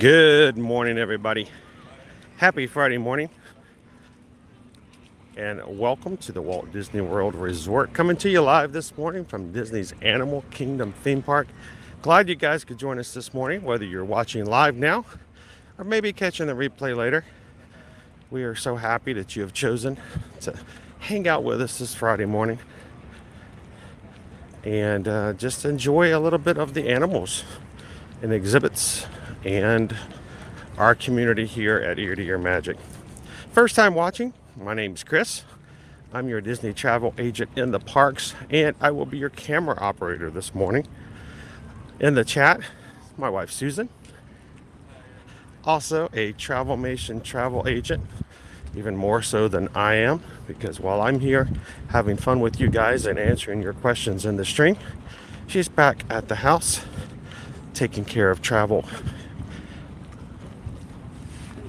Good morning, everybody. Happy Friday morning, and welcome to the Walt Disney World Resort. Coming to you live this morning from Disney's Animal Kingdom theme park. Glad you guys could join us this morning, whether you're watching live now or maybe catching the replay later. We are so happy that you have chosen to hang out with us this Friday morning and just enjoy a little bit of the animals and exhibits and our community here at Ear to Ear Magic. First time watching, my name's Chris. I'm your Disney travel agent in the parks, and I will be your camera operator this morning. In the chat, my wife Susan, also a Travelmation travel agent, even more so than I am, because while I'm here having fun with you guys and answering your questions in the stream, she's back at the house taking care of travel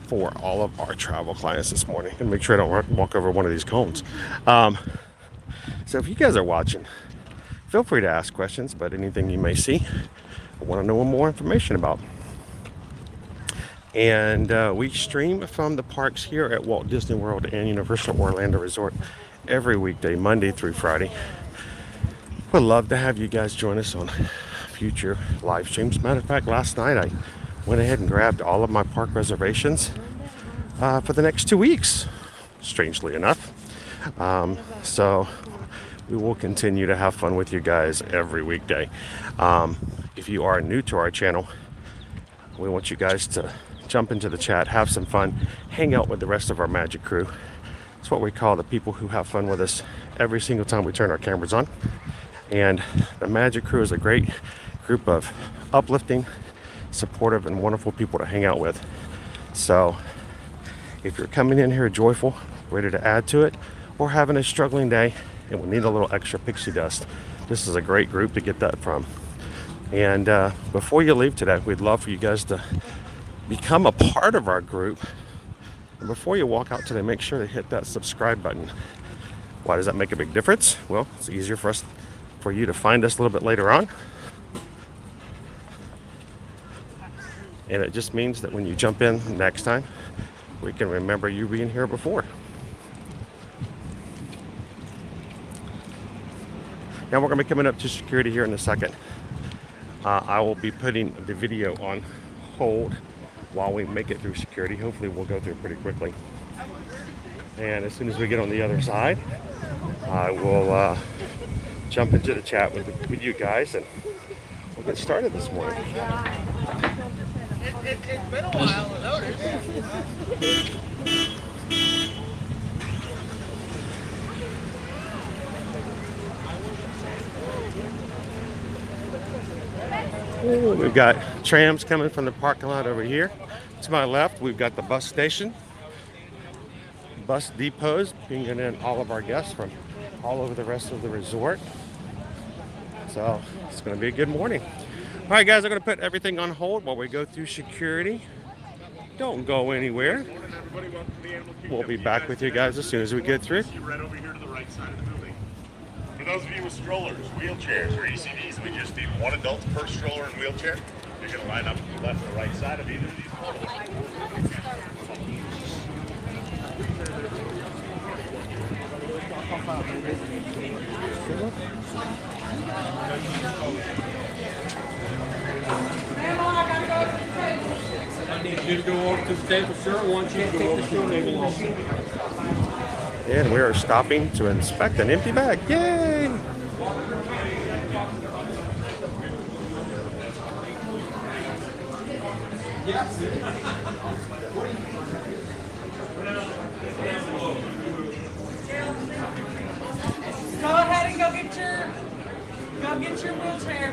for all of our travel clients this morning. And make sure I don't walk over one of these cones. So if you guys are watching, feel free to ask questions about anything you may see or want to know more information about. And we stream from the parks here at Walt Disney World and Universal Orlando Resort every weekday, Monday through Friday. Would love to have you guys join us on future live streams. Matter of fact, last night I went ahead and grabbed all of my park reservations for the next 2 weeks, strangely enough. So we will continue to have fun with you guys every weekday. If you are new to our channel, we want you guys to jump into the chat, have some fun, hang out with the rest of our magic crew. It's what we call the people who have fun with us every single time we turn our cameras on. And the magic crew is a great group of uplifting, supportive, and wonderful people to hang out with. So if you're coming in here joyful, ready to add to it, or having a struggling day and we need a little extra pixie dust, this is a great group to get that from. And before you leave today, we'd love for you guys to become a part of our group. And before you walk out today, make sure to hit that subscribe button. Why does that make a big difference? Well, it's easier for you to find us a little bit later on. And it just means that when you jump in next time, we can remember you being here before. Now we're going to be coming up to security here in a second. I will be putting the video on hold while we make it through security. Hopefully we'll go through pretty quickly. And as soon as we get on the other side, I will jump into the chat with you guys, and we'll get started this morning. It's been a while, I noticed. We've got trams coming from the parking lot over here. To my left, we've got the bus station, bus depots, bringing in all of our guests from all over the rest of the resort. So it's going to be a good morning. All right, guys, I'm going to put everything on hold while we go through security. Don't go anywhere. We'll be back with you guys as soon as we get through. Right over here to the right side of the building. For those of you with strollers, wheelchairs, or ACVs, we just need one adult per stroller and wheelchair. You're going to line up to the left or right side of either of these portals. I need you to go over to the table, sir. I want you to go over to the table also. And we are stopping to inspect an empty bag. Yay! Go ahead and go get your wheelchair.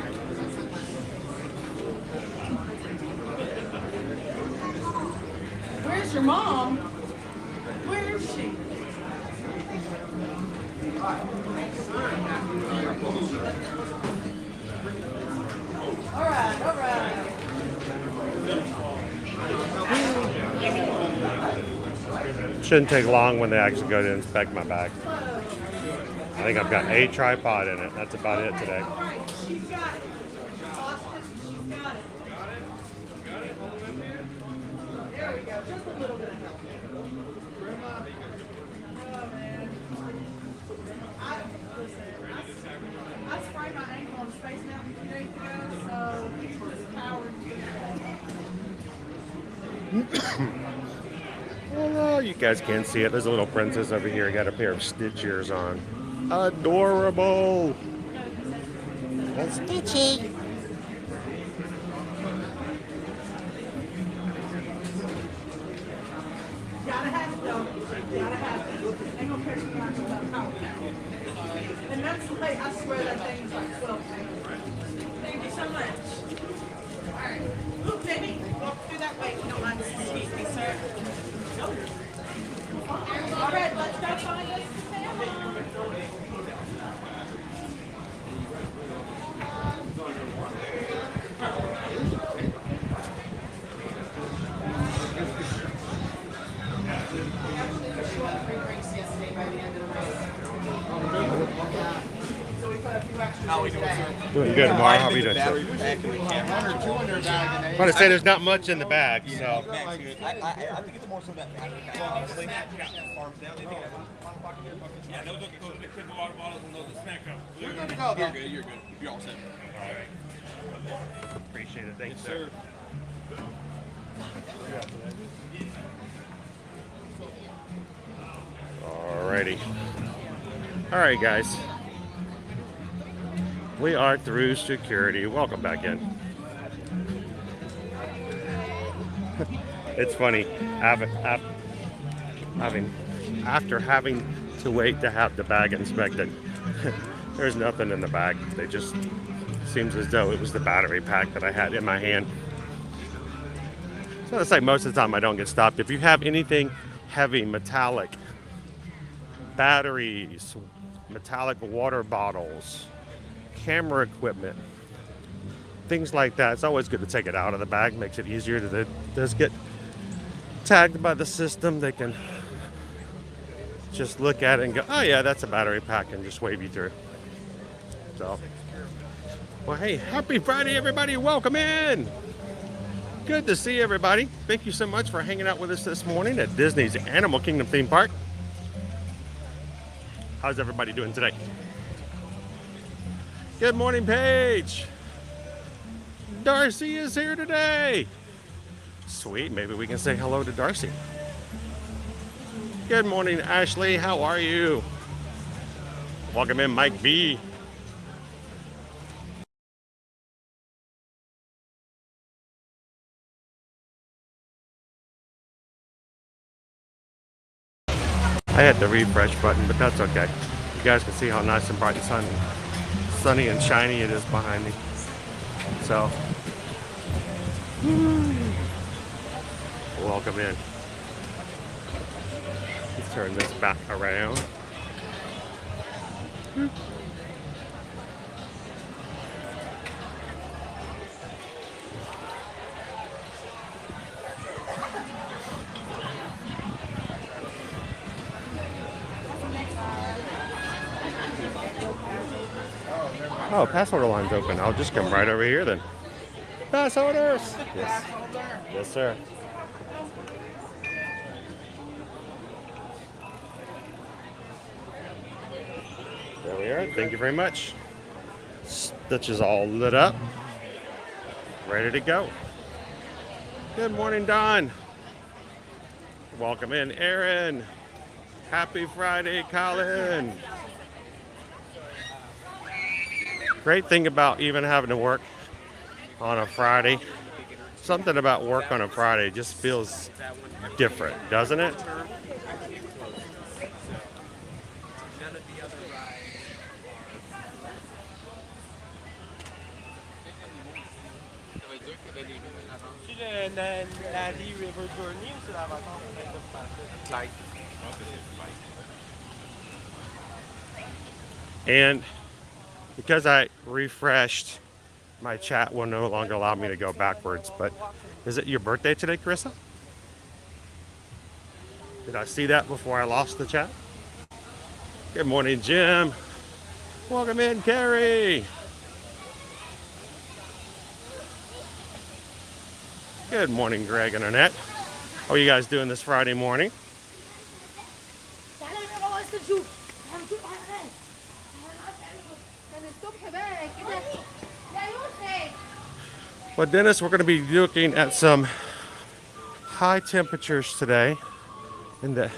Where's your mom? Where is she? All right. Shouldn't take long when they actually go to inspect my bag. I think I've got a tripod in it. That's about it today. All right, she's got it. Austin, she's got it. you guys can't see it. There's a little princess over here. Got a pair of Stitch ears on. Adorable. That's Stitchy. Gotta have it though. Gotta have it. Ain't no person wants to love how. And that's like, I swear that thing's like 12 things. Thank you so much. Alright. Look, baby, walk through that way if you don't mind. Excuse me, sir. Alright, let's go find us the family. How we doing, sir? Doing good, Amar. How are you doing? Battery pack in the camera. I'm going to say there's not much in the bag, so. I think it's more so that battery pack, honestly. Arms down. Yeah, those are the water bottles and those are snack cups. You're good to go, though. You're good. You're all set. Appreciate it. Thanks, Sir. Alrighty. Alright, guys. We are through security. Welcome back in. It's funny. After having to wait to have the bag inspected, there's nothing in the bag. They just seems as though it was the battery pack that I had in my hand. So it's like most of the time I don't get stopped. If you have anything heavy, metallic, batteries, metallic water bottles, camera equipment, things like that, it's always good to take it out of the bag. Makes it easier to just get tagged by the system. They can just look at it and go, oh yeah, that's a battery pack, and just wave you through. So, well, hey, happy Friday, everybody. Welcome in. Good to see everybody. Thank you so much for hanging out with us this morning at Disney's Animal Kingdom theme park. How's everybody doing today? Good morning, Paige. Darcy is here today. Sweet, maybe we can say hello to Darcy. Good morning, Ashley. How are you? Welcome in, Mike B. I hit the refresh button, but that's okay. You guys can see how nice and bright and sunny and shiny it is behind me. So, welcome in. Let's turn this back around. Oh, pass order line's open. I'll just come right over here then. Pass orders! Yes. Yes, sir. There we are. Thank you very much. Stitch is all lit up. Ready to go. Good morning, Don. Welcome in, Aaron. Happy Friday, Colin. Great thing about even having to work on a Friday, something about work on a Friday just feels different, doesn't it? And because I refreshed, my chat will no longer allow me to go backwards. But is it your birthday today, Carissa? Did I see that before I lost the chat? Good morning, Jim. Welcome in, Carrie. Good morning, Greg and Annette. How are you guys doing this Friday morning? Well, Dennis, we're going to be looking at some high temperatures today. in the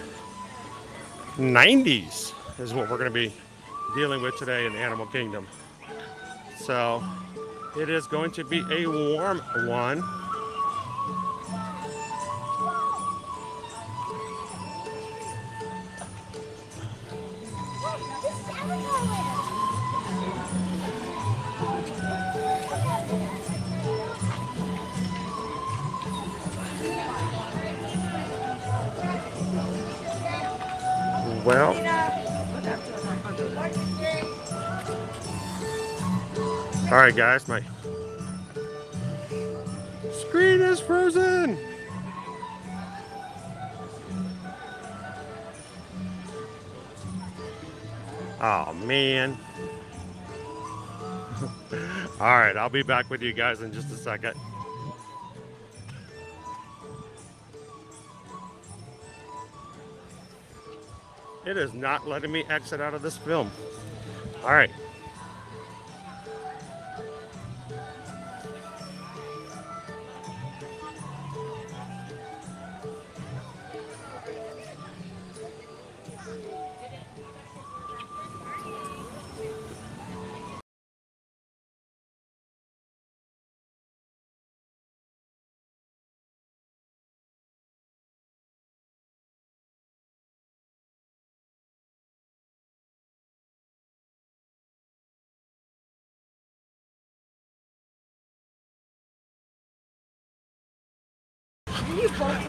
90s is what we're going to be dealing with today in the animal kingdom. So it is going to be a warm one. Well, all right, guys, my screen is frozen. Oh, man. All right, I'll be back with you guys in just a second. It is not letting me exit out of this film. All right.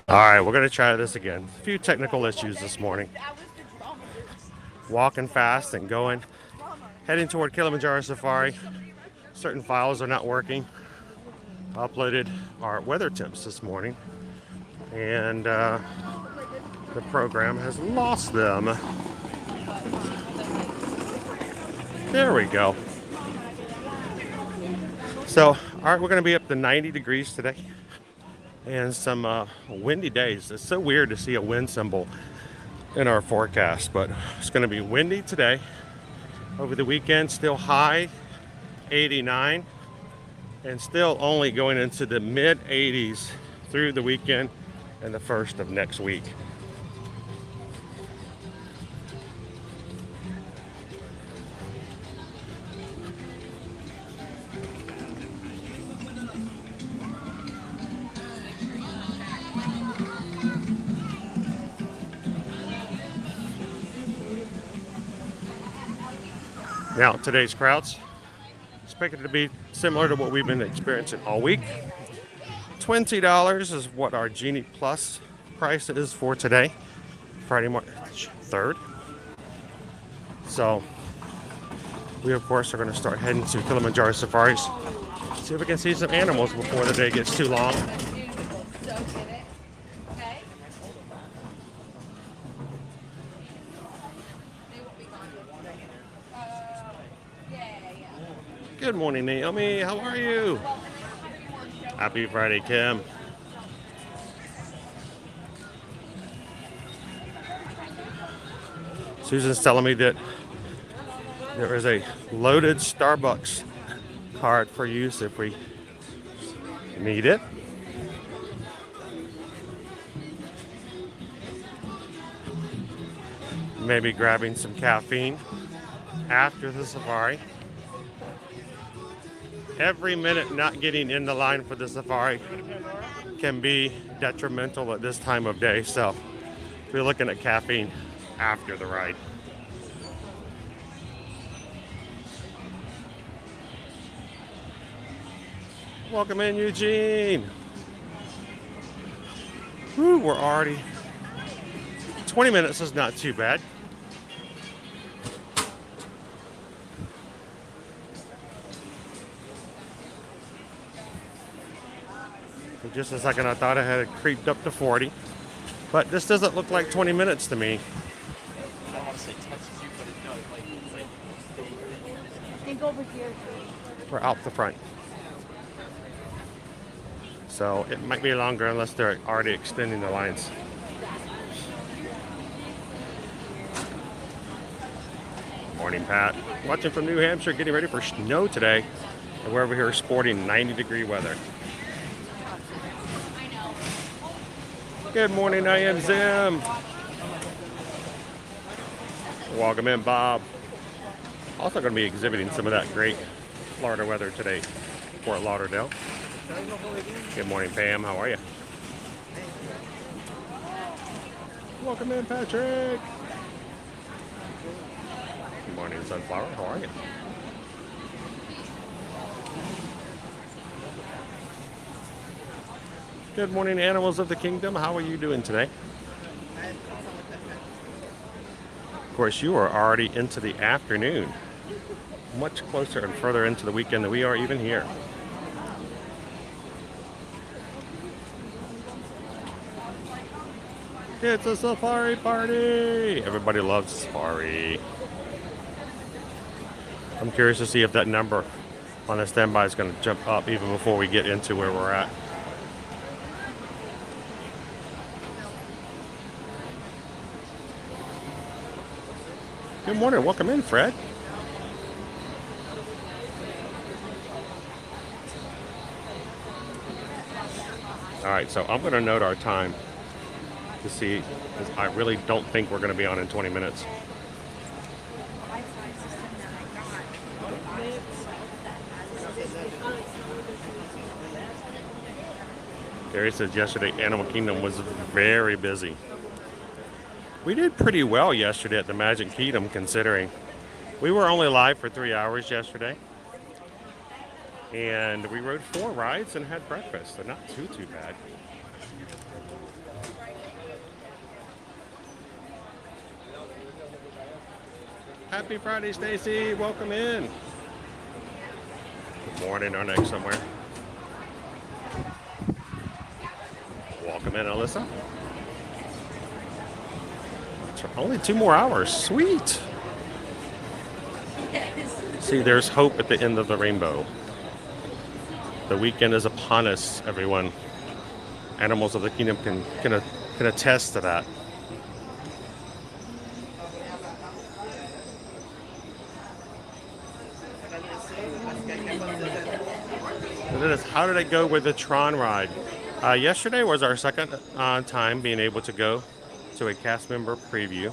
All right, we're going to try this again. A few technical issues this morning. Walking fast and going, heading toward Kilimanjaro Safari. Certain files are not working. I uploaded our weather temps this morning, and the program has lost them. There we go. So, all right, we're going to be up to 90 degrees today. And some windy days. It's so weird to see a wind symbol in our forecast, but it's going to be windy today. Over the weekend, still high 89, and still only going into the mid 80s through the weekend and the first of next week. Now, today's crowds expected to be similar to what we've been experiencing all week. $20 is what our Genie Plus price is for today, Friday, March 3rd. So, we of course are going to start heading to Kilimanjaro Safaris. See if we can see some animals before the day gets too long. Good morning, Naomi. How are you? Happy Friday, Kim. Susan's telling me that there is a loaded Starbucks card for use if we need it. Maybe grabbing some caffeine after the safari. Every minute not getting in the line for the safari can be detrimental at this time of day. So we're looking at caffeine after the ride. Welcome in, Eugene. Woo, we're already 20 minutes is not too bad. For just a second, I thought I had it creeped up to 40, but this doesn't look like 20 minutes to me. I don't want to say touches you, but it does. I think over here. We're out the front. So it might be longer unless they're already extending the lines. Morning, Pat. Watching from New Hampshire, getting ready for snow today. And we're over here sporting 90-degree weather. Good morning, I am Zim. Welcome in, Bob. Also going to be exhibiting some of that great Florida weather today, Fort Lauderdale. Good morning, Pam. How are you? Welcome in, Patrick. Good morning, Sunflower. How are you? Good morning, animals of the kingdom. How are you doing today? Of course, you are already into the afternoon. Much closer and further into the weekend than we are even here. It's a safari party! Everybody loves safari. I'm curious to see if that number on the standby is going to jump up even before we get into where we're at. Good morning. Welcome in, Fred. All right, so I'm going to note our time to see, because I really don't think we're going to be on in 20 minutes. Gary says yesterday Animal Kingdom was very busy. We did pretty well yesterday at the Magic Kingdom, considering we were only live for 3 hours yesterday. And we rode 4 rides and had breakfast, so not too bad. Happy Friday, Stacy. Welcome in. Good morning, our next somewhere. Welcome in, Alyssa. Only 2 more hours. Sweet. See, there's hope at the end of the rainbow. The weekend is upon us, everyone. Animals of the kingdom can attest to that. How did it go with the Tron ride? Yesterday was our second time being able to go to a cast member preview.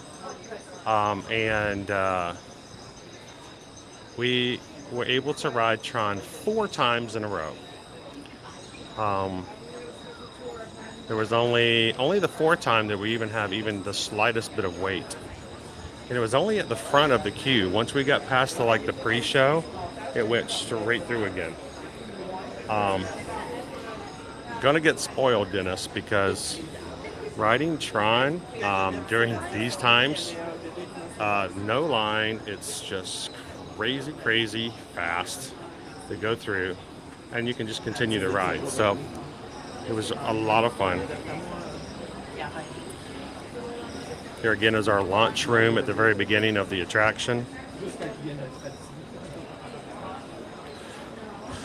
We were able to ride Tron 4 times in a row. There was only the 4th time that we even have even the slightest bit of wait. And it was only at the front of the queue. Once we got past the pre-show, it went straight through again. Gonna get spoiled, Dennis, because riding Tron during these times, no line, it's just crazy fast to go through, and you can just continue to ride. So it was a lot of fun. Here again is our launch room at the very beginning of the attraction.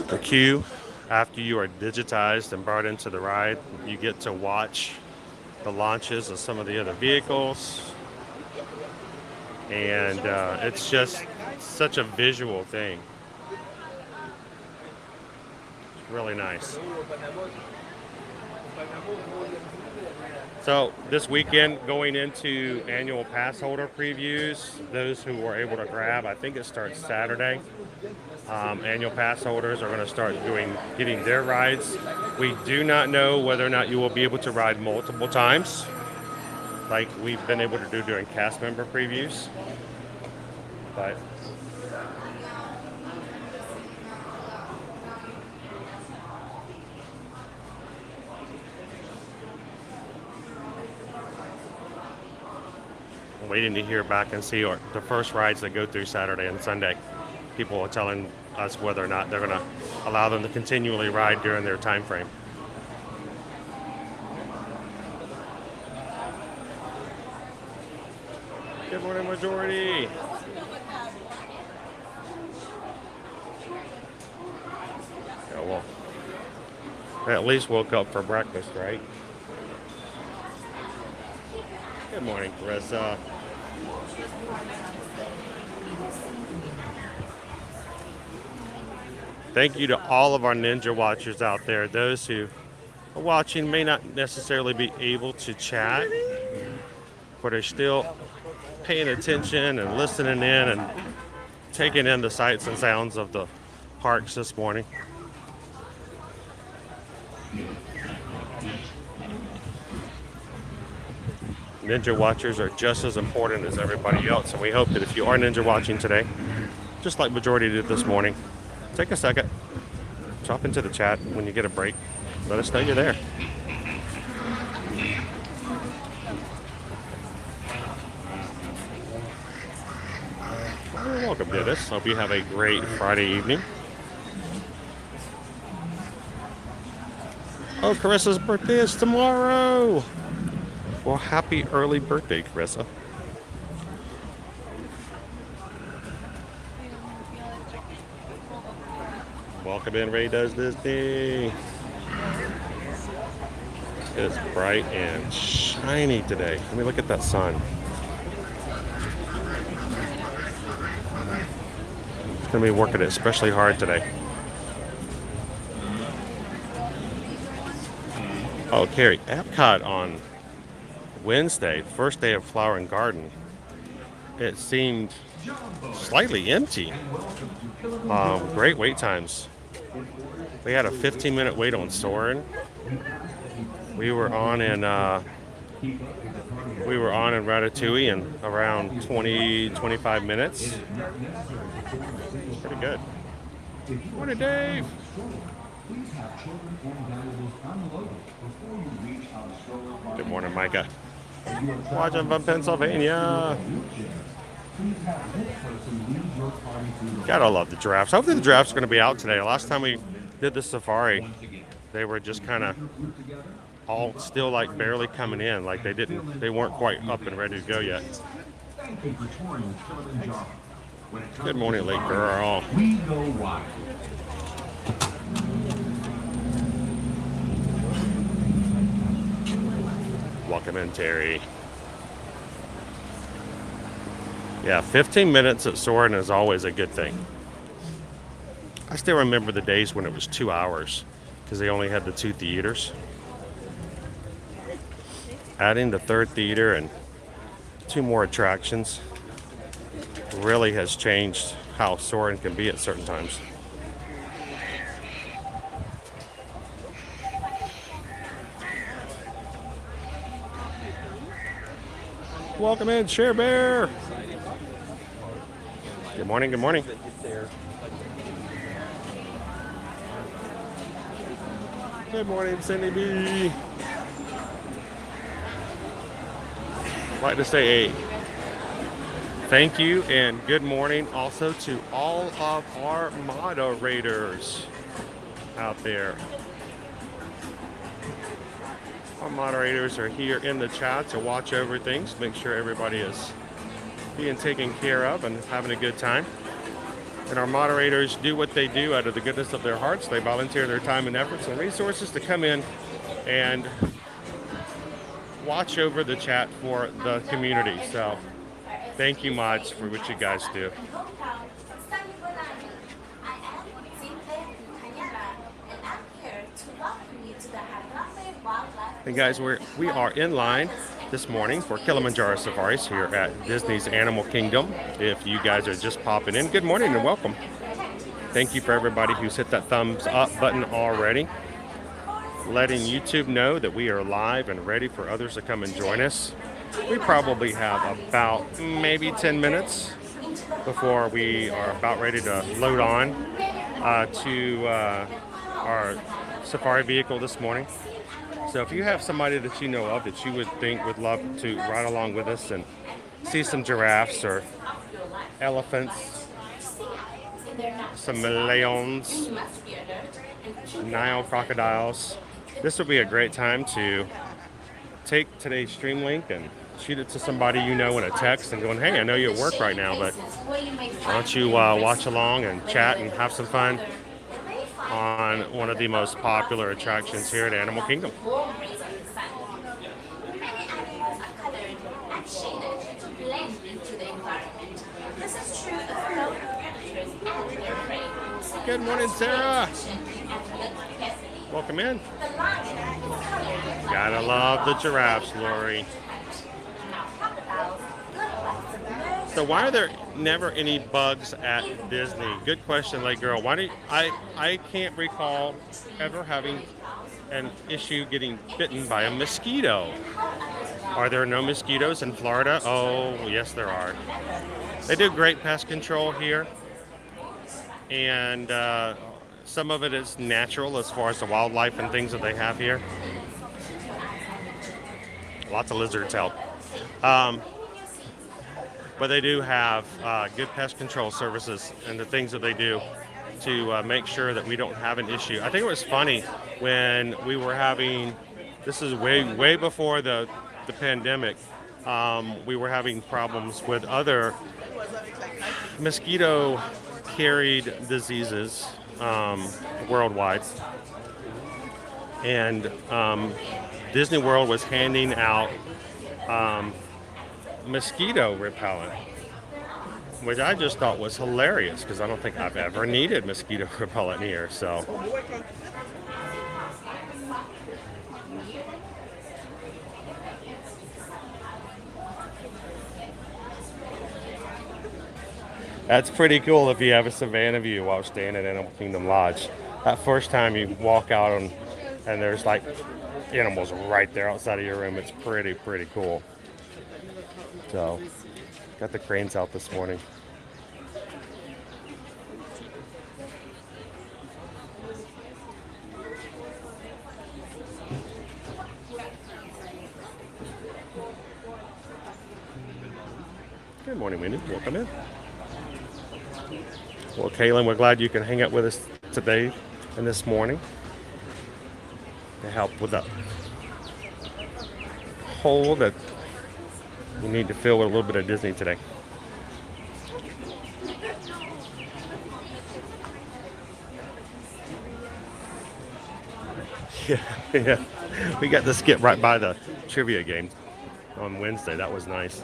The queue, after you are digitized and brought into the ride, you get to watch the launches of some of the other vehicles. And it's just such a visual thing. It's really nice. So this weekend, going into annual pass holder previews, those who were able to grab, I think it starts Saturday. Annual pass holders are going to start getting their rides. We do not know whether or not you will be able to ride multiple times, like we've been able to do during cast member previews. But I'm waiting to hear back and see the first rides that go through Saturday and Sunday. People are telling us whether or not they're going to allow them to continually ride during their time frame. Good morning, majority. Yeah, well, I at least woke up for breakfast, right? Good morning, Carissa. Thank you to all of our Ninja Watchers out there. Those who are watching may not necessarily be able to chat. Of where they're still paying attention and listening in and taking in the sights and sounds of the parks this morning. Ninja watchers are just as important as everybody else, and we hope that if you are ninja watching today, just like majority did this morning, take a second, drop into the chat when you get a break. Let us know you're there. Well, welcome to this. Hope you have a great Friday evening. Oh, Carissa's birthday is tomorrow. Well, happy early birthday, Carissa. Welcome in, Ray Does Disney. It's bright and shiny today. Let me look at that sun. It's going to be working especially hard today. Oh, Carrie, Epcot on Wednesday, first day of Flower and Garden, it seemed slightly empty. Great wait times. We had a 15-minute wait on Soarin'. We were on in Ratatouille in around 20-25 minutes. Pretty good. Morning, Dave. Good morning, Micah. Watching from Pennsylvania. Gotta love the giraffes. Hopefully the giraffes are going to be out today. Last time we did the safari, they were just kind of all still like barely coming in. Like they weren't quite up and ready to go yet. Good morning, late girl. Welcome in, Terry. Yeah, 15 minutes at Soarin' is always a good thing. I still remember the days when it was 2 hours because they only had the 2 theaters. Adding the 3rd theater and 2 more attractions really has changed how Soarin' can be at certain times. Welcome in, Share Bear. Good morning, good morning. Good morning, Cindy B. I'd like to say a thank you and good morning also to all of our moderators out there. Our moderators are here in the chat to watch over things, make sure everybody is being taken care of and having a good time. And our moderators do what they do out of the goodness of their hearts. They volunteer their time and efforts and resources to come in and watch over the chat for the community. So thank you, mods, for what you guys do. And guys, we are in line this morning for Kilimanjaro Safaris here at Disney's Animal Kingdom. If you guys are just popping in, good morning and welcome. Thank you for everybody who's hit that thumbs up button already, letting YouTube know that we are live and ready for others to come and join us. We probably have about maybe 10 minutes before we are about ready to load on to our safari vehicle this morning. So if you have somebody that you know of that you would think would love to ride along with us and see some giraffes or elephants, some lions, Nile crocodiles, this would be a great time to take today's stream link and shoot it to somebody you know in a text and going, hey, I know you're at work right now, but why don't you watch along and chat and have some fun on one of the most popular attractions here at Animal Kingdom. Good morning, Sarah. Welcome in. Gotta love the giraffes, Lori. So why are there never any bugs at Disney? Good question, Lake Girl. Why do you, I can't recall ever having an issue getting bitten by a mosquito. Are there no mosquitoes in Florida? Oh, yes, there are. They do great pest control here, and some of it is natural as far as the wildlife and things that they have here. Lots of lizards help. But they do have good pest control services and the things that they do to make sure that we don't have an issue. I think it was funny when we were having, this is way before the pandemic, we were having problems with other mosquito carried diseases worldwide. And Disney World was handing out mosquito repellent, which I just thought was hilarious because I don't think I've ever needed mosquito repellent here. So that's pretty cool if you have a savannah view while staying at Animal Kingdom Lodge. That first time you walk out on, and there's like animals right there outside of your room. It's pretty cool. So, got the cranes out this morning. Good morning, Wendy. Welcome in. Well, Kaylin, we're glad you can hang out with us today and this morning to help with the hole that you need to fill with a little bit of Disney today. Yeah. We got to skip right by the trivia game on Wednesday. That was nice.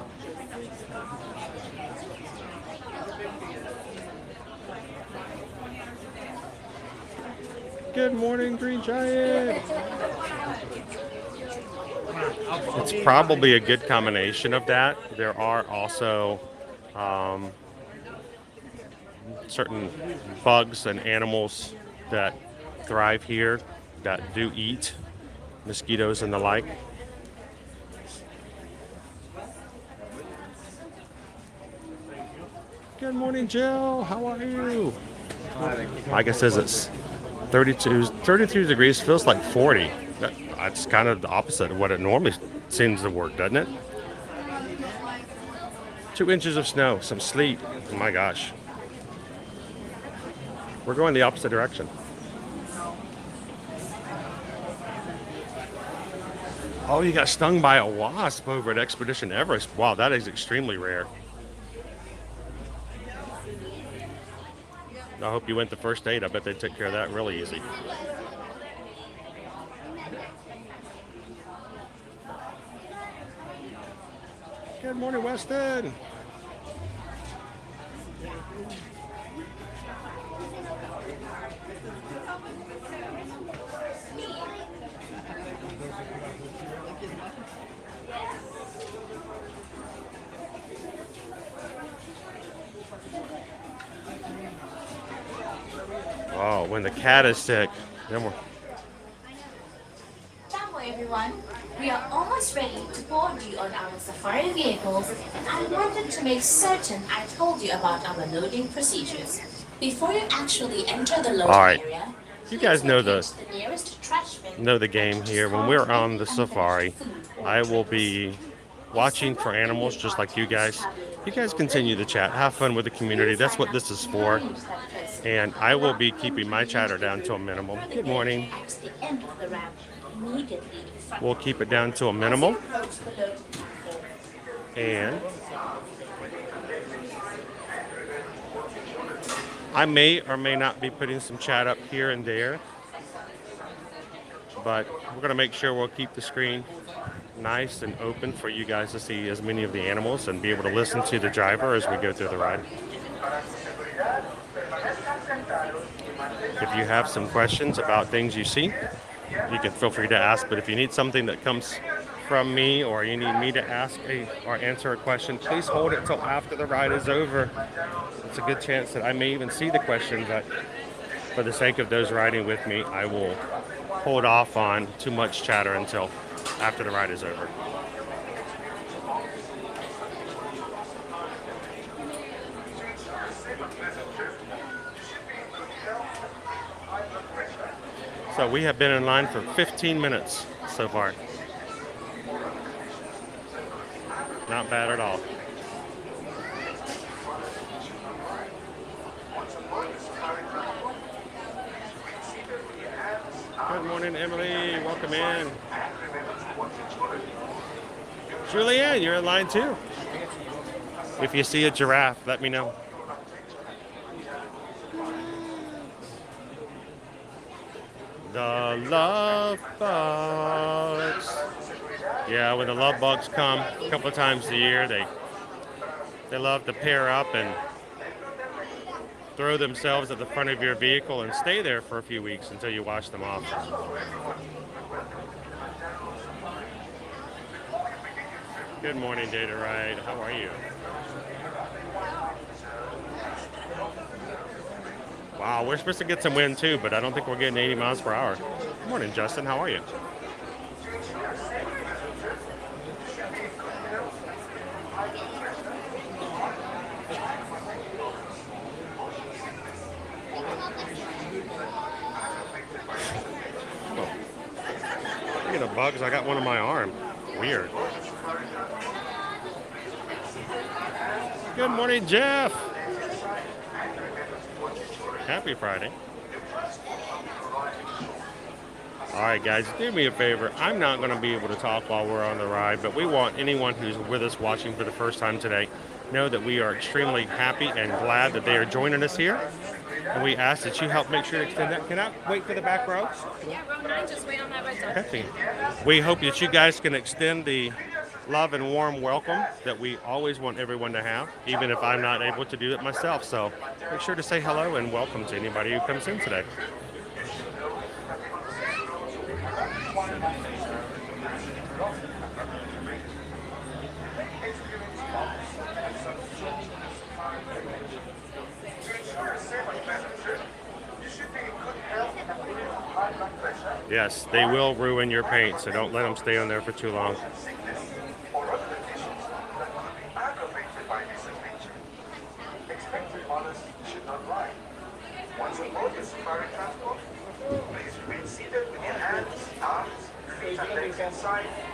Good morning, Green Giant. It's probably a good combination of that. There are also certain bugs and animals that thrive here that do eat mosquitoes and the like. Good morning, Jill. How are you? Like I says, it's 32 degrees, feels like 40. That's kind of the opposite of what it normally seems to work, doesn't it? 2 inches of snow, some sleet. Oh my gosh. We're going the opposite direction. Oh, you got stung by a wasp over at Expedition Everest. Wow, that is extremely rare. I hope you went the first aid. I bet they took care of that really easy. Good morning, Weston. Oh, when the cat is sick, then we're... Hello everyone, we are almost ready to board you on our safari vehicles, and I wanted to make certain I told you about our loading procedures. Before you actually enter the loading area, you guys know the nearest trash bin. Know the game here. When we're on the safari, I will be watching for animals just like you guys. You guys continue to chat, have fun with the community. That's what this is for. And I will be keeping my chatter down to a minimum. Good morning. We'll keep it down to a minimum. And I may or may not be putting some chat up here and there. But we're going to make sure we'll keep the screen nice and open for you guys to see as many of the animals and be able to listen to the driver as we go through the ride. If you have some questions about things you see, you can feel free to ask, but if you need something that comes from me, or you need me to ask or answer a question, please hold it till after the ride is over. It's a good chance that I may even see the question, but for the sake of those riding with me, I will hold off on too much chatter until after the ride is over. So we have been in line for 15 minutes so far. Not bad at all. Good morning, Emily. Welcome in. Julianne, you're in line too. If you see a giraffe, let me know. The love bugs. Yeah, when the love bugs come a couple of times a year, they love to pair up and throw themselves at the front of your vehicle and stay there for a few weeks until you wash them off. Good morning, Data Ride. How are you? Wow, we're supposed to get some wind too, but I don't think we're getting 80 miles per hour. Good morning, Justin. How are you? Speaking of bugs, I got one on my arm. Weird. Good morning, Jeff. Happy Friday. All right, guys, do me a favor. I'm not going to be able to talk while we're on the ride, but we want anyone who's with us watching for the first time today know that we are extremely happy and glad that they are joining us here. And we ask that you help make sure to extend that. Can I wait for the back row? Yeah, row 9, just wait on that right there. Okay. We hope that you guys can extend the love and warm welcome that we always want everyone to have, even if I'm not able to do it myself. So make sure to say hello and welcome to anybody who comes in today. Yes, they will ruin your paint, so don't let them stay on there for too long.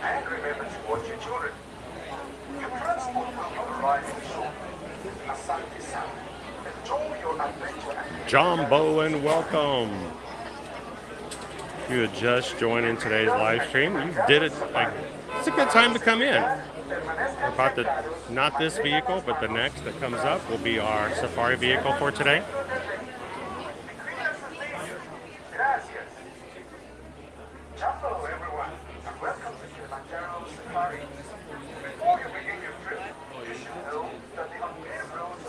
And remember to watch your children. Your transport will arrive shortly. Asante San. Enjoy your adventure. John Bowen, welcome. If you had just joined in today's live stream, you did it. It's a good time to come in. About not this vehicle, but the next that comes up will be our safari vehicle for today.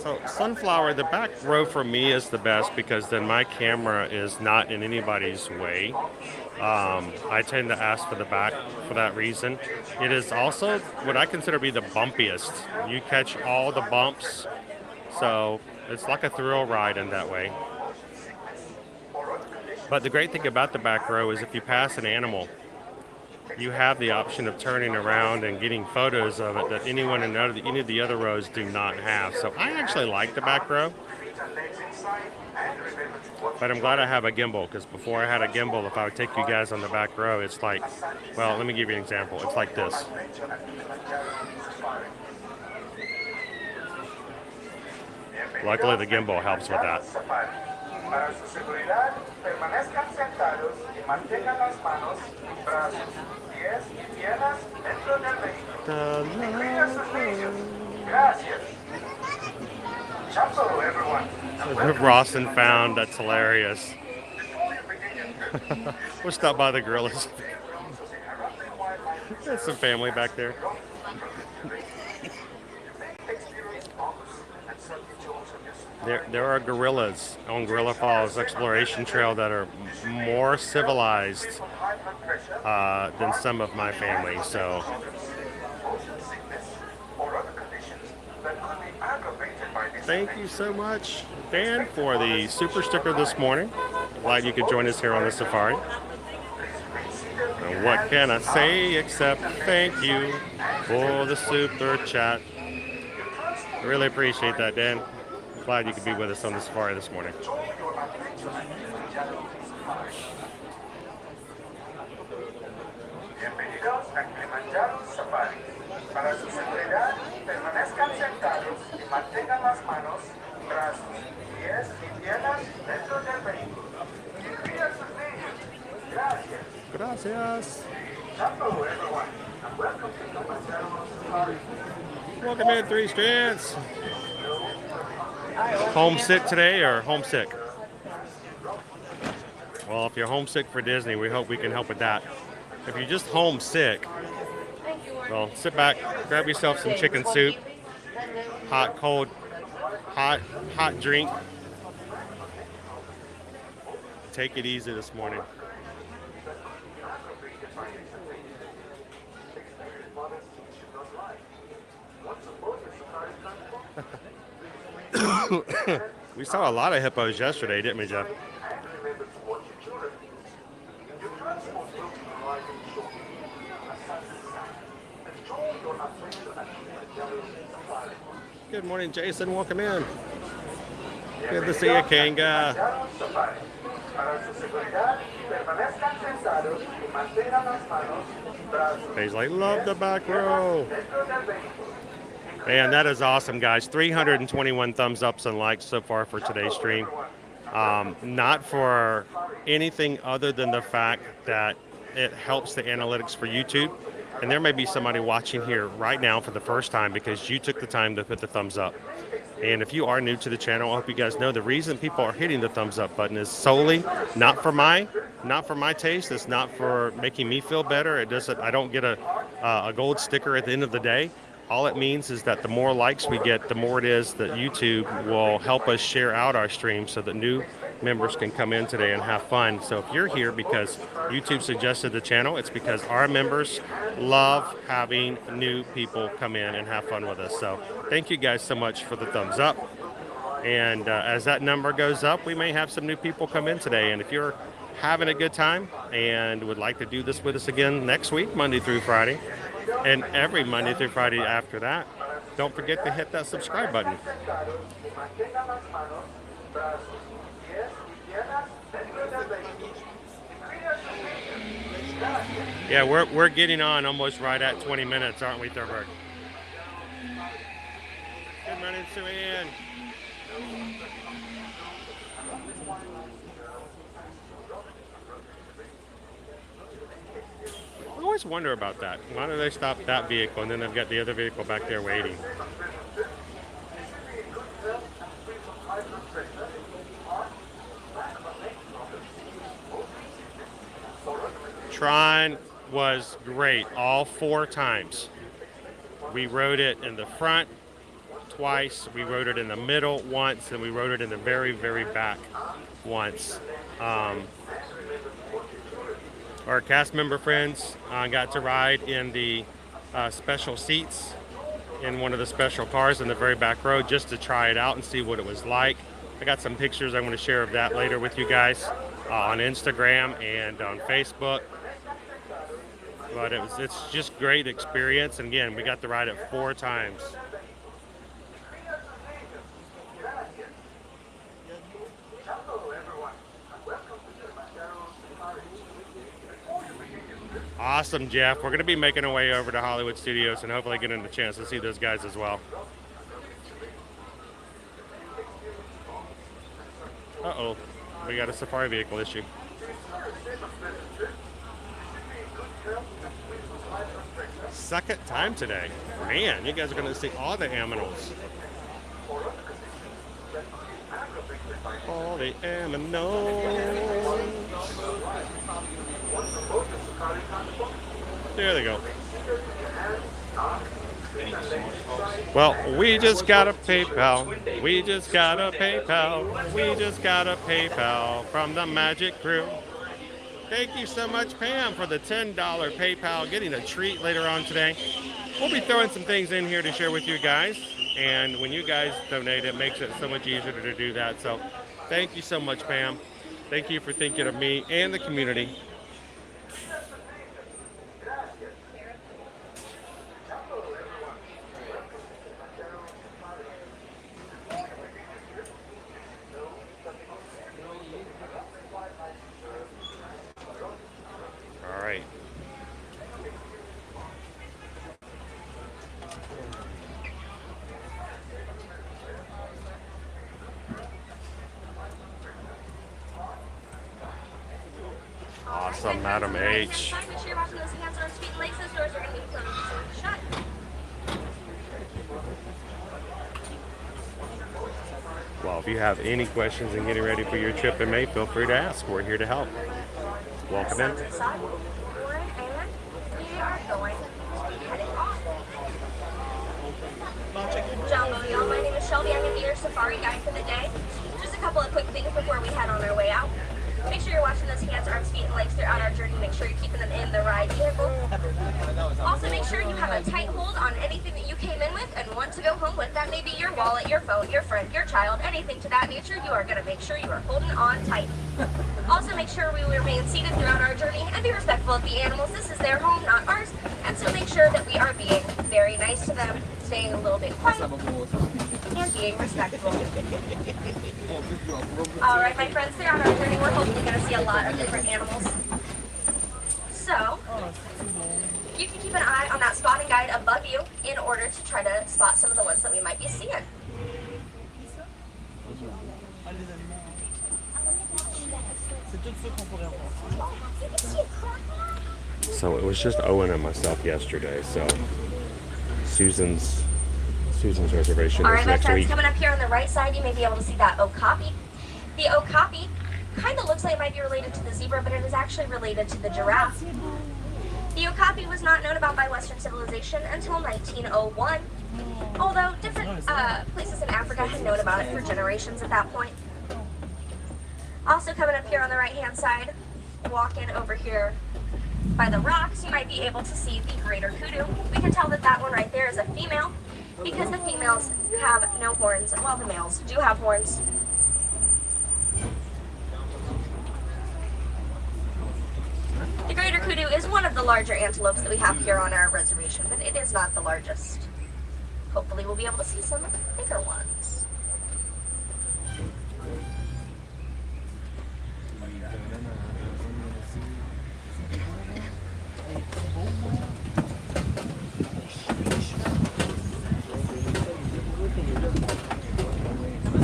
So Sunflower, the back row for me is the best because then my camera is not in anybody's way. I tend to ask for the back for that reason. It is also what I consider to be the bumpiest. You catch all the bumps, so it's like a thrill ride in that way. But the great thing about the back row is if you pass an animal, you have the option of turning around and getting photos of it that anyone in any of the other rows do not have. So I actually like the back row, but I'm glad I have a gimbal, because before I had a gimbal, if I would take you guys on the back row, it's like, well, let me give you an example. It's like this. Luckily, the gimbal helps with that. Para su seguridad, permanezcan sentados y mantengan las manos, brazos, pies y piernas dentro del vehículo. Cuida sus niños. Gracias. Chapel, everyone. Ross and found, that's hilarious. We'll stop by the gorillas. There's some family back there. There are gorillas on Gorilla Falls Exploration Trail that are more civilized than some of my family. So motion sickness, or other conditions that could be aggravated by this. thank you so much, Dan, for the super sticker this morning. Glad you could join us here on the safari. And what can I say except thank you for the super chat. I really appreciate that, Dan. Glad you could be with us on the safari this morning. Bienvenidos a Kilimanjaro Safari. Para su seguridad, permanezcan sentados y mantengan las manos, brazos, pies y piernas dentro del vehículo. Inclina sus niños. Gracias. Gracias. Hello, everyone, and welcome to Kilimanjaro Safari. Welcome in, Three Strands. Homesick today or homesick? Well, if you're homesick for Disney, we hope we can help with that. If you're just homesick, well, sit back, grab yourself some chicken soup, hot, cold, hot drink. Take it easy this morning. We saw a lot of hippos yesterday, didn't we, Jeff? Good morning, Jason. Welcome in. Good to see you, Kanga. He's like, love the back row. Man, that is awesome, guys. 321 thumbs ups and likes so far for today's stream. Not for anything other than the fact that it helps the analytics for YouTube. And there may be somebody watching here right now for the first time because you took the time to put the thumbs up. And if you are new to the channel, I hope you guys know the reason people are hitting the thumbs up button is solely not for my taste. It's not for making me feel better. It doesn't. I don't get a gold sticker at the end of the day. All it means is that the more likes we get, the more it is that YouTube will help us share out our stream so that new members can come in today and have fun. So if you're here because YouTube suggested the channel, it's because our members love having new people come in and have fun with us. So thank you guys so much for the thumbs up. And as that number goes up, we may have some new people come in today. And if you're having a good time and would like to do this with us again next week, Monday through Friday, and every Monday through Friday after that, don't forget to hit that subscribe button. Yeah, we're getting on almost right at 20 minutes, aren't we, Thumper? Good morning, Suanne. I always wonder about that. Why do they stop that vehicle and then they've got the other vehicle back there waiting? Tron was great all 4 times. We rode it in the front twice, we rode it in the middle once, and we rode it in the very, very back once. Our cast member friends got to ride in the special seats in one of the special cars in the very back row just to try it out and see what it was like. I got some pictures I'm going to share of that later with you guys on Instagram and on Facebook. But it's just great experience. And again, we got to ride it 4 times. Awesome, Jeff. We're going to be making our way over to Hollywood Studios and hopefully getting a chance to see those guys as well. Uh-oh. We got a safari vehicle issue. Second time today. Man, you guys are going to see all the aminals. All the aminals. There they go. Well, we just got a PayPal. We just got a PayPal. We just got a PayPal from the Magic Crew. Thank you so much, Pam, for the $10 PayPal. Getting a treat later on today. We'll be throwing some things in here to share with you guys. And when you guys donate, it makes it so much easier to do that. So thank you so much, Pam. Thank you for thinking of me and the community. All right. Awesome, Madam H. Make sure you're watching those hands, arms, feet, and legs. Those doors are going to be closed shut. Well, if you have any questions in getting ready for your trip in May, feel free to ask. We're here to help. Welcome in. Inside. Warren, and we are going to be heading off. Jumbo, y'all. My name is Shelby. I'm going to be your safari guide for the day. Just a couple of quick things before we head on our way out. Make sure you're watching those hands, arms, feet, and legs throughout our journey. Make sure you're keeping them in the ride vehicle. Also, make sure you have a tight hold on anything that you came in with and want to go home with. That may be your wallet, your phone, your friend, your child, anything to that nature. You are going to make sure you are holding on tight. Also, make sure we remain seated throughout our journey and be respectful of the animals. This is their home, not ours. And so make sure that we are being very nice to them, staying a little bit quiet, and being respectful. All right, my friends, throughout our journey, we're hopefully going to see a lot of different animals. So, you can keep an eye on that spotting guide above you in order to try to spot some of the ones that we might be seeing. So it was just Owen and myself yesterday. So Susan's reservation All is right, my next friends, week. coming up here on the right side, you may be able to see that okapi. The okapi kind of looks like it might be related to the zebra, but it is actually related to the giraffe. The okapi was not known about by Western civilization until 1901, although different places in Africa had known about it for generations at that point. Also coming up here on the right-hand side, walking over here by the rocks, you might be able to see the greater kudu. We can tell that that one right there is a female because the females have no horns, while the males do have horns. The greater kudu is one of the larger antelopes that we have here on our reservation, but it is not the largest. Hopefully we'll be able to see some bigger ones.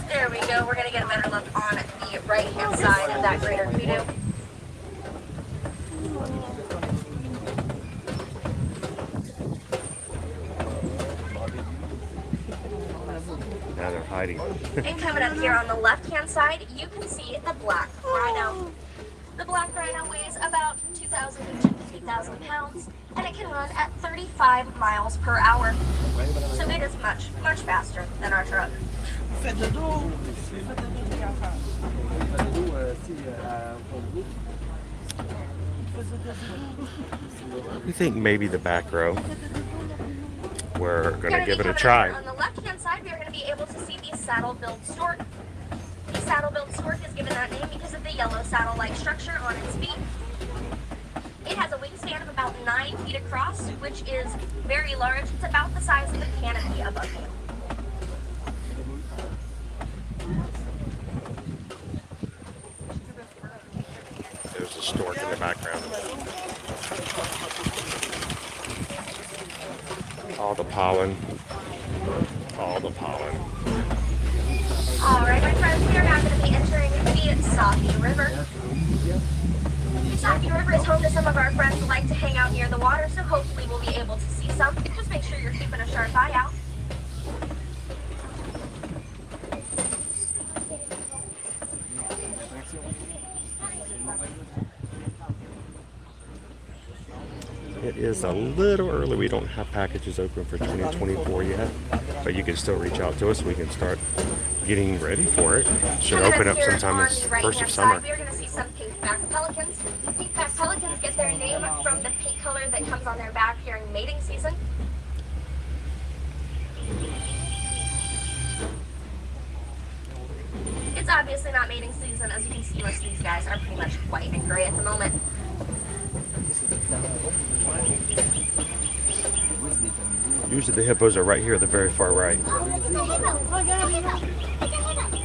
There we go. We're going to get a better look on the right-hand side of that greater kudu. Now they're hiding. And coming up here on the left-hand side, you can see the black rhino. The black rhino weighs about 2,000 to 50,000 pounds, and it can run at 35 miles per hour. So it is much, much faster than our truck. We think maybe the back row. We're gonna give it a try. On the left-hand side, we are going to be able to see the saddle-billed stork. The saddle-billed stork is given that name because of the yellow saddle-like structure on its feet. It has a wingspan of about 9 feet across, which is very large. It's about the size of the canopy above you. There's a stork in the background. All the pollen. All the pollen. All right, my friends, we are now going to be entering the Sabi River. The Sabi River is home to some of our friends who like to hang out near the water, so hopefully we'll be able to see some. Just make sure you're keeping a sharp eye out. It is a little early. We don't have packages open for 2024 yet, but you can still reach out to us. We can start getting ready for it. Should open up sometime in the first of summer. We're going to see some pink-backed pelicans. Pink-backed their name from the pink color that comes on their back during mating season. It's obviously not mating season. As you can see, most of these guys are pretty much white and gray at the moment. Usually the hippos are right here at the very far right. Oh, look at the hippo. Look at the hippo. Look at the hippo.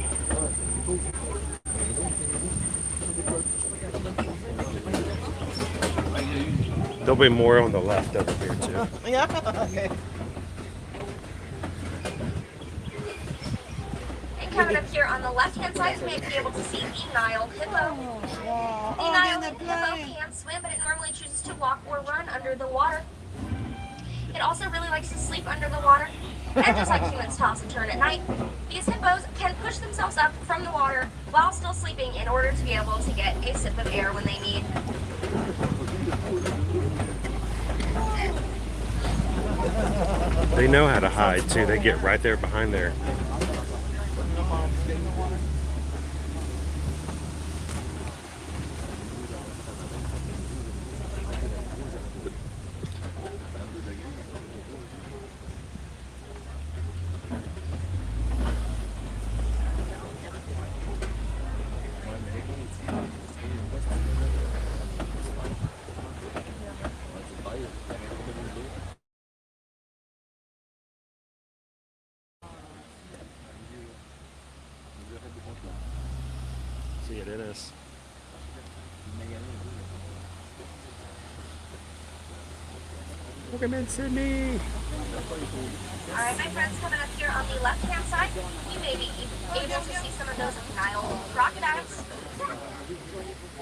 There'll be more on the left over here too. Yeah, okay. And coming up here on the left-hand side, you may be able to see the Nile hippo. The Nile hippo can swim, but it normally chooses to walk or run under the water. It also really likes to sleep under the water, and just like humans toss and turn at night, these hippos can push themselves up from the water while still sleeping in order to be able to get a sip of air when they need. They know how to hide too. They get right there behind there. See it in us. Look at in Sydney. Alright, my friends, coming up here on the left-hand side, you may be able to see some of those Nile crocodiles.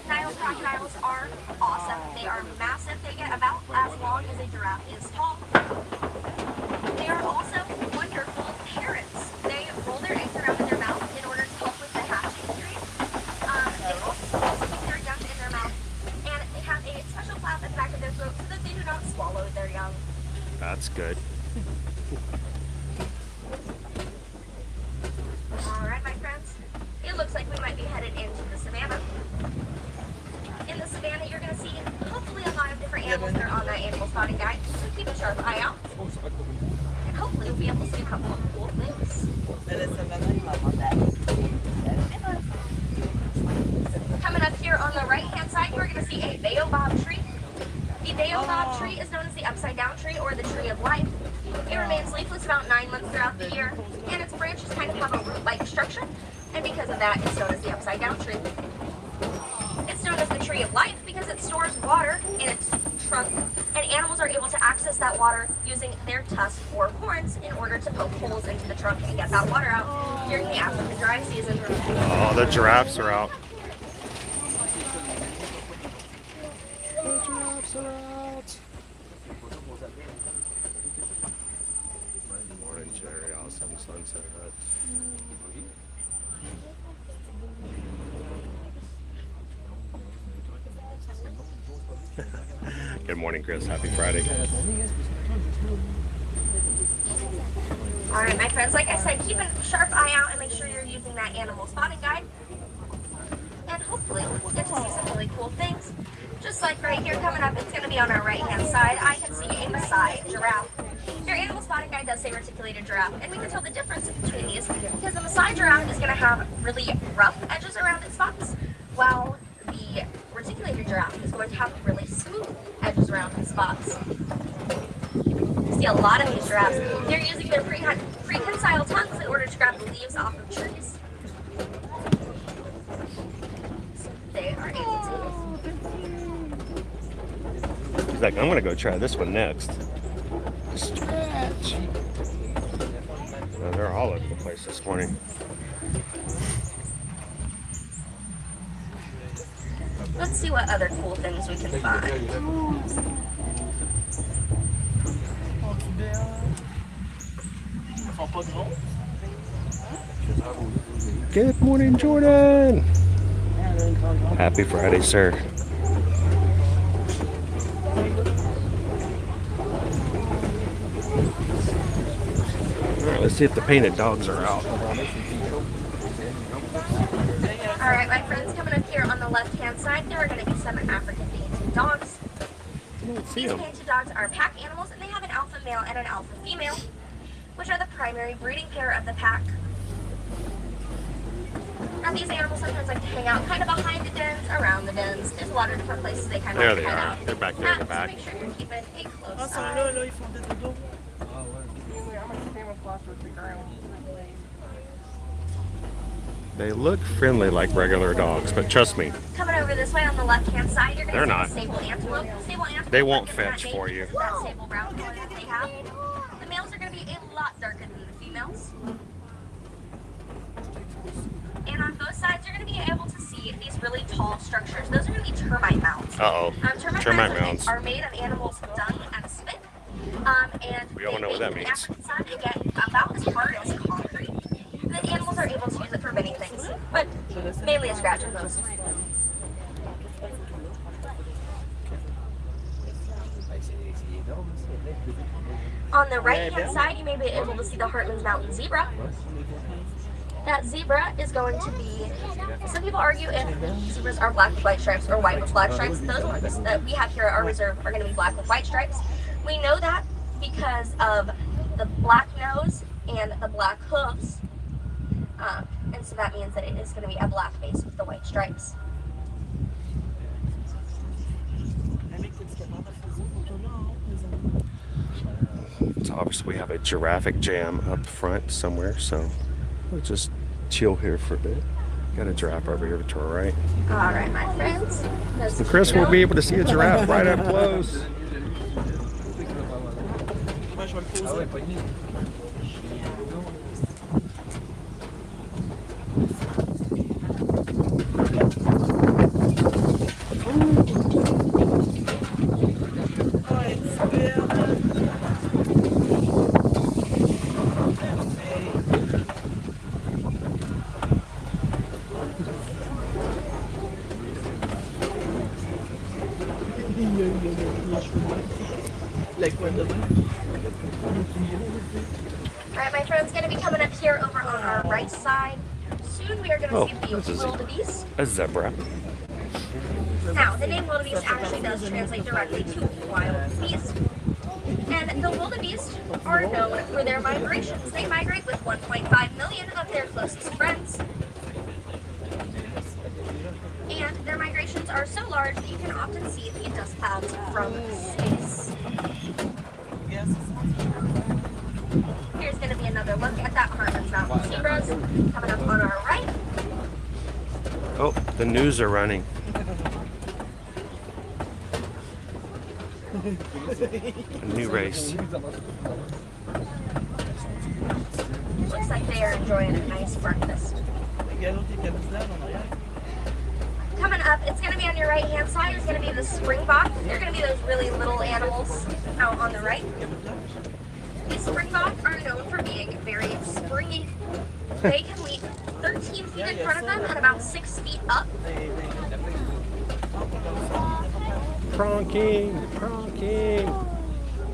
Nile crocodiles are awesome. They are massive. They get about as long as a giraffe is tall. They are also wonderful parrots. They roll their eggs around in their mouth in order to help with the hatching period. They also keep their young in their mouth, and they have a special flap at the back of their throat so that they do not swallow their young. That's good. Alright, my friends, it looks like we might be headed into the savannah. In the savannah, you're going to see hopefully a lot of different animals that are on that animal spotting guide, so keep a sharp eye out. And hopefully you'll be able to see a couple of cool things. Coming up here on the right-hand side, you're going to see a baobab tree. The baobab tree is known as the upside-down tree or the tree of life. It remains leafless about 9 months throughout the year, and its branches kind of have a root-like structure, and because of that, it's known as the upside-down tree. It's known as the tree of life because it stores water in its trunk, and animals are able to access that water using their tusks or horns in order to poke holes into the trunk and get that water out during the African dry season. Oh, the giraffes are out. The giraffes are out. Morning, Jerry. Awesome sunset. Good morning, Chris. Happy Friday. Alright, my friends, like I said, keep a sharp eye out and make sure you're using that animal spotting guide. And hopefully we'll get to see some really cool things. Just like right here coming up, it's going to be on our right-hand side. I can see a Maasai giraffe. Your animal spotting guide does say reticulated giraffe, and we can tell the difference between these because the Maasai giraffe is going to have really rough edges around its spots, while the reticulated giraffe is going to have really smooth edges around its spots. You see a lot of these giraffes. They're using their prehensile tongues in order to grab the leaves off of trees. So they are able to. He's like, I'm gonna go try this one next. Stretch. Oh, they're all over the place this morning. Let's see what other cool things we can find. Good morning, Jordan. Happy Friday, sir. All right, let's see if the painted dogs are out. Alright, my friends, coming up here on the left-hand side, there are going to be some African painted dogs. don't see These them. painted dogs are pack animals, and they have an alpha male and an alpha female, which are the primary breeding pair of the pack. Now these animals sometimes like to hang out kind of behind the dens, around the dens. There's a lot of different places they kind of There like they to hang are. out. They're back there in the So back. make sure you're keeping a close Ah, ça, eye. là, ils font des dodos. They look friendly like regular dogs, but trust me, Coming over this way on the left-hand side, you're They're going to see not. the sable antelope. Sable antelope They won't is that fetch name for due you. to that sable brown color that they have. The males are going to be a lot darker than the females. And on both sides, you're going to be able to see these really tall structures. Those are going to be termite mounds. uh-oh, termite mounds. Are made of animals' dung and spit. And We all know what that the means. African side, they get about as hard as concrete. The animals are able to use it for many things, but mainly as scratching posts. On the right-hand side, you may be able to see the Hartman's Mountain zebra. That zebra is going to be, some people argue if zebras are black with white stripes or white with black stripes. Those ones that we have here at our reserve are going to be black with white stripes. We know that because of the black nose and the black hooves. And so that means that it is going to be a black base with the white stripes. So obviously we have a giraffe jam up front somewhere, so we'll just chill here for a bit. Got a giraffe over here to our right. All right, my friends. So Chris will be able to see a giraffe right up close. Alright, my friend's going to be coming up here over on our right side. Soon we are going to Oh, see that's a the zebra. wildebeest. A zebra. Now, the name wildebeest actually does translate directly to wild beast. And the wildebeest are known for their migrations. They migrate with 1.5 million of their closest friends. And their migrations are so large that you can often see the dust clouds from space. Here's going to be another look at that Hartman's Mountain zebras coming up on our right. Oh, the news are running. A new race. Looks like they are enjoying a nice breakfast. Coming up, it's going to be on your right hand side, is going to be the springbok. They're going to be those really little animals out on the right. These springbok are known for being very springy. They can leap 13 feet in front of them and about 6 feet up. Pronking, pronking.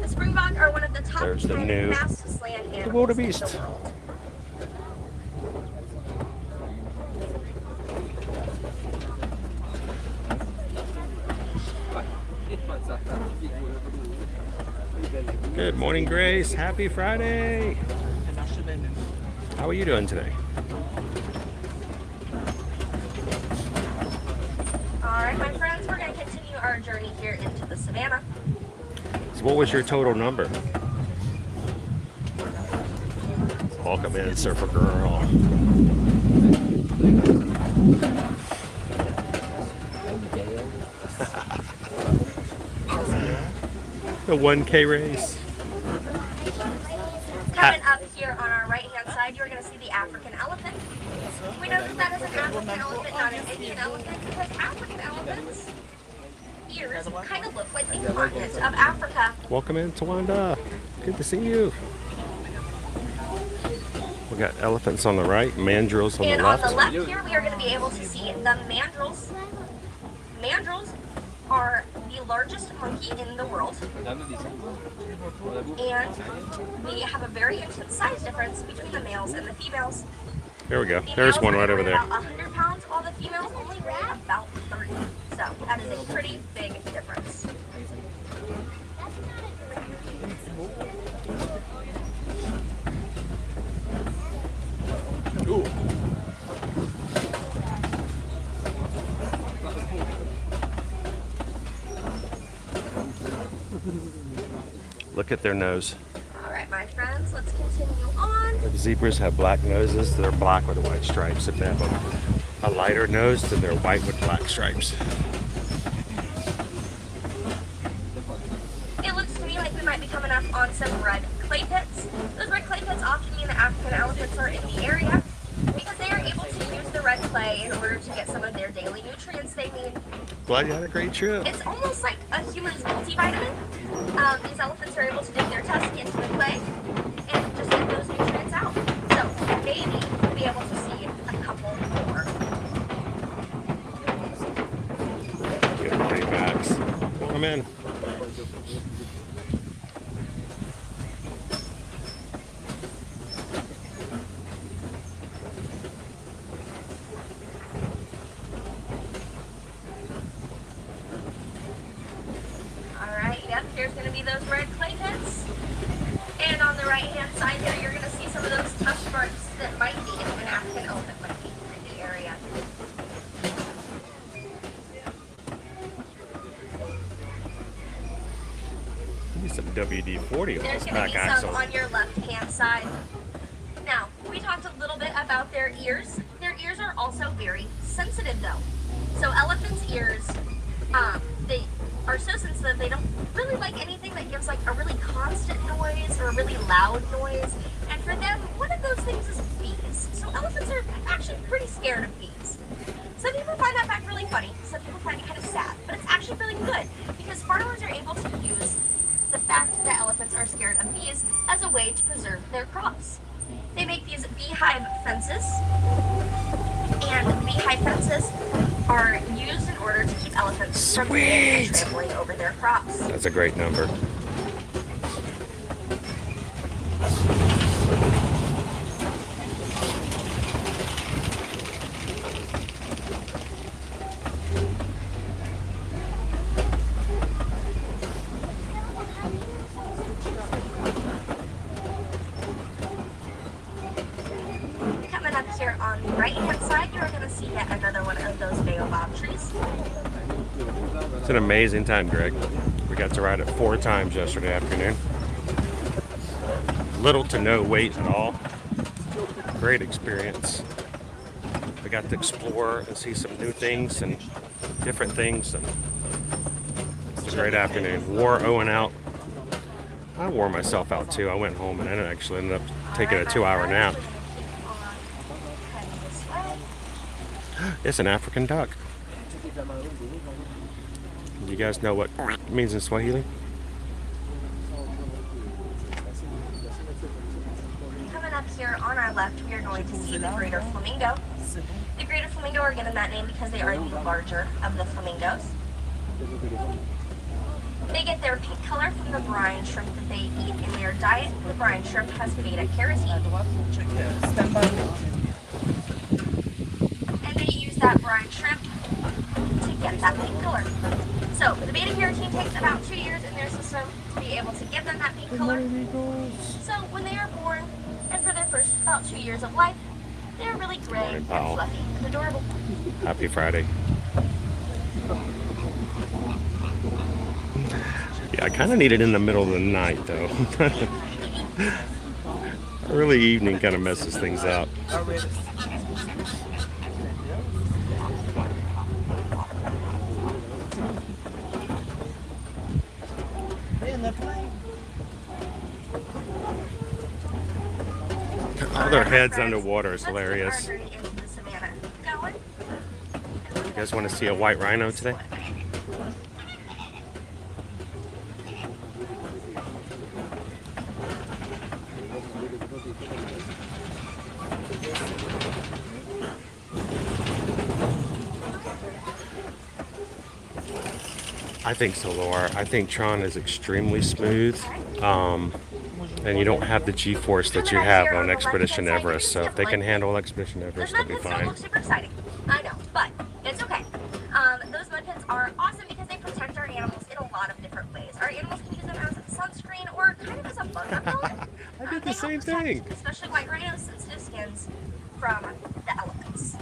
The springbok are one of the top There's the 10 new fastest land animals wildebeest. in the world. Good morning, Grace. Happy Friday. How are you doing today? Alright, my friends, we're going to continue our journey here into the savannah. So what was your total number? Welcome in, Surfer Girl. The 1K race. Coming up here on our right-hand side, you're going to see the African elephant. We know that that is an African elephant, not an Indian elephant, because African elephants' ears kind of look like the continent of Africa. Welcome in, Tawanda. Good to see you. We got elephants on the right, mandrills on And the on the left. left here, we are going to be able to see the mandrills. Mandrills are the largest monkey in the world. And we have a very intense size difference between the males and the females. There we go. The There's males one are right gonna over weigh there. About 100 pounds, while the females only weigh about 30. So that is a pretty big difference. Look at their nose. All right, my friends, let's continue on. The zebras have black noses. They're black with white stripes. If they have a lighter nose, then they're white with black stripes. It looks to me like we might be coming up on some red clay pits. Those red clay pits often mean that African elephants are in the area because they are able to use the red clay in order to get some of their daily nutrients they need. Glad you had a great trip. It's almost like a human's multivitamin. These elephants are able to dip their tusk into the clay and just get those nutrients out. So maybe we'll be able to see a couple more. Good day, Max. Come in. Alright, yep, here's going to be those red clay pits. And on the right hand side here, you're going to see some of those tusk marks that might be an African elephant might be in the area. Maybe some WD-40 on There's this going to back be axle. some on your left hand side. Now, we talked a little bit about their ears. Their ears are also very sensitive though. So elephants' ears, they are so sensitive they don't really like anything that gives like a really constant noise or a really loud noise. And for them, one of those things is bees. So elephants are actually pretty scared of bees. Some people find that fact really funny. Some people find it kind of sad. But it's actually really good because farmers are able to use the fact that elephants are scared of bees as a way to preserve their crops. They make these beehive fences, and beehive fences are used in order to keep elephants from being trampling over their crops. That's a great number. Coming up here on the right-hand side, you're going to see yet another one of those baobab trees. It's an amazing time, Greg. We got to ride it 4 times yesterday afternoon. Little to no wait at all. Great experience. We got to explore and see some new things and different things. And it was a great afternoon. Wore Owen out. I wore myself out too. I went home and I actually ended up taking a 2-hour nap. It's an African duck. You guys know what it means in Swahili? Coming up here on our left, we are going to see the greater flamingo. The greater flamingo are given that name because they are the larger of the flamingos. They get their pink color from the brine shrimp that they eat in their diet. The brine shrimp has beta-carotene. And they use that brine shrimp to get that pink color. So the beta-carotene takes about 2 years in their system to be able to give them that pink color. So when they are born, and for their first about 2 years of life, they're really gray and fluffy and adorable. Happy Friday. Yeah, I kind of need it in the middle of the night, though. Early evening kind of messes things up. All their heads underwater is hilarious. You guys want to see a white rhino today? I think so, Laura. I think Tron is extremely smooth, and you don't have the G-force that you have on Expedition Everest. So if they can handle Expedition Everest, they'll be fine. Super exciting. I know, but it's okay. Those mud pits are awesome because they protect our animals in a lot of different ways. Our animals can use them as sunscreen or kind of as a bug repellent. I did the same protect, thing. especially white rhinos' sensitive skins from the elements.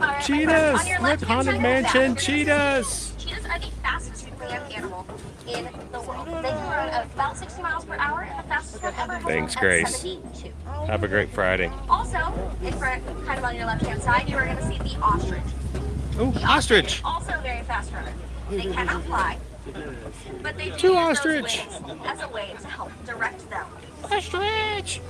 Alright, Cheetahs! on your Look, left-hand Haunted side, Mansion, back. cheetahs! Cheetahs are the fastest land animal in the world. They can run about 60 miles per hour, and the fastest one ever has Thanks, run at Grace. 72. Have a great Friday. Also, in front, kind of on your left-hand side, you are going to see the ostrich. Oh, The ostrich! Also a very fast runner. They cannot fly, but they do Two use ostrich. those wings as a way to help direct them. Ostrich!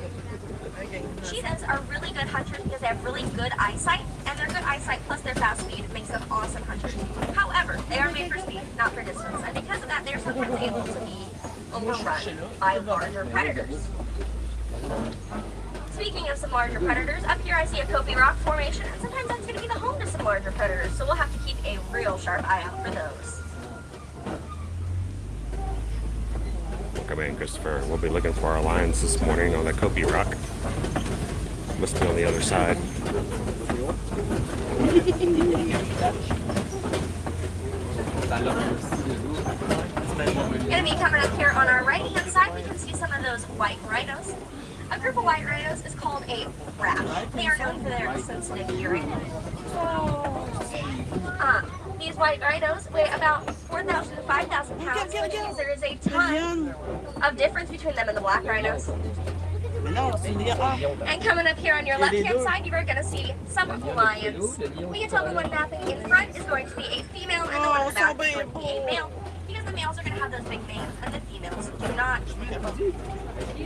Cheetahs are really good hunters because they have really good eyesight, and their good eyesight plus their fast speed makes them awesome hunters. However, they are made for speed, not for distance, and because of that, they're sometimes able to be overrun by larger predators. Speaking of some larger predators, up here I see a Kobe Rock formation, and sometimes that's going to be the home to some larger predators, so we'll have to keep a real sharp eye out for those. Welcome in, Christopher. We'll be looking for our lions this morning on the Kobe Rock. Must be on the other side. Going to be coming up here on our right-hand side, we can see some of those white rhinos. A group of white rhinos is called a rash. They are known for their sensitive hearing. These white rhinos weigh about 4,000 to 5,000 pounds, which means there is a ton of difference between them and the black rhinos. And coming up here on your left-hand side, you are going to see some lions. We can tell the one napping in front is going to be a female, and the one in the back is going to be a male. Because the males are going to have those big bangs, and the females do not.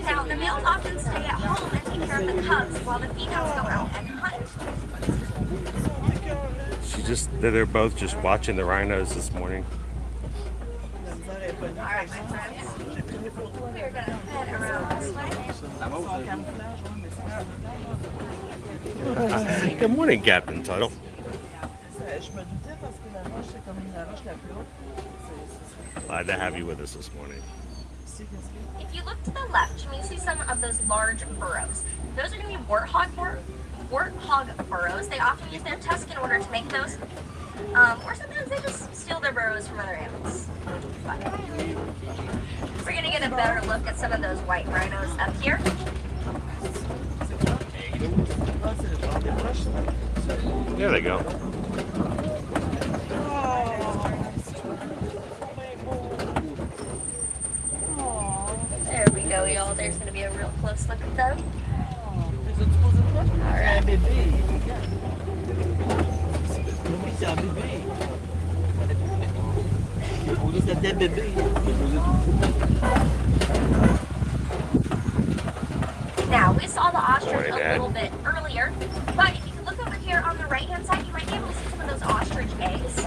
Now, the males often stay at home and take care of the cubs, while the females go out and hunt. They're both just watching the rhinos this morning. Alright, my friends. We're going to head around this way. Good morning, Captain Tuttle. Glad to have you with us this morning. If you look to the left, you may see some of those large burrows. Those are going to be warthog burrows. They often use their tusks in order to make those. Or sometimes they just steal their burrows from other animals. But we're going to get a better look at some of those white rhinos up here. There they go. There we go, y'all. There's going to be a real close look at them. Alright. Now, we saw the ostrich a little bit earlier, but if you can look over here on the right-hand side, you might be able to see some of those ostrich eggs.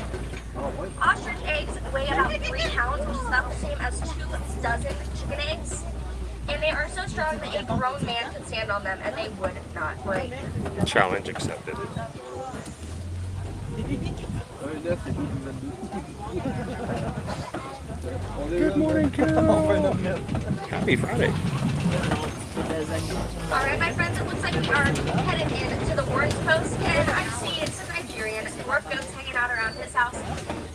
Ostrich eggs weigh about 3 pounds, which is about the same as 2 dozen chicken eggs. And they are so strong that a grown man could stand on them and they would not break. Challenge accepted. Good morning, Carol. Happy Friday. Alright, my friends, it looks like we are headed in to the Warren's Post, and I see some Nigerian dwarf goats hanging out around his house.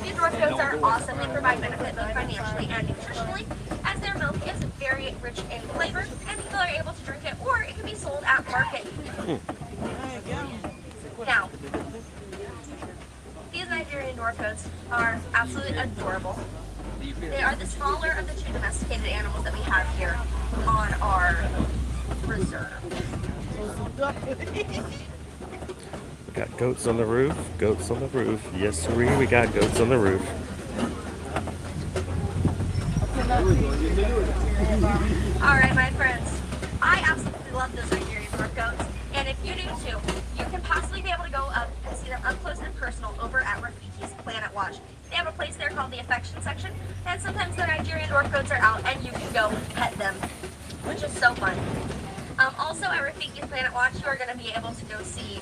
These dwarf goats are awesome. They provide benefit both financially and nutritionally, as their milk is very rich in flavor, and people are able to drink it, or it can be sold at market. Now, these Nigerian dwarf goats are absolutely adorable. They are the smaller of the 2 domesticated animals that we have here on our reserve. We got goats on the roof. Goats on the roof. Yes, sirree, we got goats on the roof. Alright, my friends. I absolutely love those Nigerian dwarf goats. And if you do too, you can possibly be able to go up and see them up close and personal over at Rafiki's Planet Watch. They have a place there called the Affection Section, and sometimes the Nigerian dwarf goats are out and you can go pet them, which is so fun. Also at Rafiki's Planet Watch, you are going to be able to go see,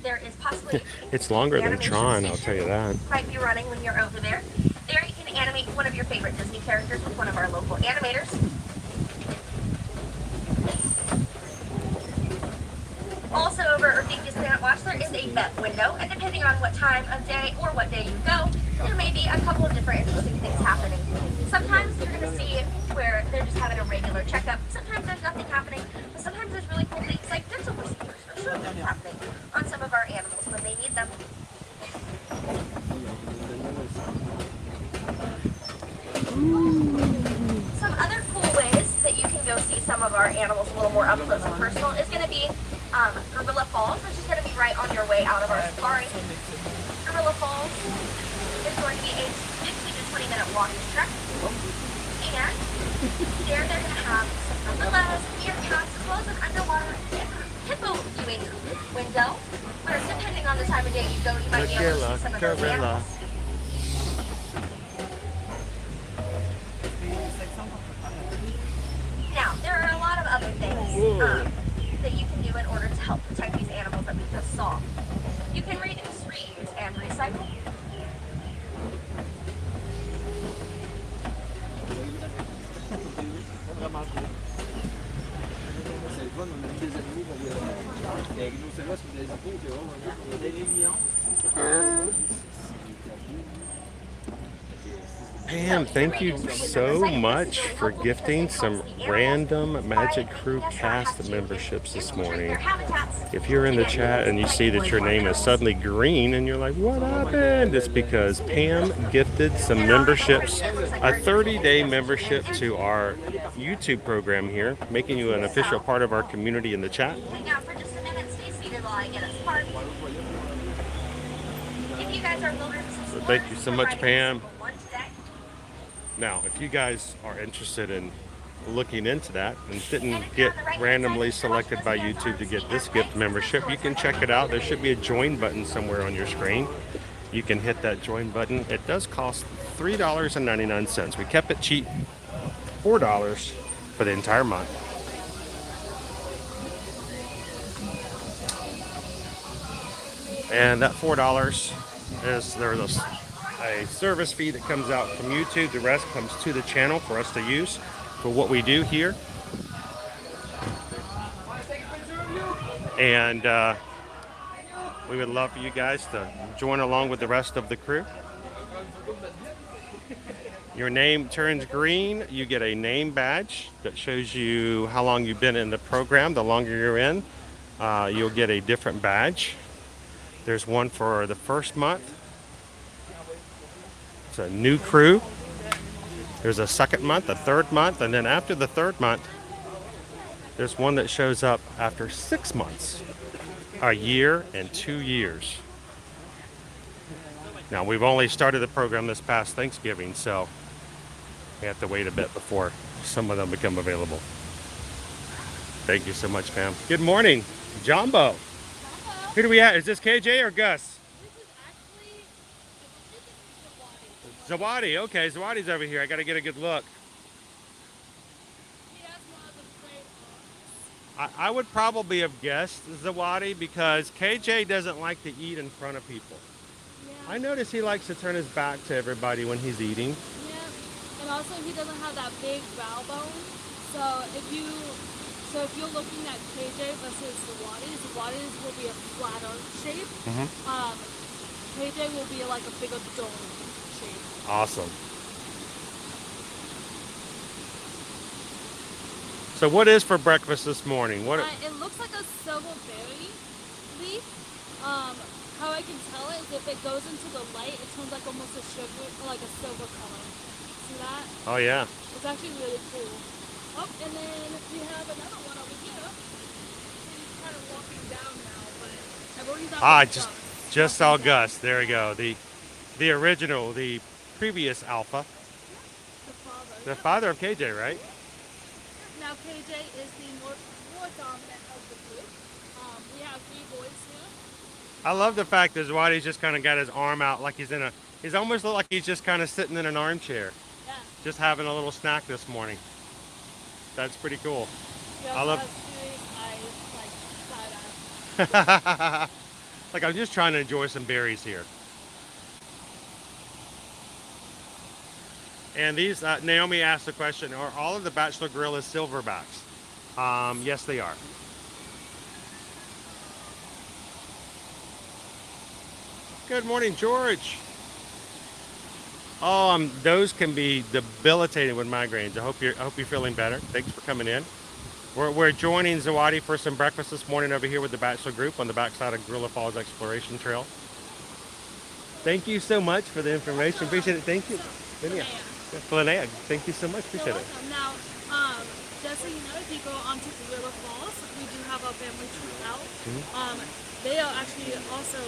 there is possibly It's longer than Tron, I'll tell you that. Might be running when you're over there. There you can animate one of your favorite Disney characters with one of our local animators. Also over or being Disneyland Watch, there is a vet window, and depending on what time of day or what day you go, there may be a couple of different interesting things happening. Sometimes you're going to see where they're just having a regular checkup. Sometimes there's nothing happening, but sometimes there's really cool things like dental procedures or surgery happening on some of our animals when they need them. Some other cool ways that you can go see some of our animals a little more up close and personal is going to be Gorilla Falls, which is going to be right on your way out of our safari. Gorilla Falls is going to be a 15 to 20 minute walking trek. And there they're going to have some gorillas, meerkats, as well as an underwater hippo viewing window, where depending on the time of day you go, you might be able to see some of those animals. Now, there are a lot of other things that you can do in order to help protect these animals that we just saw. You can reduce, reuse, and recycle. Pam, thank you so much for gifting some random Magic Crew cast memberships this morning. If you're in the chat and you see that your name is suddenly green and you're like, what happened? It's because Pam gifted some memberships, a 30-day membership to our YouTube program here, making you an official part of our community in the chat. Hang out for just a minute, stay seated while I get us parked. If you guys are wilderness explorers, Thank you so much, Pam. one today. Now, if you guys are interested in looking into that and didn't get randomly selected by YouTube to get this gift membership, you can check it out. There should be a join button somewhere on your screen. You can hit that join button. It does cost $3.99. We kept it cheap, $4 for the entire month. And that $4 is there's a service fee that comes out from YouTube. The rest comes to the channel for us to use for what we do here. And we would love for you guys to join along with the rest of the crew. Your name turns green, you get a name badge that shows you how long you've been in the program. The longer you're in, you'll get a different badge. There's one for the first month. It's a new crew. There's a second month, a third month, and then after the third month, there's one that shows up after 6 months, a year, and 2 years. Now, we've only started the program this past Thanksgiving, so we have to wait a bit before some of them become available. Thank you so much, Pam. Good morning, Jumbo. Who do we have? Is this KJ or Gus? Zawadi. Okay, Zawadi's over here. I got to get a good look. I would probably have guessed Zawadi because KJ doesn't like to eat in front of people. Yeah. I notice he likes to turn his back to everybody when he's eating. Yeah, and also he doesn't have that big brow bone. So if you're looking at KJ versus Zawadi's will be a flatter shape. KJ will be like a bigger dome shape. Awesome. So what is for breakfast this morning? What? It looks like a silver berry leaf. How I can tell it is if it goes into the light, it turns like almost a sugar, like a silver color. See that? Oh yeah. It's actually really cool. Oh, and then we have another one over here. He's kind of walking down now, but I've already done just saw Gus. There we go. The original, the previous alpha. The father of KJ, right? Now KJ is the more dominant of the group. We have 3 boys here. I love the fact that Zwadi's just kind of got his arm out like he's almost look like he's just kind of sitting in an armchair. Yeah. Just having a little snack this morning. That's pretty cool. I love eyes, like I'm just trying to enjoy some berries here. And these, Naomi asked the question, are all of the bachelor gorillas silverbacks? Yes, they are. Good morning, George. Oh, those can be debilitating with migraines. I hope you're feeling better. Thanks for coming in. We're joining Zawadi for some breakfast this morning over here with the Bachelor Group on the backside of Gorilla Falls Exploration Trail. Thank you so much for the information. Appreciate it. Thank you. Linnea. Linnea, thank you so much. Appreciate it. Now, just so you know, if you go onto Gorilla Falls, we do have a family trip out. They are actually also,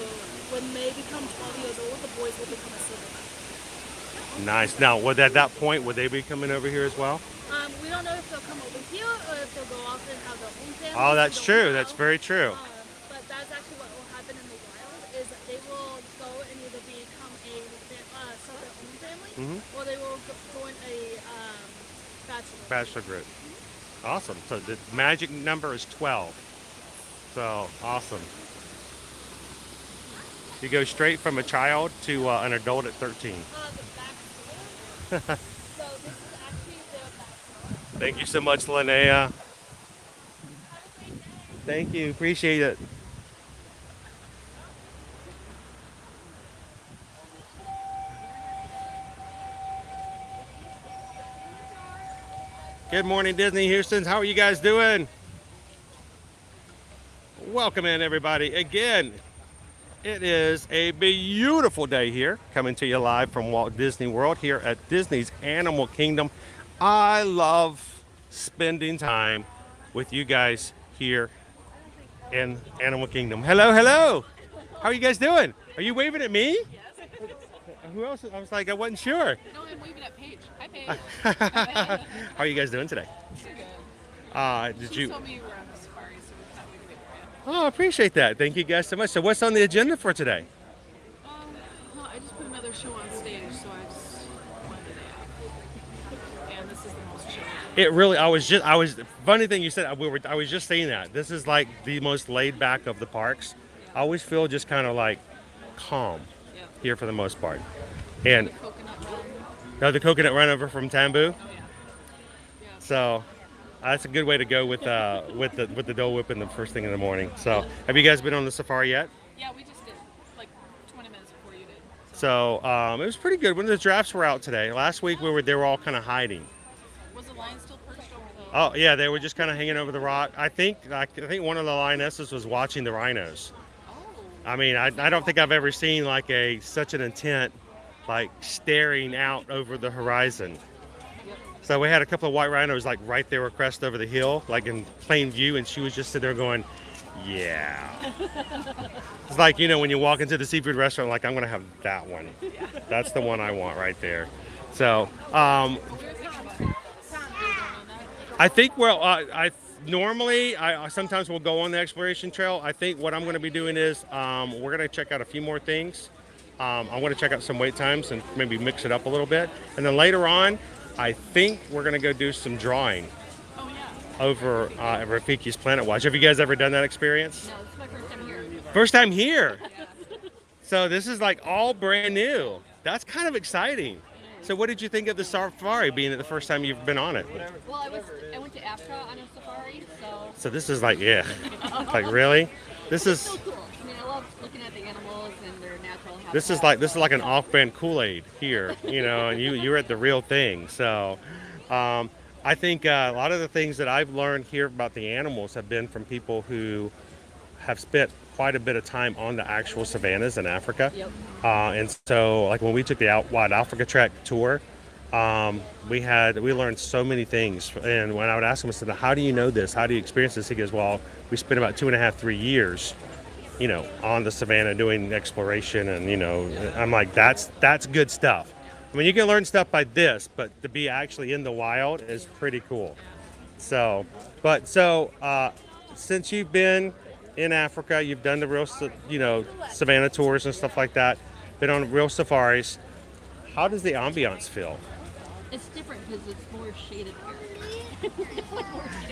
when they become 12 years old, the boys will become a silverback. Nice. Now, at that point, would they be coming over here as well? We don't know if they'll come over here or if they'll go off and have their own family. Oh, that's true. That's very true. But that's actually what will happen in the wild, is that they will go and either become start their own family, or they will join a bachelor Group. Awesome. So the magic number is 12. So awesome. You go straight from a child to an adult at 13. So this is actually their bachelor. Thank you so much, Linnea. Thank you. Appreciate it. Good morning, Disney Houston. How are you guys doing? Welcome in, everybody. Again, it is a beautiful day here, coming to you live from Walt Disney World here at Disney's Animal Kingdom. I love spending time with you guys here in Animal Kingdom. Hello, hello. How are you guys doing? Are you waving at me? Yes. Who else? I was like, I wasn't sure. No, I'm waving at Paige. Hi, Paige. How are you guys doing today? Good. Did She you? told me you were on the safari, so we thought we could get Oh, I appreciate that. Thank you guys so much. So what's on the agenda for today? Well, I just put another show on stage, so I just wanted it out. And this is the most chill. It really, I was, funny thing you said, I was just saying that. This is like the most laid back of the parks. I always feel just kind of like calm here for the most part. And The coconut run. the coconut run over from Tambu. Oh, yeah. So that's a good way to go with the Dole Whip in the first thing in the morning. So have you guys been on the safari yet? Yeah, we just did, like 20 minutes before you did. So it was pretty good when the giraffes were out today. Last week they were all kind of hiding. Was the lion still perched over the... Oh yeah, they were just kind of hanging over the rock. I think one of the lionesses was watching the rhinos. Oh. I mean, I don't think I've ever seen like such an intent, like staring out over the horizon. So we had a couple of white rhinos like right there across over the hill, like in plain view, and she was just sitting there going, yeah. It's like, when you walk into the seafood restaurant, like, I'm gonna have that one. That's the one I want right there. So I think, I normally sometimes we'll go on the exploration trail. I think what I'm going to be doing is we're going to check out a few more things. I'm going to check out some wait times and maybe mix it up a little bit. And then later on, I think we're going to go do some drawing over at Rafiki's Planet Watch. Have you guys ever done that experience? No, this is my first time here. First time here. So this is like all brand new. That's kind of exciting. So what did you think of the safari being the first time you've been on it? Well, I went to Africa on a safari, so... So this is like, yeah, like really? This is... So cool. I mean, I love looking at the animals and their natural habitat. This is like an off-brand Kool-Aid here, and you're at the real thing. So I think a lot of the things that I've learned here about the animals have been from people who have spent quite a bit of time on the actual savannas in Africa. Yep. And so like when we took the Wild Africa Trek tour, we learned so many things. And when I would ask him, I said, how do you know this? How do you experience this? He goes, well, we spent about 2.5, 3 years, on the savannah doing exploration. And, I'm like, that's good stuff. I mean, you can learn stuff by this, but to be actually in the wild is pretty cool. So since you've been in Africa, you've done the real, savannah tours and stuff like that, been on real safaris. How does the ambiance feel? It's different because it's more shaded here.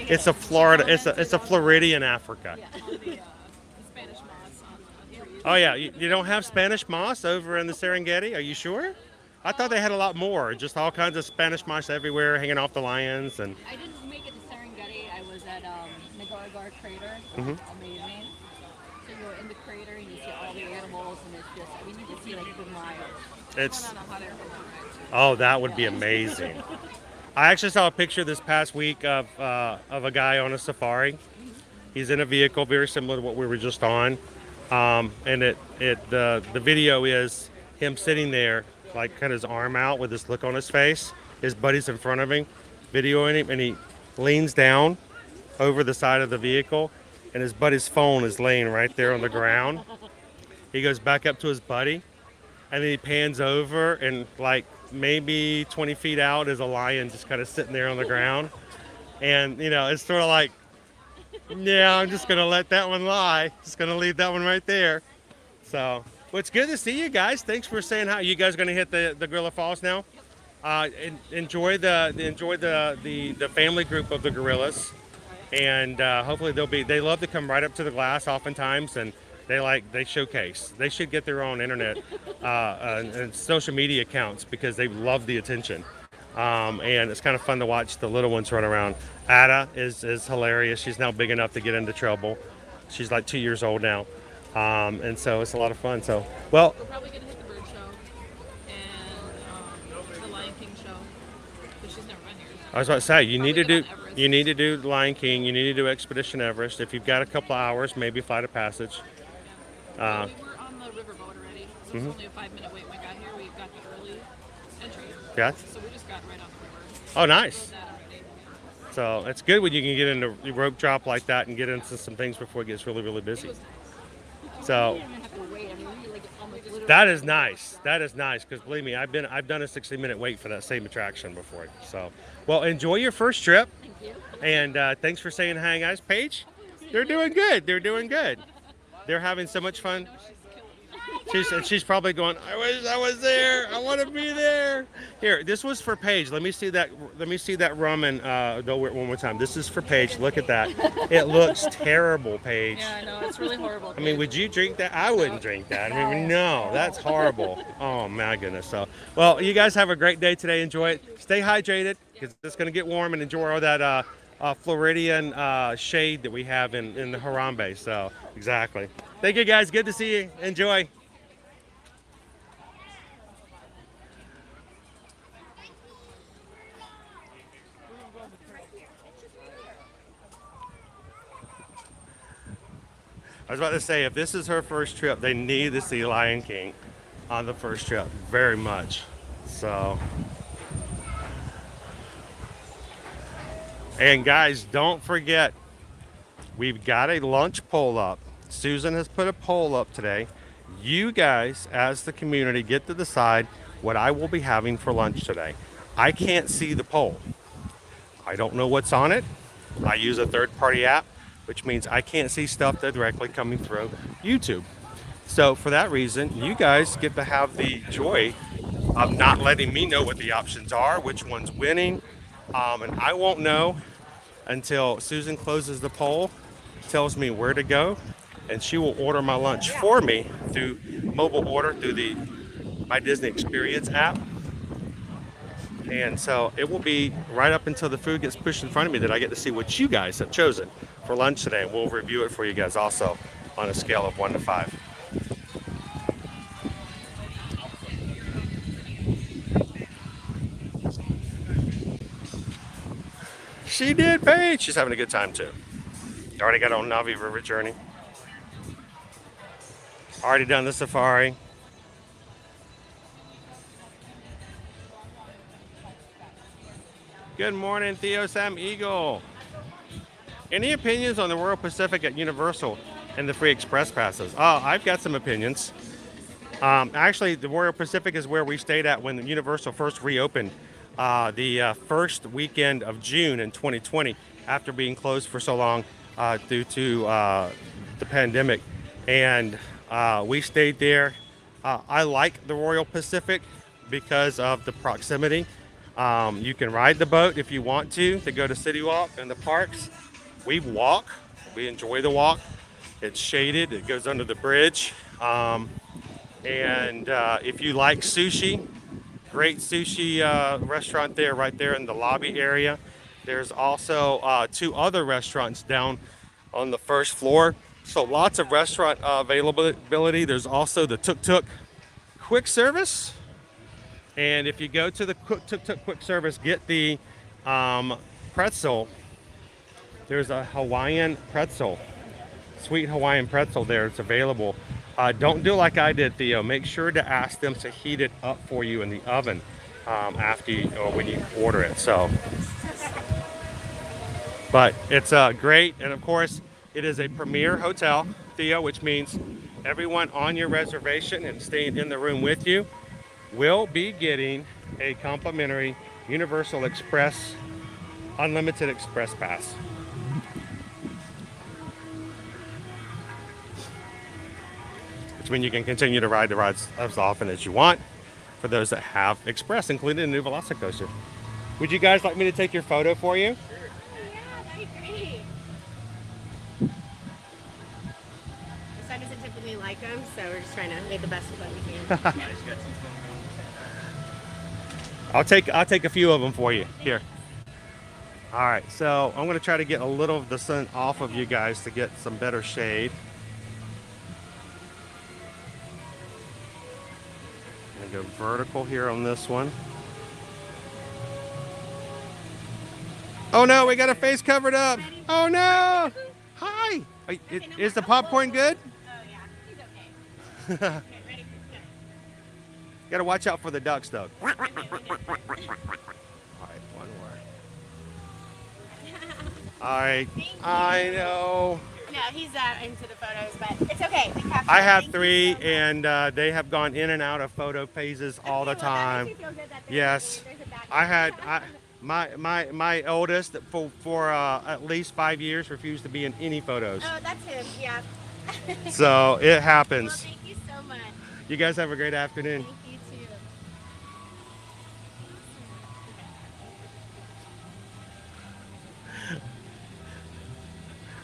It's a Florida. It's a Floridian Africa. Yeah, the Spanish moss on trees. Oh yeah, you don't have Spanish moss over in the Serengeti? Are you sure? I thought they had a lot more. Just all kinds of Spanish moss everywhere, hanging off the lions and. I didn't make it to Serengeti. I was at Nagargar Crater. Mhm. Amazing. So you're in the crater and you see all the animals, and it's just, we need to see like the lions. It's Going on a hot air balloon. oh, that would be amazing. I actually saw a picture this past week of a guy on a safari. He's in a vehicle very similar to what we were just on, and the video is him sitting there, like kind of his arm out with this look on his face. His buddy's in front of him, videoing him, and he leans down over the side of the vehicle, and his buddy's phone is laying right there on the ground. He goes back up to his buddy, and then he pans over, and like maybe 20 feet out is a lion just kind of sitting there on the ground. And, you know, it's sort of like, yeah, I'm just going to let that one lie. Just going to leave that one right there. So, well, it's good to see you guys. Thanks for saying hi. You guys going to hit the Gorilla Falls now? Enjoy the family group of the gorillas. And hopefully they love to come right up to the glass oftentimes, and they showcase. They should get their own internet and social media accounts because they love the attention. And it's kind of fun to watch the little ones run around. Ada is hilarious. She's now big enough to get into trouble. She's like 2 years old now. And so it's a lot of fun. So, well, We're probably going to hit the bird show and the Lion King show, but she's never been here. I was about to say, you need to Probably do Lion King. You need to do Expedition Everest. If you've got a couple of hours, maybe Flight of Passage. We were on the riverboat already, so it's only a 5-minute wait when we got here. We got the early entry. Yeah. So we just got right on the river. Oh, nice. Rode that already. So it's good when you can get into a rope drop like that and get into some things before it gets really, really busy. So that is nice. That is nice because believe me, I've done a 60-minute wait for that same attraction before. So, well, enjoy your first trip. Thank you. And thanks for saying hi, guys. Paige, they're doing good. They're doing good. They're having so much fun. She's probably going, I wish I was there. I want to be there. Here, this was for Paige. Let me see that ramen. Go one more time. This is for Paige. Look at that. It looks terrible, Paige. Yeah, I know. It's really horrible. I mean, would you drink that? I wouldn't drink that. I mean, no, that's horrible. Oh my goodness. So, well, you guys have a great day today. Enjoy it. Stay hydrated because it's going to get warm, and enjoy all that Floridian shade that we have in the Harambe. So, exactly. Thank you, guys. Good to see you. Enjoy. I was about to say, if this is her first trip, they need to see Lion King on the first trip very much. So, and guys, don't forget, we've got a lunch poll up. Susan has put a poll up today. You guys, as the community, get to decide what I will be having for lunch today. I can't see the poll. I don't know what's on it. I use a third-party app, which means I can't see stuff that's directly coming through YouTube. So for that reason, you guys get to have the joy of not letting me know what the options are, which one's winning. And I won't know until Susan closes the poll, tells me where to go, and she will order my lunch for me through mobile order through the My Disney Experience app. And so it will be right up until the food gets pushed in front of me that I get to see what you guys have chosen for lunch today. And we'll review it for you guys also on a scale of 1 to 5. She did, Paige. She's having a good time too. Already got on Navi River journey. Already done the safari. Good morning, Theo Sam Eagle. Any opinions on the Royal Pacific at Universal and the free express passes? Oh, I've got some opinions. Actually, the Royal Pacific is where we stayed at when Universal first reopened the first weekend of June in 2020 after being closed for so long due to the pandemic. And we stayed there. I like the Royal Pacific because of the proximity. You can ride the boat if you want to go to City Walk and the parks. We walk. We enjoy the walk. It's shaded. It goes under the bridge. And if you like sushi, great sushi restaurant there, right there in the lobby area. There's also 2 other restaurants down on the first floor So lots of restaurant availability. There's also the tuk-tuk quick service. And if you go to the tuk-tuk quick service, get the pretzel. There's a Hawaiian pretzel, sweet Hawaiian pretzel there. It's available. Don't do like I did, Theo. Make sure to ask them to heat it up for you in the oven after you, or when you order it. So, but it's great, and of course, it is a premier hotel, Theo, which means everyone on your reservation and staying in the room with you will be getting a complimentary Universal Express Unlimited Express Pass. Which means you can continue to ride the rides as often as you want for those that have Express, including the new Velocicoaster. Would you guys like me to take your photo for you? Yeah, that'd be great. My son doesn't typically like them, so we're just trying to make the best of what we can. I'll take a few of them for you. Here. All right, so I'm going to try to get a little of the sun off of you guys to get some better shade. I'm going to go vertical here on this one. Oh no, we got a face covered up. Oh no. Hi. Is the popcorn good? Oh yeah, he's okay. Okay, ready? Got to watch out for the ducks though. All right, one more. All right, I know. No, he's not into the photos, but it's okay. We captured I it. have Thank you three, so much. and they have gone in and out of photo phases all the Okay, well, that time. makes me feel good that there's Yes, there's a back- I had my oldest for at least 5 years refused to be in any photos. Oh, that's him. Yeah. So it Well, happens. thank you so much. You guys have a great afternoon. Thank you too.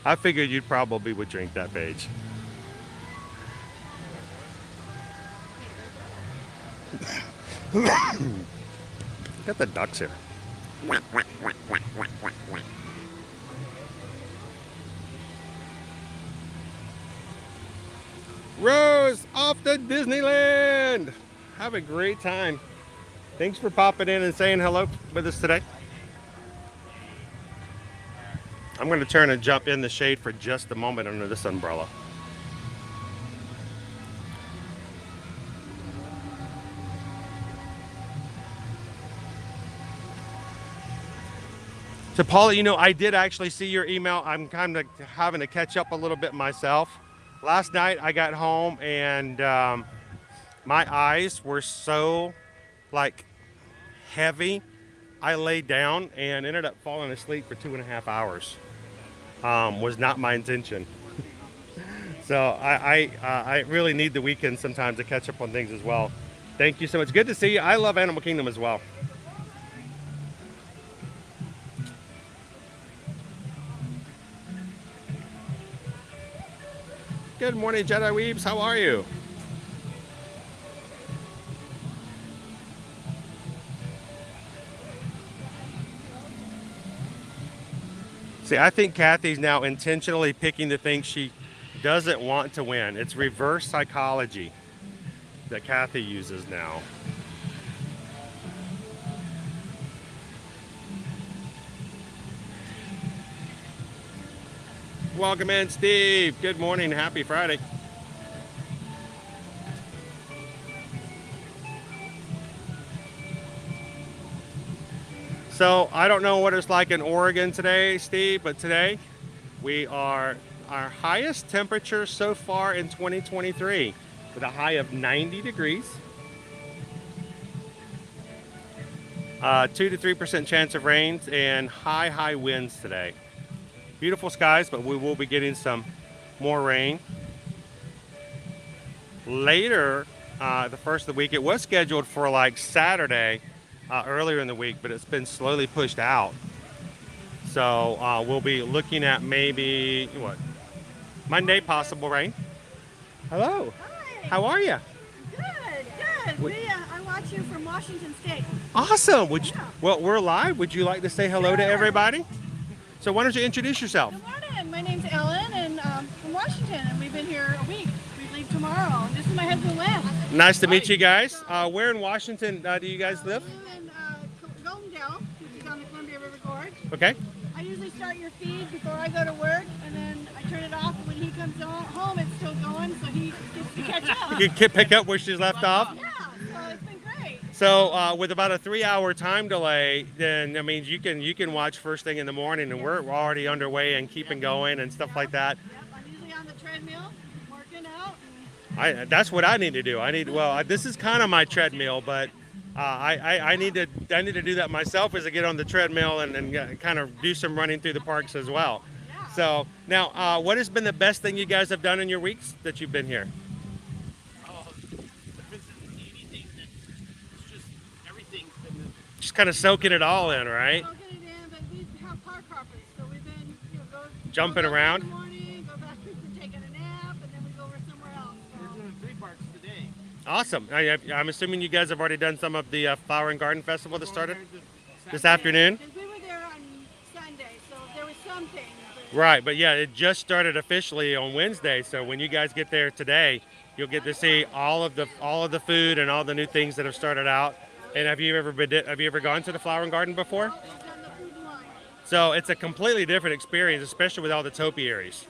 I figured you probably would drink that page. Got the ducks here. Rose, off to Disneyland. Have a great time. Thanks for popping in and saying hello with us today. I'm going to turn and jump in the shade for just a moment under this umbrella. So Paula, you know, I did actually see your email. I'm kind of having to catch up a little bit myself. Last night I got home and my eyes were so like heavy. I laid down and ended up falling asleep for 2.5 hours. Was not my intention. So I really need the weekend sometimes to catch up on things as well. Thank you so much. Good to see you. I love Animal Kingdom as well. Good morning, Jedi Weebs. How are you? See, I think Kathy's now intentionally picking the things she doesn't want to win. It's reverse psychology that Kathy uses now. Welcome in, Steve. Good morning. Happy Friday. So I don't know what it's like in Oregon today, Steve, but today we are our highest temperature so far in 2023 with a high of 90 degrees. 2 to 3% chance of rains and high winds today. Beautiful skies, but we will be getting some more rain. Later, the first of the week, it was scheduled for like Saturday earlier in the week, but it's been slowly pushed out. So we'll be looking at maybe, what, Monday, possible rain. Hello. Hi. How are you? Good. I watch you from Washington State. Awesome. Well, we're live. Would you like to say hello to everybody? So why don't you introduce yourself? Good morning. My name's Ellen, and from Washington, and we've been here a week. We leave tomorrow. And this is my husband, Wes. Nice to meet you guys. Where in Washington do you guys live? We live in Golden Dale, which is on the Columbia River Gorge. Okay. I usually start your feed before I go to work, and then I turn it off. When he comes home, it's still going, so he gets to catch up. You can pick up where she's left off. Yeah, so it's been great. So with about a 3-hour time delay, then I mean you can watch first thing in the morning, and we're already underway and keeping going and stuff like that. Yep, I'm usually on the treadmill, working out. That's what I need to do. This is kind of my treadmill, but I need to do that myself, is to get on the treadmill and kind of do some running through the parks as well. So now, what has been the best thing you guys have done in your weeks that you've been here? Just kind of soaking it all in, right? Soaking it in, but we have park hoppers, so we've been Jumping go around. in the morning, go back and taking a nap, and then we go over somewhere else. We're doing 3 parks today. Awesome. I'm assuming you guys have already done some of the Flower and Garden Festival that started this afternoon. We were there on Sunday, so there was something. Right, but yeah, it just started officially on Wednesday. So when you guys get there today, you'll get to see all of the food and all the new things that have started out. And have you ever gone to the Flower and Garden before? So it's a completely different experience, especially with all the topiaries.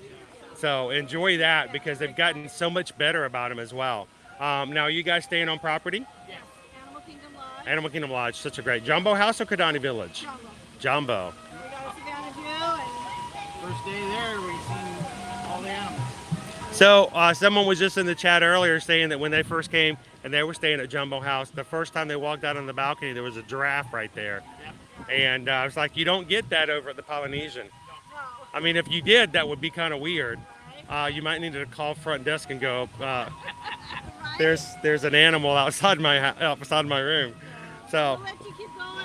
So enjoy that, because they've gotten so much better about them as well. Now, are you guys staying on property? Yes. Animal Kingdom Lodge. Animal Kingdom Lodge, such a great. Jumbo House or Kidani Village? Jumbo. We got a Savannah View, and First day there, we seen all the animals. So someone was just in the chat earlier saying that when they first came and they were staying at Jumbo House, the first time they walked out on the balcony, there was a giraffe right there. And I was like, you don't get that over at the Polynesian. I mean, if you did, that would be kind of weird. You might need to call front desk and go, there's an animal outside my room. So,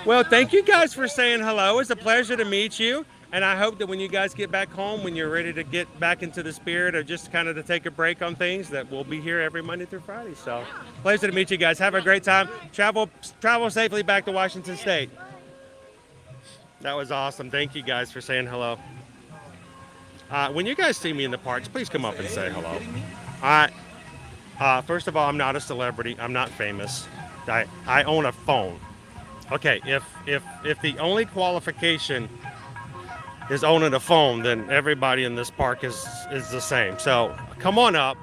well, thank you guys for saying hello. It's a pleasure to meet you. And I hope that when you guys get back home, when you're ready to get back into the spirit of just kind of to take a break on things, that we'll be here every Monday through Friday. So, pleasure to meet you guys. Have a great time. Travel safely back to Washington State. That was awesome. Thank you guys for saying hello. When you guys see me in the parks, please come up and say hello. First of all, I'm not a celebrity. I'm not famous. I own a phone. Okay, if the only qualification is owning a phone, then everybody in this park is the same. So come on up.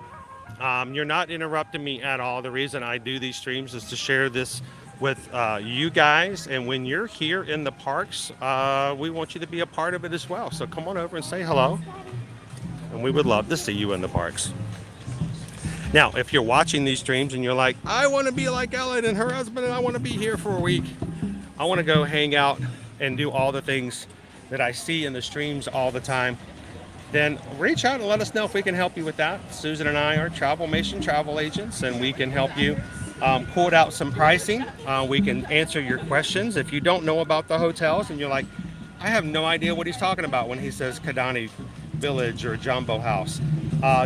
You're not interrupting me at all. The reason I do these streams is to share this with you guys. And when you're here in the parks, we want you to be a part of it as well. So come on over and say hello. And we would love to see you in the parks. Now, if you're watching these streams and you're like, I want to be like Ellen and her husband, and I want to be here for a week. I want to go hang out and do all the things that I see in the streams all the time. Then reach out and let us know if we can help you with that. Susan and I are Travelmation travel agents, and we can help you quote out some pricing. We can answer your questions. If you don't know about the hotels and you're like, I have no idea what he's talking about when he says Kidani Village or Jumbo House,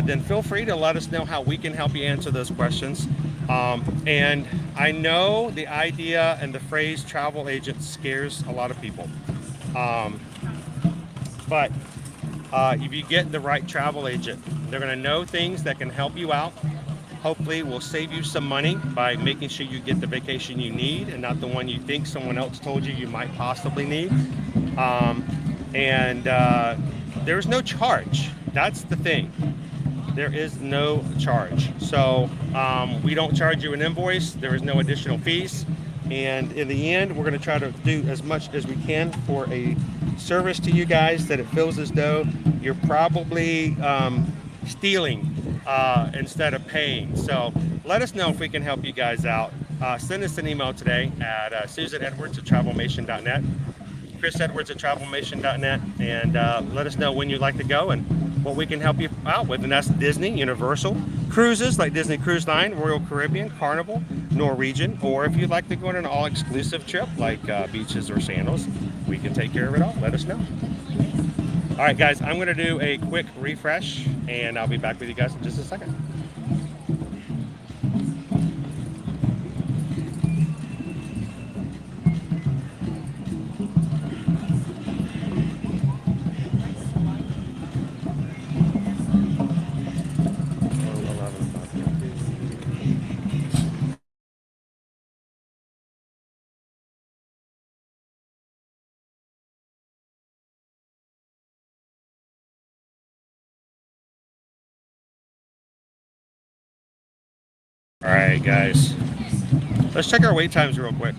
then feel free to let us know how we can help you answer those questions. And I know the idea and the phrase travel agent scares a lot of people. But if you get the right travel agent, they're going to know things that can help you out. Hopefully will save you some money by making sure you get the vacation you need and not the one you think someone else told you might possibly need. There's no charge. That's the thing. There is no charge. So we don't charge you an invoice. There is no additional fees. And in the end, we're going to try to do as much as we can for a service to you guys that it feels as though you're probably stealing instead of paying. So let us know if we can help you guys out. Send us an email today at susanedwards@travelmation.net, chrisedwards@travelmation.net, and let us know when you'd like to go and what we can help you out with. And that's Disney, Universal, cruises like Disney Cruise Line, Royal Caribbean, Carnival, Norwegian, or if you'd like to go on an all-exclusive trip like beaches or sandals, we can take care of it all. Let us know. All right, guys, I'm going to do a quick refresh, and I'll be back with you guys in just a second. All right, guys. Let's check our wait times real quick.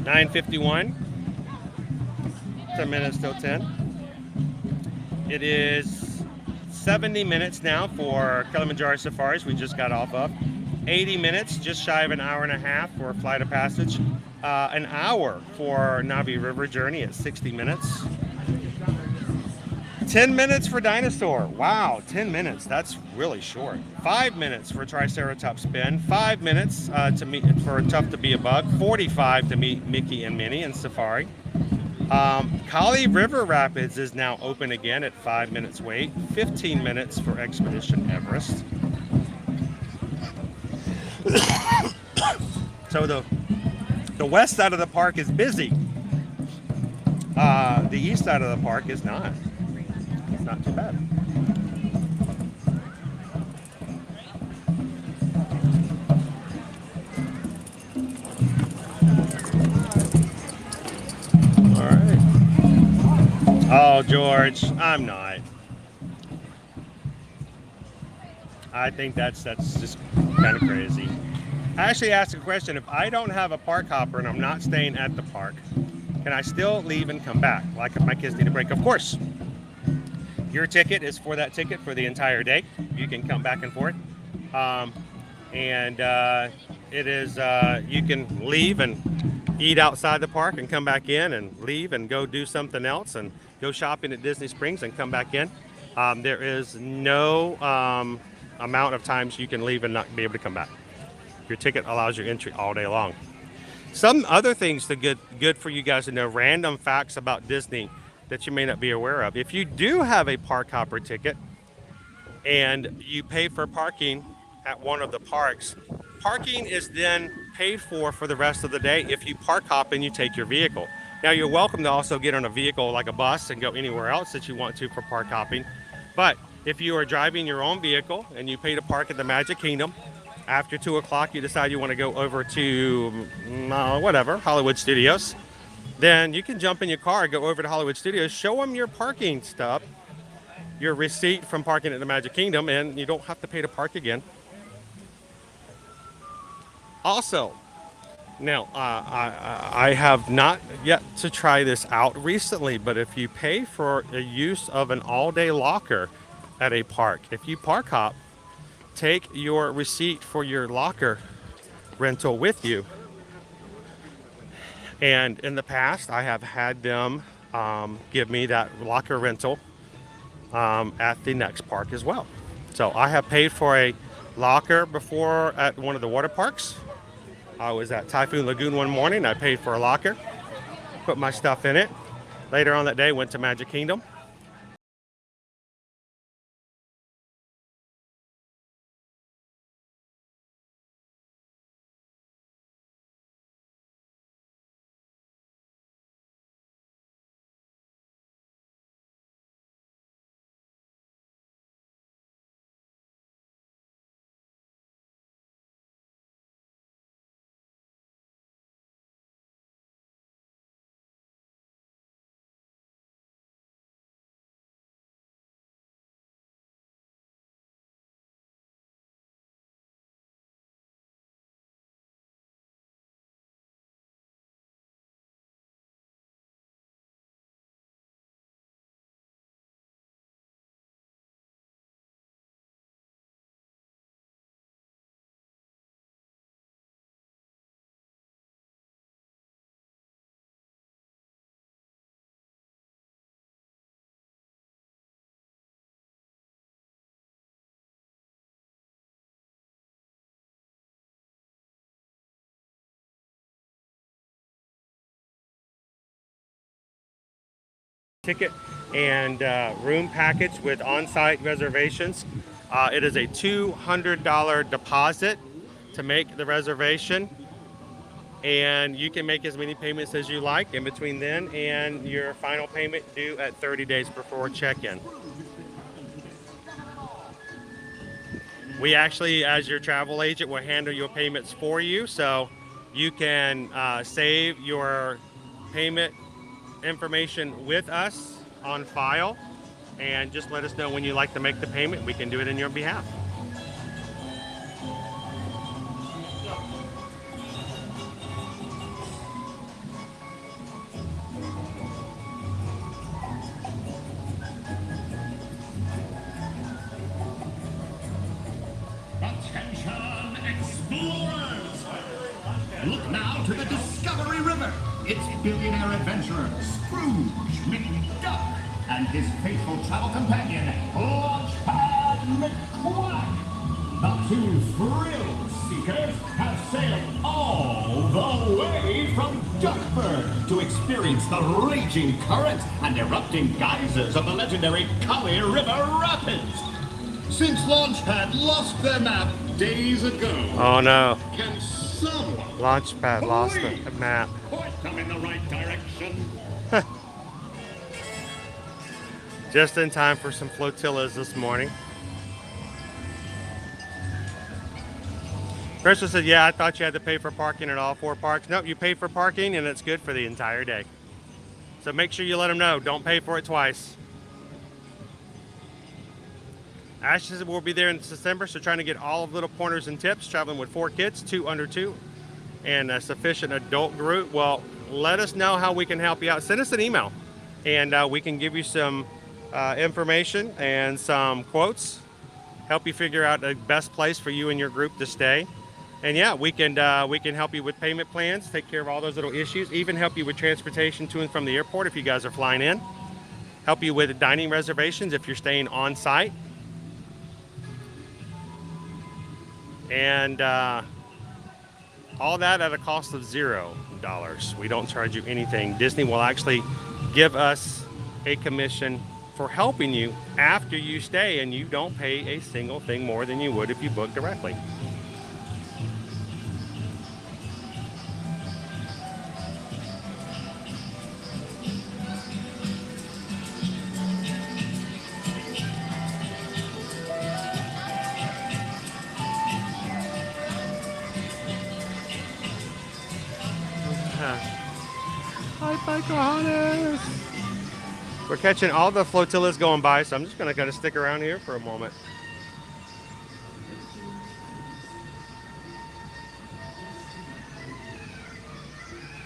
9:51. 10 minutes till 10. It is 70 minutes now for Kilimanjaro Safaris we just got off of. 80 minutes, just shy of an hour and a half for Flight of Passage. An hour for Navi River Journey at 60 minutes. 10 minutes for Dinosaur. Wow, 10 minutes. That's really short. 5 minutes for Triceratops Spin. 5 minutes to meet for Tough to Be a Bug. 45 to meet Mickey and Minnie in Safari. Kali River Rapids is now open again at 5 minutes wait. 15 minutes for Expedition Everest. So the west side of the park is busy. The east side of the park is not. It's not too bad. All right. Oh, George, I'm not. I think that's just kind of crazy. I actually asked a question. If I don't have a park hopper and I'm not staying at the park, can I still leave and come back? Like if my kids need a break? Of course. Your ticket is for that ticket for the entire day. You can come back and forth. It is, you can leave and eat outside the park and come back in and leave and go do something else and go shopping at Disney Springs and come back in. There is no amount of times you can leave and not be able to come back. Your ticket allows your entry all day long. Some other things that good for you guys to know, random facts about Disney that you may not be aware of. If you do have a park hopper ticket and you pay for parking at one of the parks, parking is then paid for the rest of the day if you park hop and you take your vehicle. Now you're welcome to also get on a vehicle like a bus and go anywhere else that you want to for park hopping. But if you are driving your own vehicle and you pay to park at the Magic Kingdom, after 2 o'clock you decide you want to go over to whatever, Hollywood Studios, then you can jump in your car and go over to Hollywood Studios, show them your parking stuff, your receipt from parking at the Magic Kingdom, and you don't have to pay to park again. Also, now I have not yet to try this out recently, but if you pay for a use of an all-day locker at a park, if you park hop, take your receipt for your locker rental with you. And in the past, I have had them give me that locker rental at the next park as well. So I have paid for a locker before at one of the water parks. I was at Typhoon Lagoon one morning. I paid for a locker, put my stuff in it. Later on that day, went to Magic Kingdom. Ticket and room package with on-site reservations. It is a $200 deposit to make the reservation, and you can make as many payments as you like in between then and your final payment due at 30 days before check-in. We actually, as your travel agent, will handle your payments for you, so you can save your payment information with us on file and just let us know when you like to make the payment. We can do it in your behalf. Attention, explorers! Look now to the Discovery River. It's billionaire adventurer Scrooge McDuck and his faithful travel companion, Launchpad McQuack. The two thrill seekers have sailed all the way from Duckburg to experience the raging current and erupting geysers of the legendary Kali River Rapids. Since Launchpad lost their map days ago, Oh no. can someone Launchpad lost please the map. point them in the right direction? Just in time for some flotillas this morning. Crystal said, yeah, I thought you had to pay for parking at all 4 parks. Nope, you pay for parking and it's good for the entire day. So make sure you let them know. Don't pay for it twice. Ash says we'll be there in December, so trying to get all of Little Pointers and Tips, traveling with 4 kids, 2 under 2, and a sufficient adult group. Well, let us know how we can help you out. Send us an email, and we can give you some information and some quotes, help you figure out the best place for you and your group to stay. And yeah, we can help you with payment plans, take care of all those little issues, even help you with transportation to and from the airport if you guys are flying in, help you with dining reservations if you're staying on site. And all that at a cost of $0. We don't charge you anything. Disney will actually give us a commission for helping you after you stay, and you don't pay a single thing more than you would if you book directly. Hi, Pocahontas. We're catching all the flotillas going by, so I'm just going to kind of stick around here for a moment.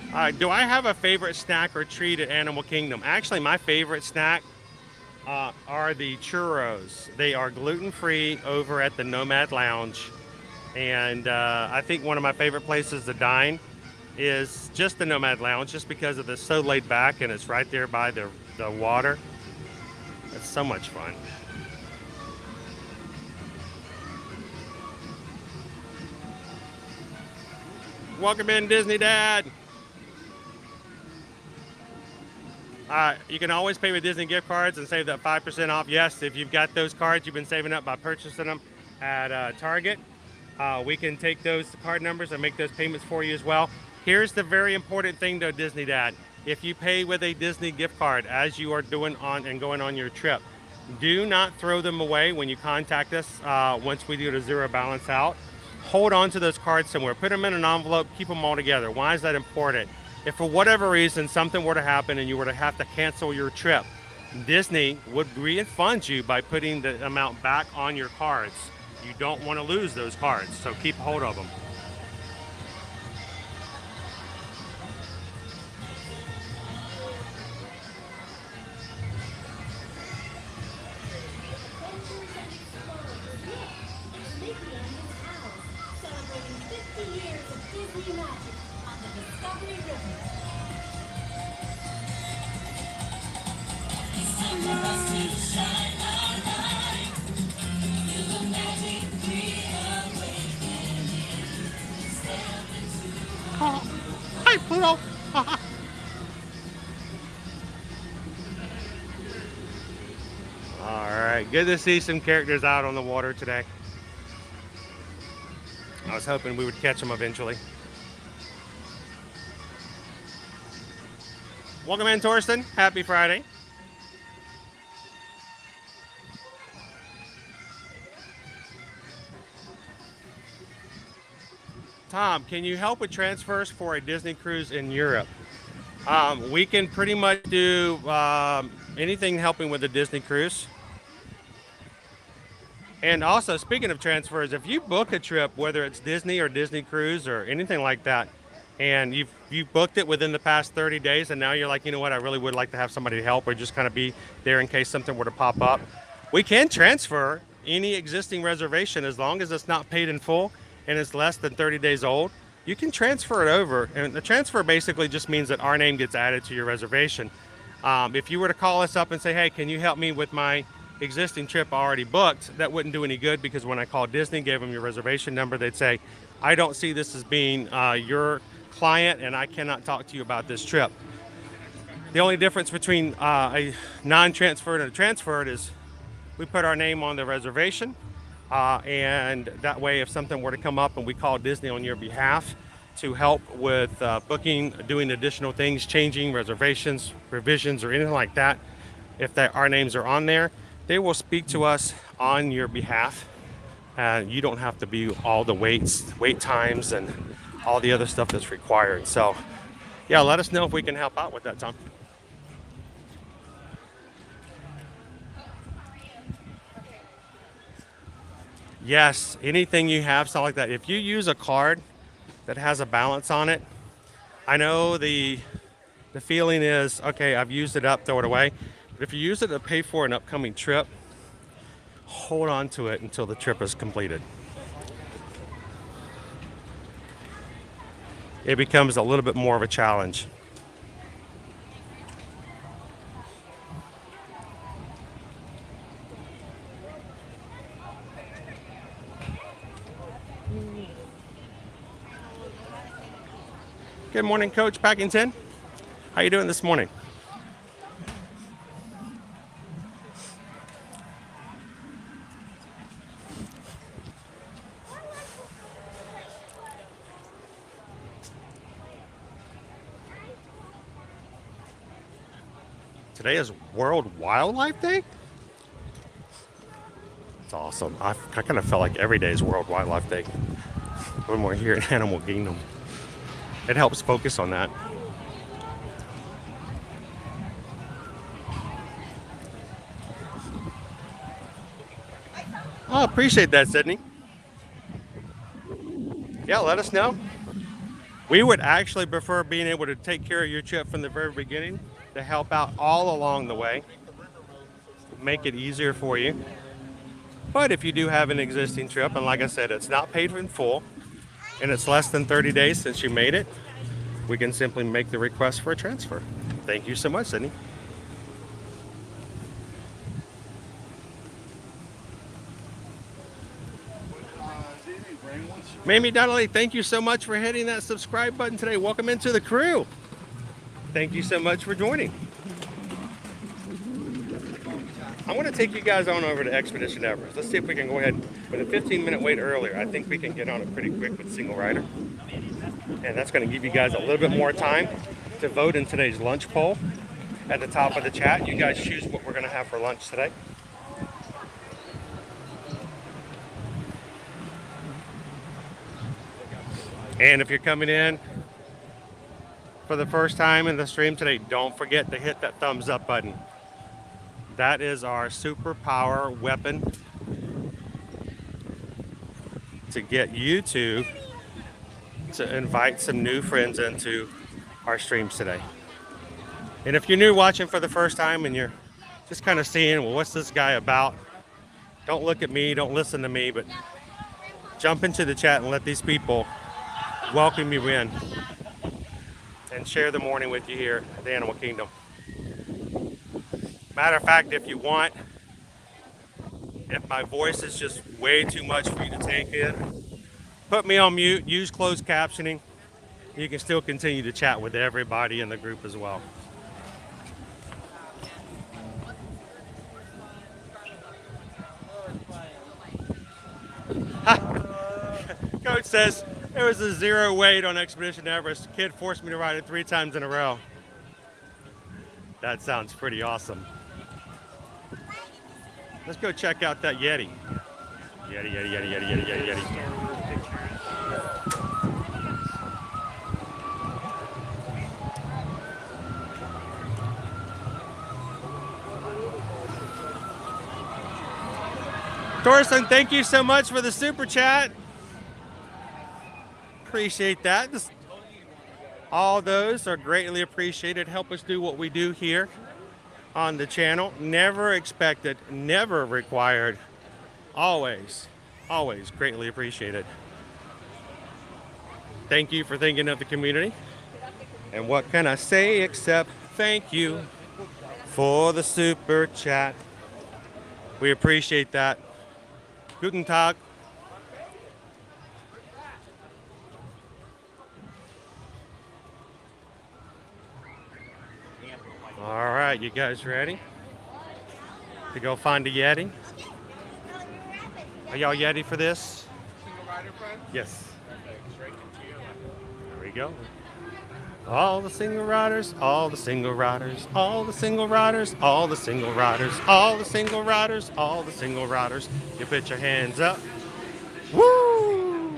All right, do I have a favorite snack or treat at Animal Kingdom? Actually, my favorite snack are the churros. They are gluten-free over at the Nomad Lounge. And I think one of my favorite places to dine is just the Nomad Lounge, just because of it's so laid back and it's right there by the water. It's so much fun. Welcome in, Disney Dad. You can always pay with Disney gift cards and save that 5% off. Yes, if you've got those cards you've been saving up by purchasing them at Target, we can take those card numbers and make those payments for you as well. Here's the very important thing though, Disney Dad. If you pay with a Disney gift card as you are doing on and going on your trip, do not throw them away when you contact us once we do the zero balance out. Hold on to those cards somewhere. Put them in an envelope, keep them all together. Why is that important? If for whatever reason something were to happen and you were to have to cancel your trip, Disney would refund you by putting the amount back on your cards. You don't want to lose those cards, so keep hold of them. Hi, Pluto. All right, good to see some characters out on the water today. I was hoping we would catch them eventually. Welcome in, Torsten. Happy Friday. Tom, can you help with transfers for a Disney cruise in Europe? We can pretty much do anything helping with a Disney cruise. And also, speaking of transfers, if you book a trip, whether it's Disney or Disney Cruise or anything like that, and you've booked it within the past 30 days, and now you're like, you know what, I really would like to have somebody help or just kind of be there in case something were to pop up, we can transfer any existing reservation, as long as it's not paid in full and it's less than 30 days old, you can transfer it over. And the transfer basically just means that our name gets added to your reservation. If you were to call us up and say, hey, can you help me with my existing trip already booked, that wouldn't do any good, because when I called Disney, gave them your reservation number, they'd say, I don't see this as being your client, and I cannot talk to you about this trip. The only difference between a non-transferred and a transferred is we put our name on the reservation, and that way if something were to come up and we call Disney on your behalf to help with booking, doing additional things, changing reservations, revisions, or anything like that, if our names are on there, they will speak to us on your behalf. You don't have to be all the wait times and all the other stuff that's required. So yeah, let us know if we can help out with that, Tom. Yes, anything you have, something like that. If you use a card that has a balance on it, I know the feeling is, okay, I've used it up, throw it away. But if you use it to pay for an upcoming trip, hold on to it until the trip is completed. It becomes a little bit more of a challenge. Good morning, Coach Packington. How you doing this morning? Today is World Wildlife Day? It's awesome. I kind of felt like every day is World Wildlife Day when we're here in Animal Kingdom. It helps focus on that. Oh, appreciate that, Sydney. Yeah, let us know. We would actually prefer being able to take care of your trip from the very beginning, to help out all along the way, make it easier for you. But if you do have an existing trip, and like I said, it's not paid in full, and it's less than 30 days since you made it, we can simply make the request for a transfer. Thank you so much, Sydney. Mamie Donnelly, thank you so much for hitting that subscribe button today. Welcome into the crew. Thank you so much for joining. I want to take you guys on over to Expedition Everest. Let's see if we can go ahead with a 15-minute wait earlier. I think we can get on it pretty quick with single rider. And that's going to give you guys a little bit more time to vote in today's lunch poll at the top of the chat. You guys choose what we're going to have for lunch today. And if you're coming in for the first time in the stream today, don't forget to hit that thumbs up button. That is our superpower weapon to get YouTube to invite some new friends into our streams today. And if you're new watching for the first time and you're just kind of seeing, well, what's this guy about? Don't look at me, don't listen to me, but jump into the chat and let these people welcome you in and share the morning with you here at the Animal Kingdom. Matter of fact, if you want, if my voice is just way too much for you to take in, put me on mute, use closed captioning. You can still continue to chat with everybody in the group as well. Coach says, there was a 0 wait on Expedition Everest. Kid forced me to ride it 3 times in a row. That sounds pretty awesome. Let's go check out that Yeti. Yeti. Thorson, thank you so much for the super chat. Appreciate that. All those are greatly appreciated. Help us do what we do here on the channel. Never expected, never required always, always greatly appreciated. Thank you for thinking of the community. And what can I say except thank you for the super chat. We appreciate that. Guten Tag. All right, you guys ready to go find a Yeti? Are y'all Yeti for this? Yes. There we go. All the single riders, all the single riders, all the single riders, all the single riders, all the single riders, all the single riders. You put your hands up. Woo!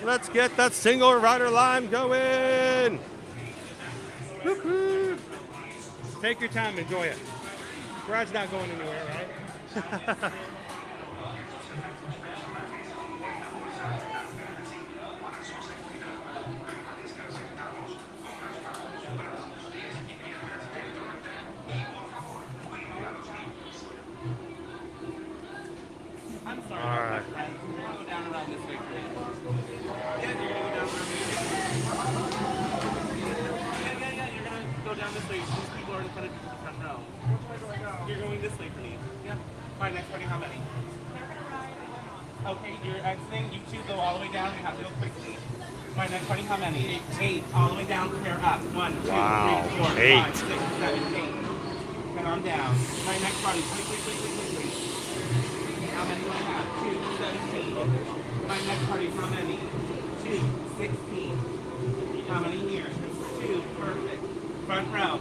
Let's get that single rider line going. Woo-hoo. Take your time, enjoy it. Ride's not going anywhere, right? All right. Go down this way. These people are in front of the front row. You're going this way, please. Yeah. Fine, next party, how many? Okay, you're exiting. You two go all the way down. You have to go quickly. Fine, next party, how many? 8. All the way down, pair up. 1, 2, 3, 4, 5, 6, 7, 8. Head on down. Fine, next party, quickly. How many do I have? 2, 17. Fine, next party, how many? 2, 16. How many here? 2, perfect. Front row.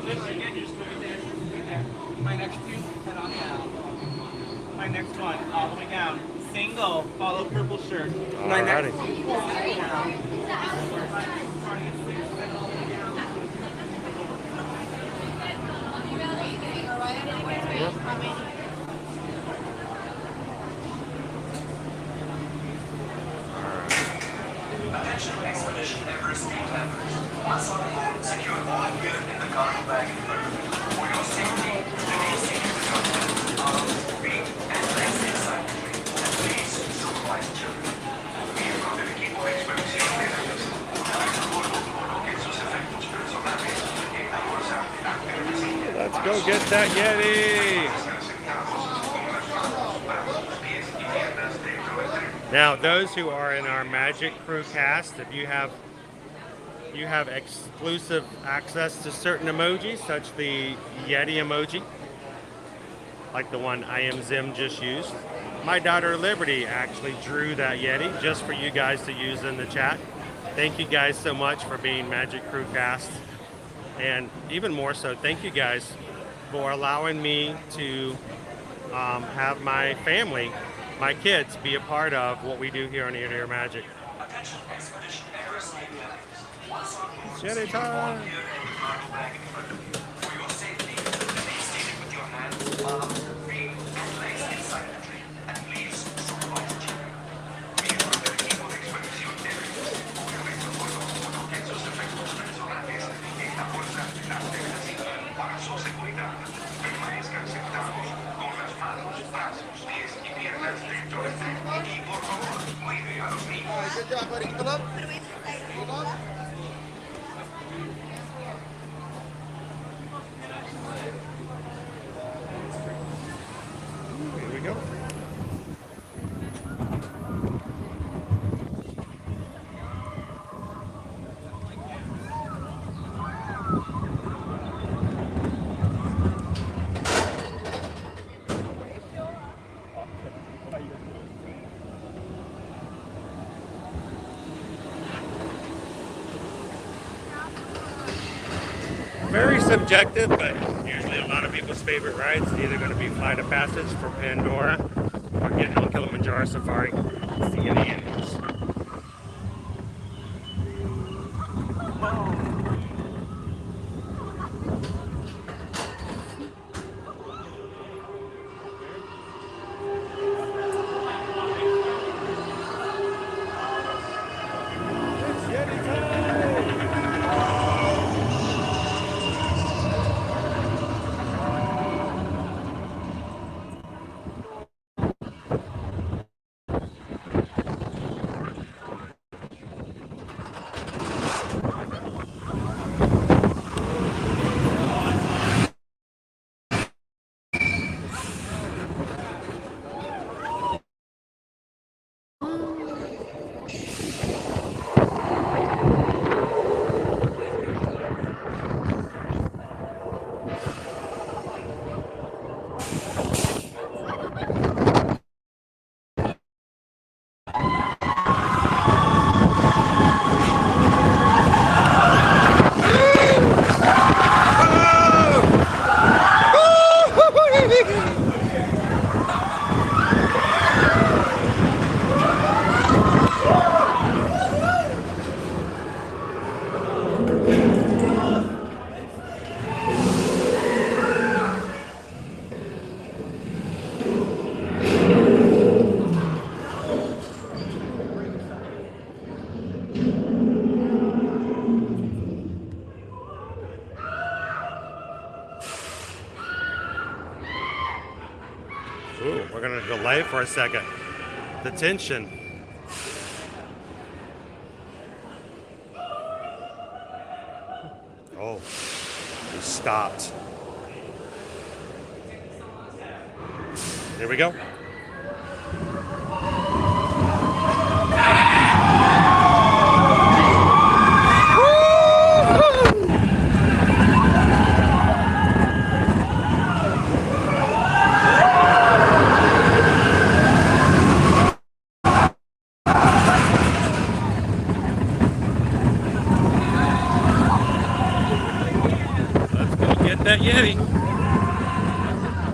This again, you're just going there. Right there. My next 2, head on down. My next one, all the way down. Single, follow purple shirt. My next 2, head down. Party of 6, head all the way down. Attention Expedition Everest team members. Once on board, secure all gear in the cargo bag first. For your safety, please take the contents, arms, feet, and legs inside the plane. And please supervise children. Miembros del equipo de expedición de Everest, una vez a bordo, coloquen sus efectos personales en la bolsa antes. Let's go get that Yeti. Now, those who are in our Magic Crew cast, if you have exclusive access to certain emojis, such the Yeti emoji, like the one I Am Zim just used. My daughter Liberty actually drew that Yeti just for you guys to use in the chat. Thank you guys so much for being Magic Crew cast. And even more so, thank you guys for allowing me to have my family, my kids, be a part of what we do here on Ear to Ear Magic. Attention Expedition Everest team members. Once on board, Jenny secure all time. gear in the cargo bag in front of you. For your safety, please take it with your hands, arms, feet, and legs inside the plane. And please supervise children. Miembros del equipo de expedición Everest, una vez a bordo, coloquen sus efectos personales en la bolsa delante de la silla. Para su seguridad, permanezcan sentados con las manos, brazos, pies y piernas dentro del tren. Y por favor, cuide a los niños. Good job, buddy. Come up. Hold on. Here we go. Very subjective, but usually a lot of people's favorite rides. It's either going to be Flight of Passage for Pandora or getting on Kilimanjaro Safari. See any animals. It's Yeti time! Ooh, we're gonna delay for a second. The tension. Oh, he stopped. Here we go. That Yeti.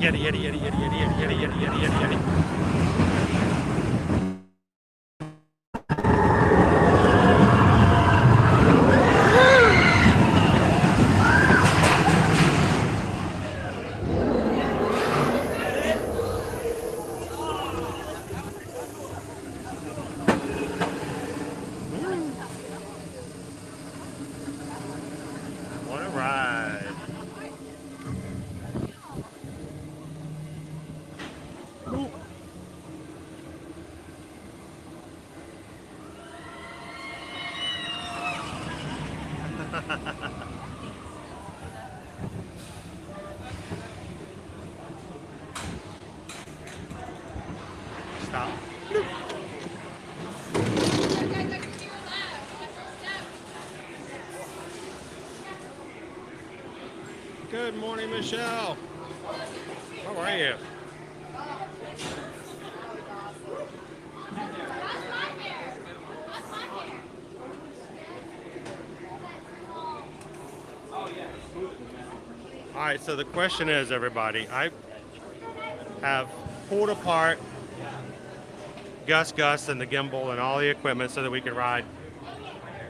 Yeti, Yeti, Yeti, Yeti, Yeti, Yeti, Yeti, Yeti, Yeti, Yeti, Yeti. What a ride. Stop. Good morning, Michelle. How are you? All right, so the question is, everybody, I have pulled apart Gus and the gimbal and all the equipment so that we can ride.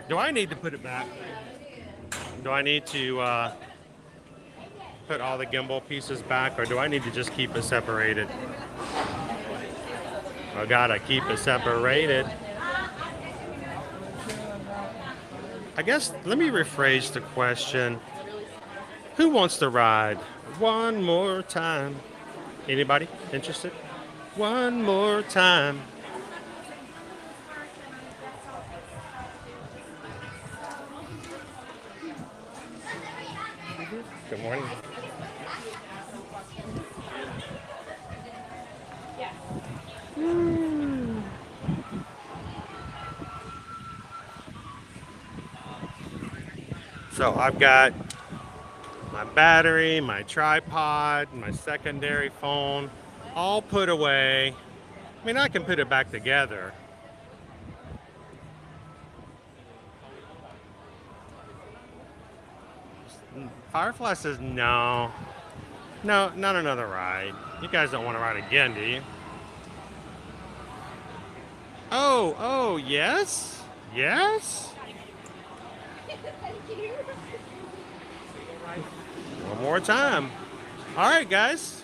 Do I need to put it back? Do I need to put all the gimbal pieces back, or do I need to just keep it separated? I gotta keep it separated. I guess, let me rephrase the question. Who wants to ride one more time? Anybody interested? One more time. Good morning. So I've got my battery, my tripod, my secondary phone, all put away. I mean, I can put it back together. Firefly says no. No, not another ride. You guys don't want to ride again, do you? Oh, yes? Yes? One more time. All right, guys.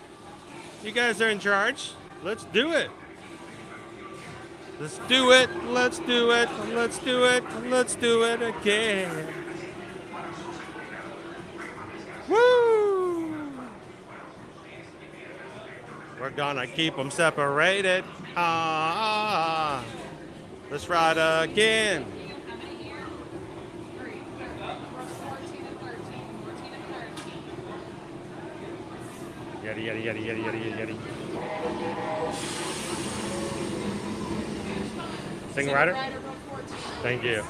You guys are in charge. Let's do it. Let's do it. Let's do it. Let's do it. Let's do it again. Woo! We're gonna keep them separated. Let's ride again. Yeti, yeti, yeti, yeti, yeti, yeti. Single rider? Thank you.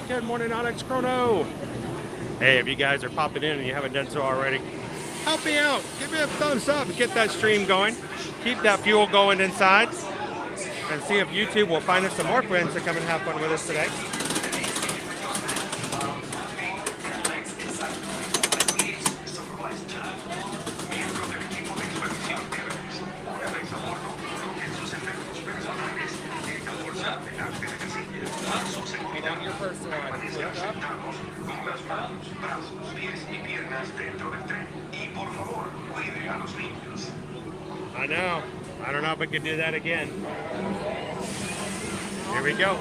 Good morning, Onyx Chrono. Hey, if you guys are popping in and you haven't done so already, help me out. Give me a thumbs up and get that stream going. Keep that fuel going inside. And see if YouTube will find us some more friends to come and have fun with us today. I know. I don't know if I could do that again. Here we go.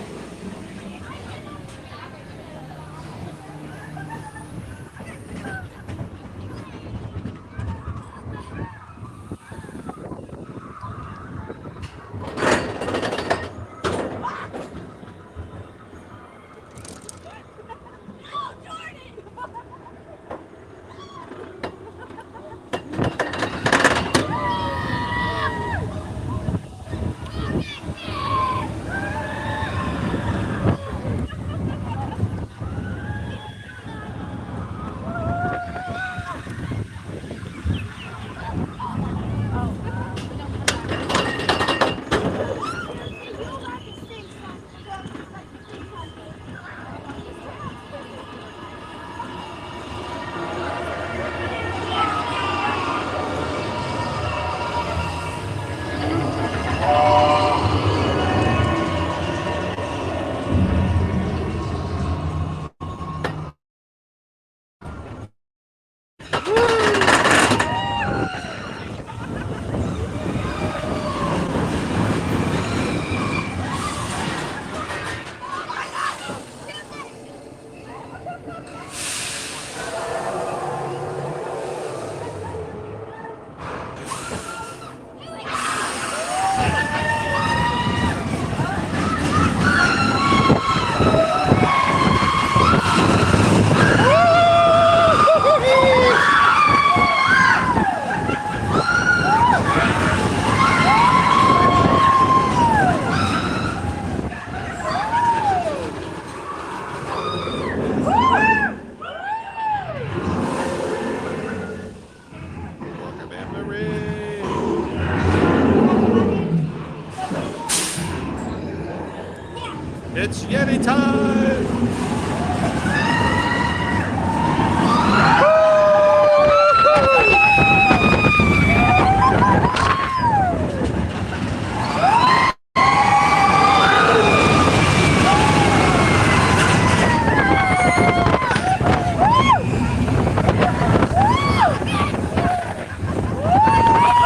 It's Yeti time!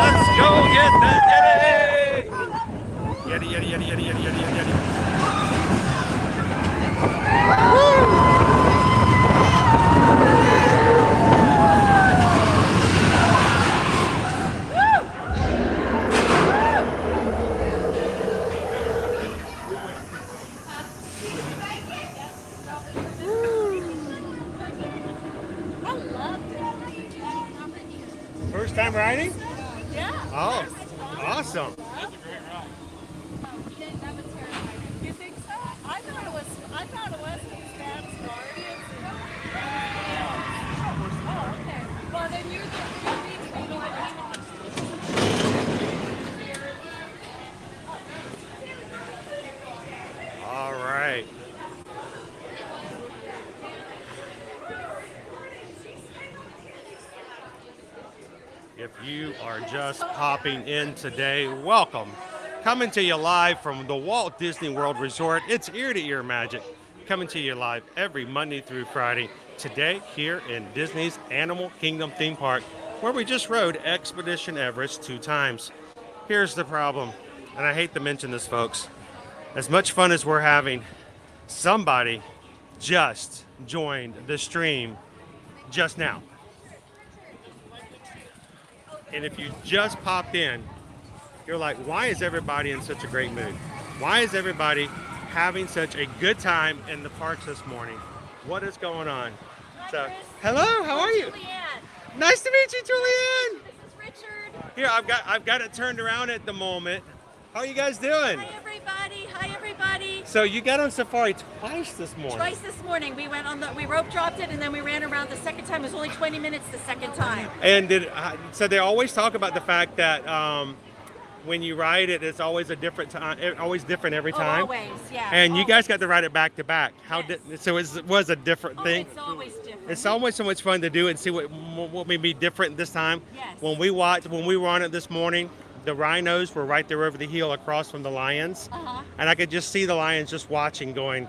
Let's go get that Yeti! Yeti, Yeti, Yeti, Yeti, Yeti, Yeti, Yeti, Yeti. First time riding? Yeah. Oh, awesome. You think so? I thought it was Spanish Guardians. Oh, okay. Well, then you need to go ahead and watch. All right. If you are just popping in today, welcome. Coming to you live from the Walt Disney World Resort. It's ear-to-ear magic. Coming to you live every Monday through Friday. Today, here in Disney's Animal Kingdom theme park, where we just rode Expedition Everest 2 times. Here's the problem, and I hate to mention this, folks. As much fun as we're having, somebody just joined the stream just now. And if you just popped in, you're like, why is everybody in such a great mood? Why is everybody having such a good time in the parks this morning? What is going on? So, hello, how are you? Julianne. Nice to meet you, Julianne. This is Richard. Here, I've got it turned around at the moment. How are you guys doing? Hi everybody. Hi everybody. So you got on safari twice this morning. Twice this morning. We went on we rope dropped it and then we ran around the second time. It was only 20 minutes the second time. And so they always talk about the fact that when you ride it, it's always a different time, always different every time. Always, yeah. And you guys got to ride it back to back. So it was a different thing. It's always different. It's always so much fun to do and see what may be different this time. Yes. When we were on it this morning, the rhinos were right there over the hill across from the lions. And I could just see the lions just watching going,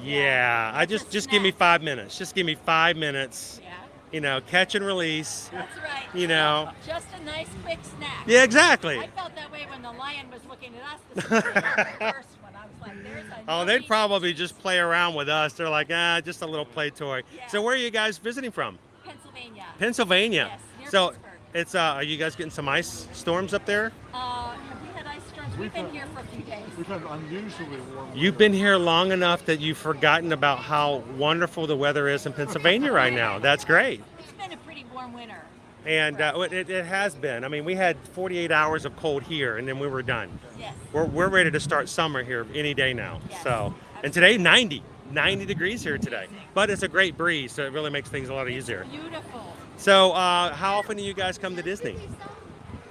yeah, I just give me 5 minutes. Just give me 5 minutes. Yeah. You know, catch and release. That's right. You know. Just a nice quick snack. Yeah, exactly. I felt that way when the lion was looking at us this morning. The first one. I was Oh, they'd probably just play around with us. They're like, just a little play toy. So where are you guys visiting from? Pennsylvania. Pennsylvania. Yes, near So Pittsburgh. it's are you guys getting some ice storms up there? Have we had ice storms? We've been here for a few days. We've had unusually warm. You've been here long enough that you've forgotten about how wonderful the weather is in Pennsylvania right now. That's great. It's been a pretty warm winter. And it has been. I mean, we had 48 hours of cold here, and then we were done. Yes. We're ready to start summer here any day now. Yes. So, and today 90 degrees here today. But it's a great breeze, so it really makes things a lot easier. Beautiful. So, how often do you guys come to Disney?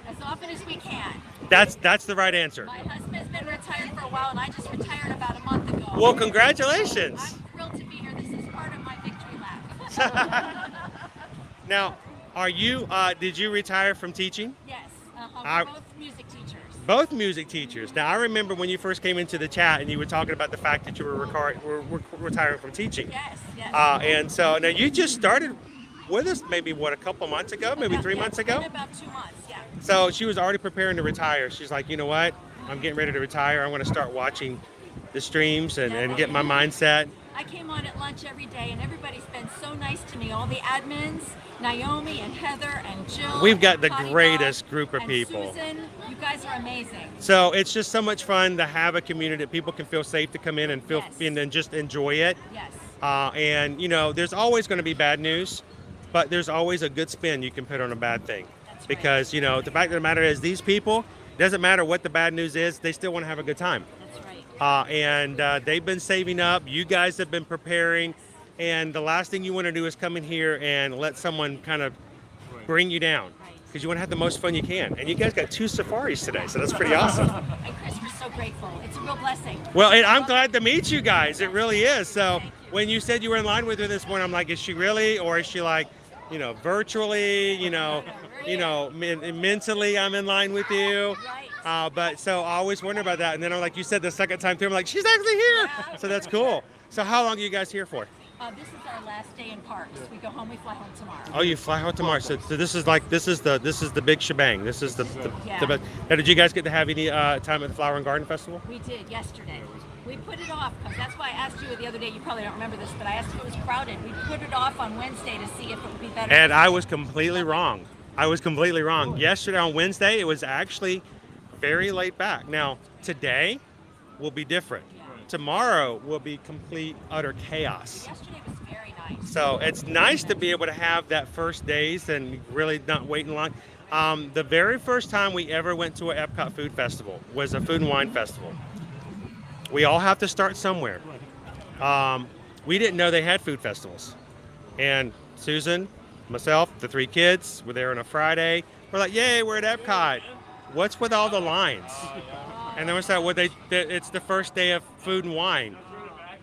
As often as we can. That's the right answer. My husband's been retired for a while, and I just retired about a month ago. Well, congratulations. I'm thrilled to be here. This is part of my victory lap. Now, are you? Did you retire from teaching? Yes. I- We're both music teachers. Both music teachers. Now, I remember when you first came into the chat and you were talking about the fact that you were retiring from teaching. Yes, yes. And so now you just started with us maybe, a couple months ago, maybe 3 months ago? About 2 months, yeah. So she was already preparing to retire. She's like, you know what? I'm getting ready to retire. I'm going to start watching the streams and get my mindset. I came on at lunch every day, and everybody's been so nice to me. All the admins, Naomi and Heather and Jill. We've got the Connie greatest Bob, group of and people. Susan, you guys are amazing. So it's just so much fun to have a community that people can feel safe to come in and feel Yes. and then just enjoy it. Yes. And you know, there's always going to be bad news, but there's always a good spin you can put on a bad thing. That's Because you know, the fact of the matter is, these people, doesn't matter what the bad news is, they still want to have a good time. That's right. And they've been saving up. You guys have been preparing, and the last thing you want to do is come in here and let someone kind of bring you down, because you want to have the most fun you can. And you guys got 2 safaris today, so that's pretty awesome. And Chris, we're so grateful. It's a real blessing. Well, and I'm glad to meet you guys. It really is. So when you said you were in line with her this morning, I'm like, is she really, or is she like, you know, virtually, mentally I'm in line with you. But so I always wonder about that. And then I'm like, you said the second time too, I'm like, she's actually here. So that's cool. So how long are you guys here for? This is our last day in parks. We go home, we fly home tomorrow. Oh, you fly home tomorrow. So this is the big shebang. This is the Yeah. best. Now, did you guys get to have any time at the Flower and Garden Festival? We did yesterday. We put it off because that's why I asked you the other day. You probably don't remember this, but I asked if it was crowded. We put it off on Wednesday to see if it would be better. And I was completely wrong. Yesterday on Wednesday, it was actually very laid back. Now, today will be different. Tomorrow will be complete, utter chaos. Yesterday was very nice. So it's nice to be able to have that first days and really not wait in line. The very first time we ever went to an Epcot food festival was a food and wine festival. We all have to start somewhere. We didn't know they had food festivals. And Susan, myself, the 3 kids were there on a Friday. We're like, yay, we're at Epcot. What's with all the lines? And then we said, well, it's the first day of food and wine.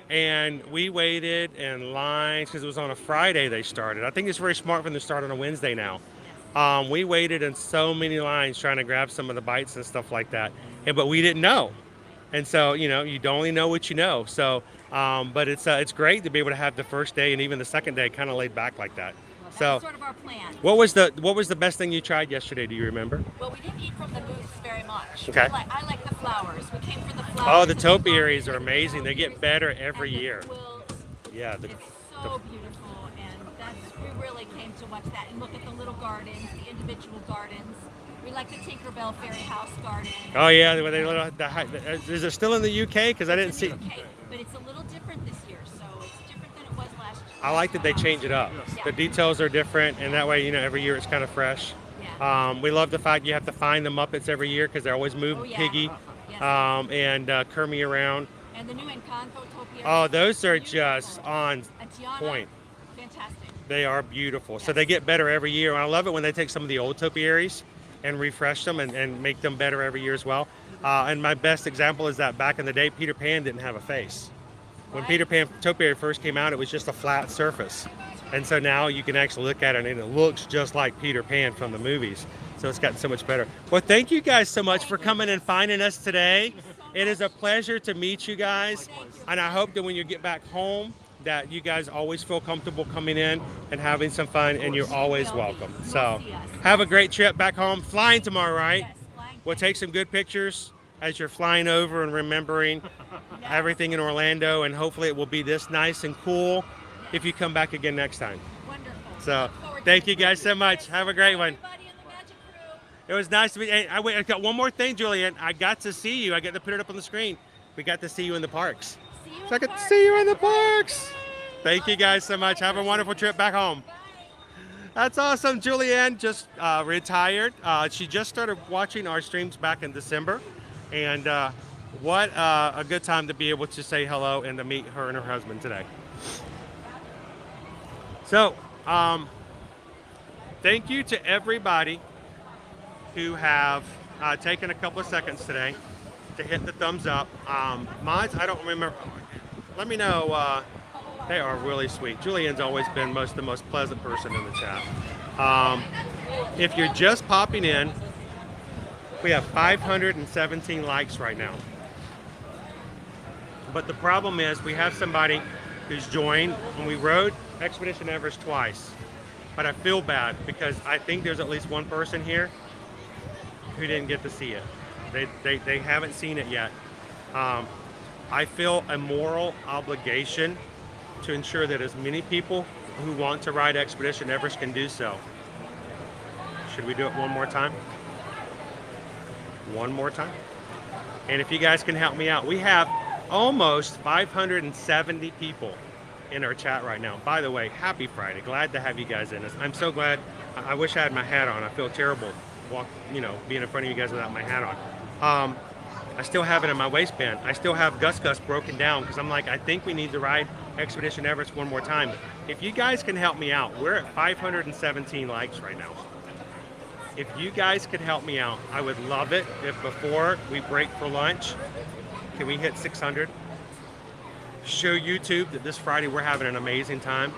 And we waited in lines because it was on a Friday they started. I think it's very smart for them to start on a Wednesday now. We waited in so many lines trying to grab some of the bites and stuff like that. But we didn't know. And so, you know, you only know what you know. So, but it's great to be able to have the first day and even the second day kind of laid back like that. That's sort of our plan. What was the best thing you tried yesterday? Do you remember? Well, we didn't eat from the booths very much. Okay. I like the flowers. We came for the flowers. Oh, the topiaries are amazing. They get better every year. Quilts. Yeah. It's so beautiful, and we really came to watch that and look at the little gardens, the individual gardens. We like the Tinkerbell Fairy House garden. Oh yeah, is it still in the UK? Because I didn't see. Okay, but it's a little different this year, so it's different than it was last year. I like that they change it up. Yeah. The details are different, and that way, you know, every year it's kind of fresh. Yeah. We love the fact you have to find the Muppets every year because they always move Piggy Yes. and Kermie around. And the new Encanto Topia. Oh, those are just on And Tiana, point. fantastic. They are beautiful. So they get better every year. And I love it when they take some of the old topiaries and refresh them and make them better every year as well. And my best example is that back in the day, Peter Pan didn't have a face. When Peter Pan topiary first came out, it was just a flat surface. And so now you can actually look at it and it looks just like Peter Pan from the movies. So it's gotten so much better. Well, thank you guys so much for coming and finding us today. It is a pleasure to meet you guys. And I hope that when you get back home, that you guys always feel comfortable coming in and having some fun, and you're always welcome. So have a great trip back home. Flying tomorrow, right? Yes, flying. We'll take some good pictures. as you're flying over and remembering everything in Orlando, and hopefully it will be this nice and cool if you come back again next time. Wonderful. So thank you guys so much. Have a great one. It was nice to meet. Hey, I got one more thing, Julian. I got to see you. I got to put it up on the screen. We got to see you in the parks. So I got to see you in the parks. Thank you guys so much. Have a wonderful trip back home. That's awesome. Julianne just retired. She just started watching our streams back in December. And what a good time to be able to say hello and to meet her and her husband today. So, thank you to everybody who have taken a couple of seconds today to hit the thumbs up. Mods, I don't remember. Let me know. They are really sweet. Julianne's always been the most pleasant person in the chat. If you're just popping in, we have 517 likes right now. But the problem is we have somebody who's joined, and we rode Expedition Everest twice. But I feel bad because I think there's at least one person here who didn't get to see it. They haven't seen it yet. I feel a moral obligation to ensure that as many people who want to ride Expedition Everest can do so. Should we do it one more time? One more time? And if you guys can help me out, we have almost 570 people in our chat right now. By the way, happy Friday. Glad to have you guys in this. I'm so glad. I wish I had my hat on. I feel terrible being in front of you guys without my hat on. I still have it in my waistband. I still have Gus broken down because I'm like, I think we need to ride Expedition Everest one more time. If you guys can help me out, we're at 517 likes right now. If you guys could help me out, I would love it if before we break for lunch, can we hit 600? Show YouTube that this Friday we're having an amazing time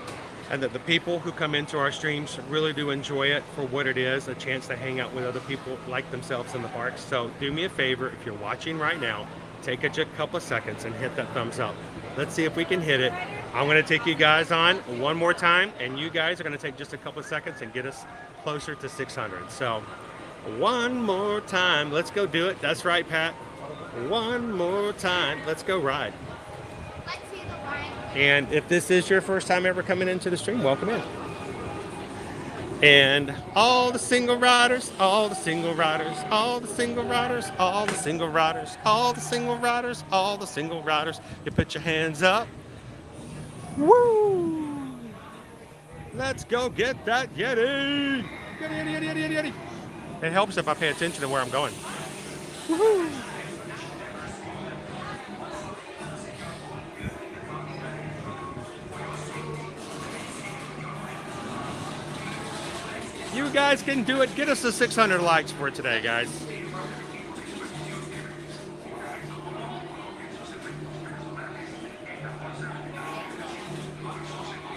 and that the people who come into our streams really do enjoy it for what it is, a chance to hang out with other people like themselves in the parks. So do me a favor, if you're watching right now, take a couple of seconds and hit that thumbs up. Let's see if we can hit it. I'm gonna take you guys on one more time, and you guys are gonna take just a couple of seconds and get us closer to 600. So one more time, let's go do it. That's right, Pat. One more time, let's go ride. And if this is your first time ever coming into the stream, welcome in. And all the single riders, all the single riders, all the single riders, all the single riders, all the single riders, all the single riders, you put your hands up. Woo! Let's go get that Yeti! Yeti, Yeti, Yeti, Yeti. It helps if I pay attention to where I'm going. Woo-hoo. You guys can do it. Get us to 600 likes for today, guys.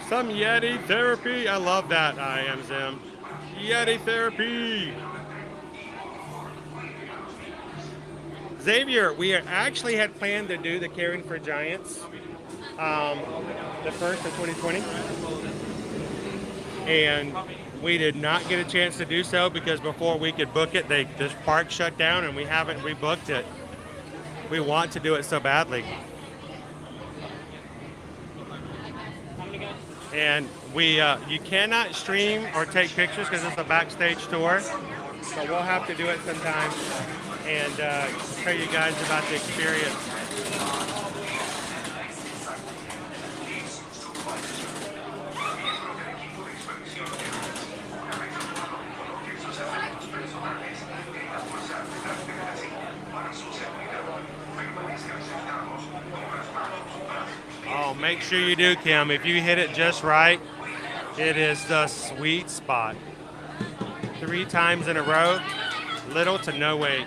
Some Yeti therapy. I love that. I am Zim. Yeti therapy. Xavier, we actually had planned to do the Caring for Giants the first of 2020. And we did not get a chance to do so because before we could book it, this park shut down and we haven't rebooked it. We want to do it so badly. And you cannot stream or take pictures because it's a backstage tour. So we'll have to do it sometime and tell you guys about the experience. Oh, make sure you do, Kim. If you hit it just right, it is the sweet spot. 3 times in a row, little to no wait.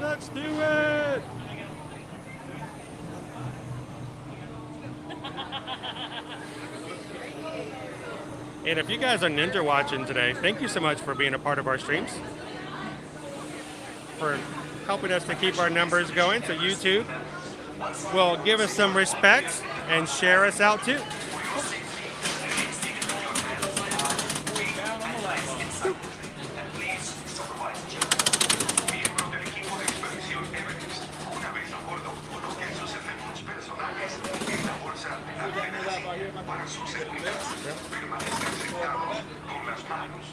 Let's do it! And if you guys are ninja watching today, thank you so much for being a part of our streams. For helping us to keep our numbers going, so YouTube will give us some respect and share us out too.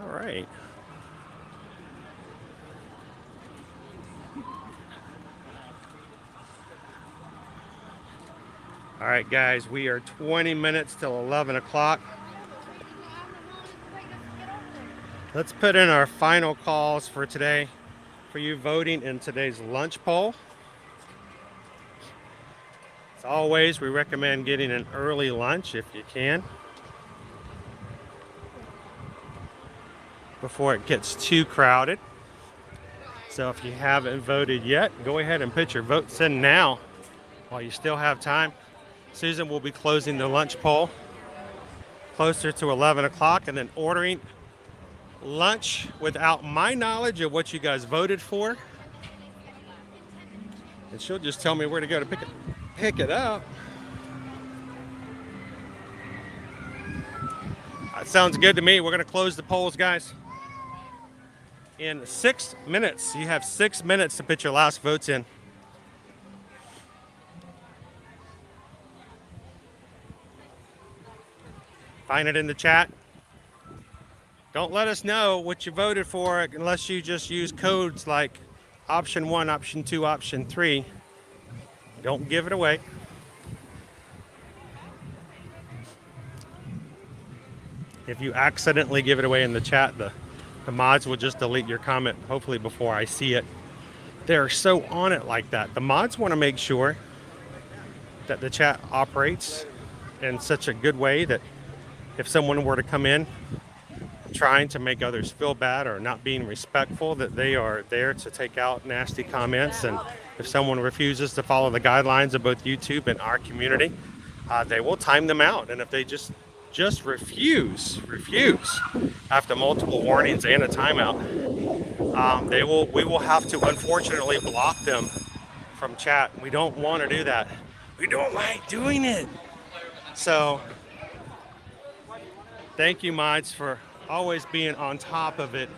All right. All right, guys, we are 20 minutes till 11 o'clock. Let's put in our final calls for today for you voting in today's lunch poll. As always, we recommend getting an early lunch if you can, before it gets too crowded. So if you haven't voted yet, go ahead and put your votes in now while you still have time. Susan will be closing the lunch poll closer to 11 o'clock and then ordering lunch without my knowledge of what you guys voted for. And she'll just tell me where to go to pick it up. That sounds good to me. We're going to close the polls, guys, in 6 minutes. You have 6 minutes to put your last votes in. Find it in the chat. Don't let us know what you voted for unless you just use codes like option 1, option 2, option 3. Don't give it away. If you accidentally give it away in the chat, the mods will just delete your comment, hopefully before I see it. They're so on it like that. The mods want to make sure that the chat operates in such a good way that if someone were to come in trying to make others feel bad or not being respectful, that they are there to take out nasty comments. And if someone refuses to follow the guidelines of both YouTube and our community, they will time them out. And if they just refuse after multiple warnings and a timeout, we will have to unfortunately block them from chat. We don't want to do that. We don't like doing it. So thank you, mods, for always being on top of it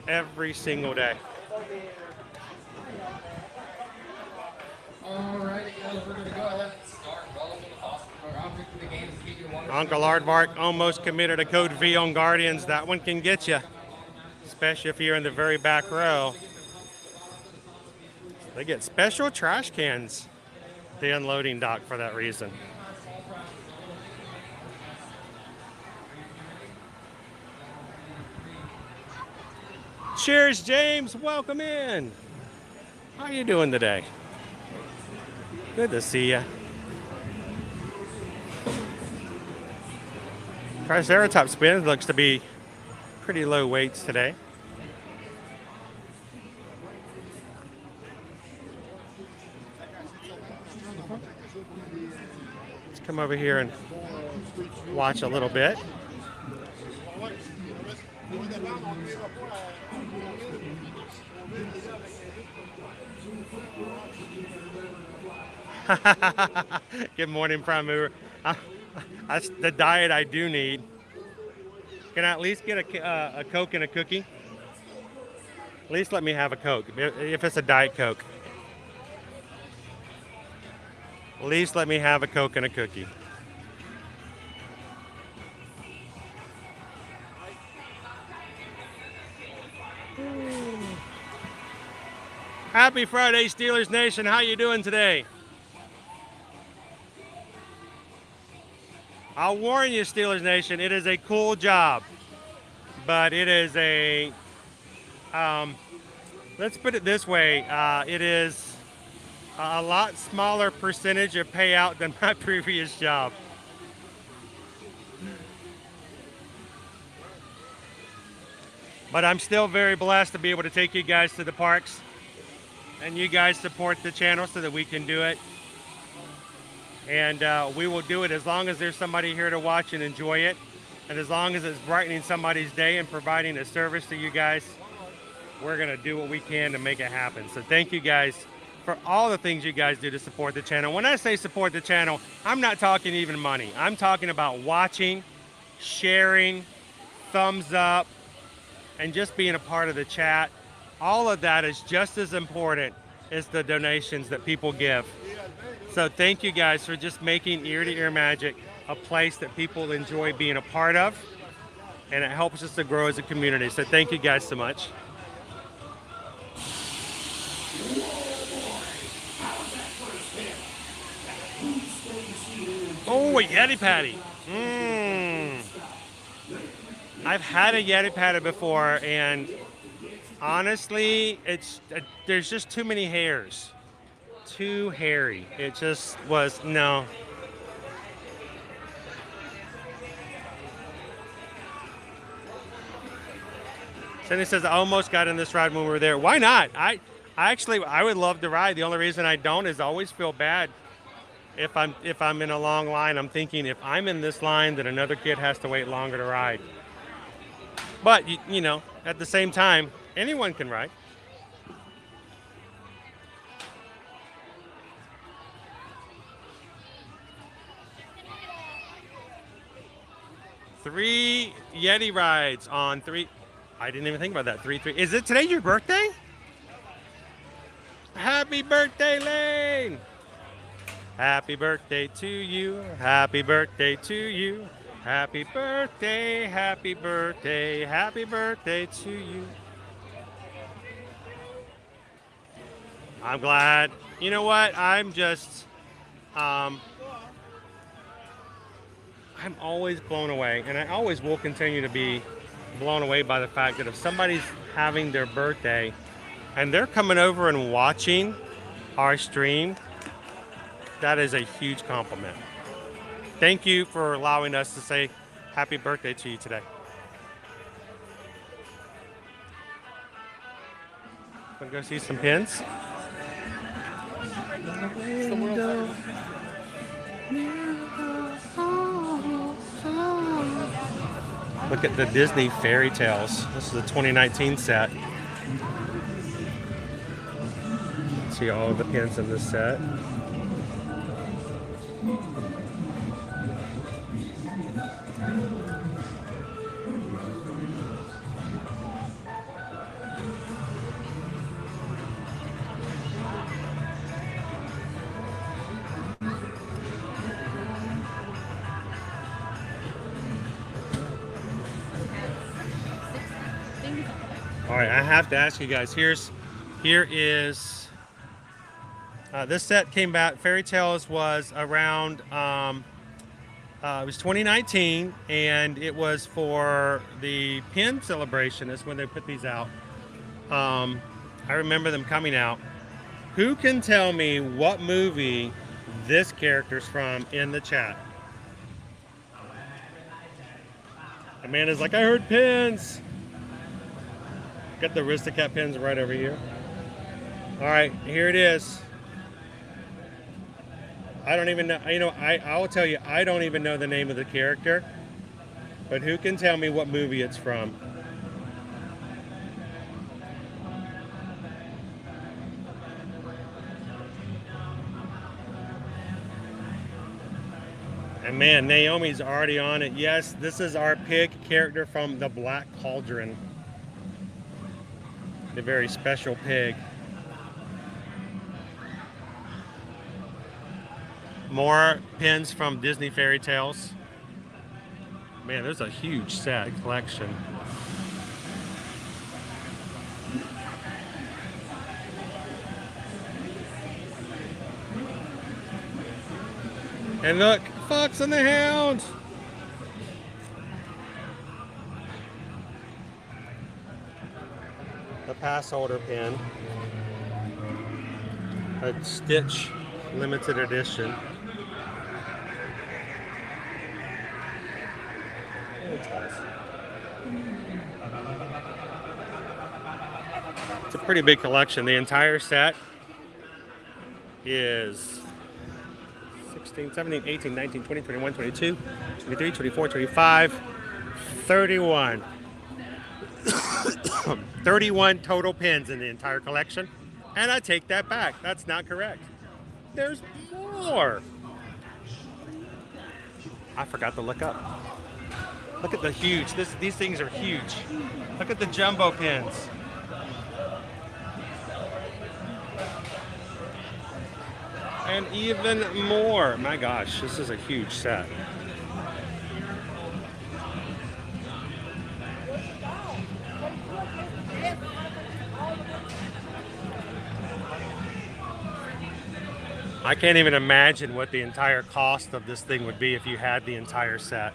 every single day. Alright, guys, we're going to go ahead and start rolling with the possible object of the game to give you one. Uncle Aardvark almost committed a code V on Guardians. That one can get you, especially if you're in the very back row. They get special trash cans, the unloading dock, for that reason. Cheers, James. Welcome in. How you doing today? Good to see you. Triceratops spin looks to be pretty low weights today. Let's come over here and watch a little bit. Good morning, Prime Mover. That's the diet I do need. Can I at least get a Coke and a cookie? At least let me have a Coke, if it's a Diet Coke. At least let me have a Coke and a cookie. Happy Friday, Steelers Nation. How you doing today? I'll warn you, Steelers Nation, it is a cool job, but it is a, let's put it this way, it is a lot smaller percentage of payout than my previous job. But I'm still very blessed to be able to take you guys to the parks, and you guys support the channel so that we can do it. And we will do it as long as there's somebody here to watch and enjoy it. And as long as it's brightening somebody's day and providing a service to you guys, we're going to do what we can to make it happen. So thank you guys for all the things you guys do to support the channel. When I say support the channel, I'm not talking even money. I'm talking about watching, sharing, thumbs up, and just being a part of the chat. All of that is just as important as the donations that people give. So thank you guys for just making Ear to Ear Magic a place that people enjoy being a part of. and it helps us to grow as a community. So thank you guys so much. Oh, a Yeti Patty. I've had a Yeti Patty before, and honestly, there's just too many hairs. Too hairy. It just was, no. Cindy says, I almost got in this ride when we were there. Why not? I would love to ride. The only reason I don't is I always feel bad if I'm in a long line. I'm thinking if I'm in this line, then another kid has to wait longer to ride. But, you know, at the same time, anyone can ride. Three Yeti rides on three. I didn't even think about that. Three. Is it today your birthday? Happy birthday, Lane! Happy birthday to you. Happy birthday to you. Happy birthday, happy birthday, happy birthday to you. I'm glad. You know what? I'm always blown away, and I always will continue to be blown away by the fact that if somebody's having their birthday and they're coming over and watching our stream, that is a huge compliment. Thank you for allowing us to say happy birthday to you today. Wanna go see some pins? Look at the Disney fairy tales. This is the 2019 set. See all of the pins in this set. All right, I have to ask you guys. Here is this set came back. Fairy Tales was around. It was 2019, and it was for the pin celebration. Is when they put these out. I remember them coming out. Who can tell me what movie this character's from in the chat? Amanda's like, I heard pins. Got the Aristocat pins right over here. All right, here it is. I don't even know. You know, I will tell you, I don't even know the name of the character. But who can tell me what movie it's from? And man, Naomi's already on it. Yes, this is our pig character from the Black Cauldron. The very special pig. More pins from Disney fairy tales. Man, there's a huge set collection. And look, Fox and the Hound. The pass holder pin. A Stitch limited edition. It's a pretty big collection. The entire set is 16, 17, 18, 19, 20, 21, 22, 23, 24, 25, 31. 31 total pins in the entire collection. And I take that back. That's not correct. There's more. I forgot to look up. Look at the huge. These things are huge. Look at the jumbo pins. And even more. My gosh, this is a huge set. I can't even imagine what the entire cost of this thing would be if you had the entire set.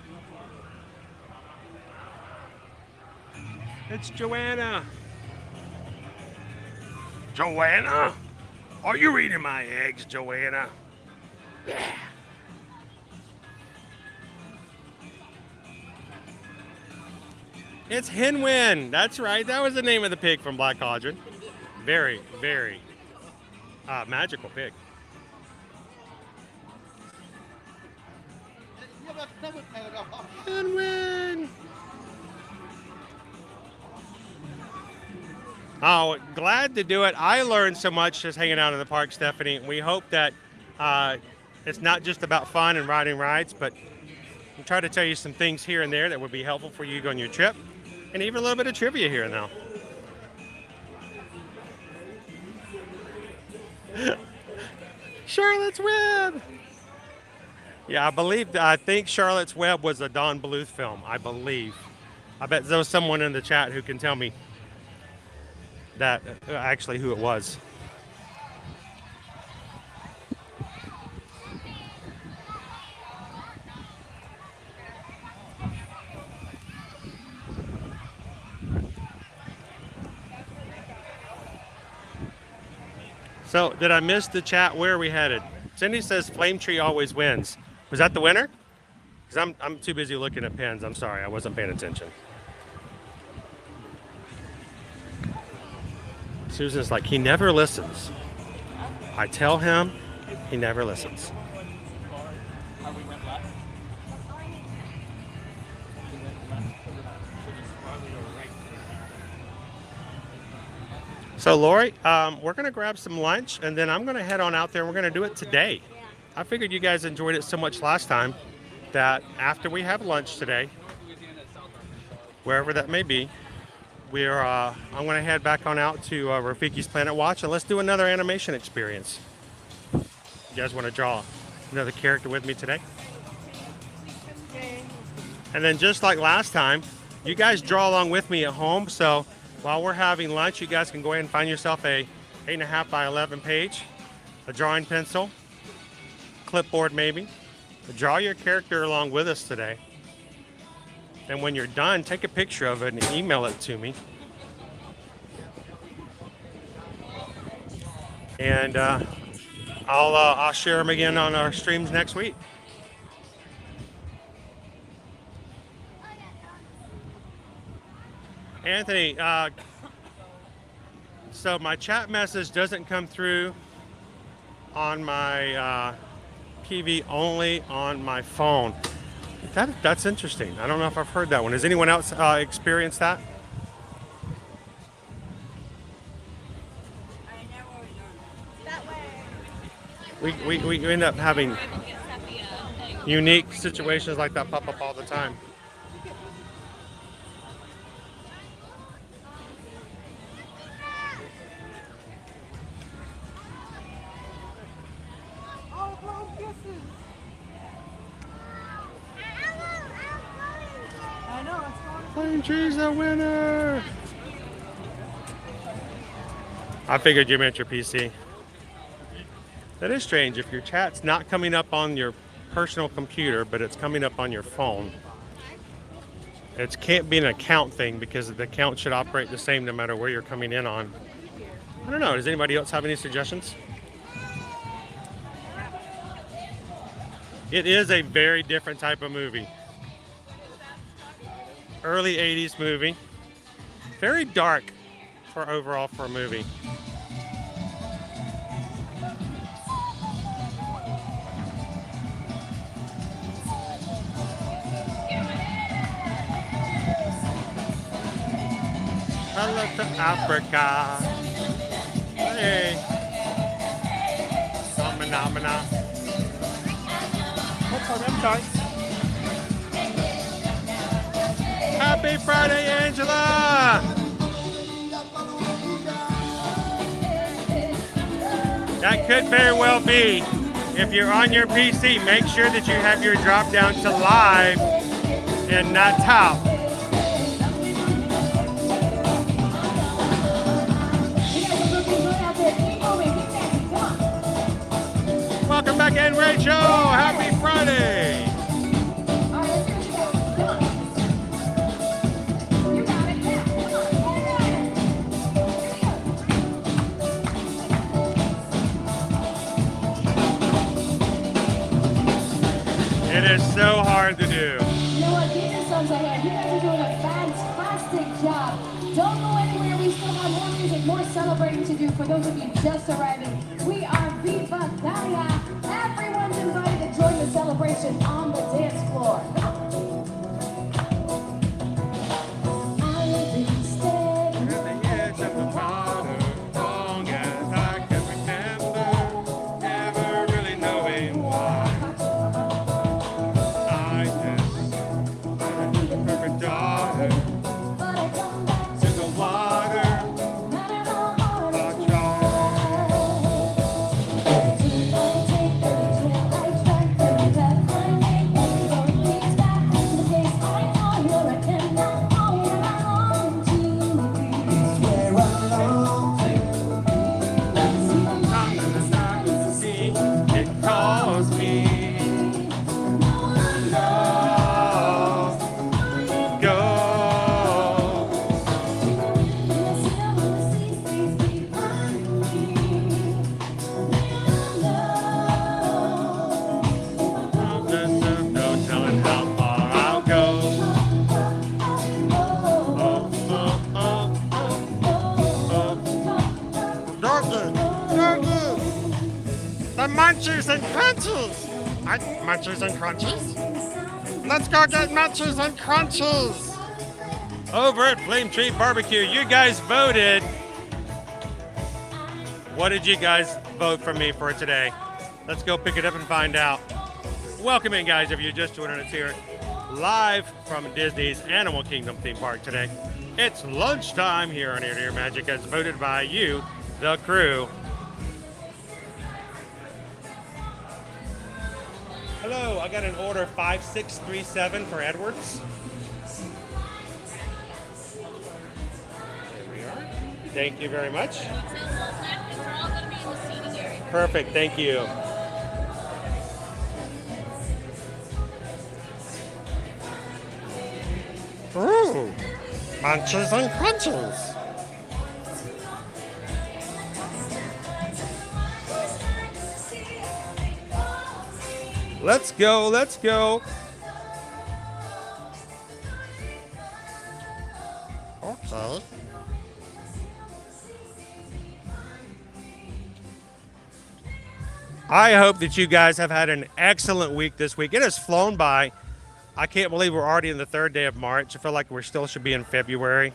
It's Joanna. Joanna? Are you eating my eggs, Joanna? Yeah. It's Henwin. That's right. That was the name of the pig from Black Cauldron. Very, very magical pig. Henwin. Oh, glad to do it. I learned so much just hanging out in the park, Stephanie. We hope that it's not just about fun and riding rides, but we'll try to tell you some things here and there that would be helpful for you on your trip, and even a little bit of trivia here and now. Charlotte's Web. Yeah, I think Charlotte's Web was a Don Bluth film, I believe. I bet there was someone in the chat who can tell me that actually who it was. So, did I miss the chat? Where are we headed? Cindy says Flame Tree always wins. Was that the winner? Because I'm too busy looking at pins. I'm sorry, I wasn't paying attention. Susan's like, he never listens. I tell him, he never listens. So Lori, we're gonna grab some lunch and then I'm gonna head on out there and we're gonna do it today. I figured you guys enjoyed it so much last time that after we have lunch today, wherever that may be, I'm gonna head back on out to Rafiki's Planet Watch and let's do another animation experience. You guys wanna draw another character with me today? And then just like last time, you guys draw along with me at home, so while we're having lunch, you guys can go ahead and find yourself a 8.5 by 11 page, a drawing pencil, clipboard maybe. Draw your character along with us today. And when you're done, take a picture of it and email it to me. And I'll share them again on our streams next week. Anthony, so my chat message doesn't come through on my TV, only on my phone. That's interesting. I don't know if I've heard that one. Has anyone else experienced that? We end up having unique situations like that pop up all the time. Flame Tree's a winner! I figured you meant your PC. That is strange. If your chat's not coming up on your personal computer, but it's coming up on your phone, it can't be an account thing because the account should operate the same no matter where you're coming in on. I don't know. Does anybody else have any suggestions? It is a very different type of movie. Early 80s movie. Very dark for a movie. Hello to Africa. Hey. Phenomena. I'm sorry. Happy Friday, Angela! That could very well be. If you're on your PC, make sure that you have your drop down to live and not top. Friday. It is so hard to do. You know what? Get your sons ahead. You guys are doing a fantastic job. Don't go anywhere. We still have more music, more celebrating to do for those of you just arriving. We are Viva Gaia. Everyone's invited to join the celebration on the dance floor. The munchies and crunchies. Munchies and crunchies? Let's go get munchies and crunchies. Over at Flame Tree Barbecue, you guys voted. What did you guys vote for me for today? Let's go pick it up and find out. Welcome in, guys, if you're just joining us here live from Disney's Animal Kingdom theme park today. It's lunchtime here on Ear to Ear Magic as voted by you, the crew. Hello, I got an order 5637 for Edwards. There we are. Thank you very much. Perfect, thank you. Ooh, munches and crunches. Let's go, let's go. Okay. I hope that you guys have had an excellent week this week. It has flown by. I can't believe we're already in the third day of March. I feel like we still should be in February.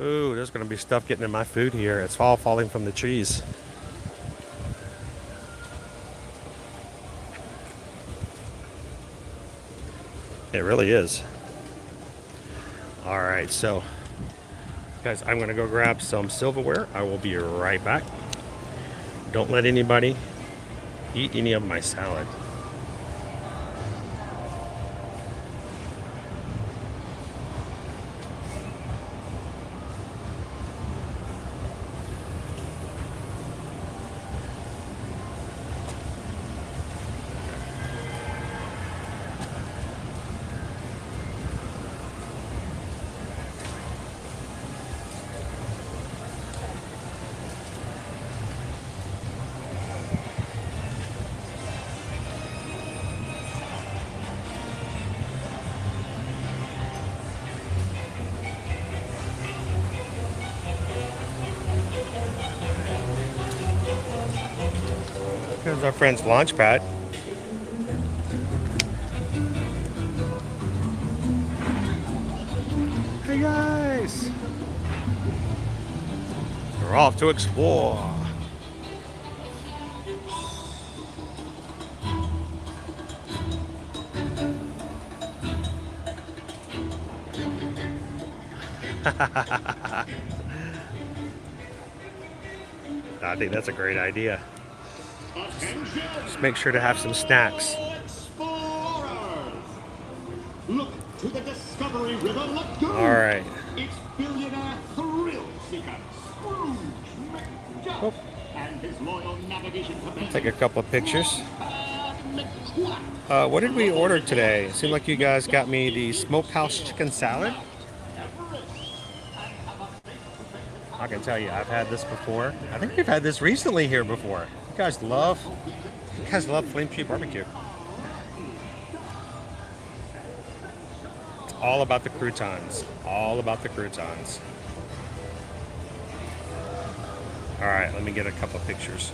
Ooh, there's going to be stuff getting in my food here. It's all falling from the trees. It really is. All right, so guys, I'm going to go grab some silverware. I will be right back. Don't let anybody eat any of my salad. Here's our friend's launch pad. Hey guys! We're off to explore. I think that's a great idea. Just make sure to have some snacks. Look to the Discovery River Lagoon. All right. It's billionaire thrill seeker Scrooge McDuck and his loyal navigation companion. Take a couple of pictures. What did we order today? It seemed like you guys got me the smokehouse chicken salad. I can tell you, I've had this before. I think we've had this recently here before. You guys love Flame Tree Barbecue. It's all about the croutons. All about the croutons. All right, let me get a couple of pictures.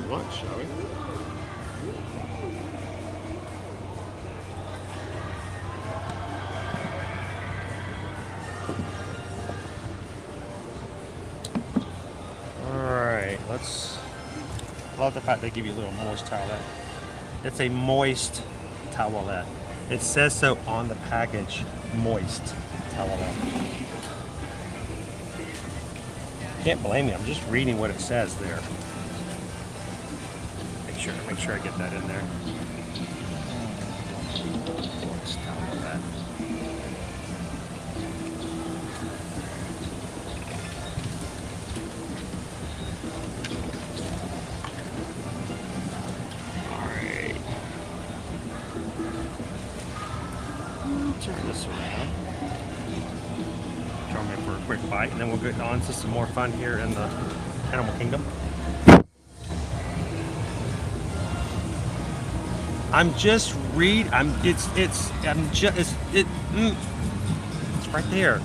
Lunch, shall we? All right, let's. I love the fact they give you a little moist towelette. It's a moist towelette. It says so on the package. Moist towelette. Can't blame me. I'm just reading what it says there. Make sure I get that in there. Moist towelette. All right. Turn this around. Throw me for a quick bite, and then we'll get on to some more fun here in the Animal Kingdom. It's right there.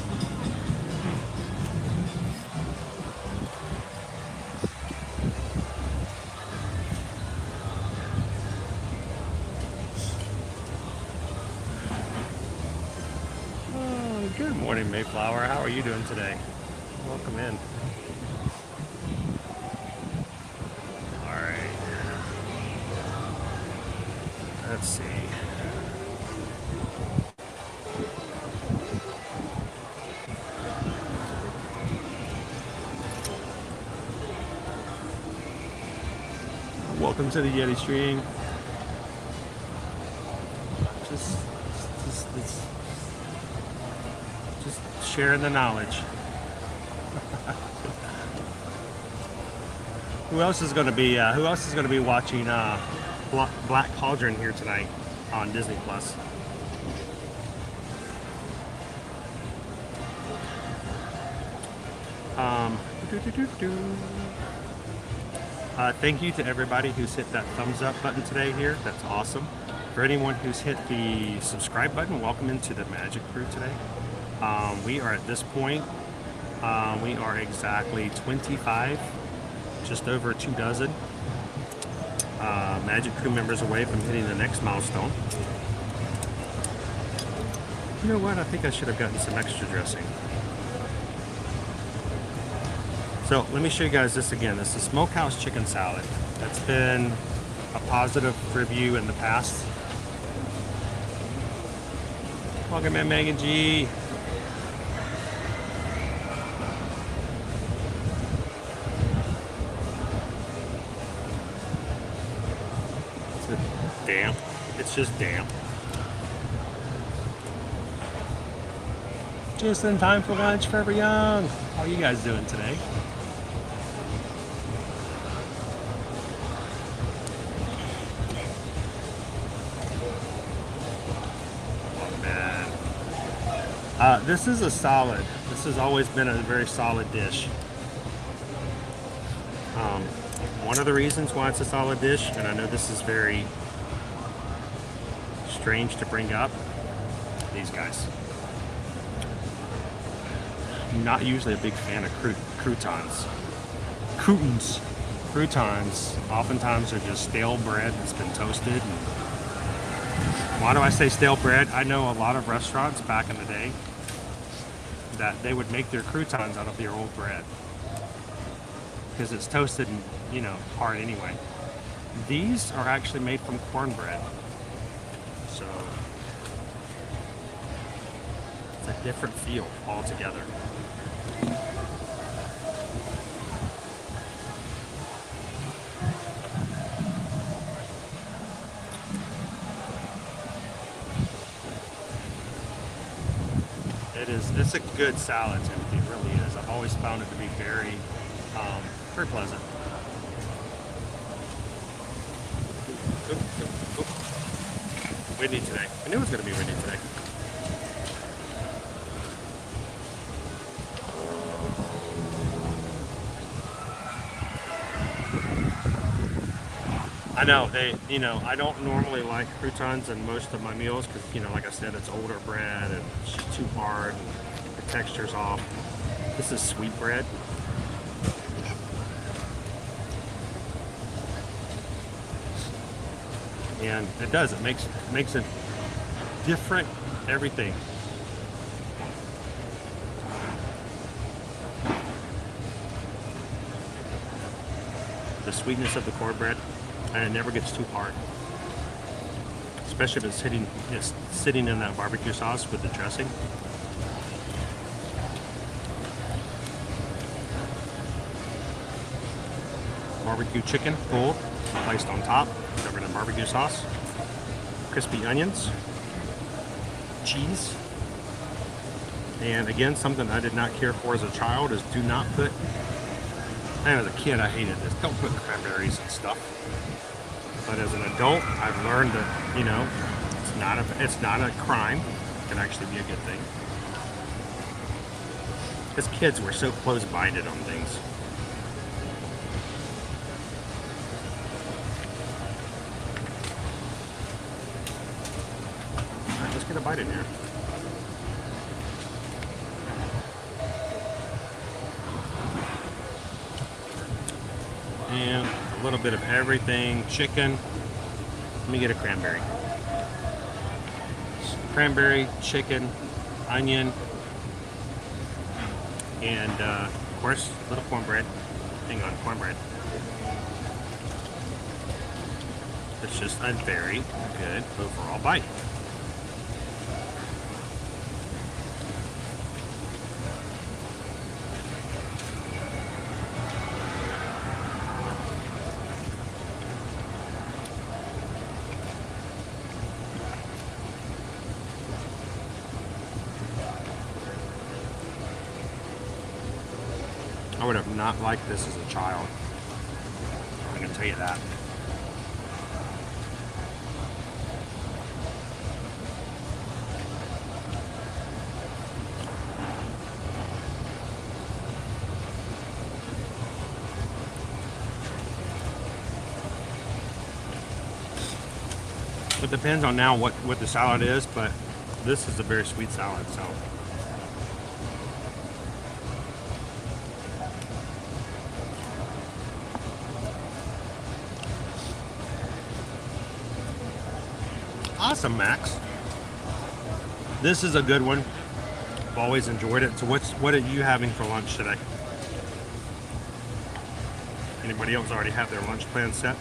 Oh, good morning, Mayflower. How are you doing today? Welcome in. Let's see. Welcome to the Yeti stream. Just sharing the knowledge. Who else is going to be watching Black Cauldron here tonight on Disney Plus? Thank you to everybody who's hit that thumbs up button today here. That's awesome. For anyone who's hit the subscribe button, welcome into the Magic Crew today. We are at this point, we are exactly 25, just over 24 Magic Crew members away from hitting the next milestone. You know what? I think I should have gotten some extra dressing. So let me show you guys this again. This is Smokehouse Chicken Salad. That's been a positive review in the past. Welcome in, Megan G. It's damp. It's just damp. Just in time for lunch, Forever Young. How are you guys doing today? This is a solid. This has always been a very solid dish. One of the reasons why it's a solid dish, and I know this is very strange to bring up, these guys. I'm not usually a big fan of croutons. Croutons oftentimes are just stale bread that's been toasted. And why do I say stale bread? I know a lot of restaurants back in the day that they would make their croutons out of their old bread because it's toasted and, you know, hard anyway. These are actually made from cornbread, so it's a different feel altogether. It's a good salad, Timothy. It really is. I've always found it to be very pleasant. Windy today. I knew it was going to be windy today. I know I don't normally like croutons in most of my meals because, like I said, it's older bread and it's just too hard and the texture's off. This is sweet bread. And it does, it makes it different everything. The sweetness of the cornbread, and it never gets too hard. Especially if it's sitting in that barbecue sauce with the dressing. Barbecue chicken, full, placed on top, covered in barbecue sauce. Crispy onions, cheese. And again, something I did not care for as a child is do not put, and as a kid I hated this, don't put cranberries and stuff. But as an adult, I've learned that, it's not a crime. It can actually be a good thing. As kids, we're so close-minded on things. All right, let's get a bite in here. And a little bit of everything. Chicken. Let me get a cranberry. Cranberry, chicken, onion, and of course, a little cornbread. Hang on, cornbread. It's just a very good overall bite. I would have not liked this as a child. I can tell you that. It depends on now what the salad is, but this is a very sweet salad, so. Awesome, Max. This is a good one. I've always enjoyed it. So what are you having for lunch today? Anybody else already have their lunch plan set?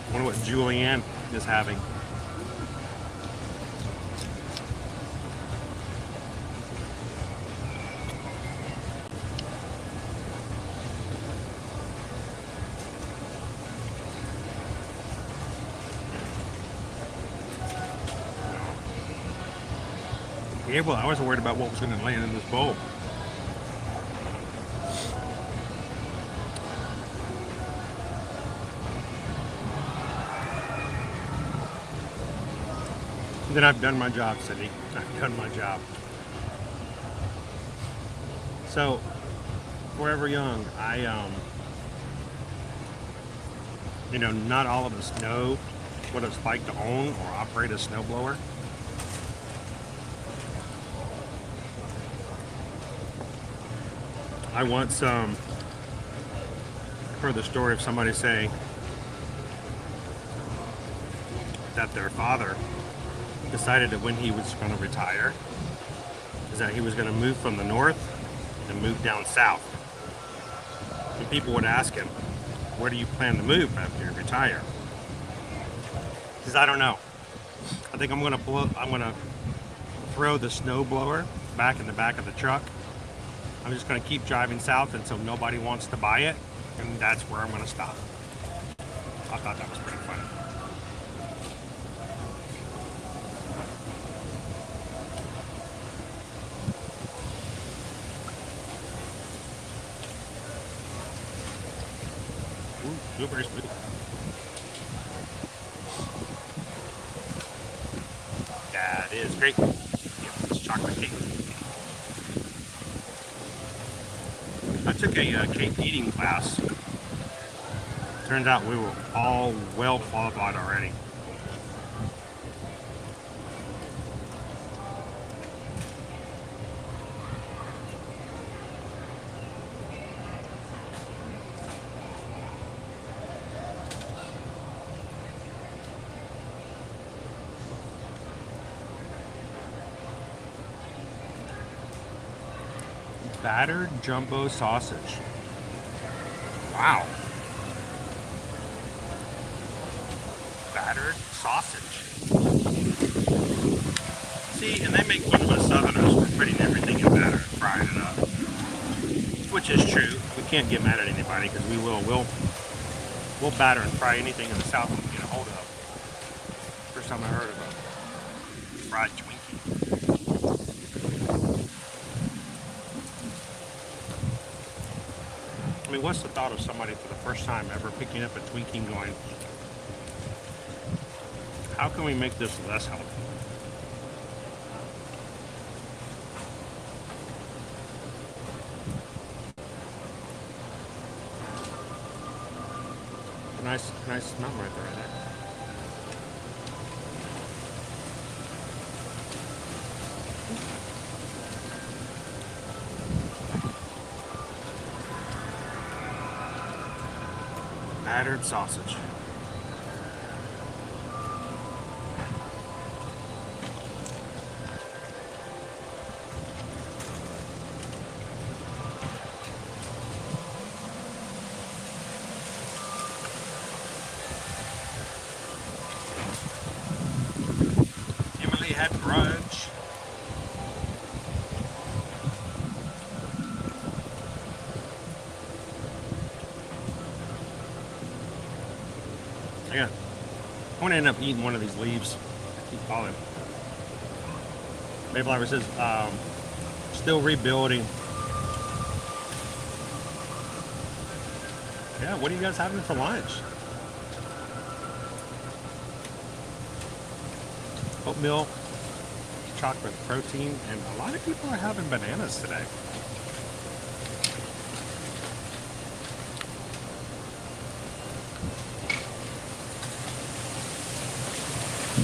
I wonder what Julianne is having. Yeah, well, I wasn't worried about what was going to land in this bowl. Then I've done my job, City. I've done my job. So, Forever Young, you know, not all of us know what it's like to own or operate a snowblower. I once heard the story of somebody saying that their father decided that when he was going to retire, is that he was going to move from the north and move down south. And people would ask him, where do you plan to move after you retire? He says, I don't know. I think I'm going to throw the snow blower back in the back of the truck. I'm just going to keep driving south until nobody wants to buy it, and that's where I'm going to stop. I thought that was pretty funny. Ooh, blueberries. That is great. Yeah, it's chocolate cake. I took a cake eating class. Turns out we were all well qualified already. Battered jumbo sausage. Wow. Battered sausage. See, and they make fun of us Southerners for putting everything in batter and frying it up. Which is true. We can't get mad at anybody because we'll batter and fry anything in the South we can get a hold of. First time I heard of a fried Twinkie. I mean, what's the thought of somebody for the first time ever picking up a Twinkie and going, how can we make this less healthy? Nice smell right there. Battered sausage. Emily had brunch. Yeah, I'm gonna end up eating one of these leaves. I keep falling. Mayflower says, still rebuilding. Yeah, what are you guys having for lunch? Oatmeal, chocolate protein, and a lot of people are having bananas today.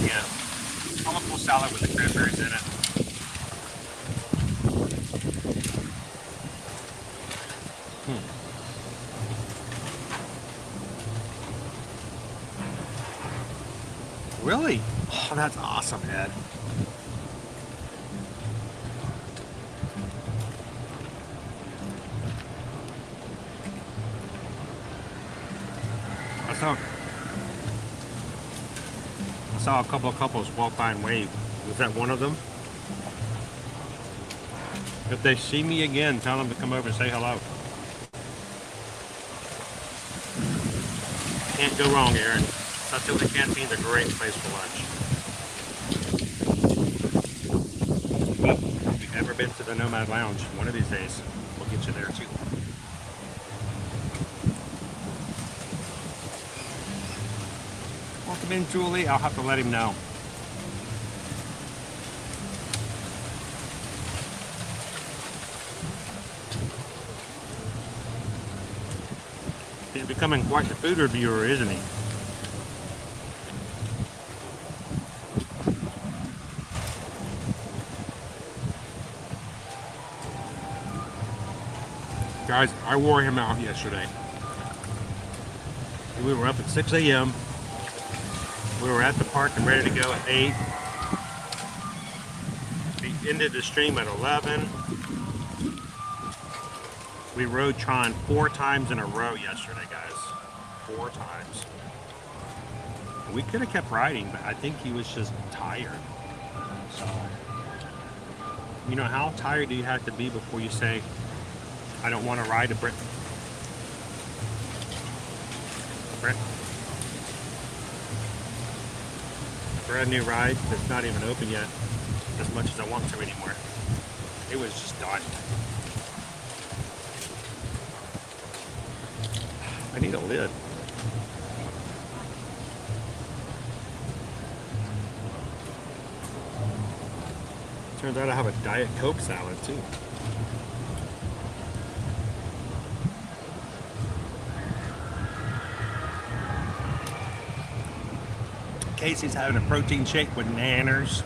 Yeah, colorful salad with the cranberries in it. Really? Oh, that's awesome, Ed. I saw a couple of couples walk by and wave. Was that one of them? If they see me again, tell them to come over and say hello. Can't go wrong, Aaron. Satilla Canteen's a great place for lunch. But if you've ever been to the Nomad Lounge, one of these days, we'll get you there too. Welcome in, Julie. I'll have to let him know. becoming quite the food reviewer, isn't he? Guys, I wore him out yesterday. We were up at 6 a.m. We were at the park and ready to go at 8. We ended the stream at 11. We rode Tron 4 times in a row yesterday, guys. 4 times. We could have kept riding, but I think he was just tired. So, you know, how tired do you have to be before you say, I don't want to ride a Brit? Brand new ride that's not even open yet as much as I want to anymore. It was just done. I need a lid. Turns out I have a Diet Coke salad too. Casey's having a protein shake with nanners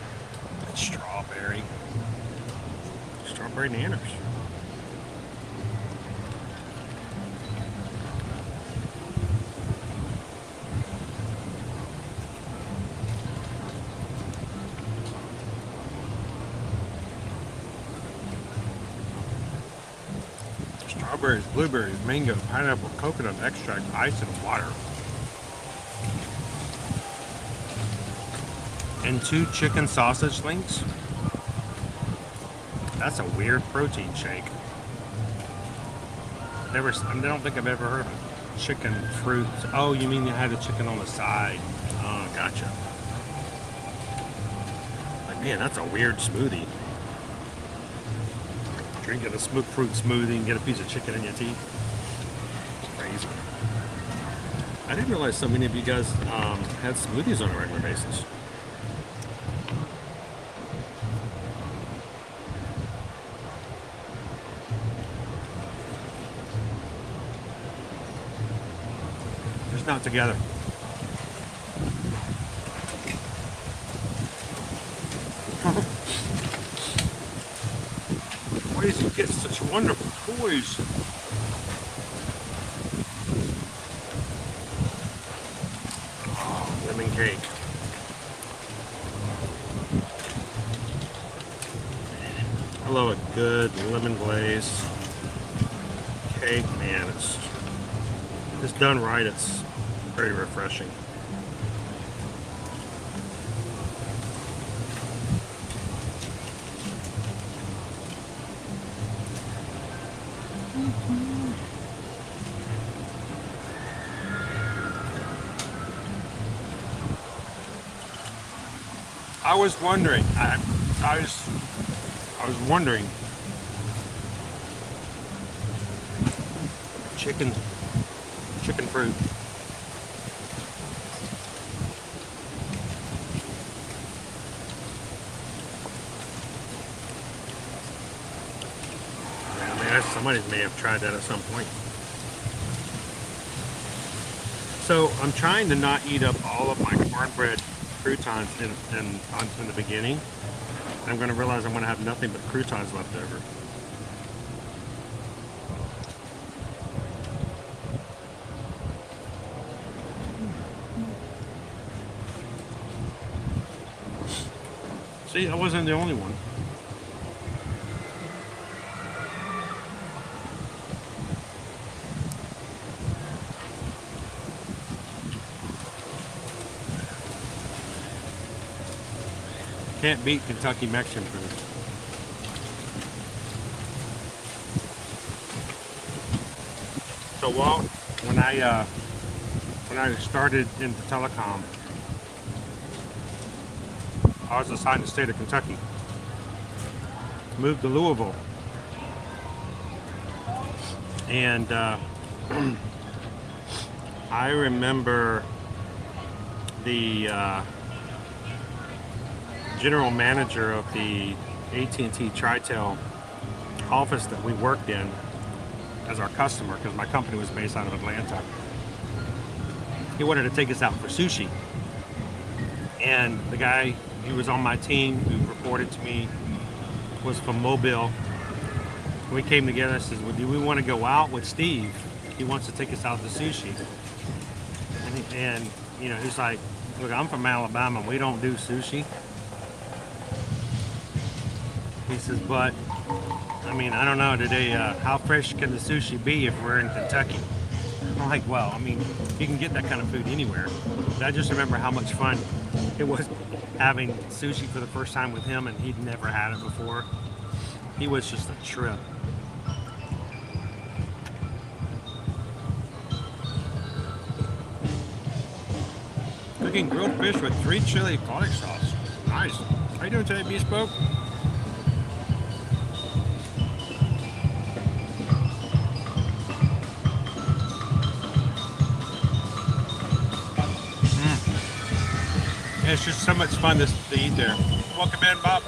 and strawberry. Strawberry nanners. Strawberries, blueberries, mango, pineapple, coconut extract, ice, and water. And 2 chicken sausage links. That's a weird protein shake. I don't think I've ever heard of chicken fruit. Oh, you mean you had the chicken on the side? Oh, gotcha. Like, man, that's a weird smoothie. Drinking a smoked fruit smoothie and get a piece of chicken in your teeth. It's crazy. I didn't realize so many of you guys had smoothies on a regular basis. Just not together. Why does he get such wonderful toys? Oh, lemon cake. I love a good lemon glaze cake, man. It's done right. It's very refreshing. I was wondering. I was wondering. Chicken fruit. Yeah, man, somebody may have tried that at some point. So I'm trying to not eat up all of my cornbread croutons in the beginning. I'm going to realize I'm going to have nothing but croutons left over. See, I wasn't the only one. Can't beat Kentucky Mexican food. So when I started into telecom, I was assigned to the state of Kentucky. Moved to Louisville. And I remember the general manager of the AT&T Tri-Tail office that we worked in as our customer, because my company was based out of Atlanta. he wanted to take us out for sushi. And the guy who was on my team who reported to me was from Mobile. We came together and said, well, do we want to go out with Steve? He wants to take us out to sushi. And you know, he's like, look, I'm from Alabama. We don't do sushi. He says, but, I mean, I don't know today, how fresh can the sushi be if we're in Kentucky? I'm like, well, I mean, you can get that kind of food anywhere. But I just remember how much fun it was having sushi for the first time with him, and he'd never had it before. He was just a trip. Cooking grilled fish with 3 chili garlic sauce. Nice. How you doing today, Bespoke? It's just so much fun to eat there. Welcome in, Bob.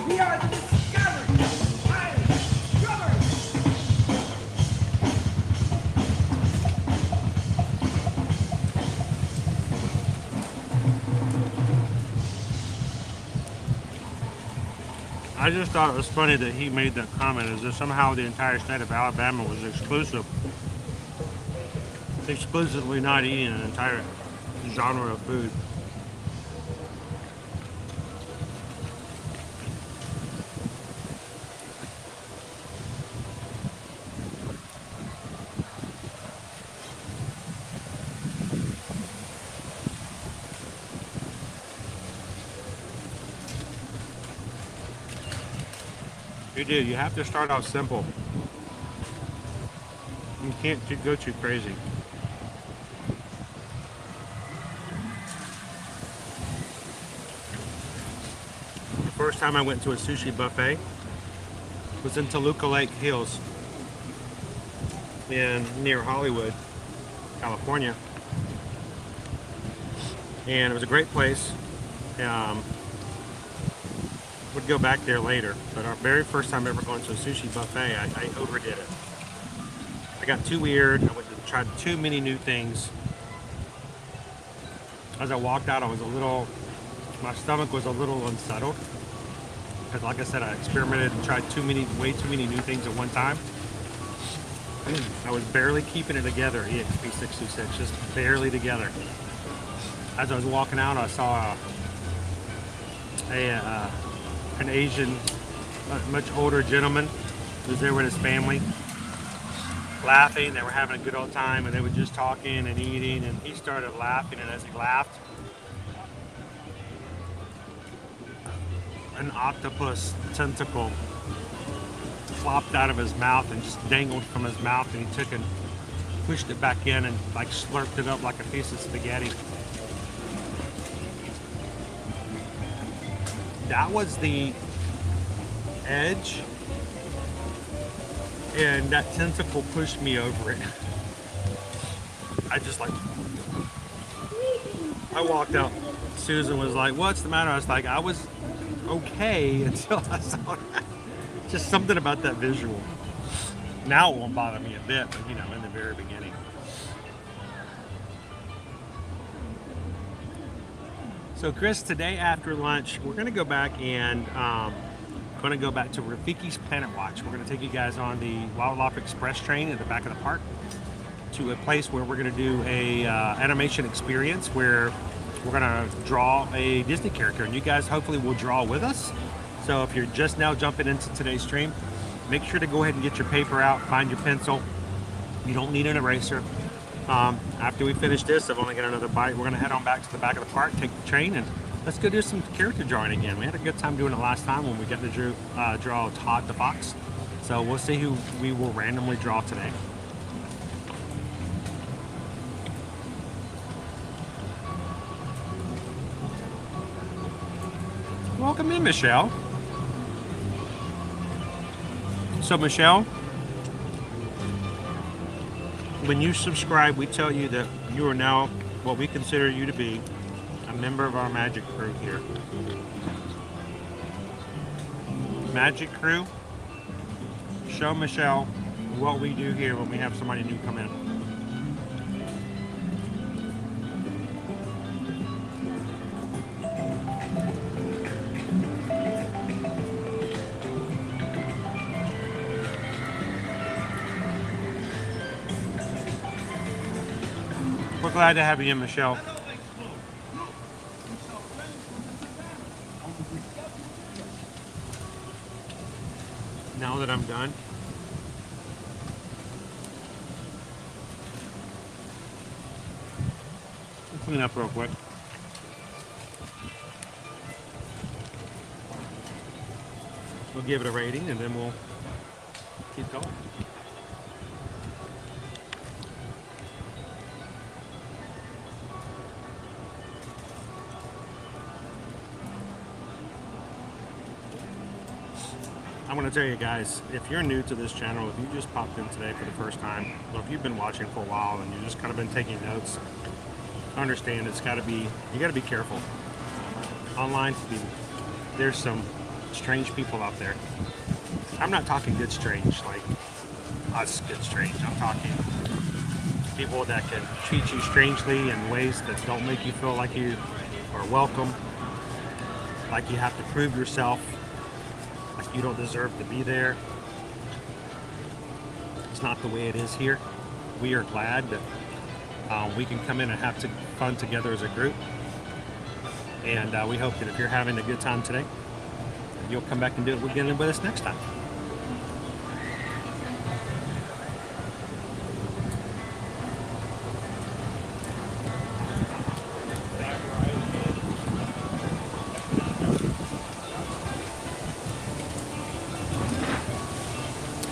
We are the Discovery Island Drummers. I just thought it was funny that he made that comment, as if somehow the entire state of Alabama was exclusively not eating an entire genre of food. You do. You have to start out simple. You can't go too crazy. The first time I went to a sushi buffet was in Toluca Lake Hills near Hollywood, California. And it was a great place. Would go back there later, but our very first time ever going to a sushi buffet, I overdid it. I got too weird. I went to try too many new things. As I walked out, my stomach was a little unsettled, because like I said, I experimented and tried way too many new things at one time. I was barely keeping it together, EXP 626, just barely together. As I was walking out, I saw an Asian, much older gentleman who was there with his family, laughing. They were having a good old time, and they were just talking and eating, and he started laughing, and as he laughed, an octopus tentacle flopped out of his mouth and just dangled from his mouth, and he took and pushed it back in and like slurped it up like a piece of spaghetti. That was the edge, and that tentacle pushed me over it. I just like, I walked out. Susan was like, what's the matter? I was like, I was okay until I saw that. Just something about that visual. Now it won't bother me a bit, but you know, in the very beginning. So Chris, today after lunch, we're going to go back and to Rafiki's Planet Watch. We're going to take you guys on the Wildlife Express train at the back of the park to a place where we're going to do a animation experience where we're going to draw a Disney character, and you guys hopefully will draw with us. So if you're just now jumping into today's stream, make sure to go ahead and get your paper out, find your pencil. You don't need an eraser. After we finish this, I've only got another bite. We're going to head on back to the back of the park, take the train, and let's go do some character drawing again. We had a good time doing it last time when we got to draw Todd the Fox. So we'll see who we will randomly draw today. Welcome in, Michelle. So Michelle, when you subscribe, we tell you that you are now what we consider you to be a member of our magic crew here. Magic crew, show Michelle what we do here when we have somebody new come in. We're glad to have you in, Michelle. Now that I'm done, I'll clean up real quick. We'll give it a rating and then we'll keep going. I want to tell you guys, if you're new to this channel, if you just popped in today for the first time, or if you've been watching for a while and you've just kind of been taking notes, understand it's got to be, you got to be careful. Online, there's some strange people out there. I'm not talking good strange, like us good strange. I'm talking people that can treat you strangely in ways that don't make you feel like you are welcome, like you have to prove yourself, like you don't deserve to be there. It's not the way it is here. We are glad that we can come in and have fun together as a group. And we hope that if you're having a good time today, you'll come back and do it again with us next time.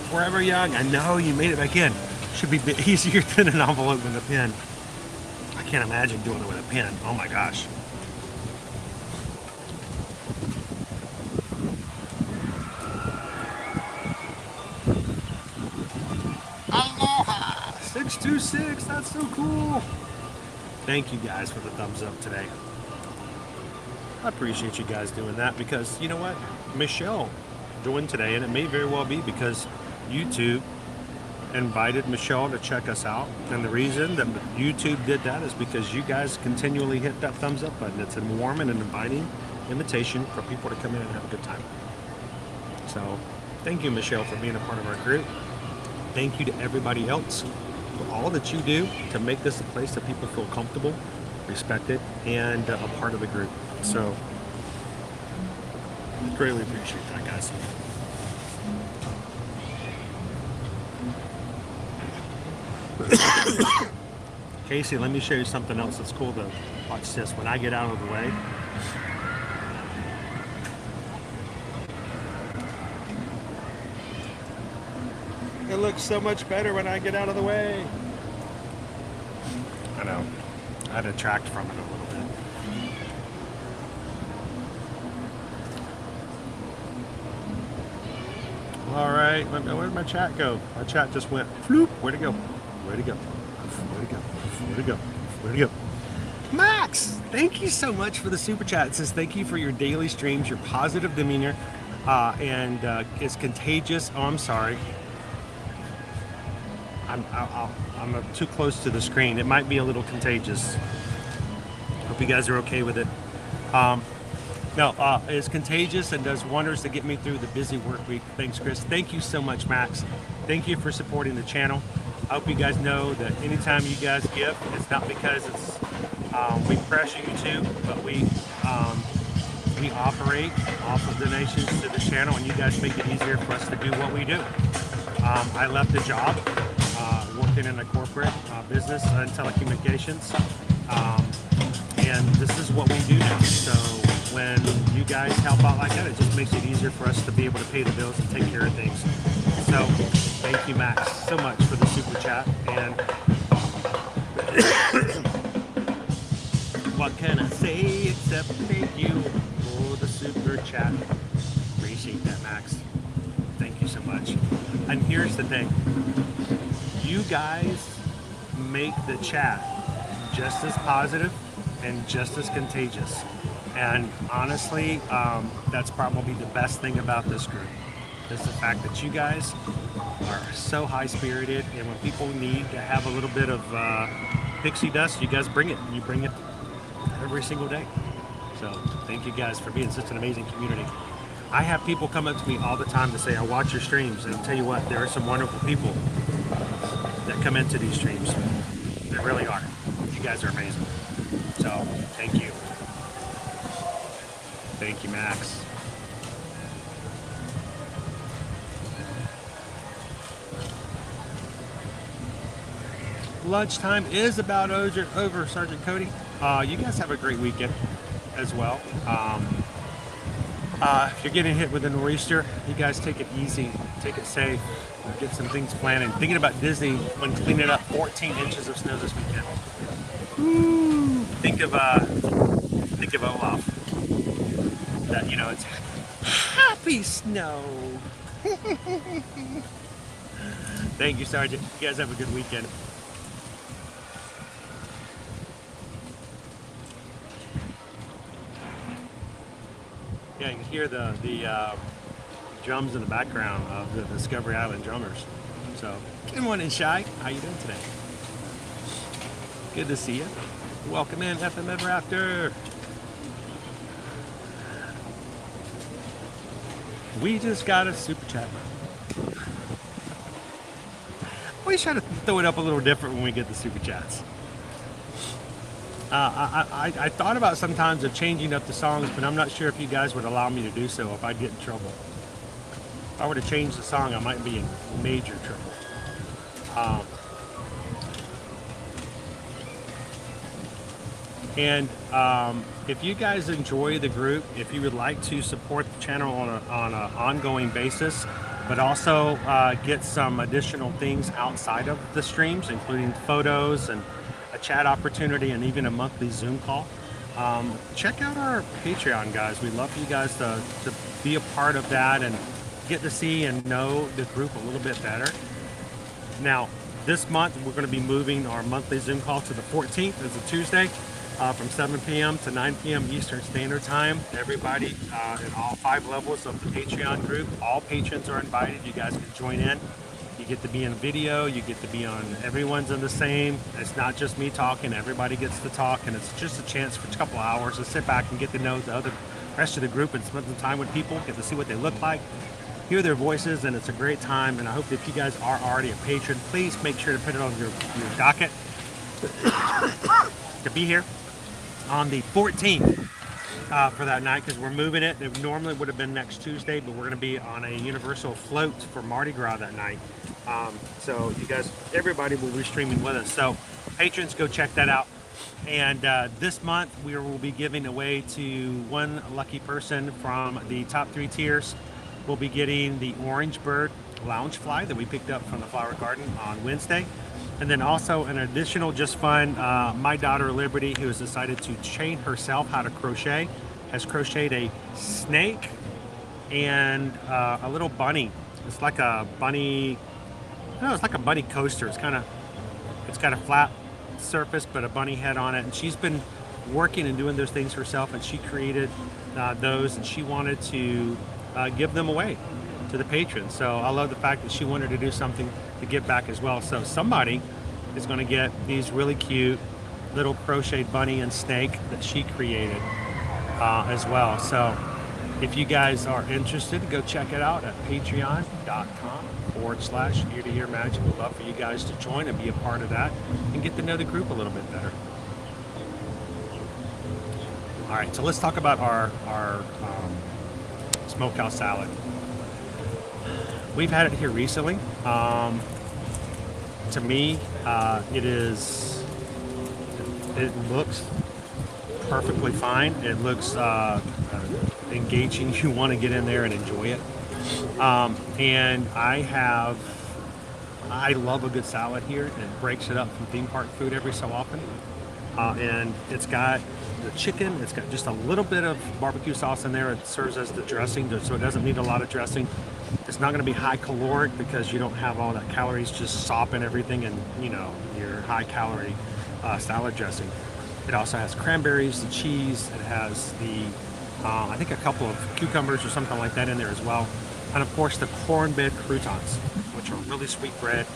Forever young. I know you made it back in. Should be easier than an envelope with a pen. I can't imagine doing it with a pen. Oh my gosh. Aloha! 626. That's so cool. Thank you guys for the thumbs up today. I appreciate you guys doing that because you know what? Michelle joined today, and it may very well be because YouTube invited Michelle to check us out, and the reason that YouTube did that is because you guys continually hit that thumbs up button. It's a warm and an inviting invitation for people to come in and have a good time. So thank you, Michelle, for being a part of our group. Thank you to everybody else for all that you do to make this a place that people feel comfortable, respected, and a part of the group. So greatly appreciate that, guys. Casey, let me show you something else that's cool though. Watch this. When I get out of the way, it looks so much better when I get out of the way. I know. I detract from it a little bit. All right, where'd my chat go? My chat just went floop. Where'd it go? Where'd it go? Where'd it go? Where'd it go? Where'd it go? Max, thank you so much for the super chat. It says thank you for your daily streams, your positive demeanor, and it's contagious. Oh, I'm sorry. I'm too close to the screen. It might be a little contagious. Hope you guys are okay with it. No, it's contagious and does wonders to get me through the busy work week. Thanks, Chris. Thank you so much, Max. Thank you for supporting the channel. I hope you guys know that anytime you guys give, it's not because it's we pressure you to, but we operate off of donations to the channel, and you guys make it easier for us to do what we do. I left a job working in a corporate business in telecommunications, and this is what we do now. So when you guys help out like that, it just makes it easier for us to be able to pay the bills and take care of things. So thank you, Max, so much for the super chat. And what can I say except thank you for the super chat. Appreciate that, Max. Thank you so much. And here's the thing. You guys make the chat just as positive and just as contagious. And honestly, that's probably the best thing about this group, is the fact that you guys are so high-spirited, and when people need to have a little bit of pixie dust, you guys bring it. You bring it every single day. So thank you guys for being such an amazing community. I have people come up to me all the time to say, I watch your streams, and I'll tell you what, there are some wonderful people that come into these streams. They really are. You guys are amazing. So thank you. Thank you, Max. Lunchtime is about over, Sergeant Cody. You guys have a great weekend as well. If you're getting hit with a nor'easter, you guys take it easy, take it safe, get some things planned. And thinking about Disney when cleaning up 14 inches of snow this weekend. Woo. Think of Olaf. That, you know, it's happy snow. Thank you, Sergeant. You guys have a good weekend. Yeah, you can hear the drums in the background of the Discovery Island drummers. So, good morning, Shy. How you doing today? Good to see you. Welcome in, FM Ever After. We just got a super chat. We try to throw it up a little different when we get the super chats. I thought about sometimes of changing up the songs, but I'm not sure if you guys would allow me to do so if I get in trouble. If I were to change the song, I might be in major trouble. If you guys enjoy the group, if you would like to support the channel on an ongoing basis, but also get some additional things outside of the streams, including photos and a chat opportunity and even a monthly Zoom call, check out our Patreon, guys. We'd love for you guys to be a part of that and get to see and know the group a little bit better. Now, this month, we're going to be moving our monthly Zoom call to the 14th. It's a Tuesday from 7 p.m. to 9 p.m. Eastern Standard Time. Everybody in all 5 levels of the Patreon group, all patrons are invited. You guys can join in. You get to be in video, you get to be on, everyone's in the same. It's not just me talking, everybody gets to talk, and it's just a chance for a couple hours to sit back and get to know the rest of the group and spend some time with people, get to see what they look like, hear their voices, and it's a great time. And I hope that if you guys are already a patron, please make sure to put it on your docket to be here on the 14th for that night, because we're moving it. It normally would have been next Tuesday, but we're going to be on a Universal float for Mardi Gras that night. So you guys, everybody will be streaming with us. So patrons, go check that out. And this month we will be giving away to one lucky person from the top 3 tiers. We'll be getting the Orange Bird Lounge Fly that we picked up from the Flower Garden on Wednesday. And then also an additional just fun, my daughter Liberty, who has decided to train herself how to crochet, has crocheted a snake and a little bunny. It's like a bunny, no, it's like a bunny coaster. It's got a flat surface, but a bunny head on it. And she's been working and doing those things herself, and she created those, and she wanted to give them away to the patrons. So I love the fact that she wanted to do something to give back as well. So somebody is going to get these really cute little crocheted bunny and snake that she created as well. So if you guys are interested, go check it out at patreon.com/ear-to-ear magic. We'd love for you guys to join and be a part of that and get to know the group a little bit better. All right, so let's talk about our smokehouse salad. We've had it here recently. To me, it looks perfectly fine. It looks engaging. You want to get in there and enjoy it. And I love a good salad here. It breaks it up from theme park food every so often. And it's got the chicken. It's got just a little bit of barbecue sauce in there. It serves as the dressing, so it doesn't need a lot of dressing. It's not going to be high caloric because you don't have all that calories just sopping everything in, you know, your high calorie salad dressing. It also has cranberries, the cheese. It has the, I think a couple of cucumbers or something like that in there as well. And of course the cornbread croutons, which are really sweet bread.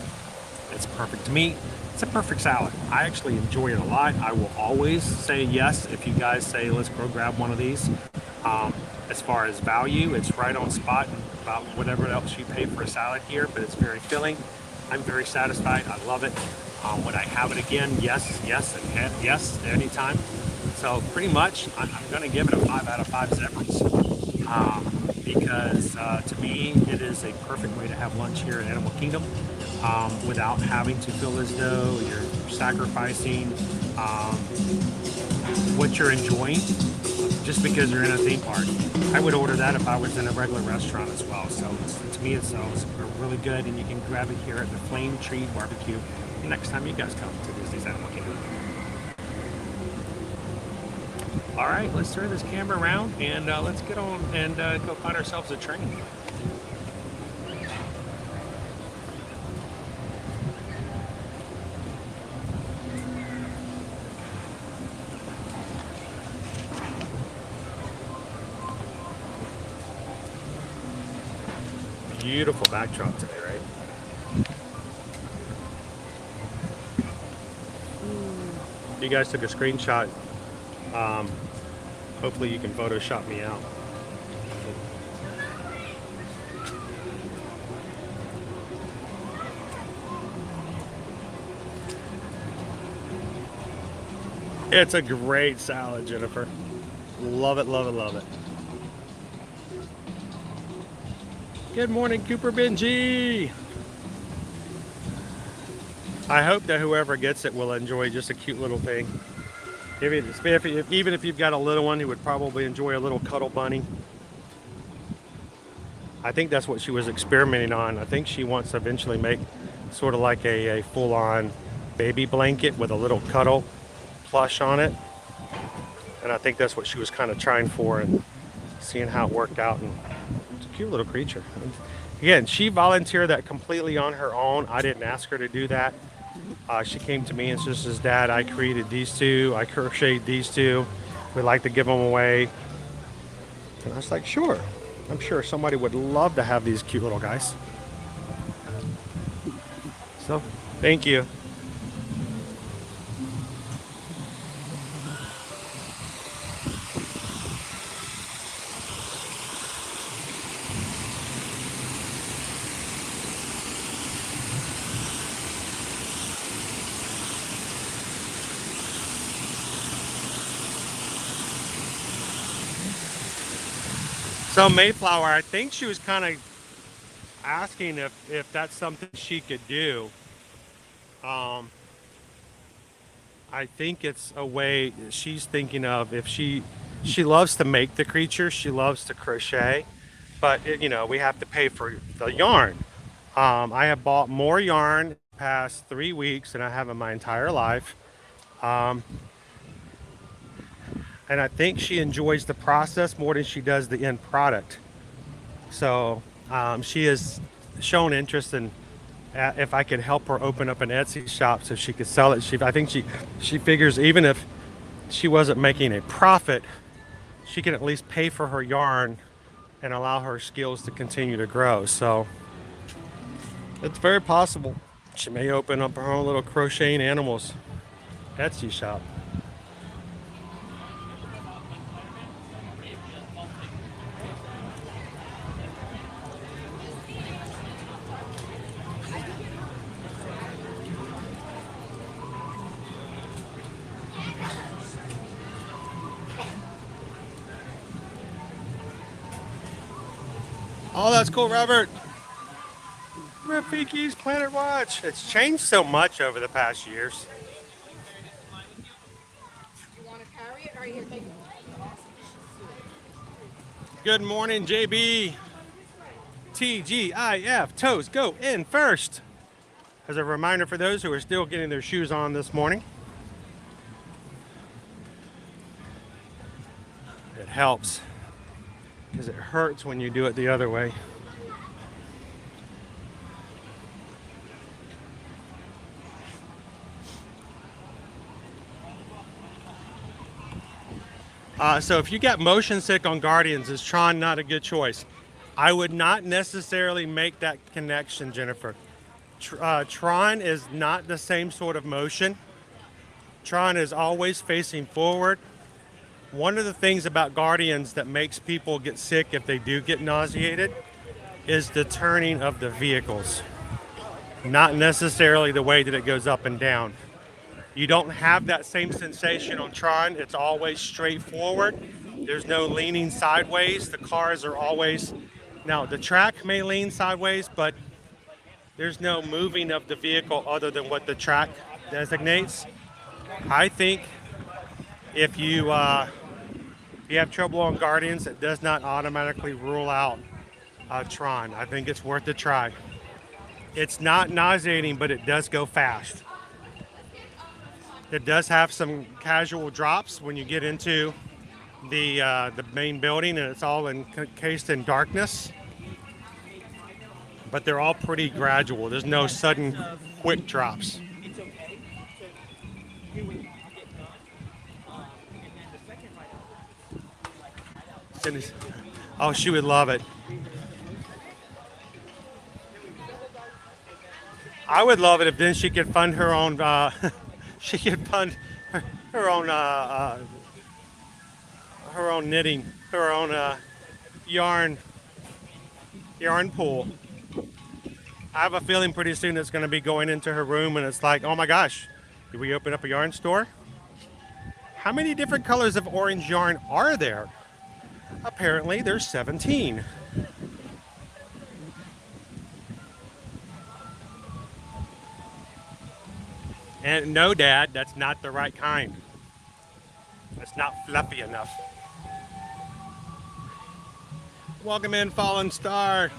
It's perfect to me. It's a perfect salad. I actually enjoy it a lot. I will always say yes if you guys say, let's go grab one of these. As far as value, it's right on spot about whatever else you pay for a salad here, but it's very filling. I'm very satisfied. I love it. Would I have it again? Yes, yes, and yes, anytime. So pretty much, I'm going to give it a 5 out of 5 zebras. Because to me, it is a perfect way to have lunch here at Animal Kingdom without having to feel as though you're sacrificing what you're enjoying just because you're in a theme park. I would order that if I was in a regular restaurant as well. So to me, it's really good, and you can grab it here at the Flame Tree Barbecue next time you guys come to Disney's Animal Kingdom. All right, let's turn this camera around and let's get on and go find ourselves a train. Beautiful backdrop today, right? You guys took a screenshot. Hopefully you can Photoshop me out. It's a great salad, Jennifer. Love it, love it, love it. Good morning, Cooper Benji. I hope that whoever gets it will enjoy just a cute little thing. Even if you've got a little one who would probably enjoy a little cuddle bunny. I think that's what she was experimenting on. I think she wants to eventually make sort of like a full-on baby blanket with a little cuddle plush on it. And I think that's what she was kind of trying for and seeing how it worked out. And it's a cute little creature. Again, she volunteered that completely on her own. I didn't ask her to do that. She came to me and says, Dad, I created these two. I crocheted these two. We'd like to give them away. And I was like, sure. I'm sure somebody would love to have these cute little guys. So, thank you. So Mayflower, I think she was kind of asking if that's something she could do. I think it's a way she's thinking of if she loves to make the creature, she loves to crochet, but you know, we have to pay for the yarn. I have bought more yarn the past 3 weeks than I have in my entire life. And I think she enjoys the process more than she does the end product. So she has shown interest in if I could help her open up an Etsy shop so she could sell it. I think she figures even if she wasn't making a profit, she can at least pay for her yarn and allow her skills to continue to grow. So it's very possible she may open up her own little crocheting animals Etsy shop. Oh, that's cool, Robert. Rafiki's Planet Watch. It's changed so much over the past years. You want to carry it or are you taking it? Good morning, JB. TGIF, toes go in first. As a reminder for those who are still getting their shoes on this morning, it helps because it hurts when you do it the other way. So if you get motion sick on Guardians, is Tron not a good choice? I would not necessarily make that connection, Jennifer. Tron is not the same sort of motion. Tron is always facing forward. One of the things about Guardians that makes people get sick if they do get nauseated is the turning of the vehicles. Not necessarily the way that it goes up and down. You don't have that same sensation on Tron. It's always straight forward. There's no leaning sideways. The cars are always, now the track may lean sideways, but there's no moving of the vehicle other than what the track designates. I think if you have trouble on Guardians, it does not automatically rule out Tron. I think it's worth a try. It's not nauseating, but it does go fast. It does have some casual drops when you get into the main building, and it's all encased in darkness. But they're all pretty gradual. There's no sudden, quick drops. Oh, she would love it. I would love it if then she could fund her own. She could fund her own knitting, her own yarn pool. I have a feeling pretty soon it's going to be going into her room, and it's like, oh my gosh, did we open up a yarn store? How many different colors of orange yarn are there? Apparently, there's 17. And no, Dad, that's not the right kind. That's not fluffy enough. Welcome in, Fallen Star.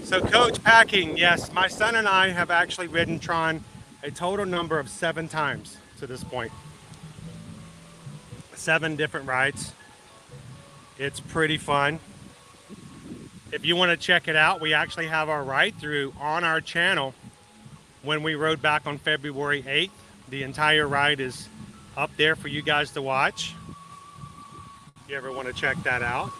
So, Coach Packing, yes, my son and I have actually ridden Tron a total number of 7 times to this point. 7 different rides. It's pretty fun. If you want to check it out, we actually have our ride through on our channel when we rode back on February 8th. The entire ride is up there for you guys to watch. If you ever want to check that out.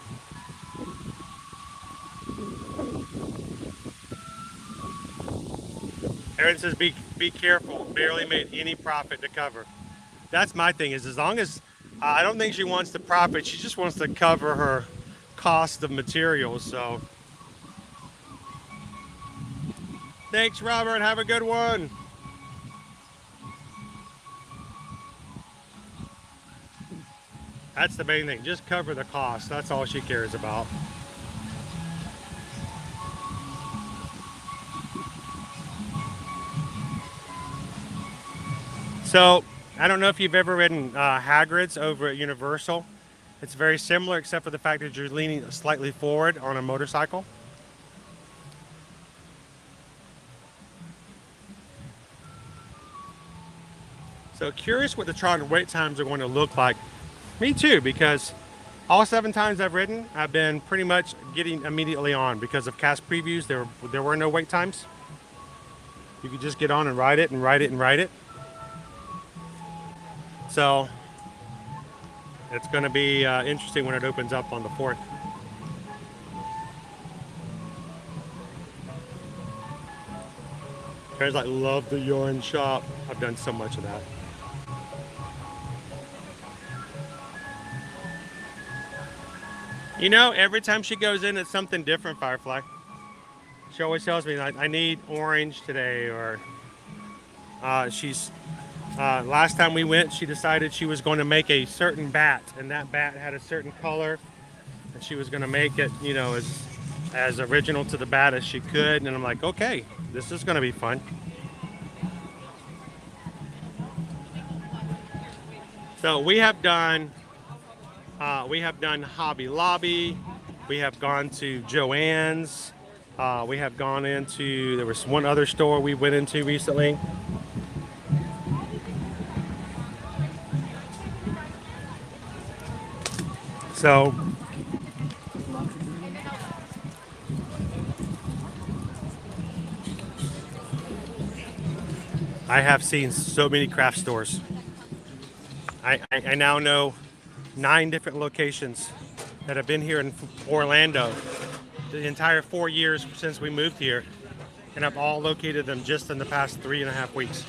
Aaron says, be careful. Barely made any profit to cover. That's my thing, is as long as, I don't think she wants to profit. She just wants to cover her cost of materials. So thanks, Robert. Have a good one. That's the main thing. Just cover the cost. That's all she cares about. So I don't know if you've ever ridden Hagrid's over at Universal. It's very similar, except for the fact that you're leaning slightly forward on a motorcycle. So curious what the Tron wait times are going to look like. Me too, because all 7 times I've ridden, I've been pretty much getting immediately on because of cast previews. There were no wait times. You could just get on and ride it and ride it and ride it. So it's going to be interesting when it opens up on the 4th. Karen's like, love the yarn shop. I've done so much of that. You know, every time she goes in, it's something different, Firefly. She always tells me, like, I need orange today, or last time we went, she decided she was going to make a certain bat, and that bat had a certain color, and she was going to make it, you know, as original to the bat as she could. And I'm like, okay, this is going to be fun. So we have done Hobby Lobby, we have gone to Joann's, we have gone into, there was one other store we went into recently. So I have seen so many craft stores. I now know 9 different locations that have been here in Orlando the entire 4 years since we moved here, and I've all located them just in the past 3.5 weeks.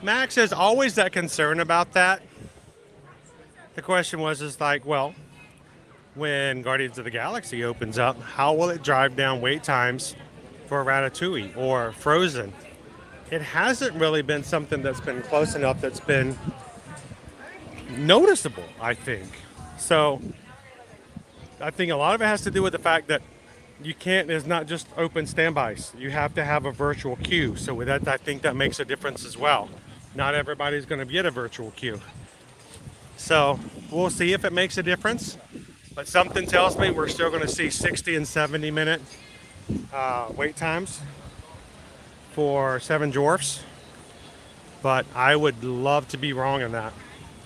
Max has always that concern about that. The question is like, well, when Guardians of the Galaxy opens up, how will it drive down wait times for Ratatouille or Frozen? It hasn't really been something that's been close enough that's been noticeable, I think. So I think a lot of it has to do with the fact that you can't, it's not just open standbys. You have to have a virtual queue. So with that, I think that makes a difference as well. Not everybody's going to get a virtual queue. So we'll see if it makes a difference. But something tells me we're still going to see 60 and 70 minute wait times for Seven Dwarfs. But I would love to be wrong in that.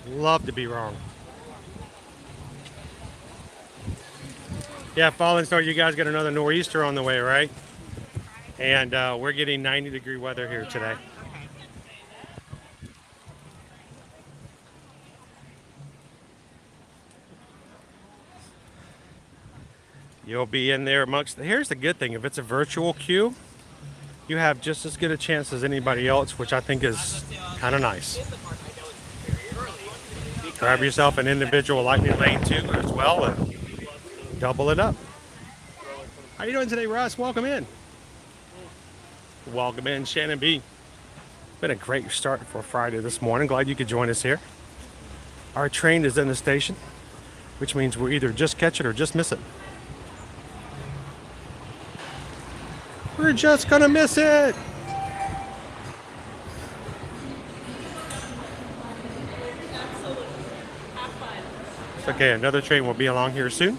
Love to be wrong. Yeah, Fallen Star, you guys got another nor'easter on the way, right? And we're getting 90-degree weather here today. You'll be in there amongst here's the good thing, if it's a virtual queue, you have just as good a chance as anybody else, which I think is kind of nice. Grab yourself an individual lightning lane too as well and double it up. How you doing today, Russ? Welcome in. Welcome in, Shannon B. Been a great start for Friday this morning. Glad you could join us here. Our train is in the station, which means we'll either just catch it or just miss it. We're just gonna miss it. It's okay, another train will be along here soon.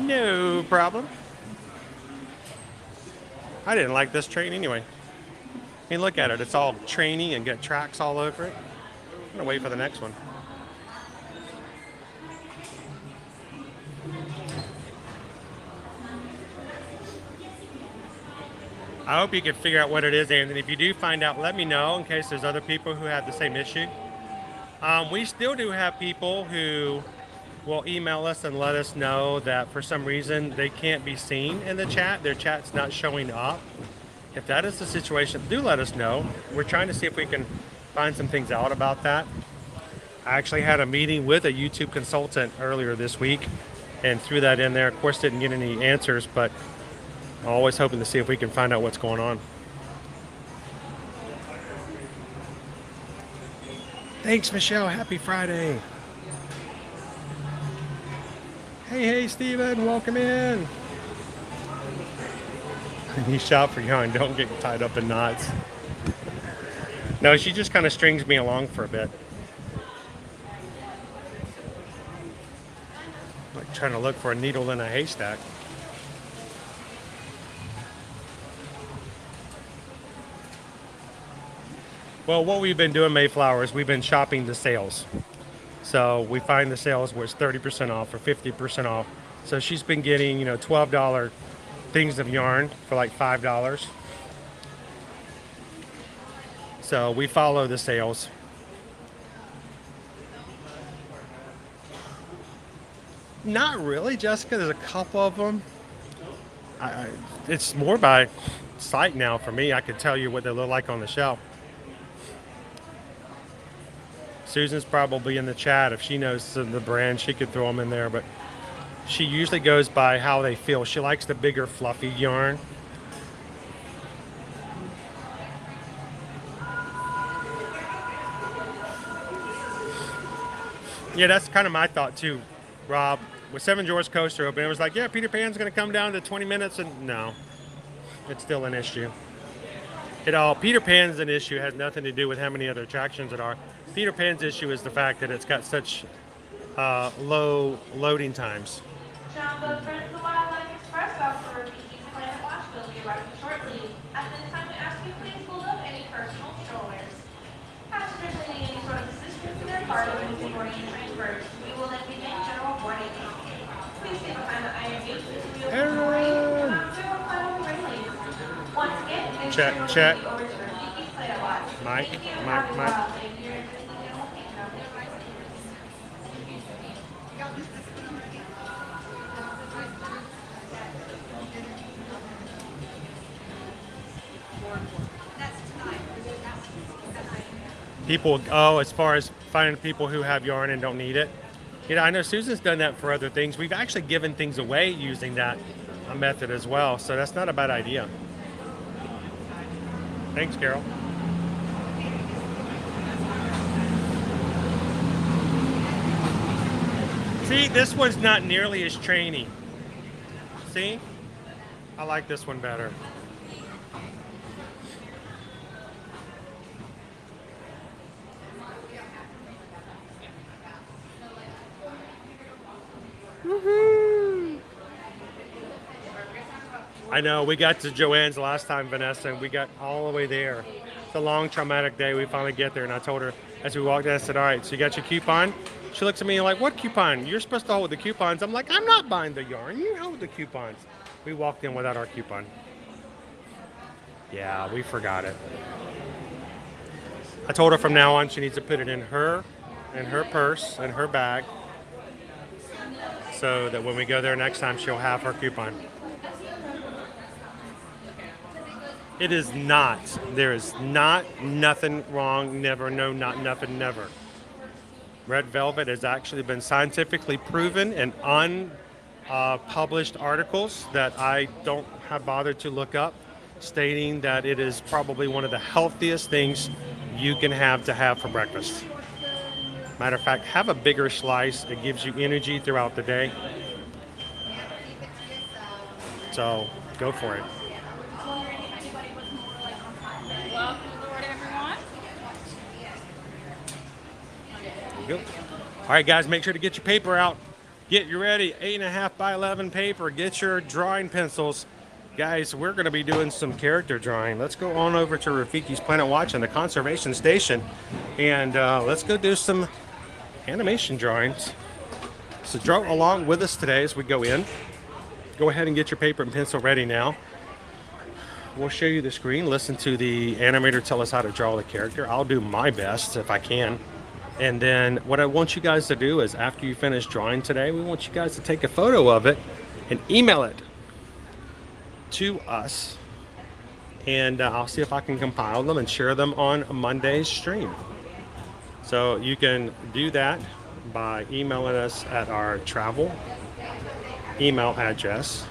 No problem. I didn't like this train anyway. I mean, look at it. It's all trainy and got tracks all over it. I'm gonna wait for the next one. I hope you can figure out what it is, and if you do find out, let me know in case there's other people who have the same issue. We still do have people who will email us and let us know that for some reason they can't be seen in the chat. Their chat's not showing up. If that is the situation, do let us know. We're trying to see if we can find some things out about that. I actually had a meeting with a YouTube consultant earlier this week and threw that in there. Of course, didn't get any answers, but I'm always hoping to see if we can find out what's going on. Thanks, Michelle. Happy Friday. Hey, Steven. Welcome in. You shout for yarn. Don't get tied up in knots. No, she just kind of strings me along for a bit. Like trying to look for a needle in a haystack. Well, what we've been doing, Mayflower, is we've been shopping the sales. So we find the sales where it's 30% off or 50% off. So she's been getting, $12 things of yarn for like $5. So we follow the sales. Not really, Jessica. There's a couple of them. It's more by sight now for me. I could tell you what they look like on the shelf. Susan's probably in the chat. If she knows the brand, she could throw them in there, but she usually goes by how they feel. She likes the bigger, fluffy yarn. Yeah, that's kind of my thought too, Rob. With Seven Dwarfs Coaster open, it was like, yeah, Peter Pan's going to come down to 20 minutes, and no, it's still an issue. Peter Pan's an issue. It has nothing to do with how many other attractions there are. Peter Pan's issue is the fact that it's got such low loading times. Jumbo Friends of the Wildlife Express offer Mickey's Planet Watch will be arriving shortly. At this time, we ask you please hold up any personal strollers. Passengers leaning in part of the boarding train first. We will then begin general boarding. Please stay behind the iron gate. We will Aaron! Once again, make Check, sure check. you over to Rafiki Planet Watch. Mike, Thank you. Mike, Have a Mike. wild day. You're People, oh, as far as finding people who have yarn and don't need it. You know, I know Susan's done that for other things. We've actually given things away using that method as well, so that's not a bad idea. Thanks, Carol. See, this one's not nearly as trainy. See? I like this one better. I know, we got to Joanne's last time, Vanessa, and we got all the way there. It's a long, traumatic day. We finally get there, and I told her as we walked in, I said, all right, so you got your coupon? She looks at me like, what coupon? You're supposed to hold the coupons. I'm like, I'm not buying the yarn. You hold the coupons. We walked in without our coupon. Yeah, we forgot it. I told her from now on she needs to put it in her purse, and her bag, so that when we go there next time, she'll have her coupon. It is not. There is not nothing wrong, never, no, not nothing, never. Red velvet has actually been scientifically proven in unpublished articles that I don't have bothered to look up, stating that it is probably one of the healthiest things you can have for breakfast. Matter of fact, have a bigger slice. It gives you energy throughout the day. So go for it. Welcome aboard, everyone. There you go. All right, guys, make sure to get your paper out. Get you ready. 8.5 by 11 paper. Get your drawing pencils. Guys, we're going to be doing some character drawing. Let's go on over to Rafiki's Planet Watch and the conservation station, and let's go do some animation drawings. So draw along with us today as we go in. Go ahead and get your paper and pencil ready now. We'll show you the screen. Listen to the animator tell us how to draw the character. I'll do my best if I can. And then what I want you guys to do is, after you finish drawing today, we want you guys to take a photo of it and email it to us. And I'll see if I can compile them and share them on Monday's stream. So you can do that by emailing us at our travel email address.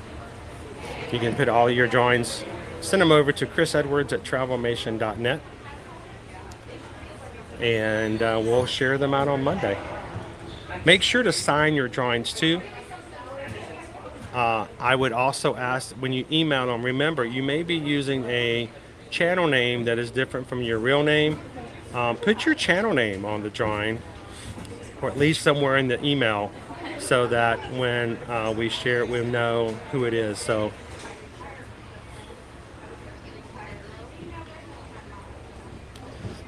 You can put all your drawings, send them over to chrisedwards@travelmation.net, and we'll share them out on Monday. Make sure to sign your drawings too. I would also ask, when you email them, remember you may be using a channel name that is different from your real name. Put your channel name on the drawing, or at least somewhere in the email, so that when we share it, we'll know who it is. So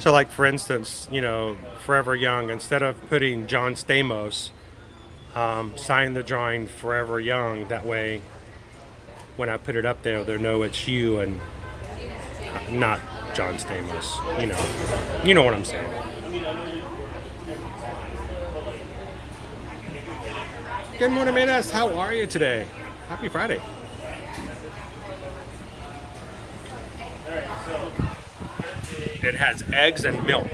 like, for instance, you know, Forever Young, instead of putting John Stamos, sign the drawing Forever Young. That way, when I put it up there, they'll know it's you and not John Stamos. You know what I'm saying. Good morning, Manas. How are you today? Happy Friday. It has eggs and milk.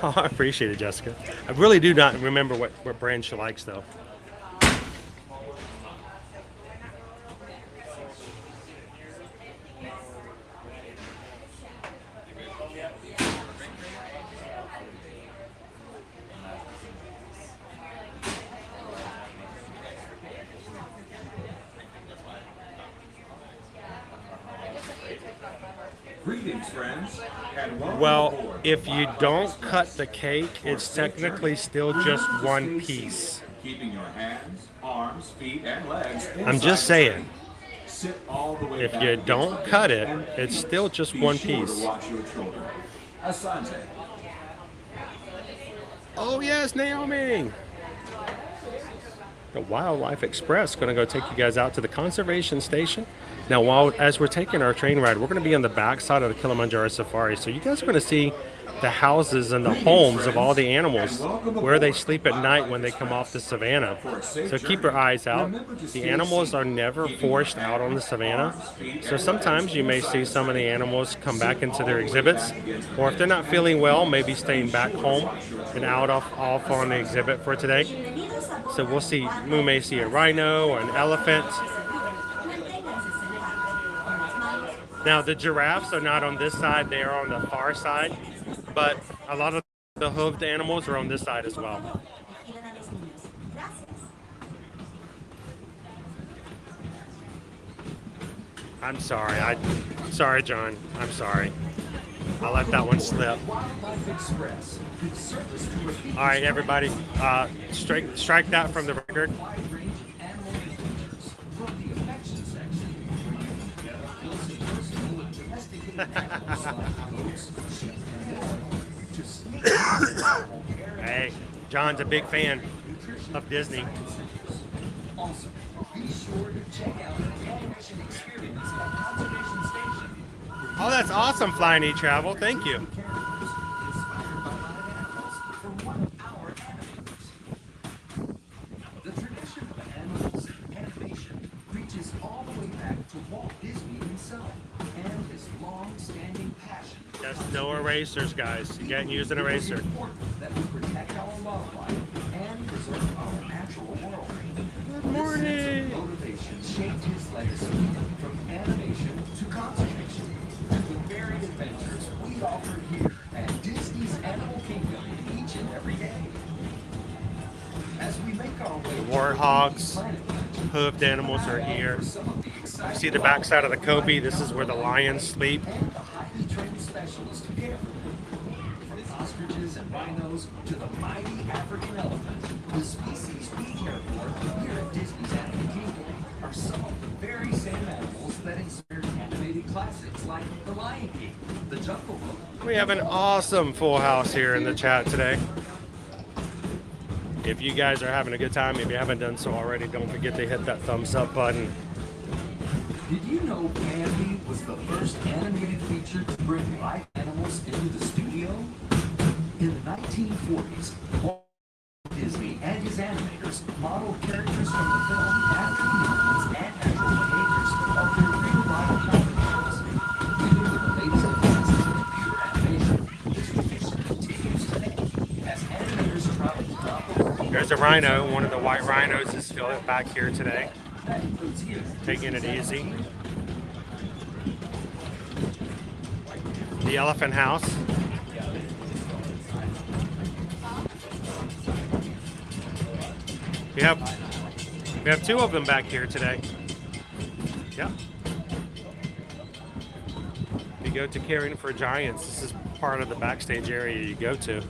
Oh, I appreciate it, Jessica. I really do not remember what brand she likes, though. Greetings, friends. And welcome Well, aboard. if you don't cut the cake, it's technically still just one piece. Keeping your hands, arms, arms, feet, and legs. I'm just saying, Sit all the way if back you against don't the cut bench it, and it's please still just be one sure piece. to watch your children. Asante. Oh yes, Naomi. The Wildlife Express going to go take you guys out to the conservation station. Now, as we're taking our train ride, we're going to be on the back side of the Kilimanjaro Safari. So you guys are going to see the houses and the homes of all the animals where they sleep at night when they come off the savannah. So keep your eyes out. The animals are never forced out on the savannah. So sometimes you may see some of the animals come back into their exhibits, or if they're not feeling well, maybe staying back home and off on the exhibit for today. So we may see a rhino or an elephant. Now the giraffes are not on this side, they are on the far side, but a lot of the hoofed animals are on this side as well. I'm sorry, sorry John, I'm sorry. I let that one slip. All right, everybody, strike that from the record. Hey, John's a big fan of Disney. Also, be sure to check out the animation experience at Conservation Station. Oh, that's awesome, Flying E-Travel. Thank you. The tradition of animals animation reaches all the way back to Walt Disney himself and his long-standing passion. That's no erasers, guys. You can't use an eraser. It's important that we protect our wildlife and preserve our natural world. Good morning. Motivation shaped his legacy from animation to conservation. The varied adventures we offer here at Disney's Animal Kingdom each and every day. As we make our way Warthogs, hoofed animals are here. You see the backside of the Kobe. This is where the lions sleep. and the highly trained specialists who care for them. From ostriches and rhinos to the mighty African elephant, the species we care for here at Disney's Animal Kingdom are some of the very same animals that inspired animated classics like The Lion King, The Jungle Book. We have an awesome full house here in the chat today. If you guys are having a good time, if you haven't done so already, don't forget to hit that thumbs up button. Did you know Bambi was the first animated feature to bring live animals into the studio? In the 1940s, Walt Disney and his animators modeled characters from the film after the movements and natural behaviors of their real-life counterparts. Even with the latest advances in computer animation, this tradition continues today as animators travel throughout. There's a rhino. One of the white rhinos is still back here today, That includes here. taking it easy. The elephant house. We have two of them back here today. Yep. You go to Caring for Giants. This is part of the backstage area you go to.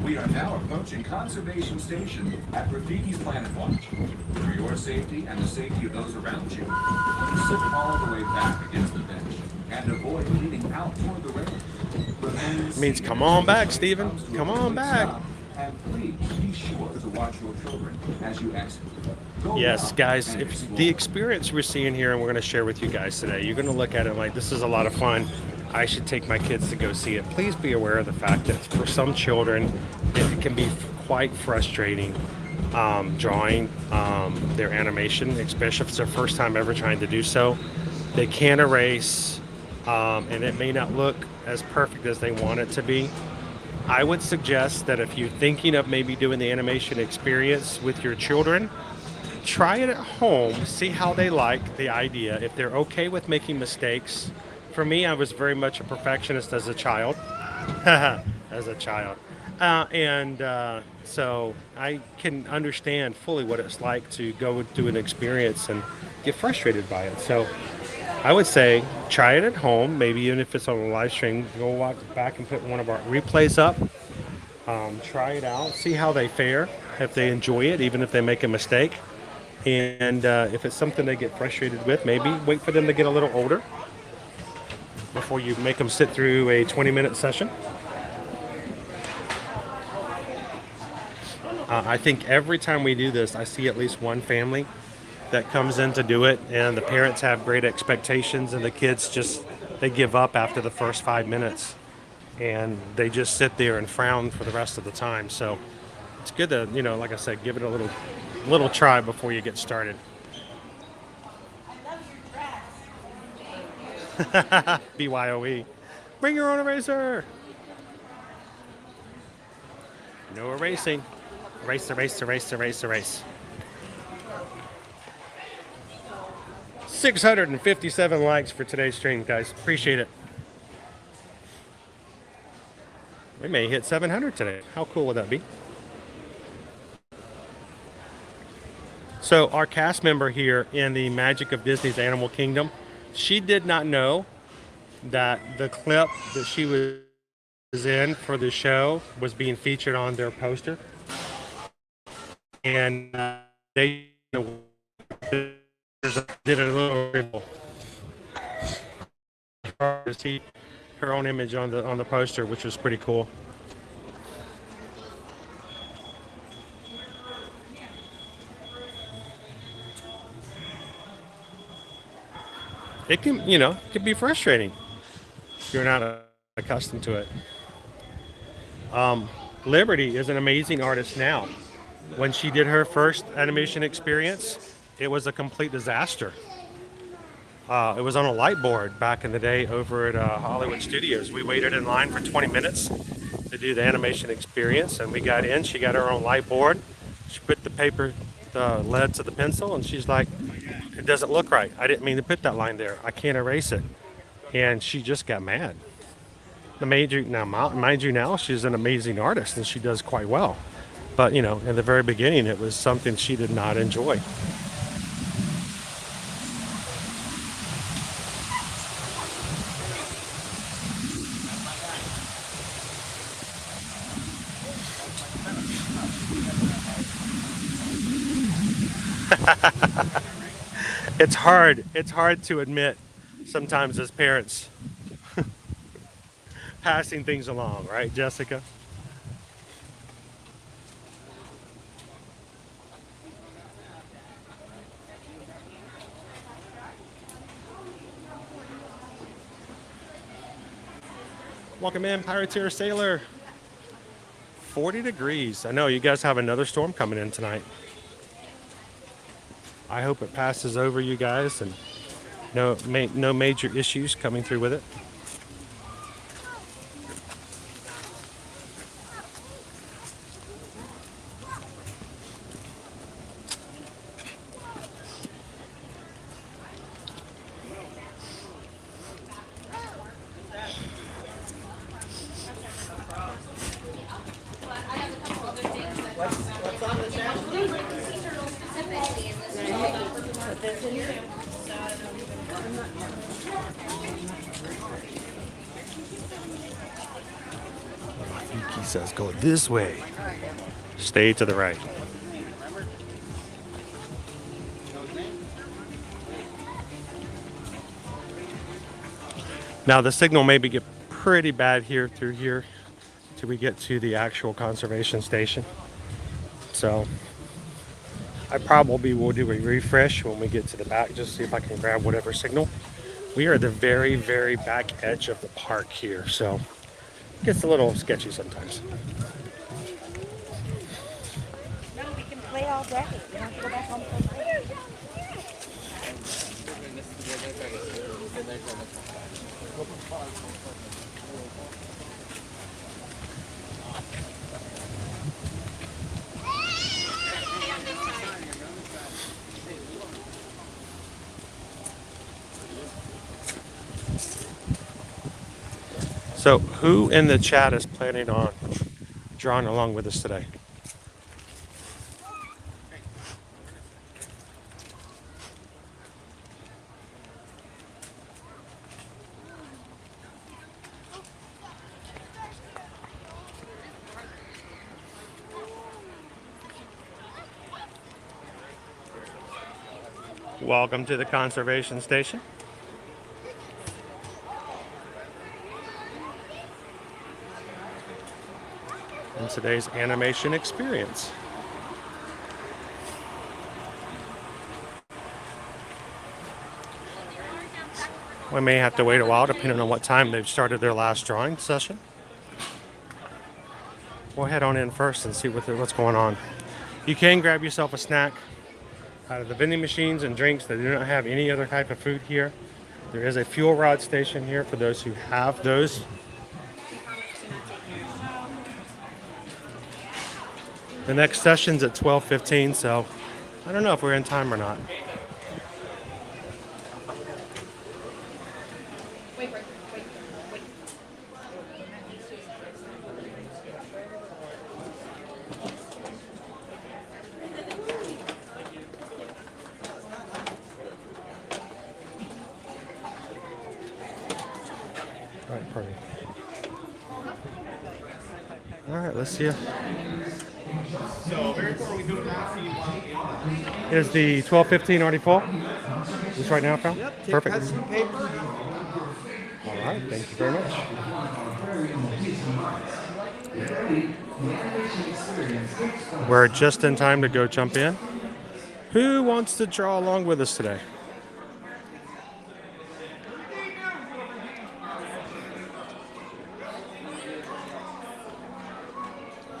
We are now approaching Conservation Station at Rafiki's Planet Watch. For your safety and the safety of those around you, please sit all the way back against the bench and avoid leaning out toward the rail. It means come on back, Stephen. Come on back. And please be sure to watch your children as you exit. Go Yes, out guys, and if explore. the experience we're seeing here and we're going to share with you guys today, you're going to look at it like this is a lot of fun. I should take my kids to go see it. Please be aware of the fact that for some children, it can be quite frustrating drawing their animation, especially if it's their first time ever trying to do so. They can't erase, and it may not look as perfect as they want it to be. I would suggest that if you're thinking of maybe doing the animation experience with your children, try it at home, see how they like the idea, if they're okay with making mistakes. For me, I was very much a perfectionist as a child. So I can understand fully what it's like to go do an experience and get frustrated by it. So I would say try it at home, maybe even if it's on a live stream, go walk back and put one of our replays up. Try it out, see how they fare, if they enjoy it, even if they make a mistake. And if it's something they get frustrated with, maybe wait for them to get a little older before you make them sit through a 20-minute session. I think every time we do this, I see at least one family that comes in to do it, and the parents have great expectations, and the kids they give up after the first 5 minutes, and they just sit there and frown for the rest of the time. So it's good to, like I said, give it a little try before you get started. BYOE. Bring your own eraser. No erasing. Erase, erase, erase, erase, erase. 657 likes for today's stream, guys. Appreciate it. We may hit 700 today. How cool would that be? So our cast member here in the Magic of Disney's Animal Kingdom, she did not know that the clip that she was in for the show was being featured on their poster. And they did a little her own image on the poster, which was pretty cool. It can, it can be frustrating if you're not accustomed to it. Liberty is an amazing artist now. When she did her first animation experience, it was a complete disaster. It was on a light board back in the day over at Hollywood Studios. We waited in line for 20 minutes to do the animation experience, and we got in. She got her own light board. She put the lead to the pencil, and she's like, it doesn't look right. I didn't mean to put that line there. I can't erase it. And she just got mad. Mind you now, she's an amazing artist, and she does quite well. But, in the very beginning, it was something she did not enjoy. It's hard to admit sometimes as parents passing things along, right, Jessica? Welcome in, Pirateer Sailor. 40 degrees. I know you guys have another storm coming in tonight. I hope it passes over you guys and no major issues coming through with it. He says go this way. Stay to the right. Now the signal maybe get pretty bad here through here till we get to the actual conservation station. So I probably will do a refresh when we get to the back, just to see if I can grab whatever signal. We are at the very, very back edge of the park here, so it gets a little sketchy sometimes. No, we can play all day. We don't have to go back home and play. So who in the chat is planning on drawing along with us today? Welcome to the conservation station. And today's animation experience. We may have to wait a while depending on what time they've started their last drawing session. We'll head on in first and see what's going on. You can grab yourself a snack out of the vending machines and drinks. They do not have any other type of food here. There is a fuel rod station here for those who have those. The next session's at 12:15, so I don't know if we're in time or not. All right, let's see. So, very important, we do it now, so you want Is the 12:15 already full? This right now, pal? Yep, Perfect. cut some paper. All right, thank you very much. We're just in time to go jump in. Who wants to draw along with us today?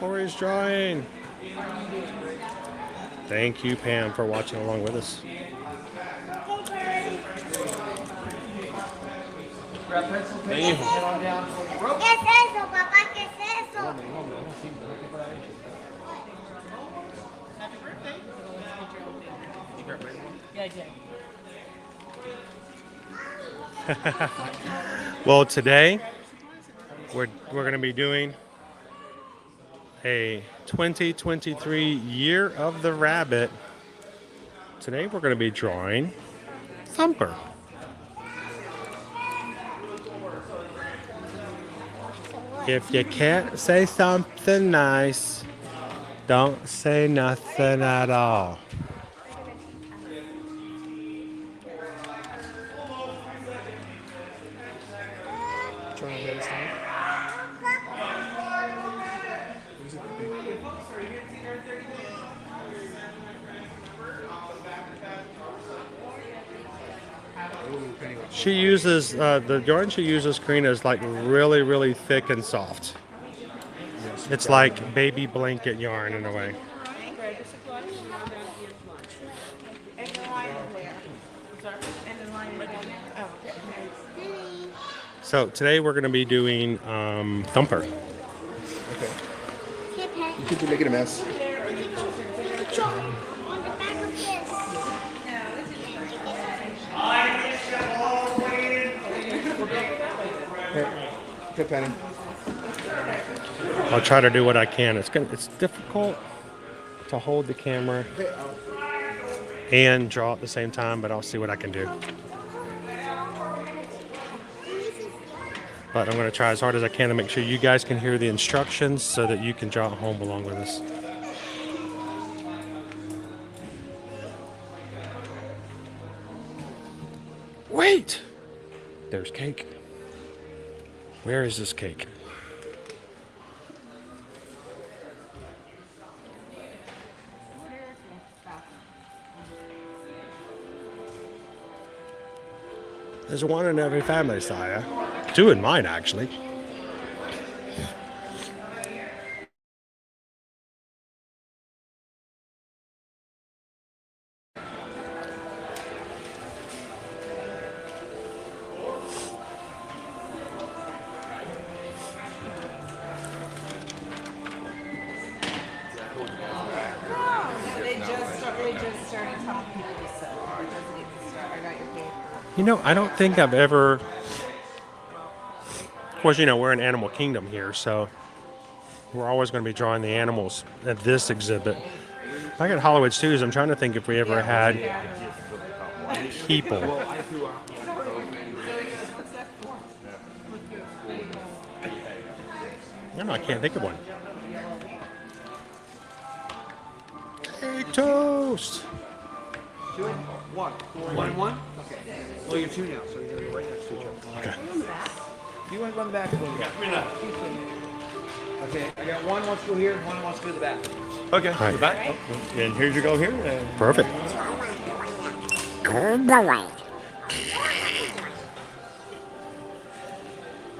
Corey's drawing. Thank you, Pam, for watching along with us. Grab pencil, Thank you. head on down towards the rope. ¿Qué es eso, papá? ¿Qué es eso? Happy birthday. Yeah, I did. Well, today we're going to be doing a 2023 Year of the Rabbit. Today we're going to be drawing Thumper. If you can't say something nice, don't say nothing at all. She uses, the yarn she uses, Karina, is like really, really thick and soft. It's like baby blanket yarn in a way. And the line is where? And the line is oh, okay. So today we're going to be doing Thumper. Okay. You could be making a mess. Here, Penny. I'll try to do what I can. It's difficult to hold the camera and draw at the same time, but I'll see what I can do. But I'm going to try as hard as I can to make sure you guys can hear the instructions so that you can draw at home along with us. Wait! There's cake. Where is this cake? There's one in every family, sire. Two in mine, actually. They just started talking to you, so it doesn't even start. I got your paper. You know, I don't think I've ever... Of course, you know, we're in Animal Kingdom here, so we're always going to be drawing the animals at this exhibit. Back at Hollywood Studios, I'm trying to think if we ever had people. No, I can't think of one. Hey, toast! Two? One. One and one? Okay. Well, you're two now, so you're gonna be right next to each other. Okay. You want to run the back? Okay, I got one wants to go here, one wants to go to the back. Okay, All right. we're back. And here you go here. Perfect.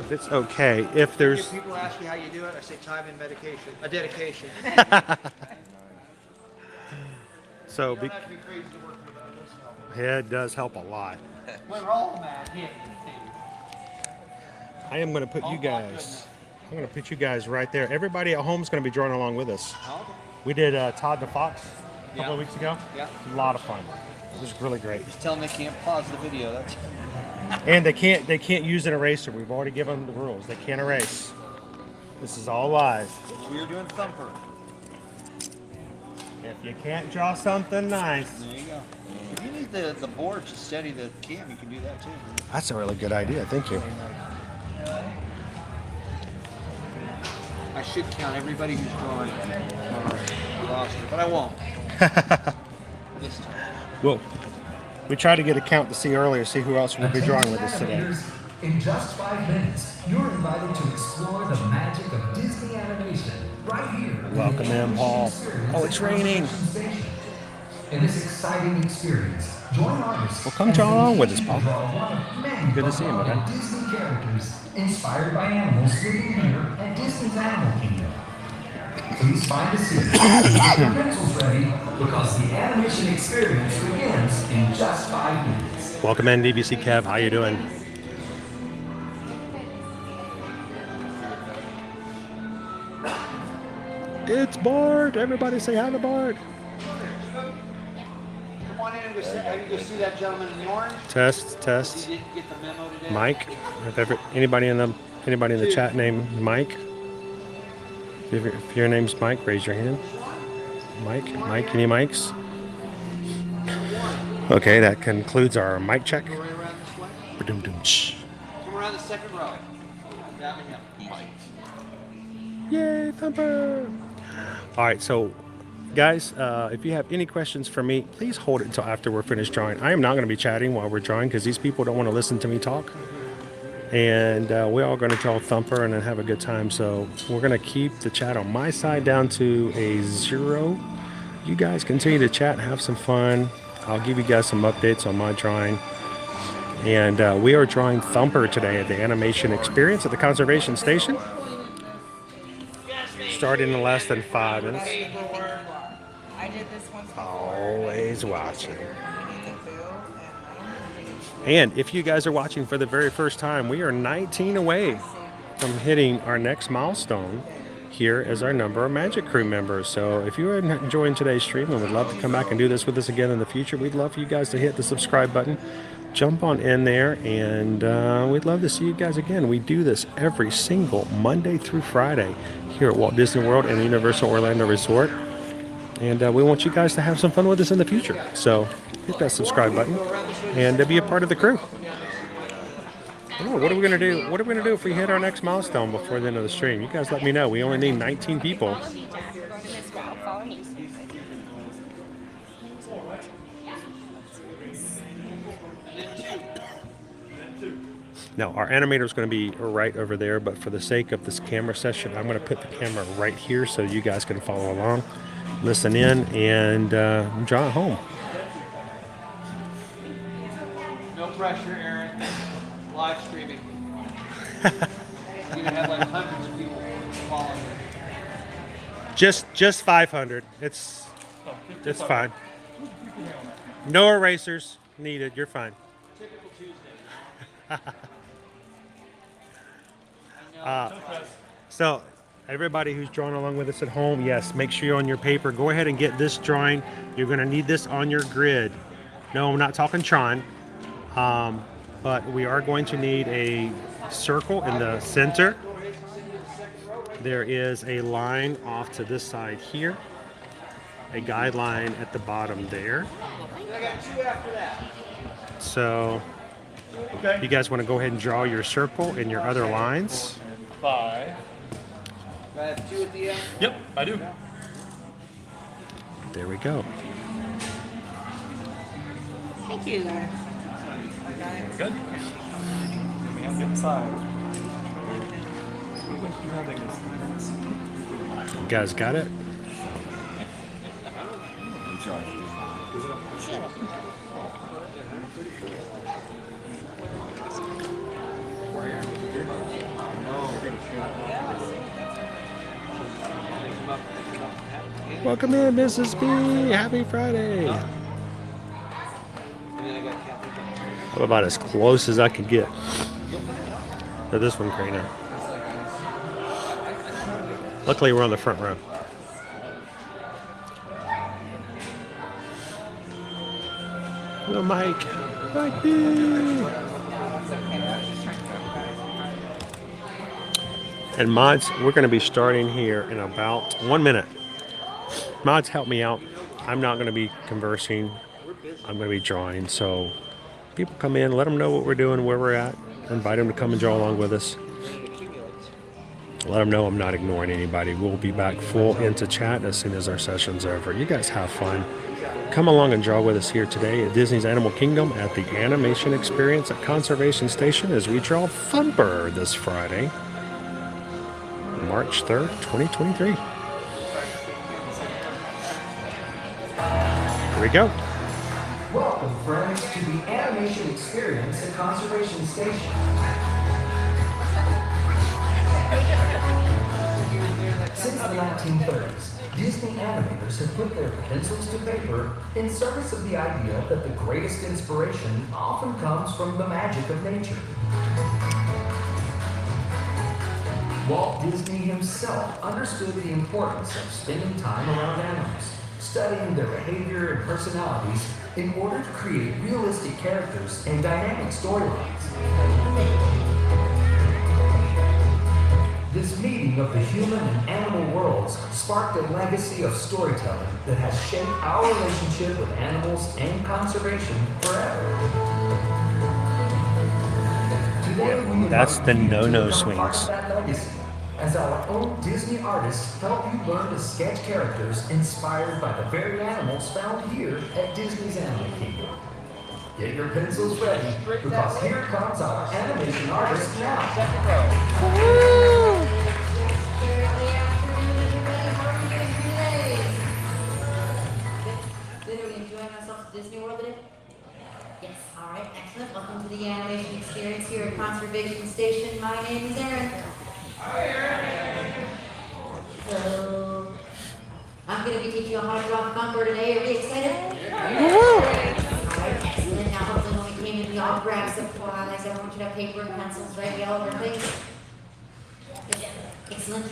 If it's okay, if there's... If people ask me how you do it, I say time and medication. A dedication. So, You don't have to be crazy to work with us. yeah, it does help a lot. We're all mad. Yeah. I am going to put you guys... I'm going to put you guys right there. Everybody at home is going to be drawing along with us. We did Todd the Fox a couple of weeks ago. Yeah. A lot of fun. It was really great. Just tell them they can't pause the video. That's... And they can't use an eraser. We've already given them the rules. They can't erase. This is all live. We are doing Thumper. If you can't draw something nice. There you go. If you need the board to steady the cam, you can do that too. That's a really good idea. Thank you. I should count everybody who's drawing on our roster, but I won't. This time. Well, we tried to get a count to see earlier, see who else will be drawing with us today. In just 5 minutes, you're invited to explore the magic of Disney animation right here. Welcome in, Paul. Oh, it's raining. In this exciting experience, join artists. Well, come draw along with us, Paul. Good to see you, my friend. Disney characters inspired by animals living here at Disney's Animal Kingdom. Please find a seat. Get your pencils ready because the animation experience begins in just 5 minutes. Welcome in, DBC Kev. How you doing? It's Bart. Everybody say hi to Bart. Come on in and go see, have you go see that gentleman in the orange? Test, test. He didn't get the memo today. Mike. Anybody in the chat named Mike? If your name's Mike, raise your hand. Mike, any mics? Okay, that concludes our mic check. Go right around this way. Ba-dum-dum-tsh. Come around the second row. Down and Mike. Yay, Thumper! All right, so guys, if you have any questions for me, please hold it until after we're finished drawing. I am not going to be chatting while we're drawing because these people don't want to listen to me talk. And we're all going to draw Thumper and then have a good time. So we're going to keep the chat on my side down to a 0. You guys continue to chat, have some fun. I'll give you guys some updates on my drawing. And we are drawing Thumper today at the Animation Experience at the Conservation Station. Starting in less than 5 minutes. I did this one. Always watching. And if you guys are watching for the very first time, we are 19 away from hitting our next milestone here as our number of Magic Crew members. So if you are enjoying today's stream and would love to come back and do this with us again in the future, we'd love for you guys to hit the subscribe button. Jump on in there, and we'd love to see you guys again. We do this every single Monday through Friday here at Walt Disney World and Universal Orlando Resort. And we want you guys to have some fun with us in the future. So hit that subscribe button and be a part of the crew. Oh, what are we going to do? What are we going to do if we hit our next milestone before the end of the stream? You guys let me know. We only need 19 people. Now, our animator is going to be right over there, but for the sake of this camera session, I'm going to put the camera right here so you guys can follow along, listen in, and draw at home. No pressure, Aaron. Live streaming. You're going to have like hundreds of people following you. Just 500. It's fine. No erasers needed. You're fine. Typical Tuesday. So everybody who's drawing along with us at home, yes, make sure you're on your paper. Go ahead and get this drawing. You're going to need this on your grid. No, I'm not talking Tron, but we are going to need a circle in the center. There is a line off to this side here, a guideline at the bottom there. I got 2 after that. So you guys want to go ahead and draw your circle and your other lines. 5. Do I have 2 at the end? Yep, I do. There we go. Thank you. Good. We have to get inside. You guys got it? Welcome in, Mrs. B. Happy Friday. I'm about as close as I can get to this one, Karina. Luckily, we're on the front row. Hello, Mike. Mike B. And mods, we're going to be starting here in about 1 minute. Mods, help me out. I'm not going to be conversing. I'm going to be drawing. So people come in, let them know what we're doing, where we're at. Invite them to come and draw along with us. Let them know I'm not ignoring anybody. We'll be back full into chat as soon as our session's over. You guys have fun. Come along and draw with us here today at Disney's Animal Kingdom at the Animation Experience at Conservation Station as we draw Thumper this Friday, March 3rd, 2023. Here we go. Welcome, friends, to the Animation Experience at Conservation Station. Since the 1930s, Disney animators have put their pencils to paper in service of the idea that the greatest inspiration often comes from the magic of nature. Walt Disney himself understood the importance of spending time around animals, studying their behavior and personalities in order to create realistic characters and dynamic storylines. This meeting of the human and animal worlds sparked a legacy of storytelling that has shaped our relationship with animals and conservation forever. Today, we That's the no-no swings. that legacy, as our own Disney artists help you learn to sketch characters inspired by the very animals found here at Disney's Animal Kingdom. Get your pencils ready, because here comes our animation artist now. Are we enjoying ourselves at Disney World today? Yes, all right, excellent. Welcome to the animation experience here at Conservation Station. My name is Aaron. Hi, Aaron. So, I'm going to be teaching you how to draw Thumper today. Are we excited? All right, excellent. Now, hopefully when we came in, we all grabbed supplies. Everyone should have paper and pencils, right? We all have our things. Excellent.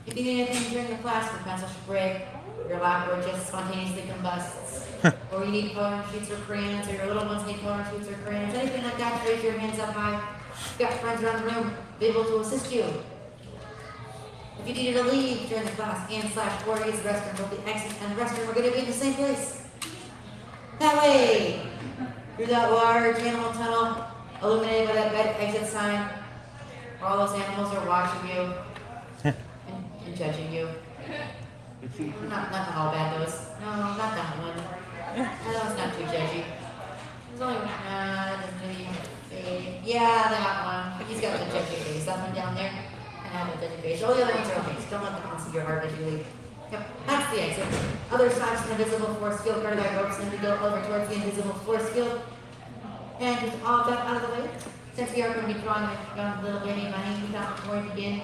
If you need anything during the class, your pencil should break, your laptop just spontaneously combusts, or you need coloring sheets or crayons, or your little ones need coloring sheets or crayons, anything like that, raise your hands up high. You've got friends around the room, be able to assist you. If you needed to leave during the class, and/or use the restroom, both the exit and the restroom are going to be in the same place. That way, through that large animal tunnel, illuminated by that red exit sign, where all those animals are watching you and judging you. Not all bad those. No, not that one. That one's not too judgy. There's only yeah, that one. He's got the judgy face. That one down there. And have a judgy face. All the other ones are okay. Just don't let the ones see your heart as you leave. Yep, that's the exit. Other sides from the visible force field guarded by ropes, and we go over towards the invisible force field. And just all that out of the way. Since we are going to be drawing a little baby money, we thought before we begin,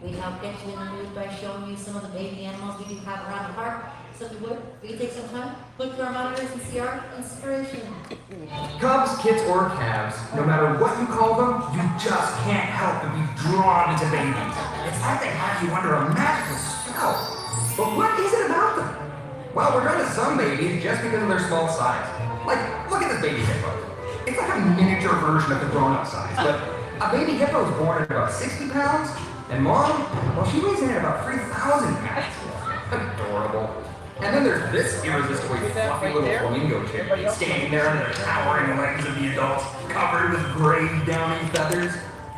we'd help get you in the mood by showing you some of the baby animals we do have around the park. So if you would, we can take some time, look through our monitors and see our inspiration. Cubs, kids, or calves, no matter what you call them, you just can't help but be drawn to babies. It's like they have you under a magical spell. But what is it about them? Well, we're drawn to some babies just because of their small size. Like, look at this baby hippo. It's like a miniature version of the grown-up size, but a baby hippo is born at about 60 pounds, and mom, well, she weighs in at about 3,000 pounds. Adorable. And then there's this irresistibly fluffy little flamingo chick standing there under the towering legs of the adults, covered with gray downy feathers.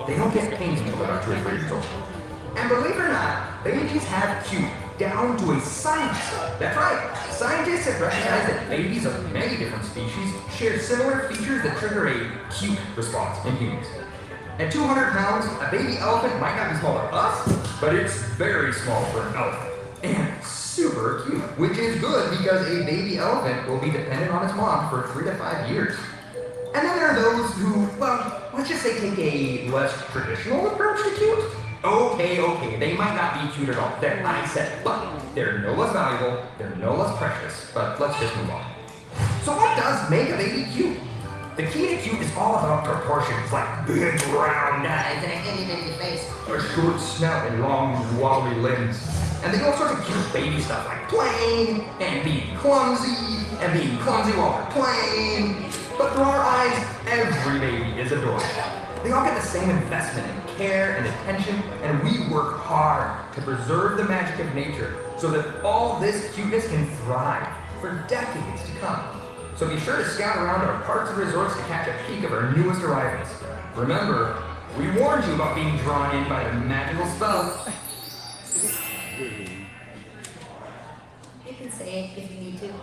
They don't get pains until they're about 2 or 3 years old. And believe it or not, babies have cute, down to a science. That's right. Scientists have recognized that babies of many different species share similar features that trigger a cute response in humans. At 200 pounds, a baby elephant might not be small for us, but it's very small for an elephant. And super cute, which is good because a baby elephant will be dependent on its mom for 3 to 5 years. And then there are those who, well, let's just say take a less traditional approach to cute. Okay, they might not be cute at all. They're I said, but they're no less valuable, they're no less precious, but let's just move on. So what does make a baby cute? The key to cute is all about proportions, like big round eyes and an itty-bitty face, a short snout and long wobbly limbs. And they do all sorts of cute baby stuff like playing, and being clumsy while they're playing. But through our eyes, every baby is adorable. They all get the same investment in care and attention, and we work hard to preserve the magic of nature so that all this cuteness can thrive for decades to come. So be sure to scout around our parks and resorts to catch a peek of our newest arrivals. Remember, we warned you about being drawn in by the magical spell. You can say it if you need to.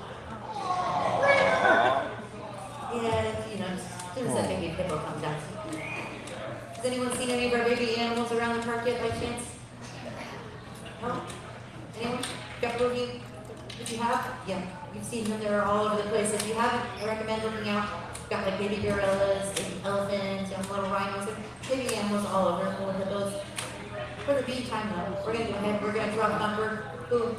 Yeah, you know, as soon as that baby hippo comes out. Has anyone seen any of our baby animals around the park yet by chance? No? Anyone? A couple of you? If you have, yeah, you've seen them. They're all over the place. If you haven't, I recommend looking out. We've got like baby gorillas, baby elephants, young little rhinos, baby animals all over, little hippos. For the bee time though, we're gonna go ahead, we're gonna draw Thumper, who,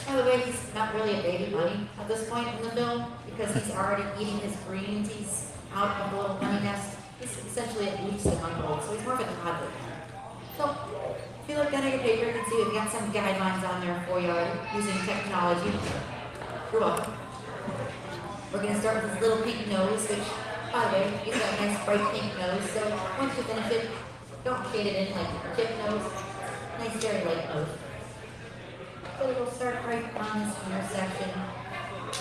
by the way, he's not really a baby bunny at this point in the film, because he's already eating his greens, he's out of the little bunny nest. He's essentially at least a month old, so he's more of a toddler. So, if you look down at your paper, you can see we've got some guidelines on there for you using technology. You're welcome. We're going to start with his little pink nose, which, by the way, he's got a nice bright pink nose, so once you finish it, don't shade it in like your tip nose. Nice very light nose. So we'll start right on this intersection.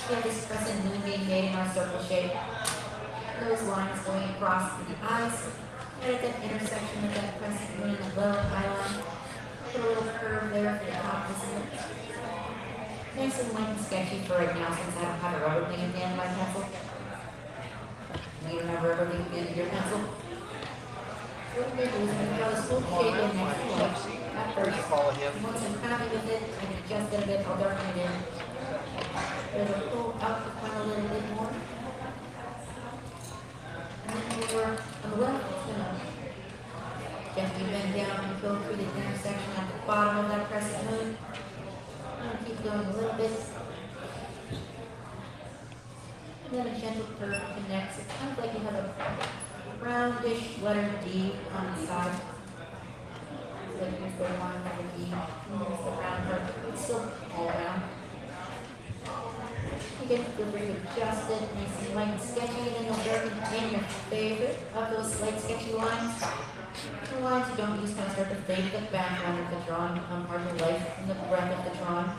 We have this crescent moon being made in our circle shape. Those lines going across the eyes. Right at that intersection with that crescent moon and the lower eye line. Put a little curve there for the top of the nice and light and sketchy for right now since I don't have a rubber thing at the end of my pencil. You don't have a rubber thing at the end of your pencil. What we're going to do is we're going to draw this little shape in next to light at first. Once I'm happy with it, I can adjust it a bit, I'll darken it in. It'll pull out the front a little bit more. And then over on the left, it's going to gently bend down and go through the intersection at the bottom of that crescent moon. I'm going to keep going a little bit. And then a gentle curve connects. It's kind of like you have a roundish letter D on the side. So here's the line of the D, and here's the round part. It's still all round. You can feel free to adjust it, nice and light and sketchy, and then you'll darken in your favorite of those light sketchy lines. The lines you don't use kind of start to fade to the background of the drawing, become part of the life and the breath of the drawing.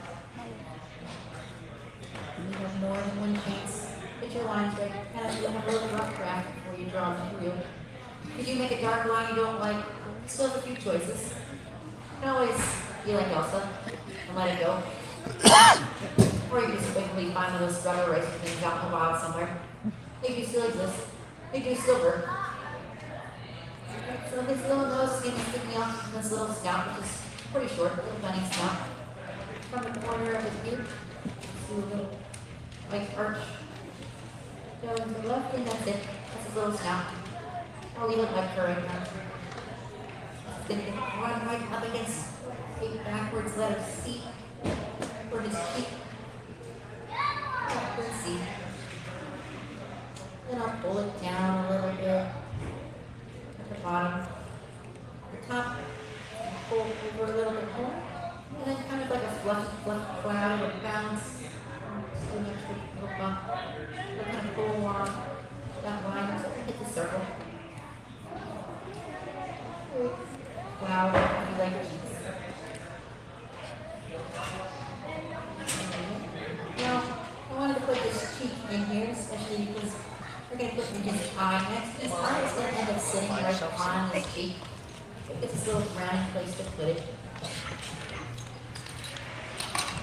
And you have more than one chance. Get your lines right, kind of have a little rough draft before you draw them real. If you make a dark line you don't like, still have a few choices. You can always be like Elsa and let it go. Or you can just quickly find one of those struggle racer things out in the wild somewhere. They do still exist. They do still work. So his little nose is going to be sticking out from this little snout, which is pretty short, little bunny snout. From the corner of his ear, do a little white arch. Go to the left, and that's it. That's his little snout. I'll leave it like her right now. It's going to get one right up against a backwards letter C for his cheek. Backwards C. Then I'll pull it down a little bit at the bottom. The top, pull over a little bit more. And then kind of like a fluffy cloud with bounce. Still next to the little bump. We're going to pull along that line so we hit the circle. Cloud, if you like your cheeks. Now, I wanted to put this cheek in here, especially because we're going to put his eye next. His eye is going to end up sitting right on his cheek. So it's this little round place to put it.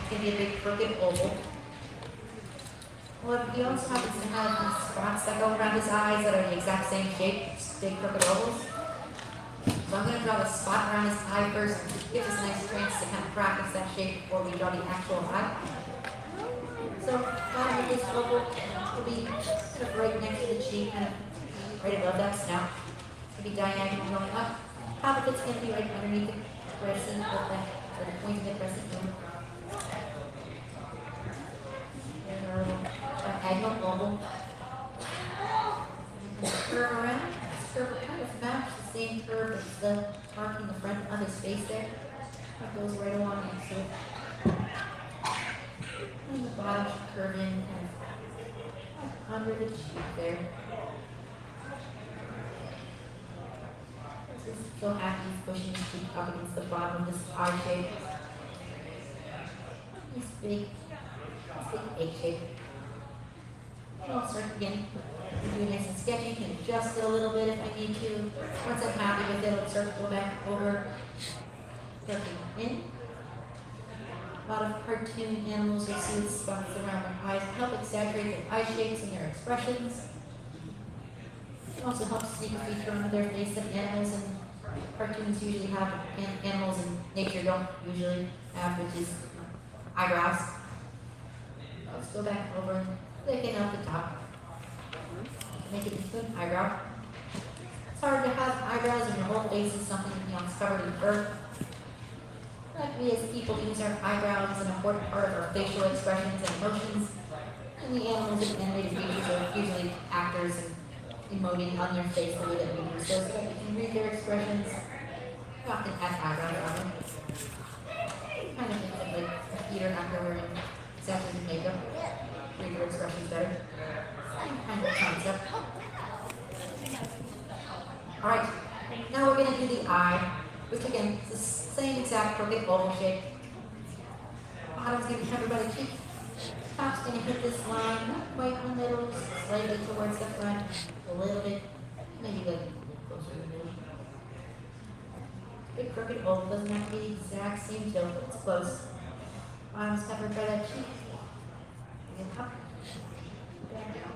It's going to be a big crooked oval. Well, he also happens to have these spots that go around his eyes that are the exact same shape, big crooked ovals. So I'm going to draw the spot around his eye first, give us a nice chance to kind of practice that shape before we draw the actual eye. So, bottom of this oval will be kind of right next to the cheek, kind of right above that snout. It's going to be diagonal going up. Top of it's going to be right underneath the crescent, or the point of the crescent moon. There's our little diagonal oval. Curve around. This curve will kind of match the same curve as the arc in the front of his face there. That goes right along next to it. And the bottom should curve in kind of under the cheek there. Just so happy he's pushing his cheek up against the bottom of this eye shape. This big egg shape. And I'll start again. Do it nice and sketchy. You can adjust it a little bit if I need to. Once I'm happy with it, I'll start to go back over. Looking in. A lot of cartoon animals will see the spots around their eyes to help exaggerate their eye shapes and their expressions. It also helps sneak a feature onto their face that animals and cartoons usually have, and animals in nature don't usually have, which is eyebrows. Let's go back over and thicken out the top. Make it into an eyebrow. It's hard to have eyebrows and your whole face is something it's covered in fur. Like we as people use our eyebrows as an important part of our facial expressions and emotions. And the animals in animated features are usually actors and emoting on their face the way that we do so that we can read their expressions. We often add eyebrows on them. Kind of think of like a theater actor wearing exactly the makeup. Read your expressions better. Same kind of concept. Alright, now we're going to do the eye, which again is the same exact crooked oval shape. Bottom's going to be covered by the cheek. Top's going to hit this line, not quite in the middle, slightly towards the front, a little bit, maybe like closer to the middle. Big crooked oval doesn't have to be the exact same tilt, but it's close. Bottom's covered by that cheek. And up, back down.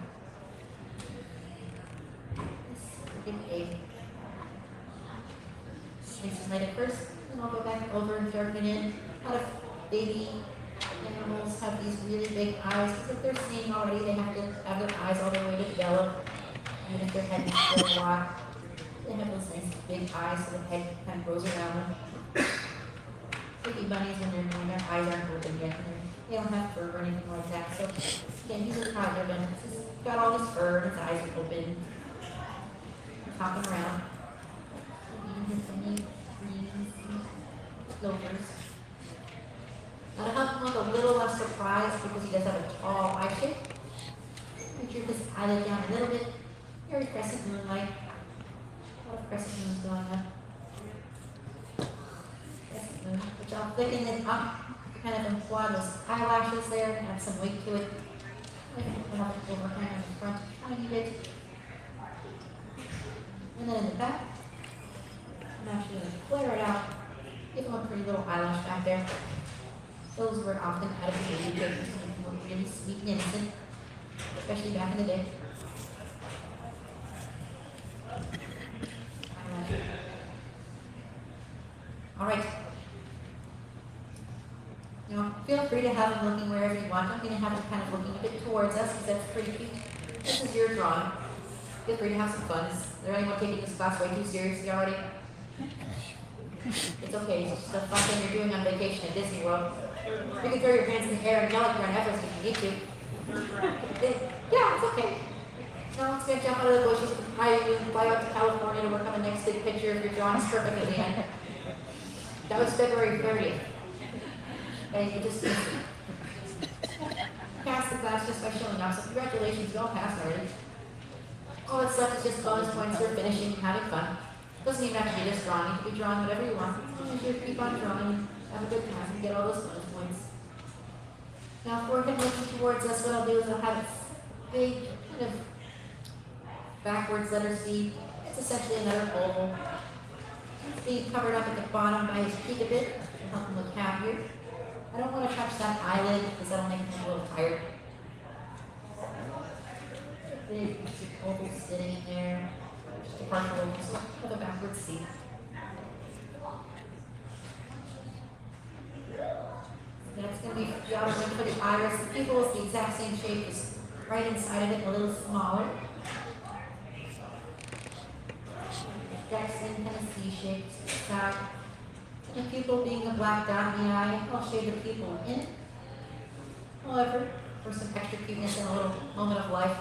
This big egg. Nice and light at first, and I'll go back over and darken in. A lot of baby animals have these really big eyes, because if they're seeing already, they have to have their eyes all the way to develop. And if their head is still a lot, they have those nice big eyes, so the head kind of grows around them. Baby bunnies, when they're born, their eyes aren't open yet, and they don't have fur or anything like that. So, again, he's a toddler, but he's got all this fur, and his eyes are open, hopping around. Loafers. Now to help him look a little less surprised because he does have a tall eye shape, picture his eyelid down a little bit. Very crescent moonlight. A lot of crescent moons going on. Crescent moon, which I'll thicken it up to kind of imply those eyelashes there and add some weight to it. I can put up an overhang on the front a tiny bit. And then in the back, I'm actually going to flare it out. Give him a pretty little eyelash back there. Those were often out of the baby pictures and look really sweet and innocent, especially back in the day. Alright. Now, feel free to have him looking wherever you want. I'm going to have him kind of looking a bit towards us because that's pretty cute. This is your drawing. Feel free to have some fun. Is there anyone taking this class way too seriously already? It's okay, it's just a fun thing you're doing on vacation at Disney World. You can throw your hands in the air and yell at your own Everest if you need to. Yeah, it's okay. No one's going to jump out of the bushes and hire you and fly out to California to work on the next big picture if your drawing's perfect at the end. That was February 30th. And you just passed the class just by showing up, so congratulations, you all passed already. All that's left is just bonus points for finishing and having fun. Doesn't even have to be just drawing. You can be drawing whatever you want. As long as you keep on drawing and have a good time and get all those bonus points. Now, for him looking towards us, what I'll do is I'll have a big kind of backwards letter C. It's essentially another oval. It's being covered up at the bottom by his cheek a bit to help him look happier. I don't want to touch that eyelid because that'll make him a little tired. Big oval sitting in there. Just a partial with a backward seat. That's going to be the outer rim for the iris. The pupil is the exact same shape, just right inside of it, a little smaller. Dex in kind of C-shaped side. The pupil being a black dot in the eye, I'll shade the pupil in. However, for some extra cuteness and a little moment of life,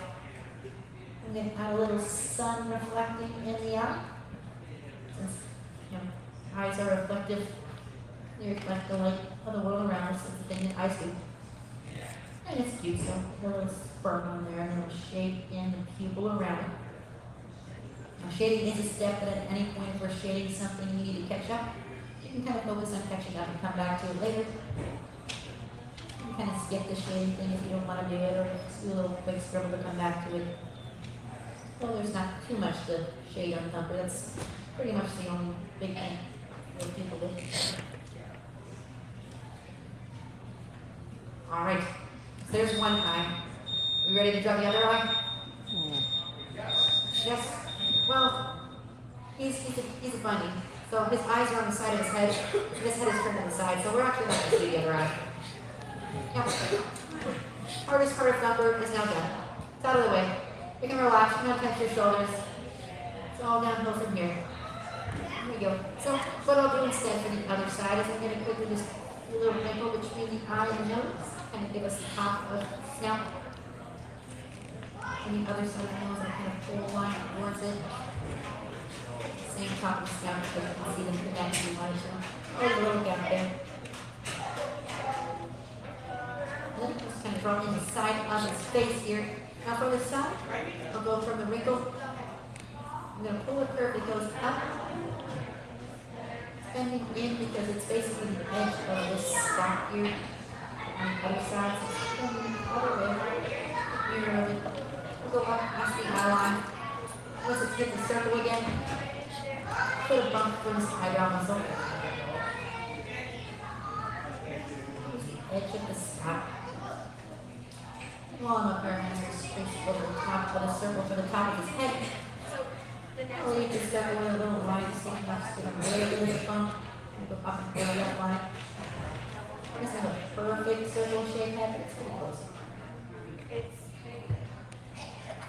I'm going to add a little sun reflecting in the eye. Since eyes are reflective, they reflect the light of the world around us. It's the thing that eyes do. And it's cute, so a little sperm on there and a little shade in the pupil around it. Now, shading is a step that at any point if we're shading something you need to catch up, you can kind of focus on catching up and come back to it later. You can kind of skip the shading thing if you don't want to do it, or just do a little quick scribble to come back to it. Well, there's not too much to shade on Thumper. That's pretty much the only big thing that people do. All right, so there's one eye. We ready to draw the other eye? Yes. Well, he's a bunny. So his eyes are on the side of his head. His head is turned to the side, so we're actually not going to see the other eye. Yeah. Hardest part of Thumper is now done. It's out of the way. You can relax. You don't touch your shoulders. It's all downhill from here. Here we go. So what I'll do instead for the other side is I'm going to quickly just do a little wrinkle between the eye and the nose, kind of give us the top of the snout. And the other side of the nose, I kind of pull a line towards it. Same top of the snout, so you can see them connect to the line. So there's a little gap there. And then just kind of draw in the side of his face here. Now from the side, I'll go from the wrinkle. I'm going to pull a curve that goes up, bending in because it's basically the edge of this stalk here. On the other side, so it's bending the other way. Mirror of it. We'll go up past the eye line. Once it's hit the circle again, put a bump for this eyebrow muscle. Use the edge of the scalp. While I'm up here, I'm going to trace over the top of the circle for the top of his head. I'll leave this guy with a little line sticking up to the very little bump. Go up and down that line. I just have a perfect circle shape head, but it's pretty close.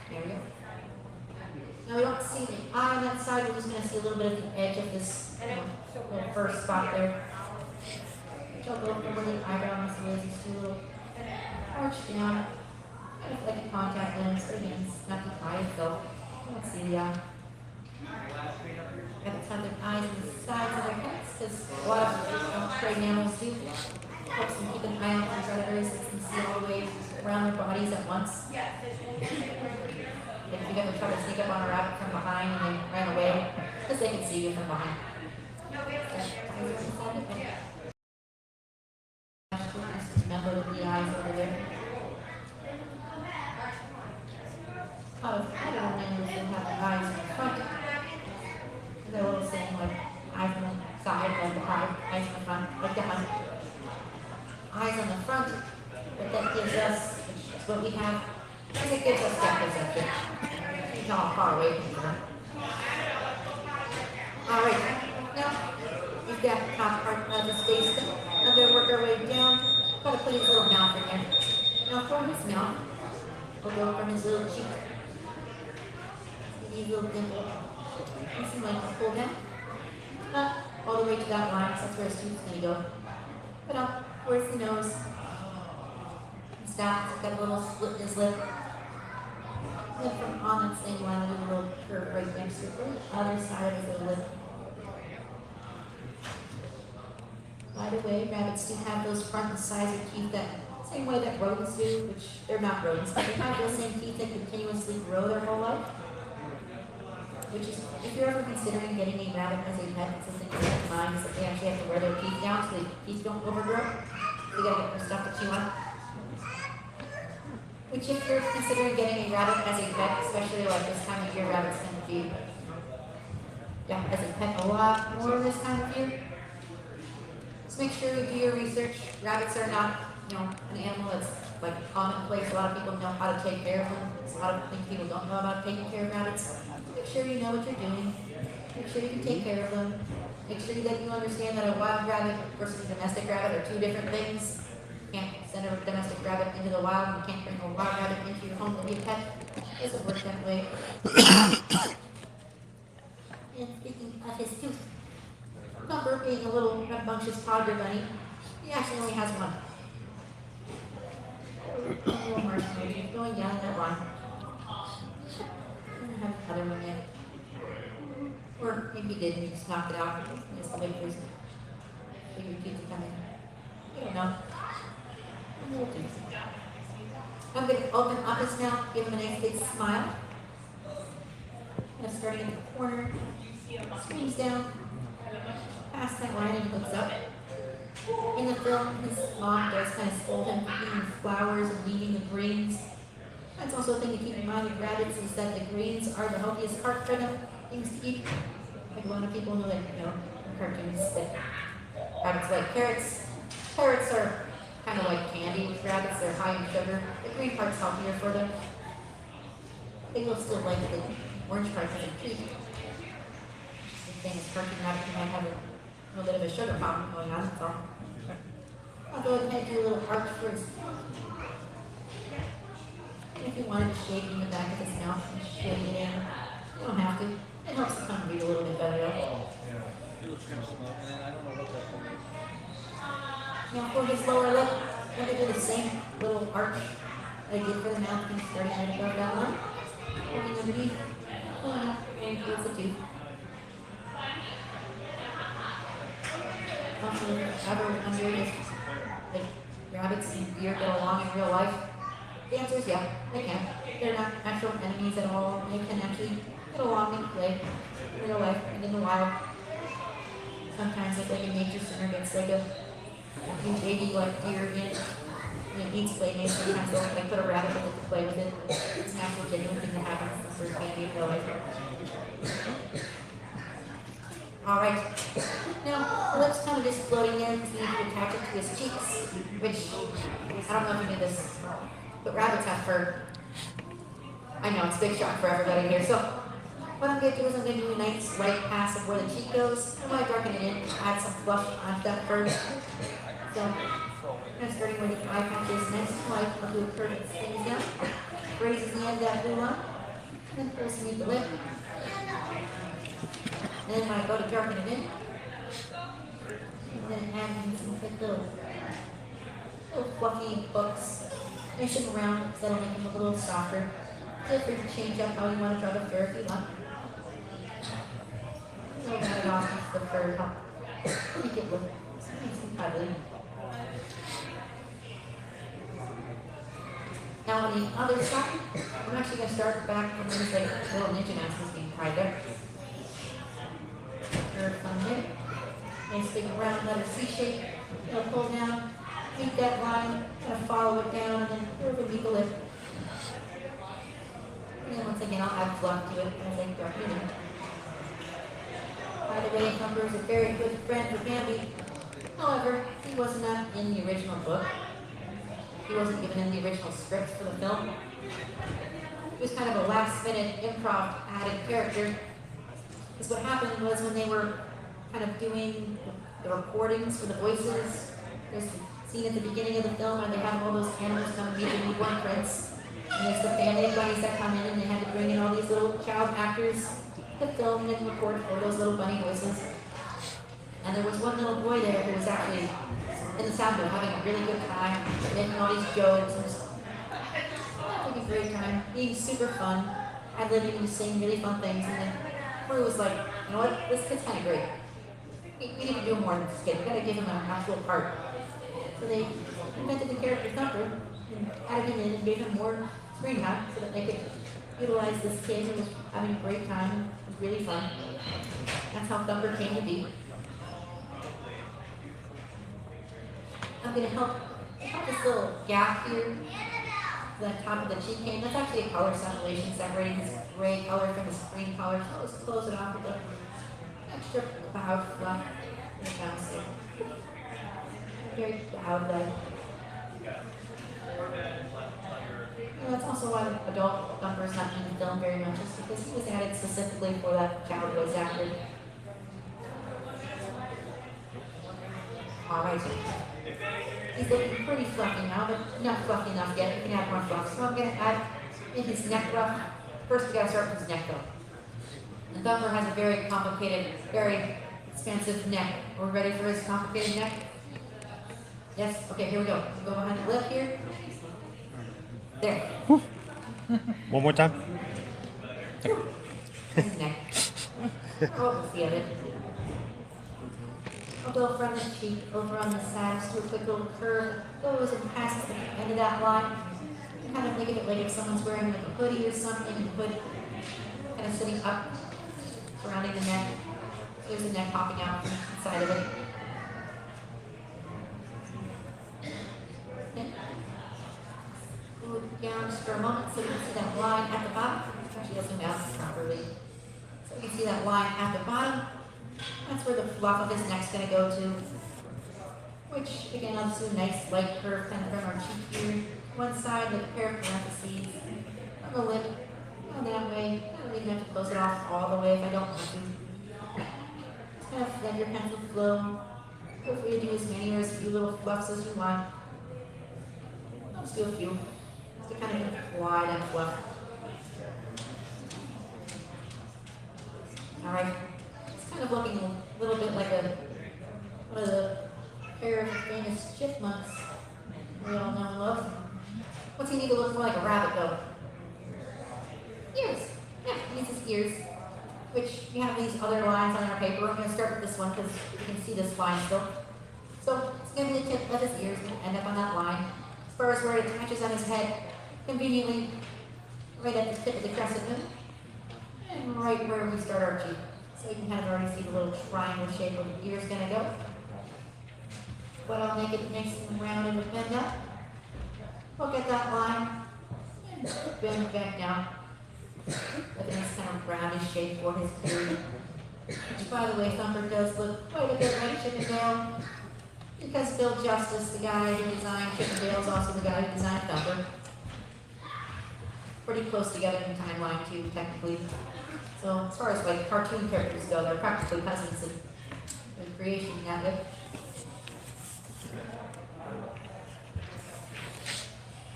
There we go. Now we don't see the eye on that side, we're just going to see a little bit of the edge of this little first spot there. Which I'll go from where the eyebrow muscle is, just do a little arch down. Kind of like a contact lens, but again, it's not the eye itself. You don't see the eye. Got the other eyes on the sides of their heads, because a lot of prey mammals do. Helps them keep an eye out for predators that can see all the way around their bodies at once. If you ever try to sneak up on a rabbit from behind and they ran away, because they can see you from behind. Remember the eyes over there. I don't know if they have the eyes in the front. They're a little saying like eyes on the side, like the eyes in the front, like the hunt. Eyes on the front, what that gives us, which is what we have, is it gives us depth perception. You know how far away from them. Alright, now we've got the top part of his face. I'm going to work our way down. Got to put his little mouth in there. Now for his mouth, we'll go from his little cheek. These little dimple. You see like pull down. Up all the way to that line, so that's where his toot's going to go. But up, where's the nose? Stop, got a little split in his lip. And then from on that same line, a little curve right next to it, the other side of his lip. By the way, rabbits do have those front and sides of teeth that same way that rodents do, which they're not rodents, but they have those same teeth that continuously grow their whole life. Which is, if you're ever considering getting a rabbit as a pet, it's something to keep in mind is that they actually have to wear their teeth down so their teeth don't overgrow. They gotta get their stuff to chew on. Which if you're considering getting a rabbit as a pet, especially like this time of year, rabbits tend to be as a pet a lot more this time of year. So make sure you do your research. Rabbits are not, an animal that's like commonplace. A lot of people know how to take care of them. There's a lot of things people don't know about taking care of rabbits. Make sure you know what you're doing. Make sure you can take care of them. Make sure that you understand that a wild rabbit versus a domestic rabbit are two different things. You can't send a domestic rabbit into the wild. You can't bring a wild rabbit into your home to be a pet. It doesn't work that way. And speaking of his tooth, Thumper, being a little rambunctious toddler bunny, he actually only has one. A little marshmallow going down that one. I don't have another one yet. Or maybe he did and he just knocked it out. Just wait for his bigger teeth to come in. I don't know. I'm going to open up his mouth, give him a nice big smile. And starting in the corner, squeeze down, past that line and looks up. In the film, his mom does kind of scold him for eating flowers and leaving the greens. That's also a thing to keep in mind with rabbits is that the greens are the healthiest part for them, things to eat. Like a lot of people know that, in cartoons that rabbits like carrots. Carrots are kind of like candy with rabbits, they're high in sugar. The green part's healthier for them. They will still like the orange part because it's cute. The thing is, cartoon rabbit might have a little bit of a sugar problem going on, that's all. I'll go ahead and do a little arch for his. If you wanted to shade in the back of his mouth and shade it in, you don't have to. It helps the tongue breathe a little bit better. Now for his lower lip, I'm going to do the same little arch that I did for the mouth, and starting right above that one. Working underneath, pulling up, and towards the tooth. Ever under his, like, rabbits and deer get along in real life? The answer is yeah, they can. They're not natural enemies at all. They can actually get along and play in real life and in the wild. Sometimes if like a nature center gets like a new baby like deer in, and it needs playmates, sometimes they'll like put a rabbit with it to play with it. It's a natural, genuine thing that happens in the first baby in real life. Alright, now the lips kind of just floating there, so you need to attach it to his cheeks, which, I don't know if you knew this, but rabbits have fur. I know, it's a big shock for everybody here, so what I'm going to do is I'm going to do a nice light pass of where the cheek goes. I'm going to darken it in, add some fluff onto that fur. So, I'm starting where the eye patch is nice and light, I'll do a curve that things down, raises the end of that blue line, and then pulls beneath the lip. And then when I go to darken it in, and then add in some quick little fluffy hooks. Push them around, so that'll make them look a little softer. Feel free to change up how you want to draw the fur if you want. So that it off the fur help make it look nice and cuddly. Now on the other side, I'm actually going to start back from these like little ninja masks being tied there. Curve from there. Nice big round letter C shape. It'll pull down, meet that line, kind of follow it down, and then curve beneath the lip. And then once again, I'll add fluff to it as I darken it in. By the way, Thumper is a very good friend for Bambi. However, he was not in the original book. He wasn't given in the original script for the film. He was kind of a last-minute improv added character. Because what happened was when they were kind of doing the recordings for the voices, there's a scene at the beginning of the film where they have all those animals come meet the newborn prince. And there's the family of bunnies that come in and they had to bring in all these little child actors to film and record for those little bunny voices. And there was one little boy there who was actually in the sound booth having a really good time, making all these jokes and just having a great time, being super fun, ad-libbing and saying really fun things. And then Marie was like, you know what, this kid's kind of great. We need to do more than this kid. We gotta give him an actual part. So they invented the character Thumper and added him in and gave him more screen time so that they could utilize this kid who was having a great time. It was really fun. That's how Thumper came to be. I'm going to help this little gap here, the top of the cheek cane. That's actually a color separation, separating this gray color from this green color. So I'll just close it off with the extra cloud fluff in the bounce there. very loud guy. And that's also why adult Thumper is not being filmed very much, is because he was added specifically for that child voice actor. Alright. He's looking pretty fluffy now, but not fluffy enough yet. We can add more fluff. So I'm going to add in his neck ruff. First, we got to start with his neck though. The Thumper has a very complicated, very expansive neck. Are we ready for his complicated neck? Yes? Okay, here we go. Go behind the lip here. There. One more time. His neck. Oh, let's see of it. I'll go from the cheek over on the side, just do a quick little curve, goes and passes the end of that line. You kind of think of it like if someone's wearing like a hoodie or something, and the hood kind of sitting up, surrounding the neck. There's the neck popping out from the side of it. Go down just for a moment so you can see that line at the bottom. Actually, doesn't mouse properly. So you can see that line at the bottom. That's where the fluff of his neck's going to go to. Which, again, I'll just do a nice light curve kind of from our cheek here. One side, like a pair of parentheses. On the lip. Go that way. I don't even have to close it off all the way if I don't want to. Just kind of let your pencil flow. Feel free to do as many or as few little fluffs as you want. I'll just do a few. Just to kind of apply that fluff. Alright. Kind of looking a little bit like one of the pair of famous chipmunks we all know and love. What's he need to look more like a rabbit though? Ears. Yeah, he needs his ears. Which we have these other lines on our paper. I'm going to start with this one because you can see this line still. So it's going to be the tip of his ears, going to end up on that line. As far as where it attaches on his head, conveniently right at the tip of the crescent moon. And right where we start our cheek. So you can kind of already see the little triangle shape where the ear's going to go. But I'll make it nice and rounded and bend up. Look at that line. And bend back down. With a nice kind of roundish shape for his beard. Which, by the way, Thumper does look quite a bit like Chippendale. Because Bill Justice, the guy who designed Chippendale, is also the guy who designed Thumper. Pretty close together in timeline, too, technically. So as far as like cartoon characters go, they're practically cousins in creation that way.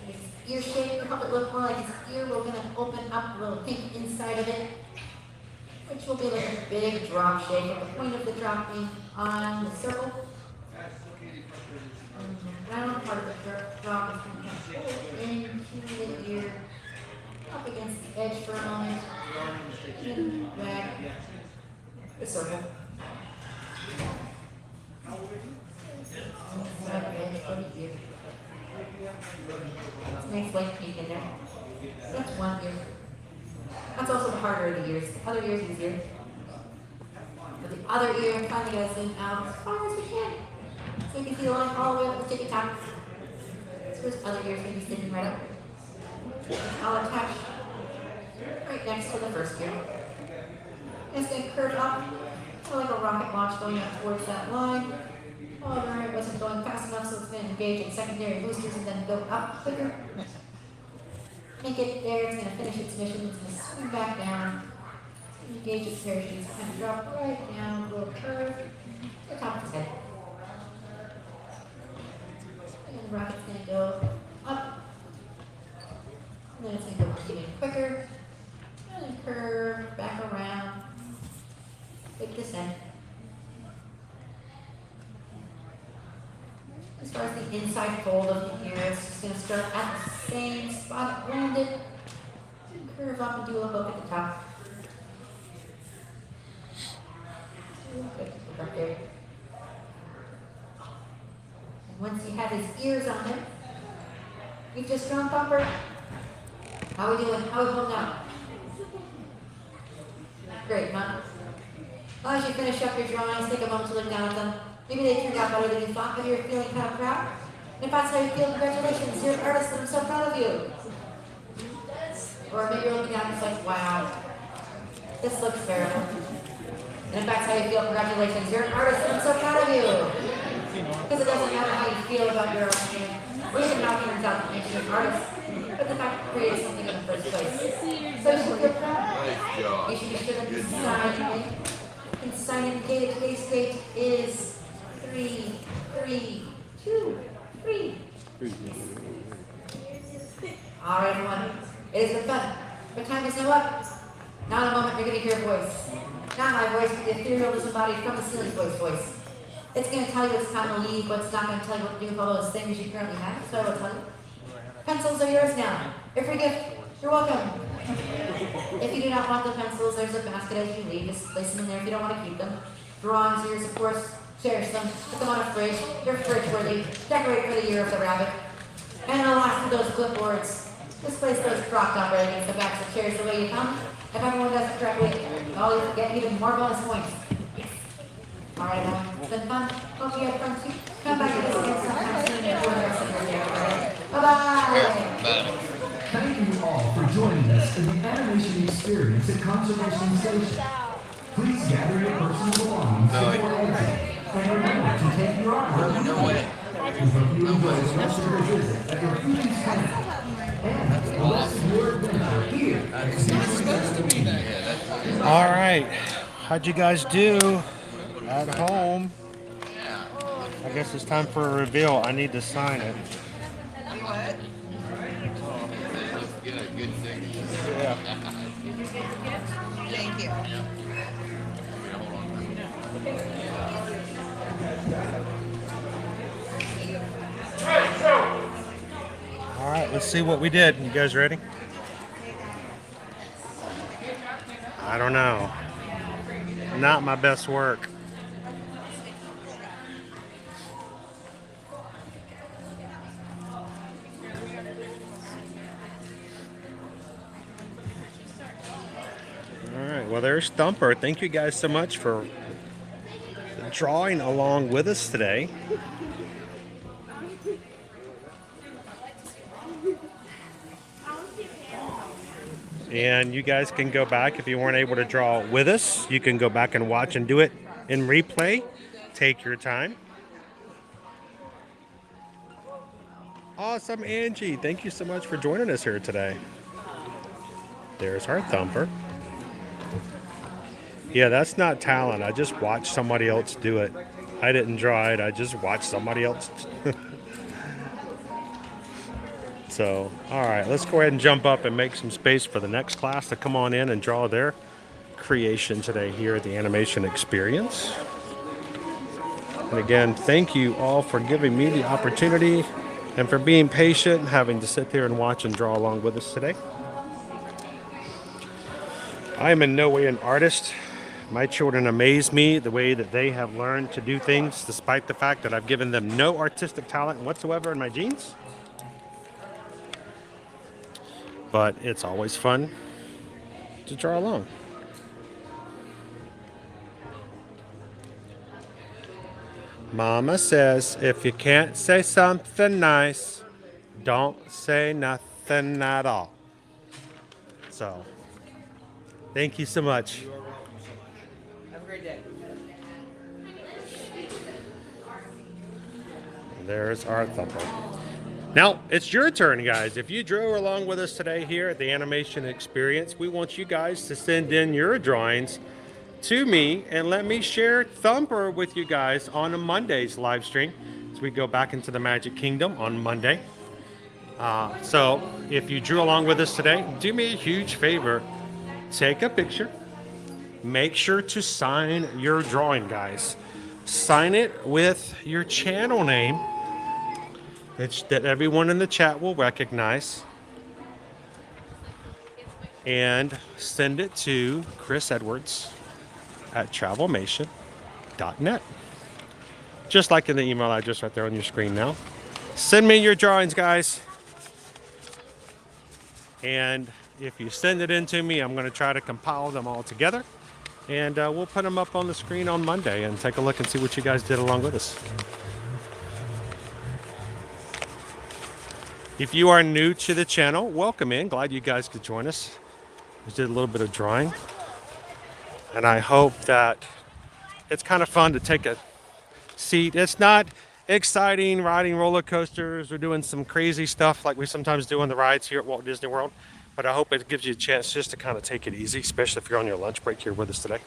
His ear shape, to help it look more like his ear, we're going to open up a little pink inside of it, which will be like a big drop shape, with the point of the drop being on the circle. And the round part of the drop is going to pull into the ear, up against the edge for a moment. And back the circle. Nice light pink in there. That's one ear. That's also the harder of the ears. The other ear is easier. But the other ear, I'm finally going to zoom out as far as we can. So you can see the line all the way up the tippy top. So his other ear is going to be sitting right up. I'll attach right next to the first ear. It's going to curve up like a rocket launch going up towards that line. However, it wasn't going fast enough, so it's going to engage in secondary boosters and then go up quicker. Make it there, it's going to finish its mission, it's going to swing back down, engage its parachutes, and drop right down, a little curve to the top of its head. And the rocket's going to go up, and then it's going to go even quicker, and then curve back around, quick descent. As far as the inside fold of the ear, it's just going to start at the same spot it landed, and curve up and do a hook at the top. Good, up there. And once you have his ears on him, you've just drawn Thumper. How are we doing? How are we holding up? Great, huh? As you finish up your drawings, take a moment to look down at them. Maybe they turned out better than you thought. Maybe you're feeling kind of proud. And if that's how you feel, congratulations. You're an artist and I'm so proud of you. Or maybe you're looking at it and it's like, wow, this looks terrible. And if that's how you feel, congratulations. You're an artist and I'm so proud of you. Because it doesn't matter how you feel about your own name, or even how it turns out that makes you an artist, but the fact that creates something in the first place. So you should feel proud. You should be sure to sign it. And sign in the date. Today's date is 3/3/2/3. All right, everyone. It has been fun. But time is now up. Now in a moment, you're going to hear a voice. Not my voice, but the ethereal disembodied from the ceiling voice. It's going to tell you it's time to leave, but it's not going to tell you what to do with all those things you currently have, so I will tell you. Pencils are yours now. Your free gift. You're welcome. If you do not want the pencils, there's a basket as you leave. Just place them in there if you don't want to keep them. Drawings are yours, of course. Cherish them. Put them on a fridge. They're fridge-worthy. Decorate for the year of the rabbit. And the last of those clipboards. Just place those cropped up right against the backs of chairs the way you come. If everyone does it correctly, you'll get even more bonus points. All right, everyone. It's been fun. Hope you had fun too. Come back to this again sometime soon and enjoy the rest of your day. All right? Bye-bye. Thank you all for joining us in the animation experience at Conservation Station. Please gather your personal belongings before exiting, and remember to take your artwork with you. We hope you enjoy the rest of your visit at your Phoenix Planet. And the rest of your adventure here at All right, how'd you guys do at home? I guess it's time for a reveal. I need to sign it. Yeah. Thank you. All right, let's see what we did. You guys ready? I don't know. Not my best work. All right, well, there's Thumper. Thank you guys so much for drawing along with us today. And you guys can go back, if you weren't able to draw with us, you can go back and watch and do it in replay. Take your time. Awesome, Angie. Thank you so much for joining us here today. There's our Thumper. Yeah, that's not talent. I just watched somebody else do it. I didn't draw it. I just watched somebody else. So, all right, let's go ahead and jump up and make some space for the next class to come on in and draw their creation today here at the Animation Experience. And again, thank you all for giving me the opportunity and for being patient and having to sit there and watch and draw along with us today. I am in no way an artist. My children amaze me the way that they have learned to do things despite the fact that I've given them no artistic talent whatsoever in my genes. But it's always fun to draw along. Mama says, if you can't say something nice, don't say nothing at all. So, thank you so much. Have a great day. There's our Thumper. Now, it's your turn, guys. If you drew along with us today here at the Animation Experience, we want you guys to send in your drawings to me and let me share Thumper with you guys on a Monday's live stream as we go back into the Magic Kingdom on Monday. So if you drew along with us today, do me a huge favor. Take a picture. Make sure to sign your drawing, guys. Sign it with your channel name that everyone in the chat will recognize. And send it to chrisedwards@travelmation.net. Just like in the email address right there on your screen now. Send me your drawings, guys. And if you send it in to me, I'm going to try to compile them all together. And we'll put them up on the screen on Monday and take a look and see what you guys did along with us. If you are new to the channel, welcome in. Glad you guys could join us. We did a little bit of drawing. And I hope that it's kind of fun to take a seat. It's not exciting riding roller coasters or doing some crazy stuff like we sometimes do on the rides here at Walt Disney World. But I hope it gives you a chance just to kind of take it easy, especially if you're on your lunch break here with us today.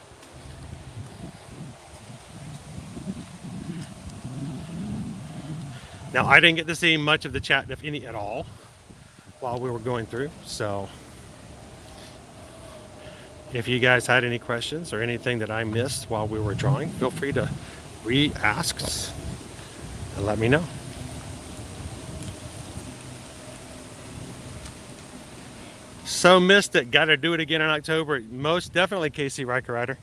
Now, I didn't get to see much of the chat, if any at all, while we were going through. So if you guys had any questions or anything that I missed while we were drawing, feel free to re-ask and let me know. So missed it. Got to do it again in October. Most definitely, Casey Riker Rider.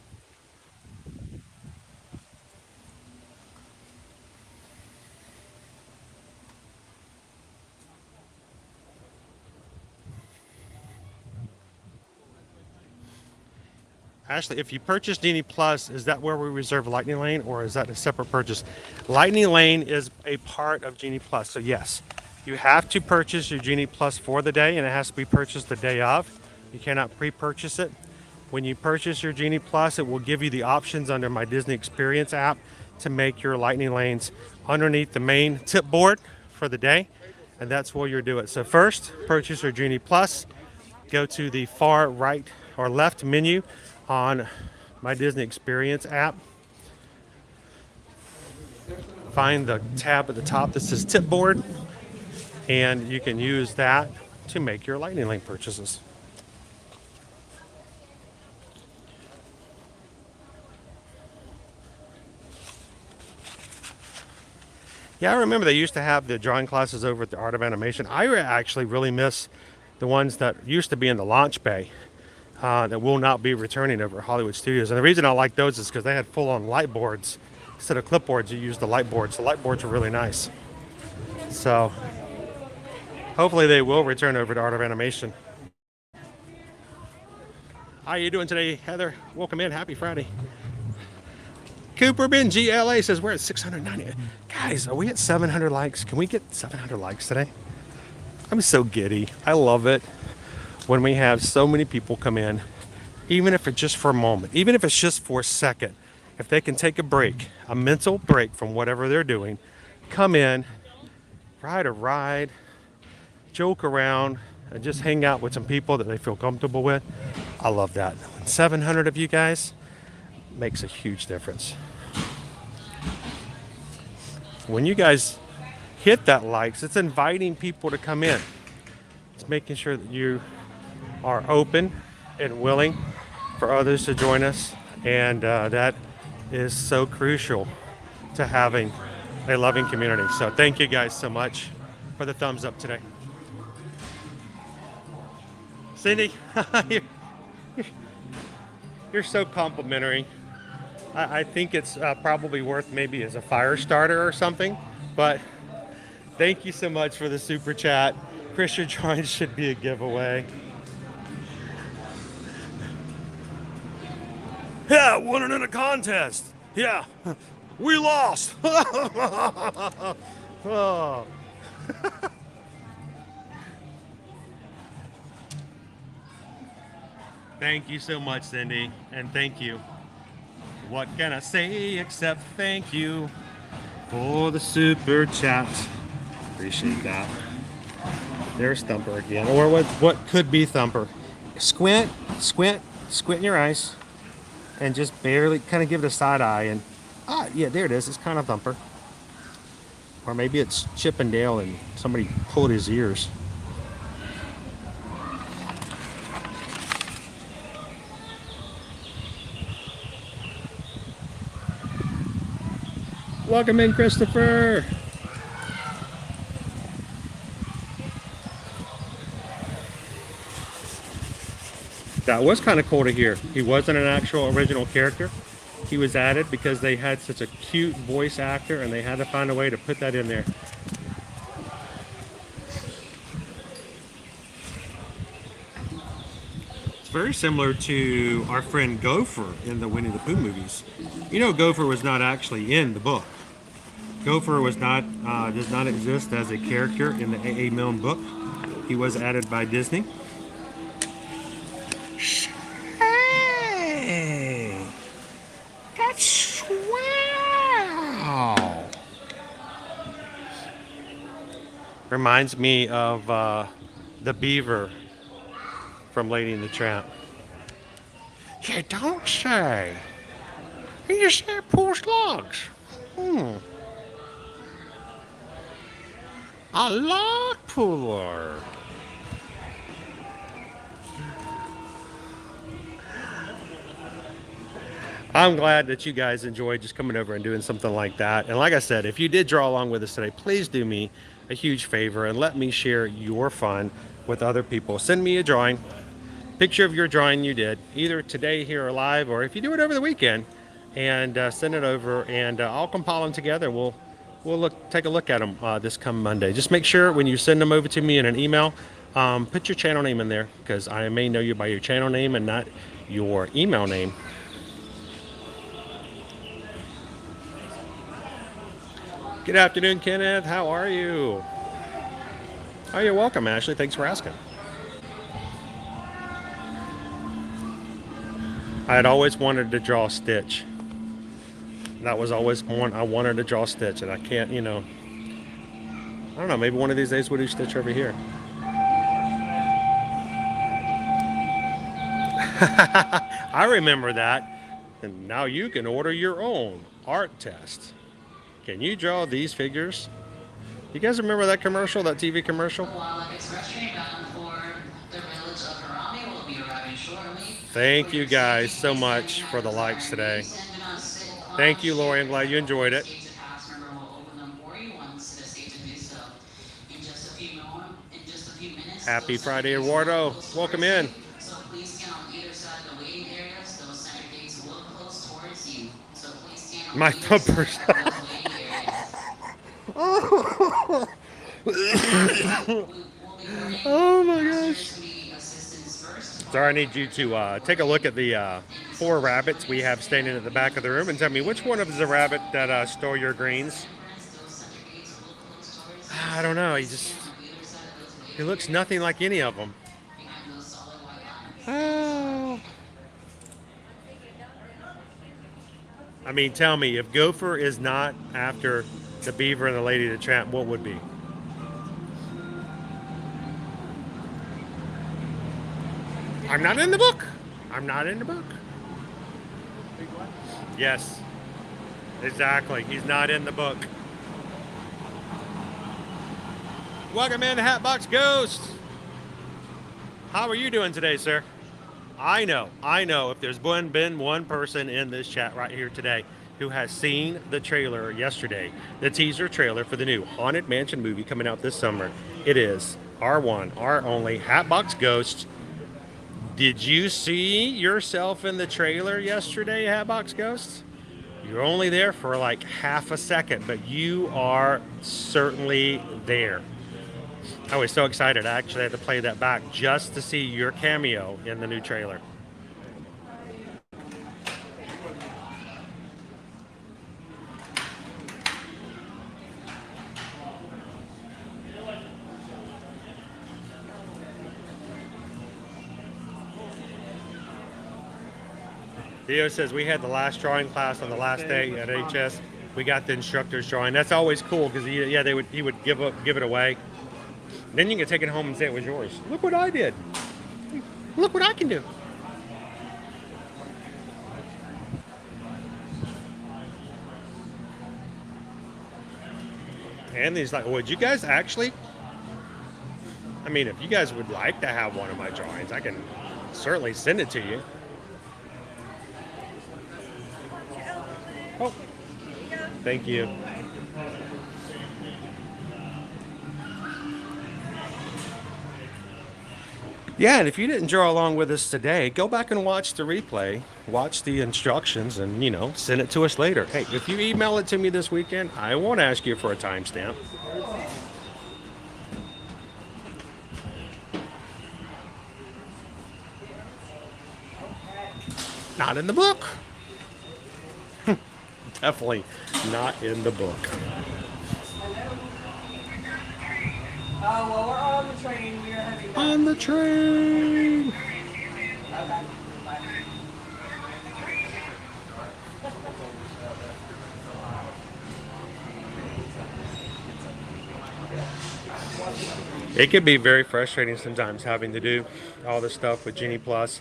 Ashley, if you purchase Genie Plus, is that where we reserve Lightning Lane, or is that a separate purchase? Lightning Lane is a part of Genie Plus, so yes, you have to purchase your Genie Plus for the day, and it has to be purchased the day of. You cannot pre-purchase it. When you purchase your Genie Plus, it will give you the options under My Disney Experience app to make your Lightning Lanes underneath the main tip board for the day, and that's where you'll do it. So first, purchase your Genie Plus, go to the far right or left menu on My Disney Experience app. Find the tab at the top that says tip board, and you can use that to make your Lightning Lane purchases. Yeah, I remember they used to have the drawing classes over at the Art of Animation. I actually really miss the ones that used to be in the launch bay. That will not be returning over at Hollywood Studios. And the reason I like those is because they had full-on light boards. Instead of clipboards, you use the light boards. The light boards are really nice. So hopefully they will return over to Art of Animation. How are you doing today, Heather? Welcome in. Happy Friday. Cooper Ben GLA says we're at 690. Guys, are we at 700 likes? Can we get 700 likes today? I'm so giddy. I love it when we have so many people come in, even if it's just for a moment, even if it's just for a second. If they can take a break, a mental break from whatever they're doing, come in, ride a ride, joke around, and just hang out with some people that they feel comfortable with. I love that. 700 of you guys makes a huge difference. When you guys hit that likes, it's inviting people to come in. It's making sure that you are open and willing for others to join us, and that is so crucial to having a loving community. So thank you guys so much for the thumbs up today. Cindy, you're so complimentary. I think it's probably worth maybe as a fire starter or something, but thank you so much for the super chat. Chris, your drawings should be a giveaway. Yeah, won it in a contest. Yeah, we lost. Oh. Thank you so much, Cindy, and thank you. What can I say except thank you for the super chat? Appreciate that. There's Thumper again, or what could be Thumper. Squint in your eyes. And just barely kind of give it a side eye, and yeah, there it is. It's kind of Thumper, or maybe it's Chip and Dale, and somebody pulled his ears. Welcome in, Christopher. That was kind of cool to hear. He wasn't an actual original character. He was added because they had such a cute voice actor, and they had to find a way to put that in there. It's very similar to our friend Gopher in the Winnie the Pooh movies. You know, Gopher was not actually in the book. Gopher was not does not exist as a character in the A.A. Milne book. He was added by Disney. Hey, that's wow. Reminds me of the beaver from Lady and the Tramp. You don't say. You just say pulls logs. A log puller. I'm glad that you guys enjoyed just coming over and doing something like that. And like I said, if you did draw along with us today, please do me a huge favor and let me share your fun with other people. Send me a drawing, picture of your drawing you did, either today here or live, or if you do it over the weekend, and send it over, and I'll compile them together. We'll take a look at them this coming Monday. Just make sure when you send them over to me in an email, put your channel name in there, because I may know you by your channel name and not your email name. Good afternoon, Kenneth. How are you? Oh, you're welcome, Ashley. Thanks for asking. I had always wanted to draw Stitch. That was always one I wanted to draw Stitch, and I can't, I don't know, maybe one of these days we'll do Stitch over here. I remember that. And now you can order your own art test. Can you draw these figures? You guys remember that commercial, that TV commercial? Thank you guys so much for the likes today. Thank you, Lori. I'm glad you enjoyed it. Happy Friday, Eduardo. Welcome in. My thumpers. Oh my gosh. Sorry, I need you to take a look at the 4 rabbits we have standing at the back of the room and tell me which one of them is a rabbit that stole your greens. I don't know. He looks nothing like any of them. Oh. I mean, tell me, if Gopher is not after the beaver and the Lady the Tramp, what would be? I'm not in the book. I'm not in the book. Yes, exactly. He's not in the book. Welcome in, the Hatbox Ghost. How are you doing today, sir? I know. If there's been one person in this chat right here today who has seen the trailer yesterday, the teaser trailer for the new Haunted Mansion movie coming out this summer, it is our one, our only Hatbox Ghost. Did you see yourself in the trailer yesterday, Hatbox Ghost? You're only there for like half a second, but you are certainly there. I was so excited. I actually had to play that back just to see your cameo in the new trailer. Theo says we had the last drawing class on the last day at HS. We got the instructor's drawing. That's always cool because he would give it away. Then you can take it home and say it was yours. Look what I did. Look what I can do. And he's like, would you guys actually? I mean, if you guys would like to have one of my drawings, I can certainly send it to you. Oh, thank you. Yeah, and if you didn't draw along with us today, go back and watch the replay, watch the instructions, and, send it to us later. Hey, if you email it to me this weekend, I won't ask you for a timestamp. Not in the book. Definitely not in the book. Well, we're on the train. We are heading on the train. Okay. It can be very frustrating sometimes having to do all this stuff with Genie Plus,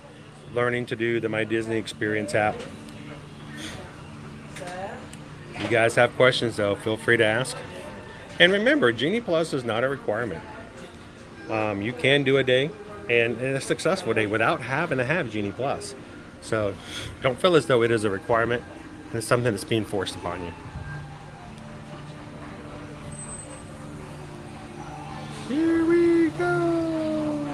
learning to do the My Disney Experience app. You guys have questions though, feel free to ask. And remember, Genie Plus is not a requirement. You can do a day and a successful day without having to have Genie Plus. So don't feel as though it is a requirement and it's something that's being forced upon you. Here we go.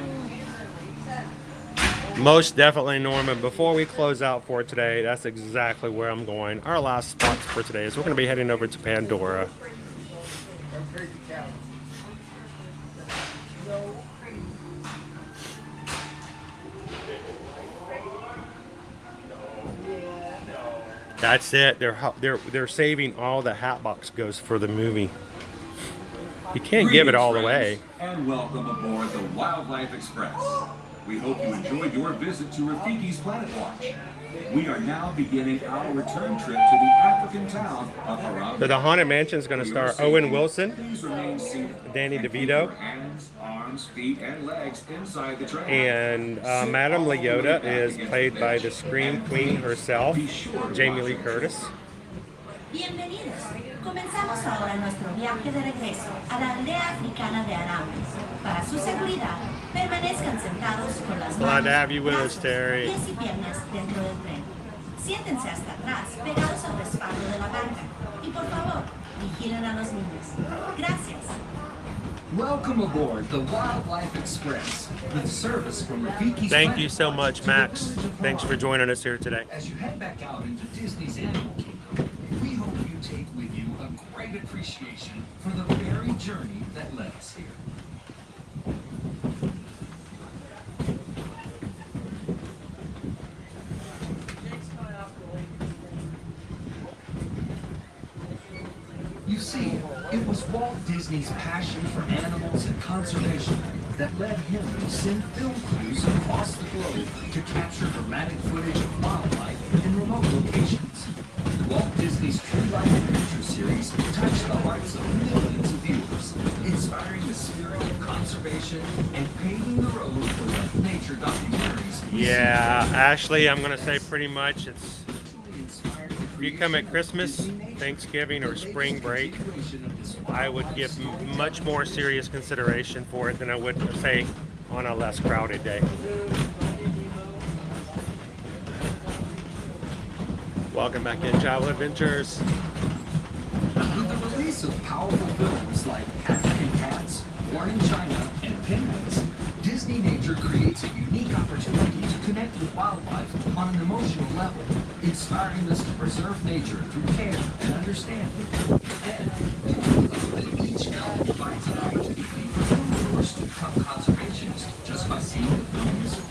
Most definitely, Norman. Before we close out for today, that's exactly where I'm going. Our last spot for today is we're going to be heading over to Pandora. That's it. They're saving all the Hatbox Ghosts for the movie. You can't give it all away. And welcome aboard the Wildlife Express. We hope you enjoyed your visit to Rafiki's Planet Watch. We are now beginning our return trip to the African town of Harambe. So the Haunted Mansion is going to star Owen Wilson, Danny DeVito, hands, arms, feet, and legs inside the train. and Madame Leota is played by the Scream Queen herself, Jamie Lee Curtis. Bienvenidos. Comenzamos ahora nuestro viaje de regreso a la aldea africana de Harambe. Para su seguridad, permanezcan sentados con las Glad to have you with brazos, us, Terry. pies y piernas dentro del tren. Siéntense hasta atrás, pegados al respaldo de la banca. Y por favor, vigilen a los niños. Gracias. Welcome aboard the Wildlife Express, with service from Rafiki's Thank Planet you so much, Max. Thanks for joining us here today. As you head back out into Disney's Animal Kingdom, we hope you take with you a great appreciation for the very journey that led us here. You see, it was Walt Disney's passion for animals and conservation that led him to send film crews across the globe to capture dramatic footage of wildlife in remote locations. Walt Disney's True Life Adventure series touched the hearts of millions of viewers, inspiring the spirit of conservation and paving the road for the nature documentaries. Yeah, Ashley, I'm going to say pretty much it's, if you come at Christmas, Thanksgiving, or spring break, I would give much more serious consideration for it than I would, say, on a less crowded day. Welcome back in Travel Adventures. With the release of powerful films like African Cats, Born in China, and Penguins, Disney Nature creates a unique opportunity to connect with wildlife on an emotional level, inspiring us to preserve nature through care and understanding. And each film provides an opportunity for filmgoers to become conservationists just by seeing the films.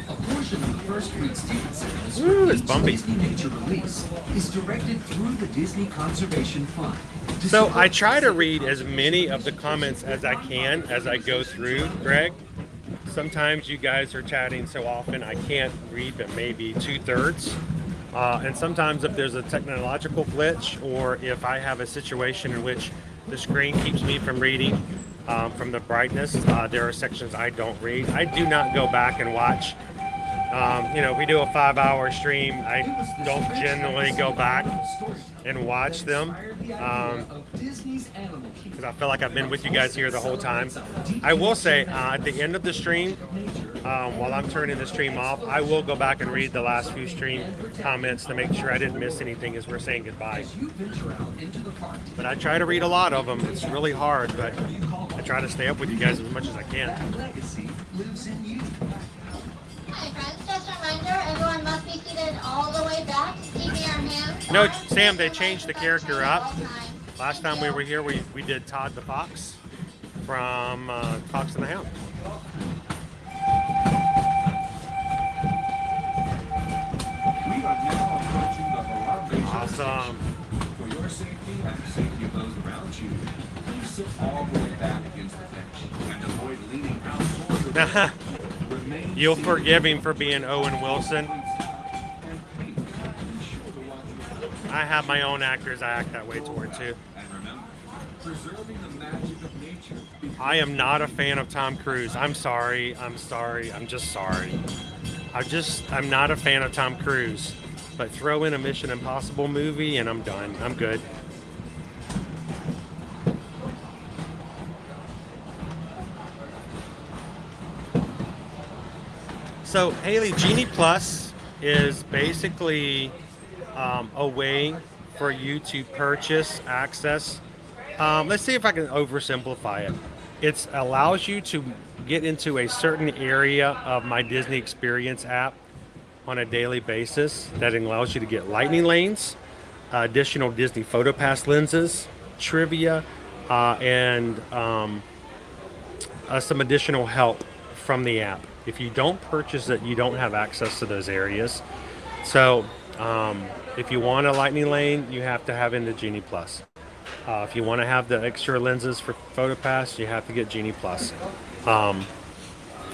A portion of the first week's ticket sales for it's each bumpy. Disney Nature release is directed through the Disney Conservation Fund. So I try to read as many of the comments as I can as I go through, Greg. Sometimes you guys are chatting so often I can't read but maybe 2/3. And sometimes if there's a technological glitch or if I have a situation in which the screen keeps me from reading from the brightness, there are sections I don't read. I do not go back and watch. If we do a 5-hour stream, I don't generally go back and watch them because I feel like I've been with you guys here the whole time. I will say at the end of the stream, while I'm turning the stream off, I will go back and read the last few stream comments to make sure I didn't miss anything as we're saying goodbye. But I try to read a lot of them. It's really hard, but I try to stay up with you guys as much as I can. Hi friends, just a reminder, everyone must be seated all the way back, keeping our hands. No, Sam, they changed the character up. Last time we were here, we did Todd the Fox from Fox and the Hound. We are now approaching the Harambe. Awesome. For your safety and the safety of those around you, please sit all the way back against the bench and avoid leaning out toward the bench. You'll forgive him for being Owen Wilson. I have my own actors I act that way toward too. preserving the magic of nature. I am not a fan of Tom Cruise. I'm sorry. I'm just sorry. I'm not a fan of Tom Cruise. But throw in a Mission Impossible movie and I'm done. I'm good. So Haley, Genie Plus is basically a way for you to purchase access. Let's see if I can oversimplify it. It allows you to get into a certain area of My Disney Experience app on a daily basis that allows you to get lightning lanes, additional Disney PhotoPass lenses, trivia, and some additional help from the app. If you don't purchase it, you don't have access to those areas. So if you want a lightning lane, you have to have into Genie Plus. If you want to have the extra lenses for PhotoPass, you have to get Genie Plus.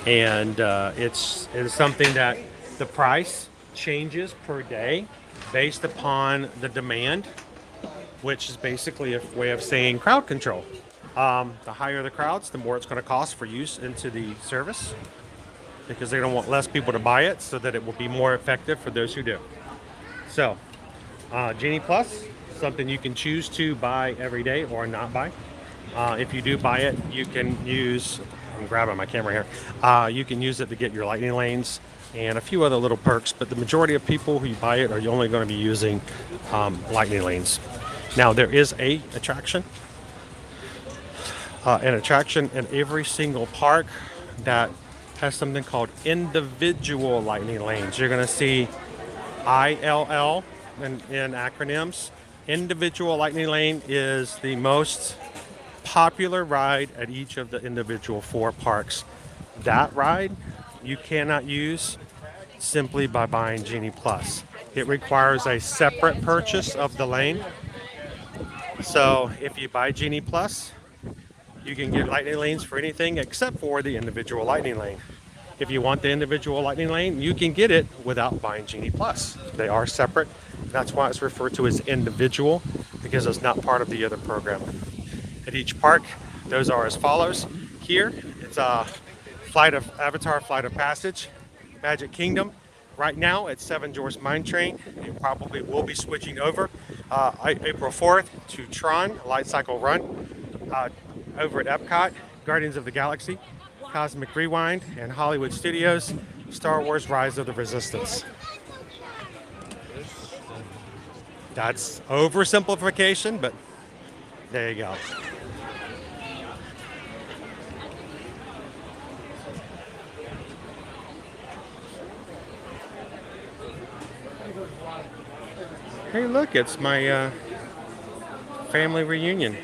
It's something that the price changes per day based upon the demand, which is basically a way of saying crowd control. The higher the crowds, the more it's going to cost for use into the service, because they don't want less people to buy it so that it will be more effective for those who do. So, Genie Plus, something you can choose to buy every day or not buy. If you do buy it, you can use, I'm grabbing my camera here, you can use it to get your lightning lanes and a few other little perks, but the majority of people who buy it are only going to be using lightning lanes. Now, there is an attraction in every single park that has something called individual lightning lanes. You're going to see ILL in acronyms. Individual lightning lane is the most popular ride at each of the individual 4 parks. That ride you cannot use simply by buying Genie Plus. It requires a separate purchase of the lane. So if you buy Genie Plus, you can get lightning lanes for anything except for the individual lightning lane. If you want the individual lightning lane, you can get it without buying Genie Plus. They are separate. That's why it's referred to as individual, because it's not part of the other program. At each park, those are as follows. Here, it's a Avatar Flight of Passage, Magic Kingdom. Right now, it's Seven Dwarfs Mine Train. It probably will be switching over April 4th to Tron, Light Cycle Run. Over at Epcot, Guardians of the Galaxy, Cosmic Rewind, and Hollywood Studios, Star Wars Rise of the Resistance. That's oversimplification, but there you go. Hey, look, it's my family reunion.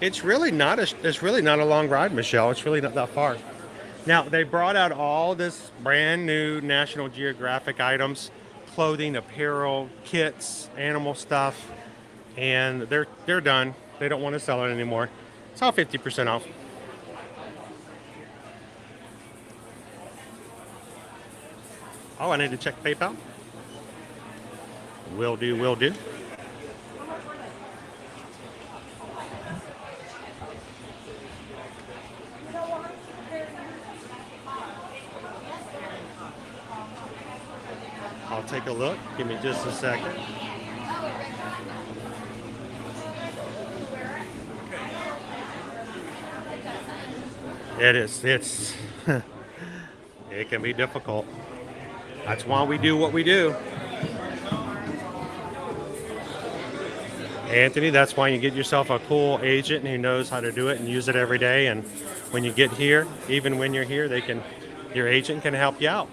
It's really not a long ride, Michelle. It's really not that far. Now, they brought out all this brand new National Geographic items, clothing, apparel, kits, animal stuff, and they're done. They don't want to sell it anymore. It's all 50% off. Oh, I need to check PayPal. Will do, will do. I'll take a look. Give me just a second. It's it can be difficult. That's why we do what we do. Anthony, that's why you get yourself a cool agent who knows how to do it and use it every day. And when you get here, even when you're here, your agent can help you out.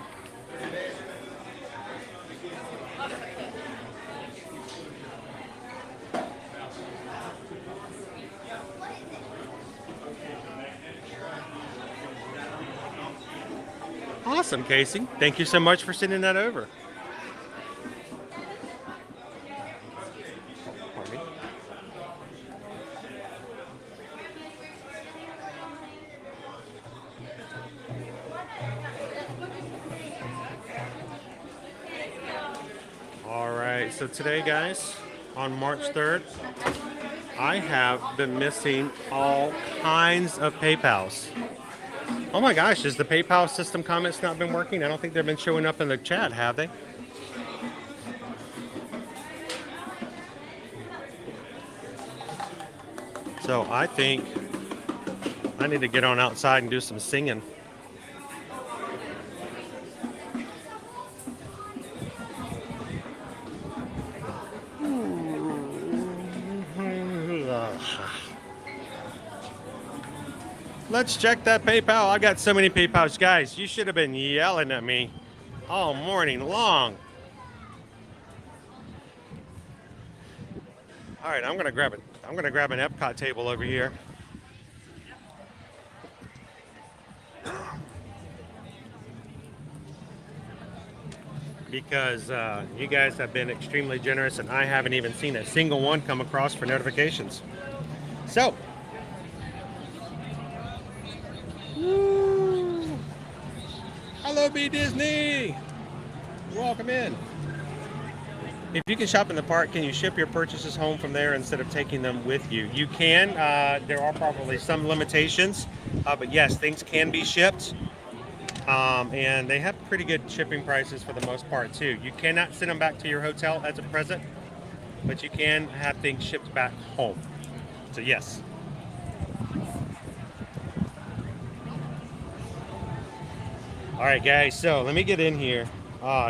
Awesome, Casey. Thank you so much for sending that over. so today, guys, on March 3rd, I have been missing all kinds of PayPals. Oh my gosh, has the PayPal system comments not been working? I don't think they've been showing up in the chat, have they? So I think I need to get on outside and do some singing. Let's check that PayPal. I got so many PayPals. Guys, you should have been yelling at me all morning long. All right, I'm gonna grab it. I'm gonna grab an Epcot table over here. Because you guys have been extremely generous, and I haven't even seen a single one come across for notifications. So, hello, B Disney. Welcome in. If you can shop in the park, can you ship your purchases home from there instead of taking them with you? You can. There are probably some limitations, but yes, things can be shipped. And they have pretty good shipping prices for the most part too. You cannot send them back to your hotel as a present, but you can have things shipped back home. So yes. All right, guys, so let me get in here.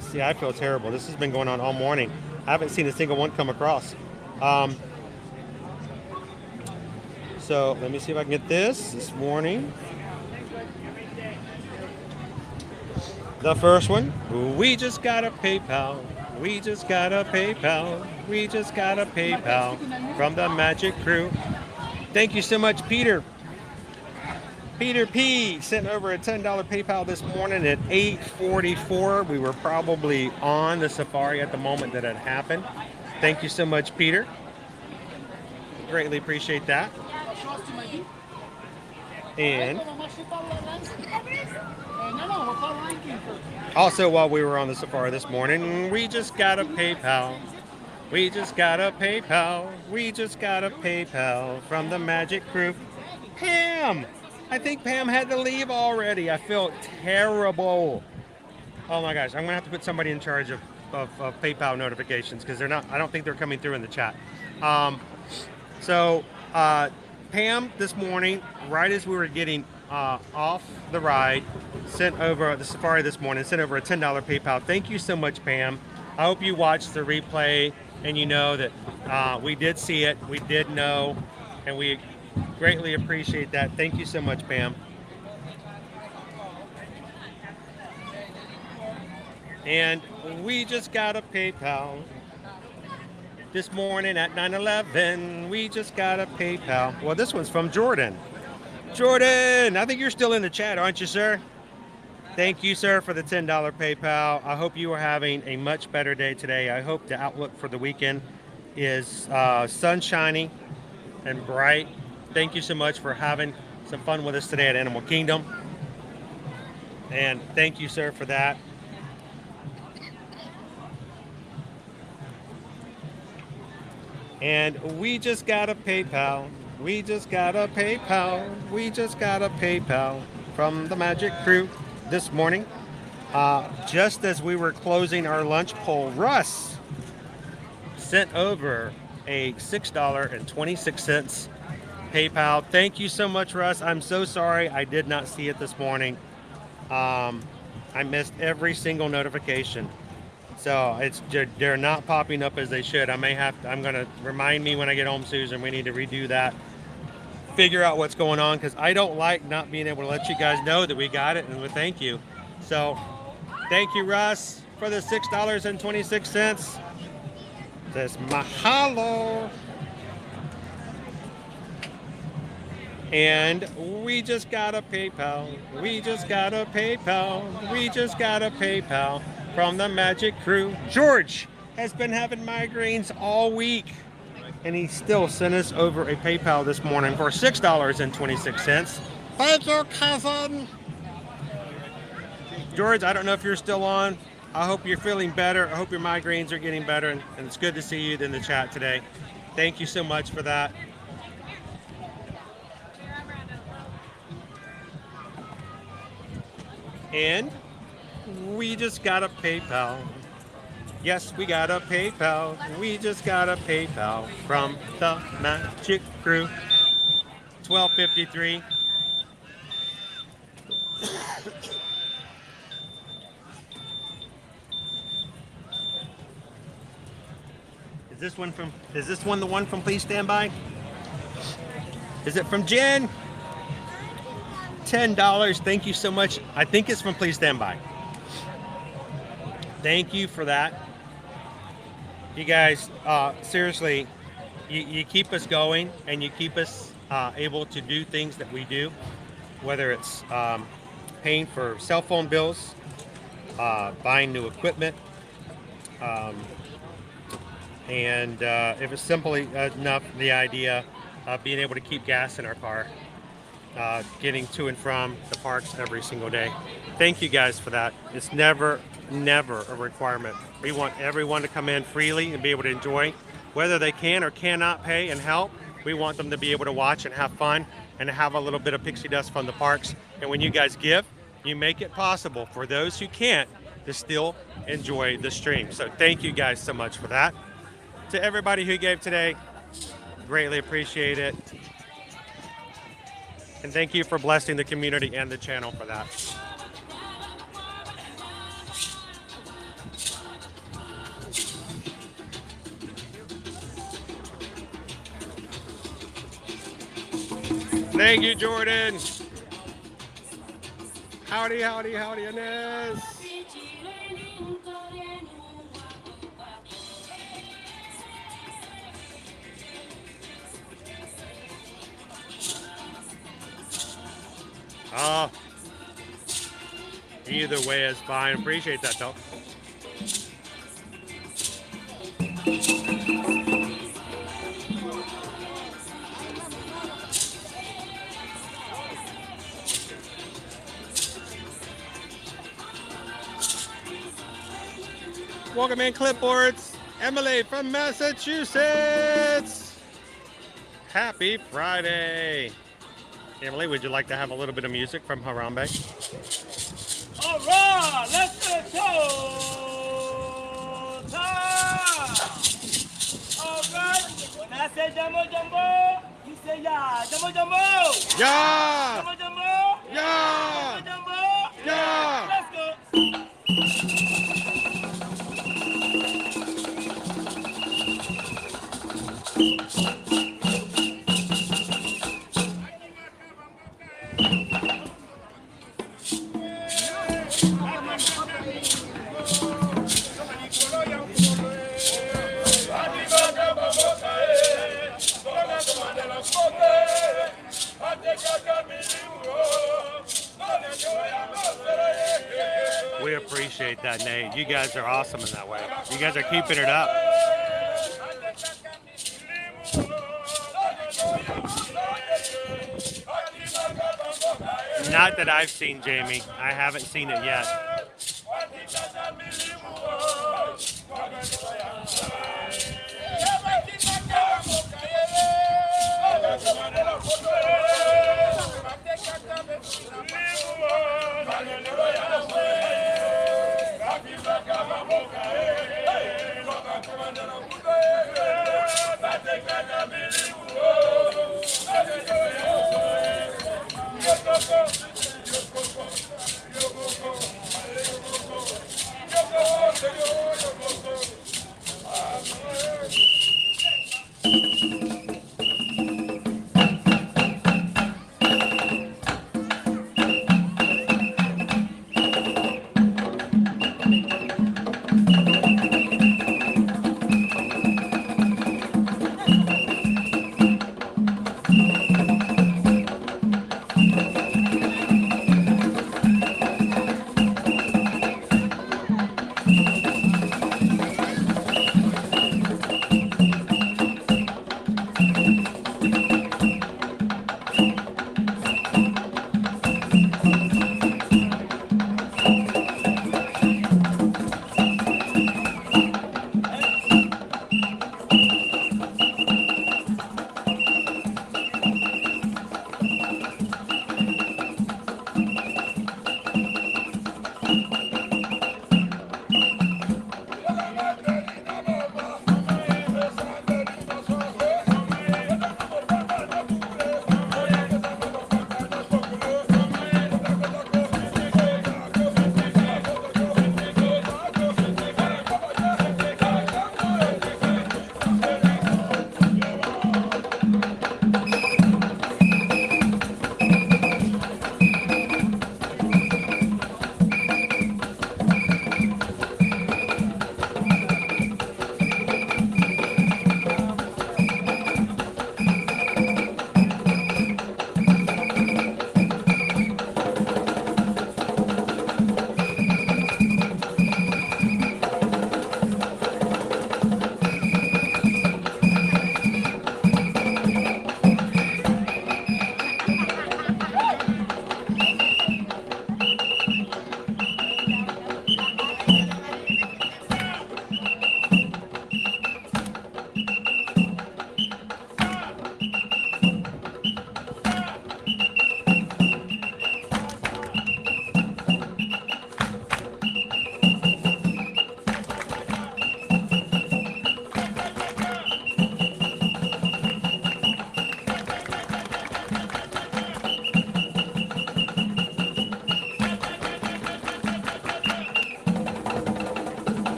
See, I feel terrible. This has been going on all morning. I haven't seen a single one come across. So let me see if I can get this morning. The first one, we just got a PayPal. We just got a PayPal. We just got a PayPal from the Magic Crew. Thank you so much, Peter. Peter P sent over a $10 PayPal this morning at 8:44. We were probably on the safari at the moment that it happened. Thank you so much, Peter. Greatly appreciate that. And also, while we were on the safari this morning, we just got a PayPal. We just got a PayPal. We just got a PayPal from the Magic Crew. Pam! I think Pam had to leave already. I feel terrible. Oh my gosh, I'm gonna have to put somebody in charge of PayPal notifications because they're not. I don't think they're coming through in the chat. Pam this morning, right as we were getting off the ride, sent over the safari this morning, sent over a $10 PayPal. Thank you so much, Pam. I hope you watched the replay and you know that we did see it, we did know, and we greatly appreciate that. Thank you so much, Pam. And we just got a PayPal this morning at 9:11. We just got a PayPal. Well, this one's from Jordan. Jordan, I think you're still in the chat, aren't you, sir? Thank you, sir, for the $10 PayPal. I hope you are having a much better day today. I hope the outlook for the weekend is sunshiny and bright. Thank you so much for having some fun with us today at Animal Kingdom. And thank you, sir, for that. And we just got a PayPal. We just got a PayPal. We just got a PayPal from the Magic Crew this morning. Just as we were closing our lunch poll, Russ sent over a $6.26 PayPal. Thank you so much, Russ. I'm so sorry I did not see it this morning. I missed every single notification. So they're not popping up as they should. I'm gonna remind me when I get home, Susan. We need to redo that. Figure out what's going on because I don't like not being able to let you guys know that we got it, and we thank you. So thank you, Russ, for the $6.26. Says mahalo. And we just got a PayPal. We just got a PayPal. We just got a PayPal from the Magic Crew. George has been having migraines all week, and he still sent us over a PayPal this morning for $6.26. Thank you, cousin. George, I don't know if you're still on. I hope you're feeling better. I hope your migraines are getting better, and it's good to see you in the chat today. Thank you so much for that. And we just got a PayPal. Yes, we got a PayPal. We just got a PayPal from the Magic Crew. 1253. Is this one the one from Please Stand By? Is it from Jen? $10. Thank you so much. I think it's from Please Stand By. Thank you for that. You guys, seriously, you keep us going and you keep us able to do things that we do, whether it's paying for cell phone bills, buying new equipment, and if it's simply enough, the idea of being able to keep gas in our car, getting to and from the parks every single day. Thank you guys for that. It's never a requirement. We want everyone to come in freely and be able to enjoy, whether they can or cannot pay and help. We want them to be able to watch and have fun and have a little bit of pixie dust from the parks. And when you guys give, you make it possible for those who can't to still enjoy the stream. So thank you guys so much for that. To everybody who gave today, greatly appreciate it. And thank you for blessing the community and the channel for that. Thank you, Jordan. Howdy, howdy, howdy, Inez. Either way is fine. Appreciate that, though. Welcome in, Clipboards. Emily from Massachusetts. Happy Friday. Emily, would you like to have a little bit of music from Harambe? All right, let's get it go. All right, when I say jumbo jumbo, you say yeah. Jumbo jumbo. Yeah. Jumbo jumbo. Yeah. Jumbo jumbo. Yeah. Let's go. We appreciate that, Nate. You guys are awesome in that way. You guys are keeping it up. Not that I've seen, Jamie. I haven't seen it yet.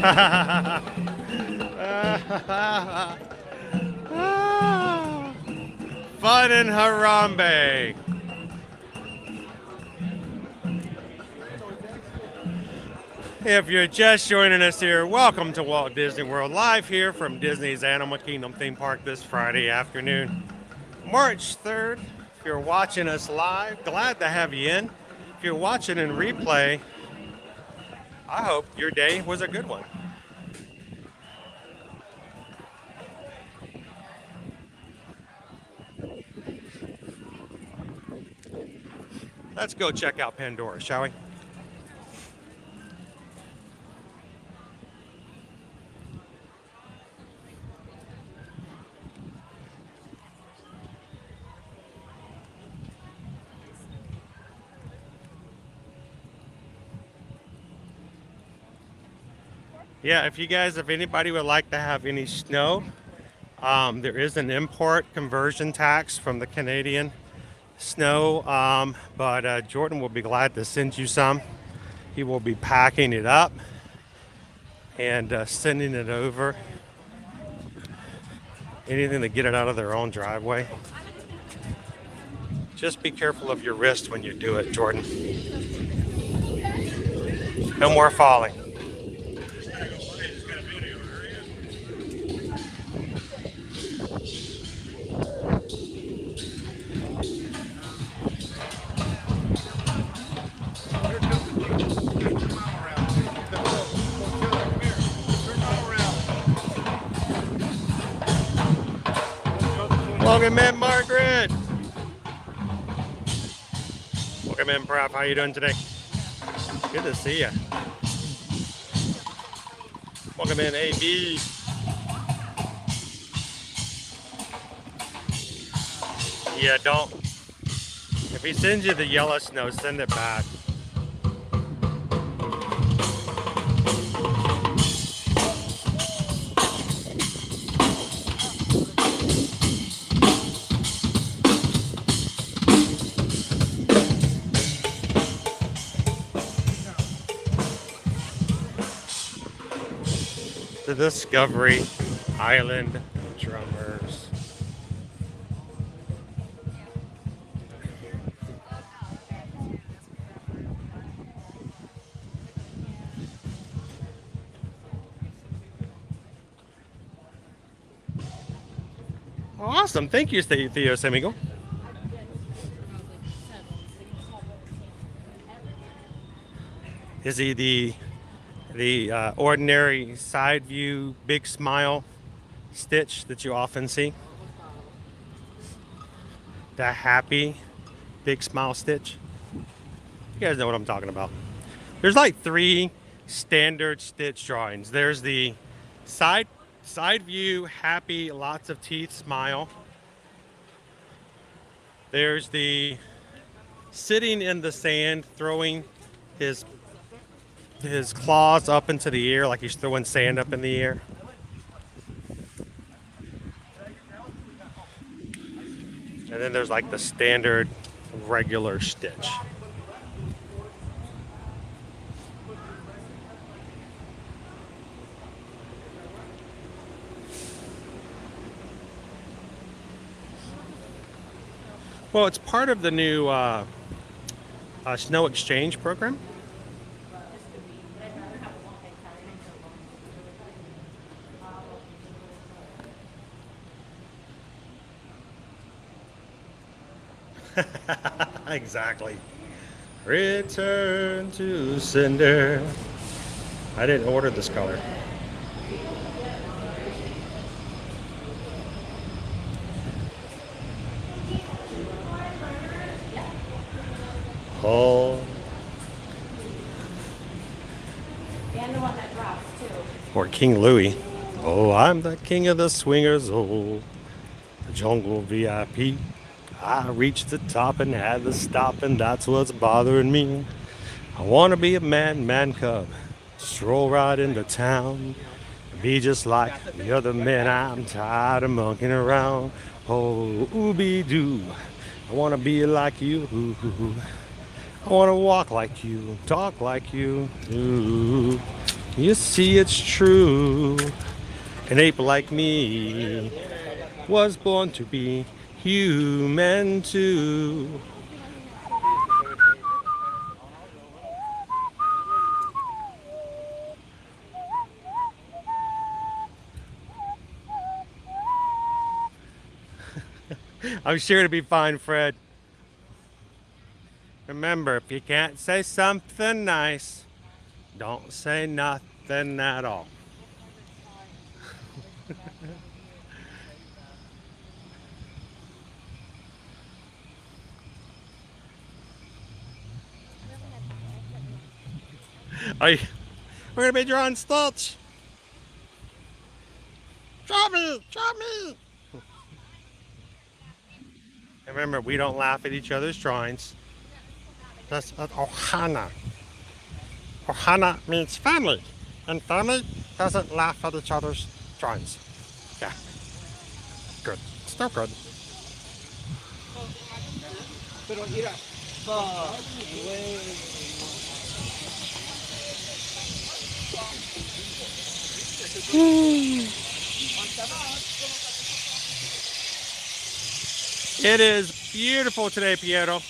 Fun in Harambe. If you're just joining us here, welcome to Walt Disney World, live here from Disney's Animal Kingdom theme park this Friday afternoon, March 3rd. If you're watching us live, glad to have you in. If you're watching in replay, I hope your day was a good one. Let's go check out Pandora, shall we? Yeah, if anybody would like to have any snow, there is an import conversion tax from the Canadian snow, but Jordan will be glad to send you some. He will be packing it up and sending it over. Anything to get it out of their own driveway. Just be careful of your wrist when you do it, Jordan. No more falling. Welcome in, Margaret. Welcome in, Prof. How you doing today? Good to see you. Welcome in, AB. Yeah, don't. If he sends you the yellow snow, send it back. The Discovery Island drummers. Awesome. Thank you, Theo Semigo. Is he the ordinary side view big smile stitch that you often see? The happy big smile stitch? You guys know what I'm talking about. There's like 3 standard stitch drawings. There's the side view happy lots of teeth smile. There's the sitting in the sand throwing his claws up into the air like he's throwing sand up in the air. And then there's like the standard regular stitch. Well, it's part of the new snow exchange program. Exactly. Return to sender. I didn't order this color. Oh. And the one that drops too. Or King Louis. Oh, I'm the king of the swingers. Oh, the jungle VIP. I reached the top and had to stop, and that's what's bothering me. I want to be a man cub, stroll right into town, be just like the other men. I'm tired of monkeying around. Oh, ooby-doo, I want to be like you. I want to walk like you, talk like you. Ooh. You see, it's true. An ape like me was born to be human too. I'm sure it'll be fine, Fred. Remember, if you can't say something nice, don't say nothing at all. We're gonna be drawing stilts. Draw me, draw me. And remember, we don't laugh at each other's drawings. That's ohana. Ohana means family, and family doesn't laugh at each other's drawings. Yeah, good. Still good. It is beautiful today, Piero.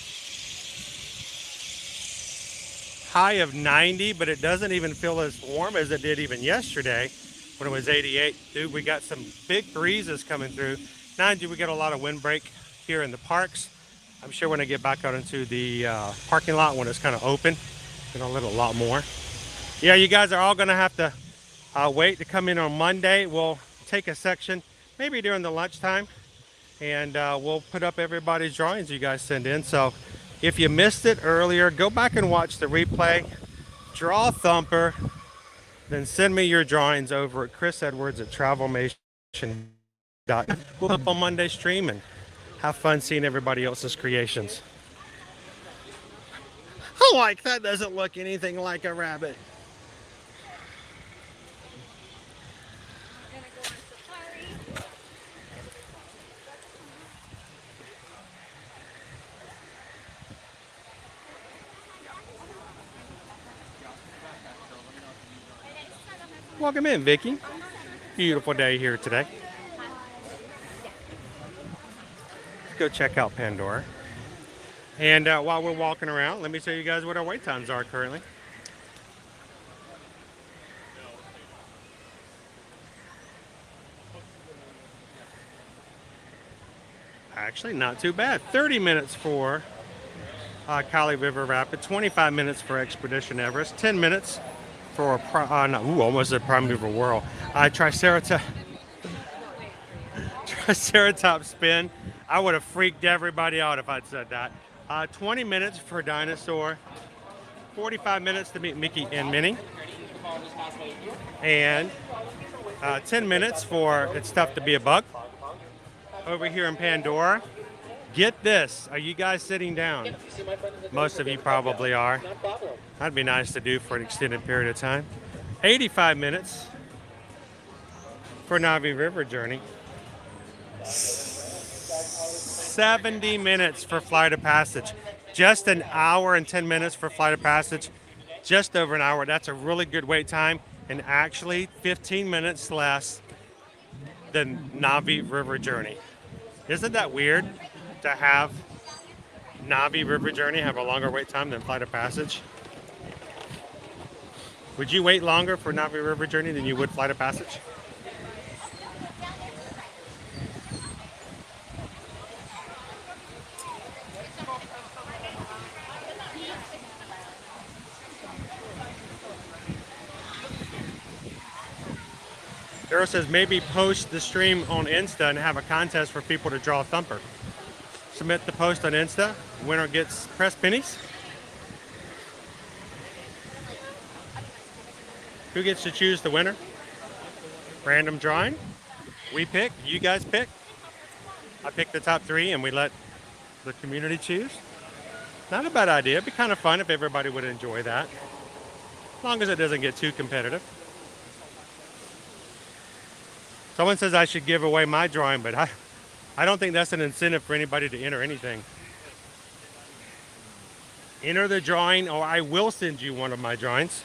High of 90, but it doesn't even feel as warm as it did even yesterday when it was 88. Dude, we got some big breezes coming through. Mind you, we get a lot of windbreak here in the parks. I'm sure when I get back out into the parking lot when it's kind of open, it'll let a lot more. Yeah, you guys are all gonna have to wait to come in on Monday. We'll take a section, maybe during the lunchtime, and we'll put up everybody's drawings you guys send in. So if you missed it earlier, go back and watch the replay, draw Thumper, then send me your drawings over at chrisedwards@travelmation.com. We'll up on Monday stream and have fun seeing everybody else's creations. Oh, like that doesn't look anything like a rabbit. Welcome in, Vicky. Beautiful day here today. Let's go check out Pandora. And while we're walking around, let me tell you guys what our wait times are currently. Actually, not too bad. 30 minutes for Kali River Rapid, 25 minutes for Expedition Everest, 10 minutes for almost a primeval whirl. Triceratops spin. I would have freaked everybody out if I'd said that. 20 minutes for Dinosaur, 45 minutes to meet Mickey and Minnie, and 10 minutes for It's Tough to Be a Bug. Over here in Pandora, get this, are you guys sitting down? Most of you probably are. That'd be nice to do for an extended period of time. 85 minutes for Navi River Journey. 70 minutes for Flight of Passage. Just an hour and 10 minutes for Flight of Passage. Just over an hour. That's a really good wait time, and actually 15 minutes less than Navi River Journey. Isn't that weird to have Navi River Journey have a longer wait time than Flight of Passage? Would you wait longer for Navi River Journey than you would Flight of Passage? Daryl says maybe post the stream on Insta and have a contest for people to draw Thumper. Submit the post on Insta. Winner gets press pennies. Who gets to choose the winner? Random drawing. We pick. You guys pick. I pick the top 3 and we let the community choose. Not a bad idea. It'd be kind of fun if everybody would enjoy that. As long as it doesn't get too competitive. Someone says I should give away my drawing, but I don't think that's an incentive for anybody to enter anything. Enter the drawing, or I will send you one of my drawings.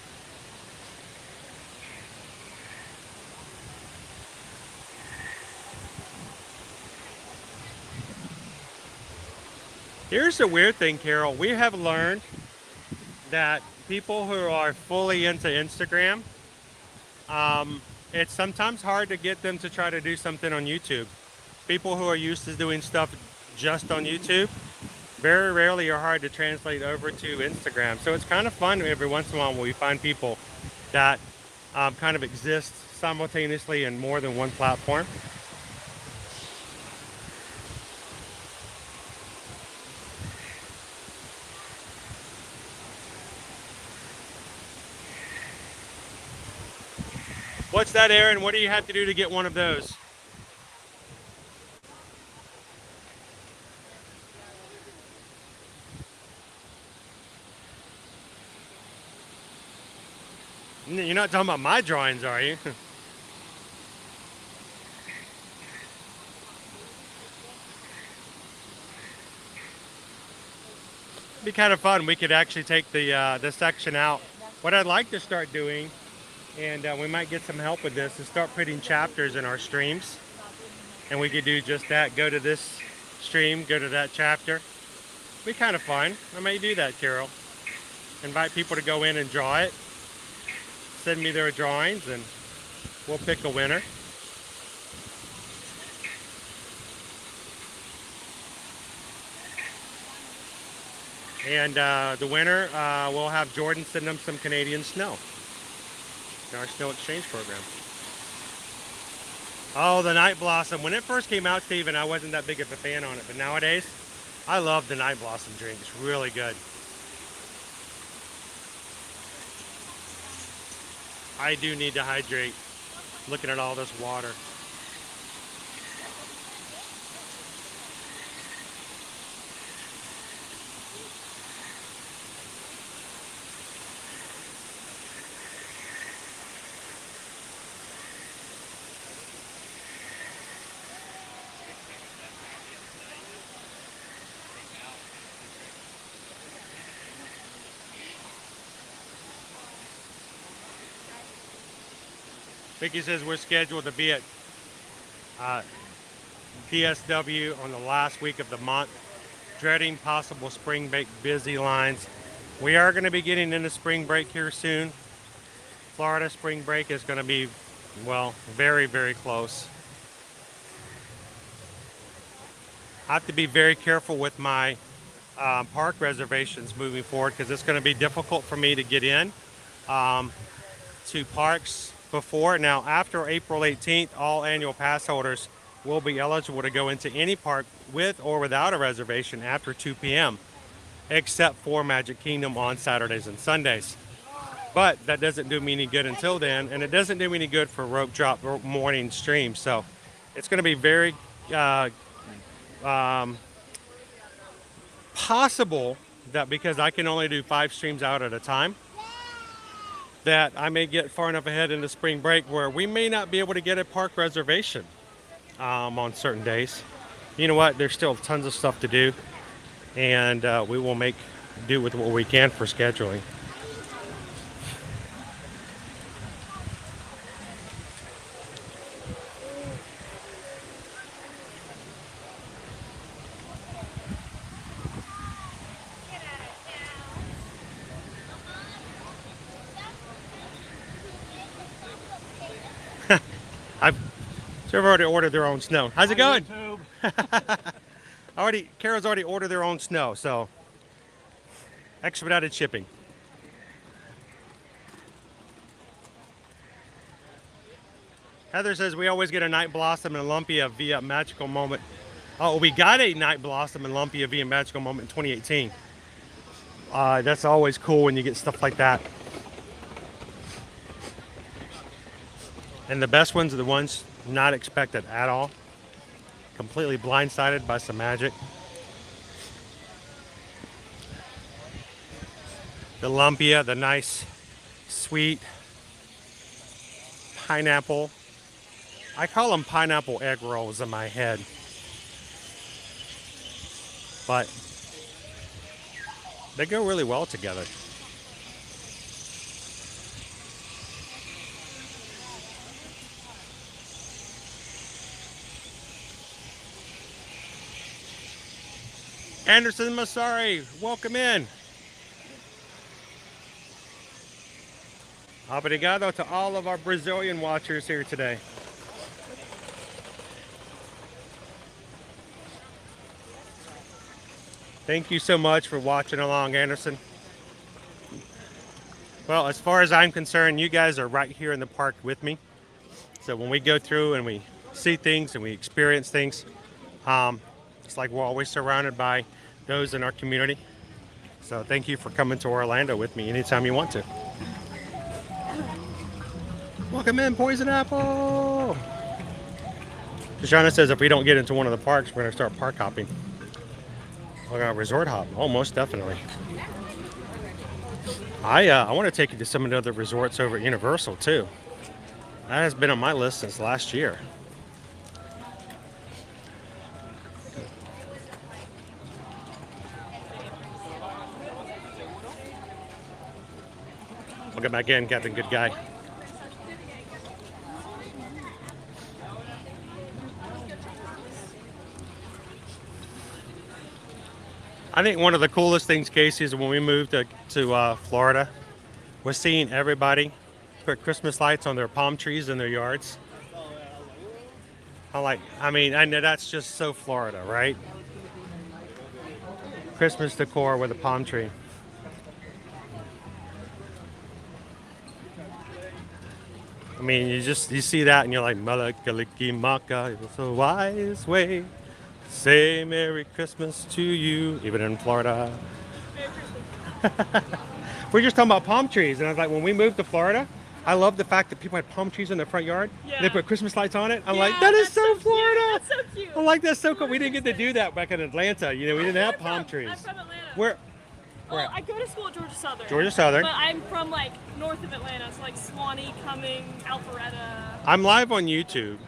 Here's the weird thing, Carol. We have learned that people who are fully into Instagram, it's sometimes hard to get them to try to do something on YouTube. People who are used to doing stuff just on YouTube, very rarely are hard to translate over to Instagram. So it's kind of fun every once in a while when we find people that kind of exist simultaneously in more than one platform. What's that, Aaron? What do you have to do to get one of those? You're not talking about my drawings, are you? It'd be kind of fun. We could actually take the section out. What I'd like to start doing, and we might get some help with this, is start putting chapters in our streams. And we could do just that. Go to this stream, go to that chapter. Be kind of fun. I may do that, Carol. Invite people to go in and draw it. Send me their drawings and we'll pick a winner. And the winner, we'll have Jordan send them some Canadian snow in our snow exchange program. Oh, the Night Blossom. When it first came out, Steven, I wasn't that big of a fan on it. But nowadays, I love the Night Blossom drink. It's really good. I do need to hydrate. Looking at all this water. Vicky says we're scheduled to be at DSW on the last week of the month. Dreading possible spring break busy lines. We are going to be getting into spring break here soon. Florida spring break is going to be, well, very, very close. I have to be very careful with my park reservations moving forward because it's going to be difficult for me to get in to parks before. Now, after April 18th, all annual pass holders will be eligible to go into any park with or without a reservation after 2 p.m., except for Magic Kingdom on Saturdays and Sundays. But that doesn't do me any good until then, and it doesn't do me any good for rope drop morning stream. So it's going to be very possible that because I can only do 5 streams out at a time, that I may get far enough ahead into spring break where we may not be able to get a park reservation on certain days. You know what? There's still tons of stuff to do, and we will make do with what we can for scheduling. They've already ordered their own snow. How's it going? Carol's already ordered their own snow, so expedited shipping. Heather says we always get a Night Blossom and Olympia via Magical Moment. Oh, we got a Night Blossom and Olympia via Magical Moment in 2018. That's always cool when you get stuff like that. And the best ones are the ones not expected at all. Completely blindsided by some magic. The lumpia, the nice, sweet pineapple. I call them pineapple egg rolls in my head. But they go really well together. Anderson Masari, welcome in. Obrigado to all of our Brazilian watchers here today. Thank you so much for watching along, Anderson. Well, as far as I'm concerned, you guys are right here in the park with me. So when we go through and we see things and we experience things, it's like we're always surrounded by those in our community. So thank you for coming to Orlando with me anytime you want to. Welcome in, Poison Apple. Shoshana says if we don't get into one of the parks, we're going to start park hopping. We're going to resort hop. Oh, most definitely. I want to take you to some of the other resorts over at Universal too. That has been on my list since last year. Welcome back in, Captain Good Guy. I think one of the coolest things, Casey, is when we moved to Florida, was seeing everybody put Christmas lights on their palm trees in their yards. I know that's just so Florida, right? Christmas decor with a palm tree. I mean, you see that and you're like, Malakaliki Maka, it's a wise way. Say Merry Christmas to you, even in Florida. We're just talking about palm trees, and I was like, when we moved to Florida, I love the fact that people had palm trees in their front yard. Yeah. They put Christmas lights on it. I'm like, that is so Florida. That's so cute. I'm like, that's so cool. We didn't get to do that back in Atlanta. You know, we didn't have palm trees. I'm from Atlanta. Where? Well, I go to school at Georgia Southern. Georgia Southern. But I'm from like north of Atlanta, so like Swanee, Cumming, Alpharetta. I'm live on YouTube.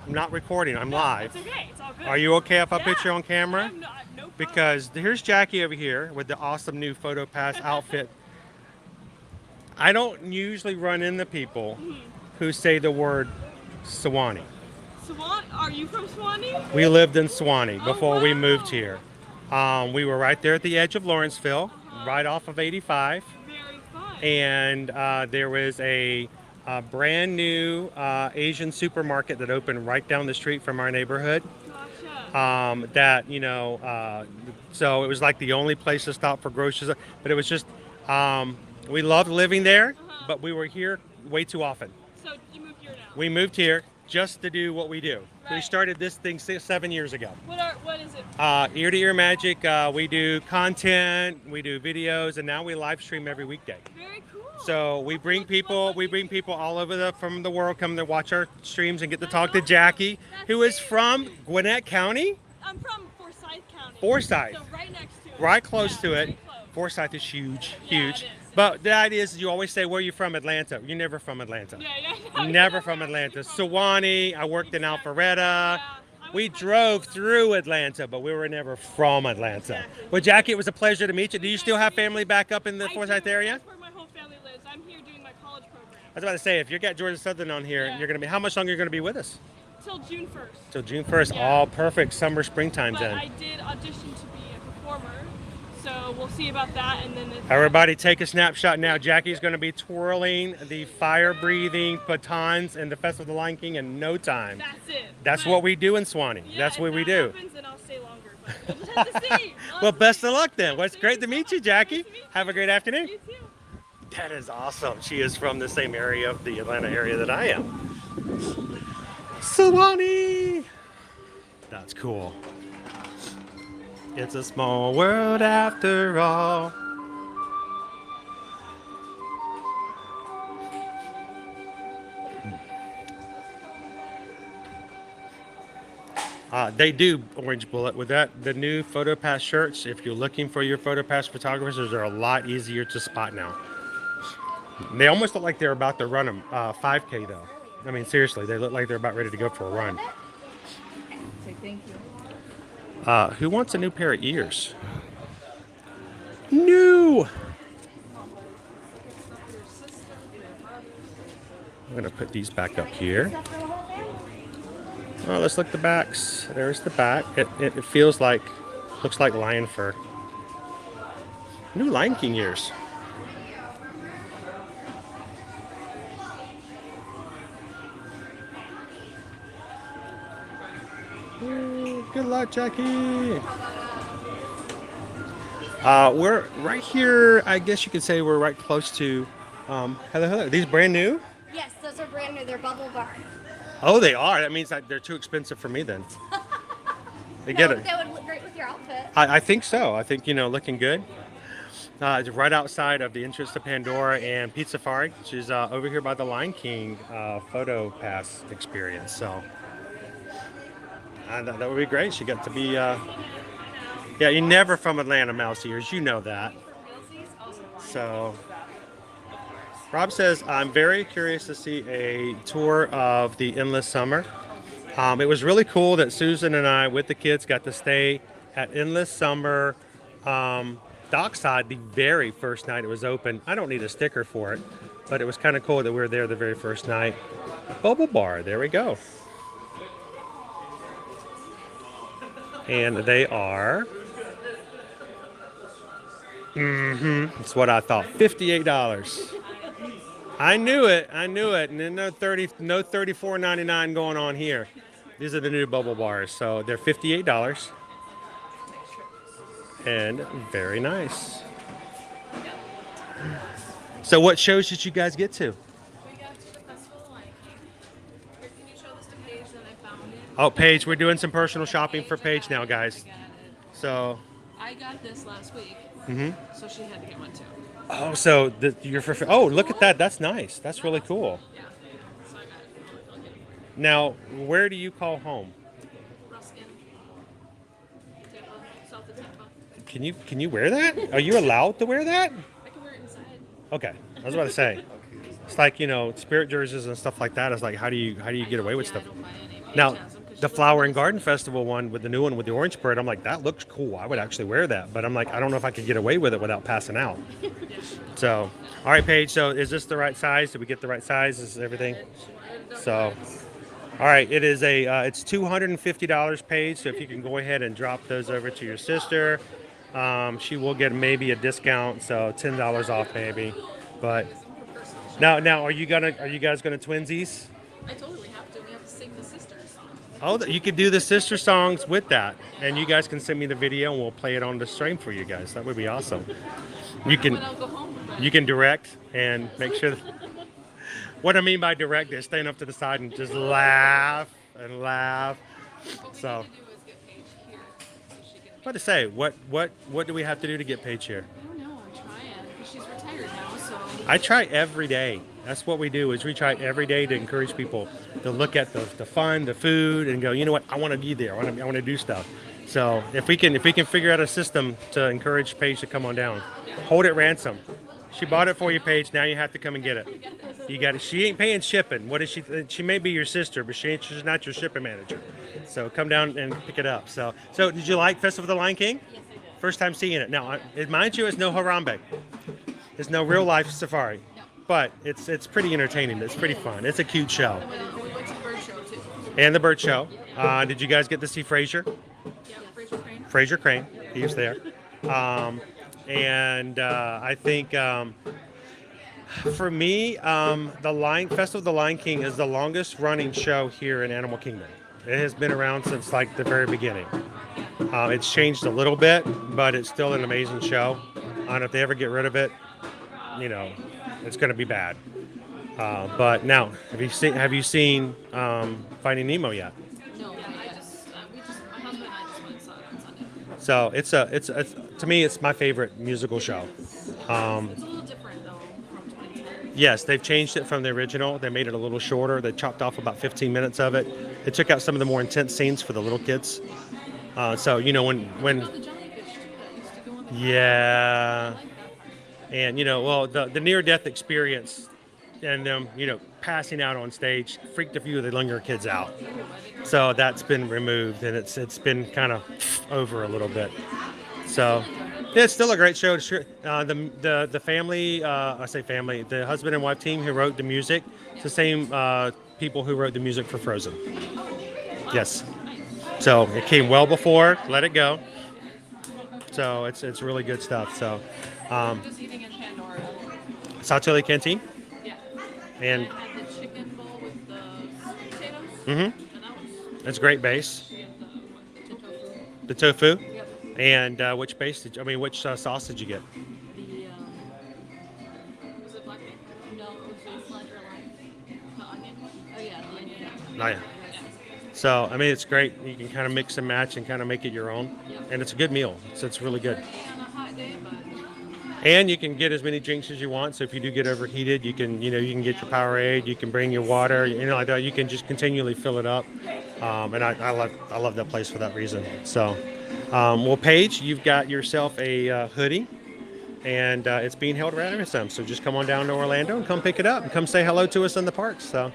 I'm not recording. I'm live. It's okay. It's all good. Are you okay if I put you on camera? No problem. Because here's Jackie over here with the awesome new PhotoPass outfit. I don't usually run into people who say the word Swanee. Are you from Swanee? We lived in Swanee before we moved here. We were right there at the edge of Lawrenceville, right off of 85. Very fun. And there was a brand new Asian supermarket that opened right down the street from our neighborhood. Gotcha. So it was like the only place to stop for groceries. But it was just, we loved living there, but we were here way too often. So you moved here now? We moved here just to do what we do. Right. We started this thing 7 years ago. What is it? Ear to Ear Magic. We do content, we do videos, and now we live stream every weekday. Very cool. So we bring people all over from the world come to watch our streams and get to talk to Jackie, who is from Gwinnett County. I'm from Forsyth County. Forsyth. So right next to it. Right close to it. Close. Forsyth is huge, Yeah, huge. it is. But the idea is you always say, where are you from? Atlanta. You're never from Atlanta. Yeah. Never from Atlanta. Sewanee, I worked in Alpharetta. We drove through Atlanta, but we were never from Atlanta. Exactly. Well, Jackie, it was a pleasure to meet you. Do you still have family back up in the Forsyth area? That's where my whole family lives. I'm here doing my college program. I was about to say, if you got Georgia Southern on here, you're going to be, how much longer are you going to be with us? Till June 1st. Till June 1st. Yeah. All perfect summer, springtime But then. I did audition to be a performer, so we'll see about that. And then Everybody take a snapshot now. Jackie's going to be twirling the fire-breathing batons in the Festival of the Lion King in no time. That's it. That's what we do in Swanee. Yeah, That's what we if do. that happens, then I'll stay longer. But we'll just have to see. Well, best of luck then. Well, it's great to meet you, Jackie. Have a great afternoon. You too. That is awesome. She is from the same area of the Atlanta area that I am. Swanee. That's cool. It's a small world after all. They do Orange Bullet with that. The new PhotoPass shirts, if you're looking for your PhotoPass photographers, they're a lot easier to spot now. They almost look like they're about to run a 5K though. I mean, seriously, they look like they're about ready to go for a run. Say thank you. Who wants a new pair of ears? New! I'm gonna put these back up here. Oh, let's look at the backs. There's the back. It feels like Looks like lion fur. New Lion King ears. Ooh, good luck, Jackie. We're right here. I guess you could say we're right close to. Hello. These brand new? Yes, those are brand new. They're bubble bar. Oh, they are. That means that they're too expensive for me then. They No, get it. that would look great with your outfit. I think so. I think, looking good. It's right outside of the entrance to Pandora and Pizza Safari, which is over here by the Lion King photo pass experience. So that would be great. She got to be, yeah, you're never from Atlanta, mouse ears. You know that. So Rob says, I'm very curious to see a tour of the Endless Summer. It was really cool that Susan and I, with the kids, got to stay at Endless Summer Dockside the very first night it was open. I don't need a sticker for it, but it was kind of cool that we were there the very first night. Bubble bar, there we go. And they are, that's what I thought, $58. I knew it, and then no $34.99 going on here. These are the new bubble bars, so they're $58. And very nice. So what shows did you guys get to? We got to the festival Lion King. Can you show this to Paige that I found it? Oh, Paige, we're doing some personal shopping for Paige now, guys. So. I got this last week, so she had to get one too. Oh, so you're for. Oh, look at that. That's nice. That's really cool. Yeah. So I got it. I'll get it for you. Now, where do you call home? Ruskin. Tampa. South of Tampa. Can you wear that? Are you allowed to wear that? I can wear it inside. Okay, I was about to say. It's like, spirit jerseys and stuff like that. It's like, how do you get away with stuff? Now, the Flower and Garden Festival one with the new one with the orange bird, I'm like, that looks cool. I would actually wear that, but I'm like, I don't know if I could get away with it without passing out. So, all right, Paige. So, is this the right size? Did we get the right size? Is everything? So, all right. It is it's $250, Paige. So if you can go ahead and drop those over to your sister. She will get maybe a discount, so $10 off maybe. But now, are you guys gonna twinsies? I totally have to. We have to sing the sister song. Oh, you could do the sister songs with that, and you guys can send me the video, and we'll play it on the stream for you guys. That would be awesome. You can direct and make sure. What I mean by direct is stand up to the side and just laugh and laugh. So. What to say? What do we have to do to get Paige here? I don't know. I'm trying because she's retired now. So I try every day. That's what we do. Is we try every day to encourage people to look at the fun, the food, and go. You know what? I want to be there. I want to do stuff. So if we can figure out a system to encourage Paige to come on down, hold it ransom. She bought it for you, Paige. Now you have to come and get it. You got it. She ain't paying shipping. What is she? She may be your sister, but she's not your shipping manager. So come down and pick it up. So did you like Festival of the Lion King? Yes, I did. First time seeing it. Now, mind you, it's no Harambe. It's no real life safari, but it's pretty entertaining. It's pretty fun. It's a cute show. we went to the bird show too. And the bird show. Did you guys get to see Fraser? Yeah, Fraser Crane. Fraser Crane. He was there. And I think for me, the Festival of the Lion King is the longest running show here in Animal Kingdom. It has been around since like the very beginning. It's changed a little bit, but it's still an amazing show. And if they ever get rid of it, it's going to be bad. But now, have you seen Finding Nemo yet? No, my husband and I just went and saw it on Sunday. So it's to me, it's my favorite musical show. It's a little different though from 2010. Yes, they've changed it from the original. They made it a little shorter. They chopped off about 15 minutes of it. They took out some of the more intense scenes for the little kids. So when yeah, and the near-death experience and them passing out on stage freaked a few of the younger kids out. So that's been removed, and it's been kind of over a little bit. So it's still a great show. The family, I say family, the husband and wife team who wrote the music, it's the same people who wrote the music for Frozen. Yes. So it came well before Let It Go. So it's really good stuff. So Just eating in Pandora. South Chile Canteen. Yeah. And I had the chicken bowl with the sweet potatoes. mm-hmm. And that was It's great base. the tofu. The tofu. Yep. And which base did you, I mean, which sauce did you get? The was it black bean? No, it was baseline or lime. The onion. Oh yeah, the onion. Oh, yeah. So I mean, it's great. You can kind of mix and match and kind of make it your own, and it's a good meal. So it's really good. On a hot day, but And you can get as many drinks as you want. So if you do get overheated, you can you can get your Powerade. You can bring your water. Like that. You can just continually fill it up. And I love that place for that reason. So, well, Paige, you've got yourself a hoodie, and it's being held right at some. So just come on down to Orlando and come pick it up and come say hello to us in the parks. So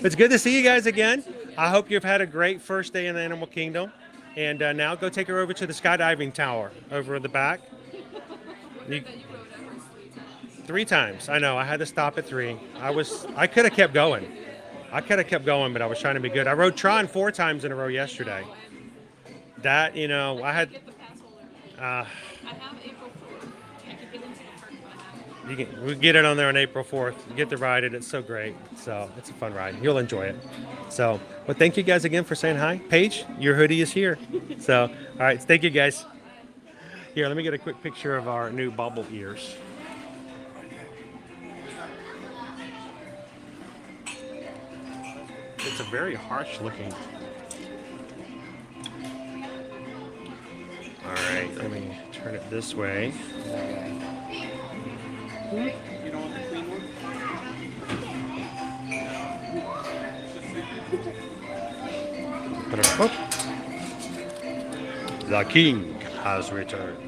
it's good to see you guys again. I hope you've had a great first day in the Animal Kingdom. And now go take her over to the skydiving tower over in the back. You, 3 times. I know. I had to stop at 3. I could have kept going. But I was trying to be good. I rode Tron 4 times in a row yesterday. That, I had. I have April 4th. I can get into the park. We get it on there on April 4th. You get to ride it. It's so great. So it's a fun ride. You'll enjoy it. So, well, thank you guys again for saying hi. Paige, your hoodie is here. So, all right. Thank you guys. Here, let me get a quick picture of our new bubble ears. It's a very harsh looking. All right, let me turn it this way. You don't want the clean one? The king has returned.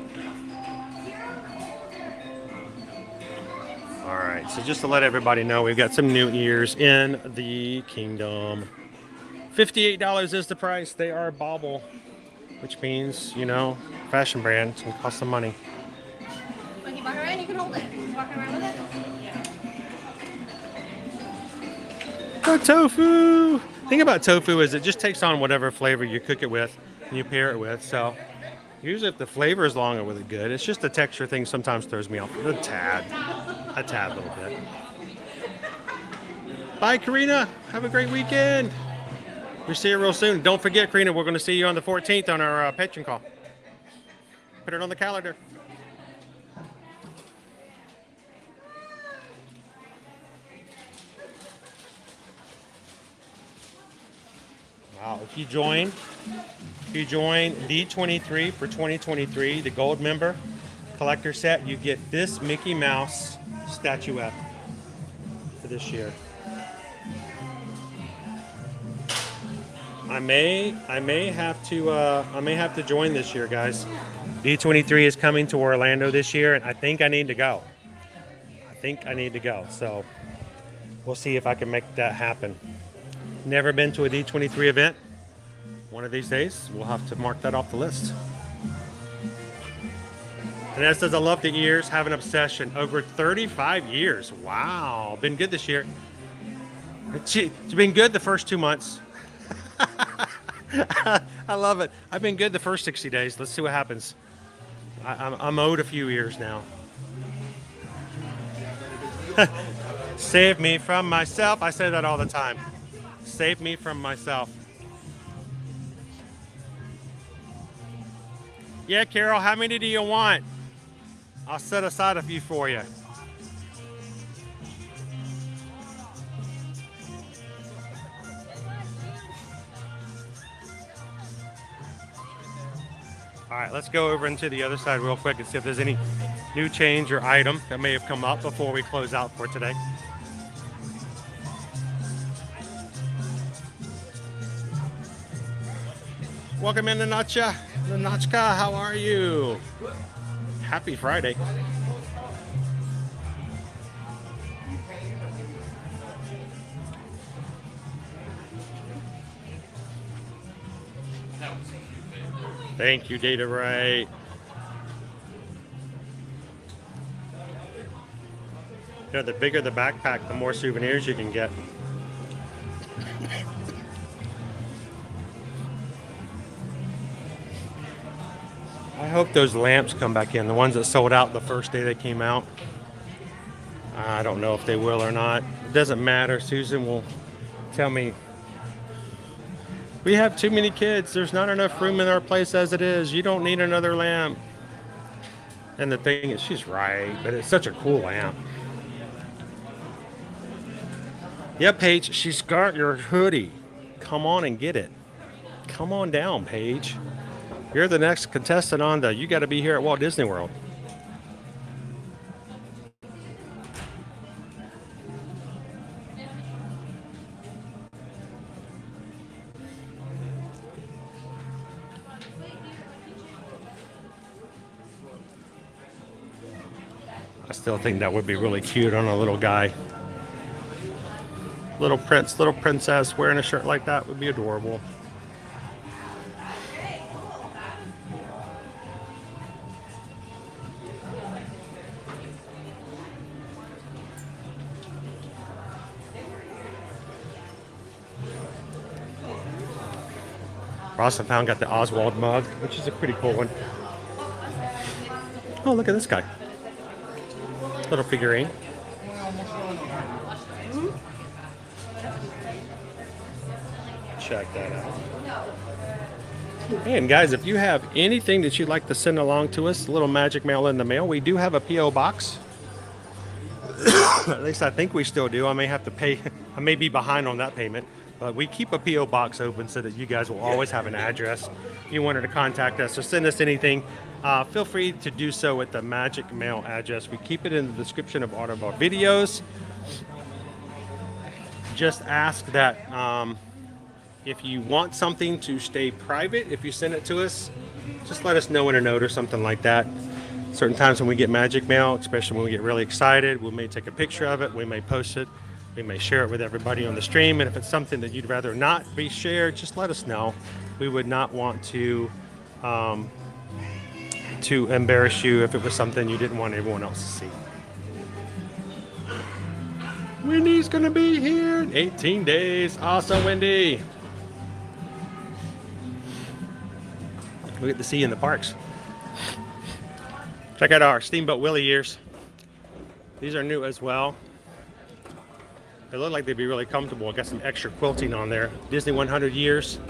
All right, so just to let everybody know, we've got some new ears in the kingdom. $58 is the price. They are bauble, which means, fashion brand. It's going to cost some money. When you walk around, you can hold it. Walk around with it. The tofu. The thing about tofu is it just takes on whatever flavor you cook it with and you pair it with. So usually if the flavor is longer with it good, it's just the texture thing sometimes throws me off a tad little bit. Bye, Karina. Have a great weekend. We'll see you real soon. Don't forget, Karina, we're going to see you on the 14th on our patron call. Put it on the calendar. Wow, if you join D23 for 2023, the gold member collector set, you get this Mickey Mouse statuette for this year. I may have to join this year, guys. D23 is coming to Orlando this year, and I think I need to go. So we'll see if I can make that happen. Never been to a D23 event. One of these days, we'll have to mark that off the list. And that says, I love the ears, have an obsession. Over 35 years. Wow. Been good this year. It's been good the first 2 months. I love it. I've been good the first 60 days. Let's see what happens. I'm owed a few years now. Save me from myself. I say that all the time. Save me from myself. Yeah, Carol, how many do you want? I'll set aside a few for you. All right, let's go over into the other side real quick and see if there's any new change or item that may have come up before we close out for today. Welcome in, Nanacha. Nanachka, how are you? Happy Friday. Thank you, Data Right. The bigger the backpack, the more souvenirs you can get. I hope those lamps come back in. The ones that sold out the first day they came out. I don't know if they will or not. It doesn't matter. Susan will tell me, we have too many kids. There's not enough room in our place as it is. You don't need another lamp. And the thing is, she's right, but it's such a cool lamp. Yep, Paige, she's got your hoodie. Come on and get it. Come on down, Paige. You're the next contestant on the You Gotta Be Here at Walt Disney World. I still think that would be really cute on a little guy. Little prince, little princess wearing a shirt like that would be adorable. Ross and Pound got the Oswald mug, which is a pretty cool one. Oh, look at this guy. Little figurine. Check that out. And guys, if you have anything that you'd like to send along to us, a little magic mail in the mail, we do have a P.O. box. At least I think we still do. I may have to pay. I may be behind on that payment. But we keep a P.O. box open so that you guys will always have an address. If you wanted to contact us or send us anything, feel free to do so with the magic mail address. We keep it in the description of all of our videos. Just ask that if you want something to stay private, if you send it to us, just let us know in a note or something like that. Certain times when we get magic mail, especially when we get really excited, we may take a picture of it, we may post it, we may share it with everybody on the stream. And if it's something that you'd rather not be shared, just let us know. We would not want to embarrass you if it was something you didn't want everyone else to see. Wendy's gonna be here in 18 days. Awesome, Wendy. We get to see you in the parks. Check out our Steamboat Willie ears. These are new as well. They look like they'd be really comfortable. Got some extra quilting on there. Disney 100 years.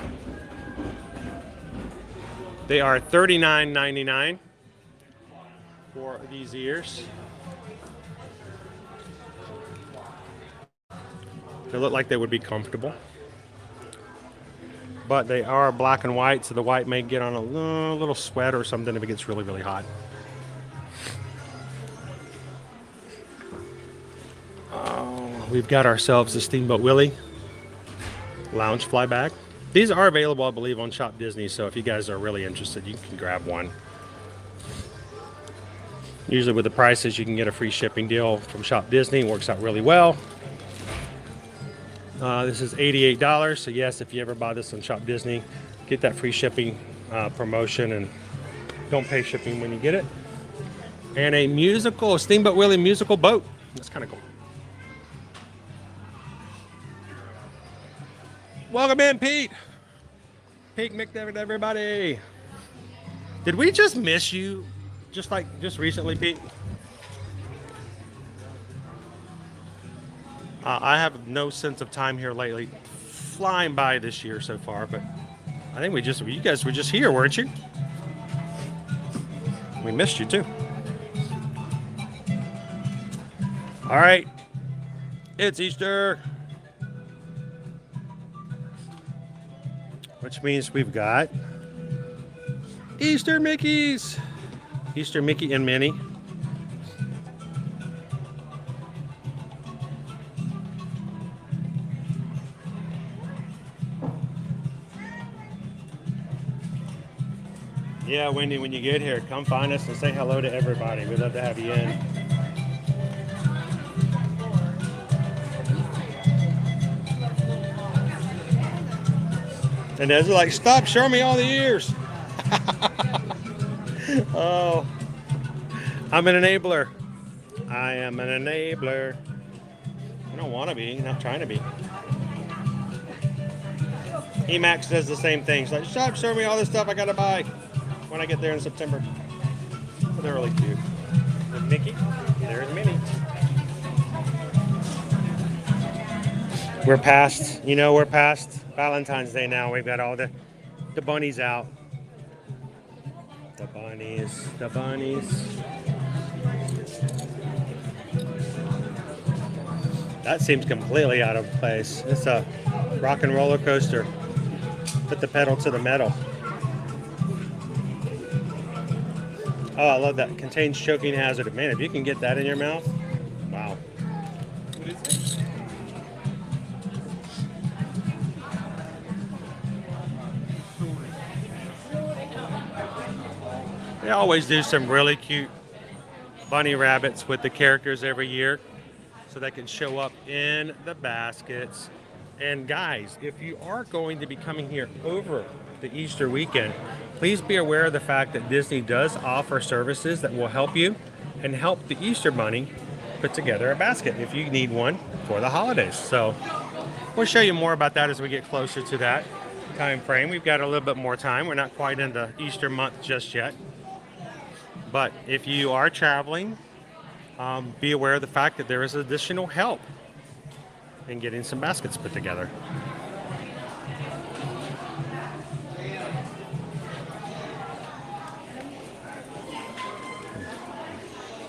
They are $39.99 for these ears. They look like they would be comfortable. But they are black and white, so the white may get on a little sweat or something if it gets really, really hot. We've got ourselves the Steamboat Willie lounge flyback. These are available, I believe, on Shop Disney, so if you guys are really interested, you can grab one. Usually with the prices, you can get a free shipping deal from Shop Disney. It works out really well. This is $88, so yes, if you ever buy this on Shop Disney, get that free shipping promotion and don't pay shipping when you get it. And a musical, Steamboat Willie musical boat. That's kind of cool. Welcome in, Pete. Pete McDavid, everybody. Did we just miss you? Just recently, Pete? I have no sense of time here lately. Flying by this year so far, but I think you guys were just here, weren't you? We missed you too. All right. It's Easter. Which means we've got Easter Mickeys. Easter Mickey and Minnie. Yeah, Wendy, when you get here, come find us and say hello to everybody. We'd love to have you in. And they're like, stop, show me all the ears. Oh, I'm an enabler. I am an enabler. I don't want to be, not trying to be. Emax does the same thing. She's like, stop, show me all this stuff I got to buy. when I get there in September. But they're really cute. With Mickey, there's Minnie. We're past Valentine's Day now. We've got all the bunnies out. The bunnies. That seems completely out of place. It's a rock and roller coaster. Put the pedal to the metal. Oh, I love that. Contains choking hazard. Man, if you can get that in your mouth, wow. What is it? They always do some really cute bunny rabbits with the characters every year so they can show up in the baskets. And guys, if you are going to be coming here over the Easter weekend, please be aware of the fact that Disney does offer services that will help you and help the Easter Bunny put together a basket if you need one for the holidays. So we'll show you more about that as we get closer to that time frame. We've got a little bit more time. We're not quite into Easter month just yet. But if you are traveling, be aware of the fact that there is additional help in getting some baskets put together.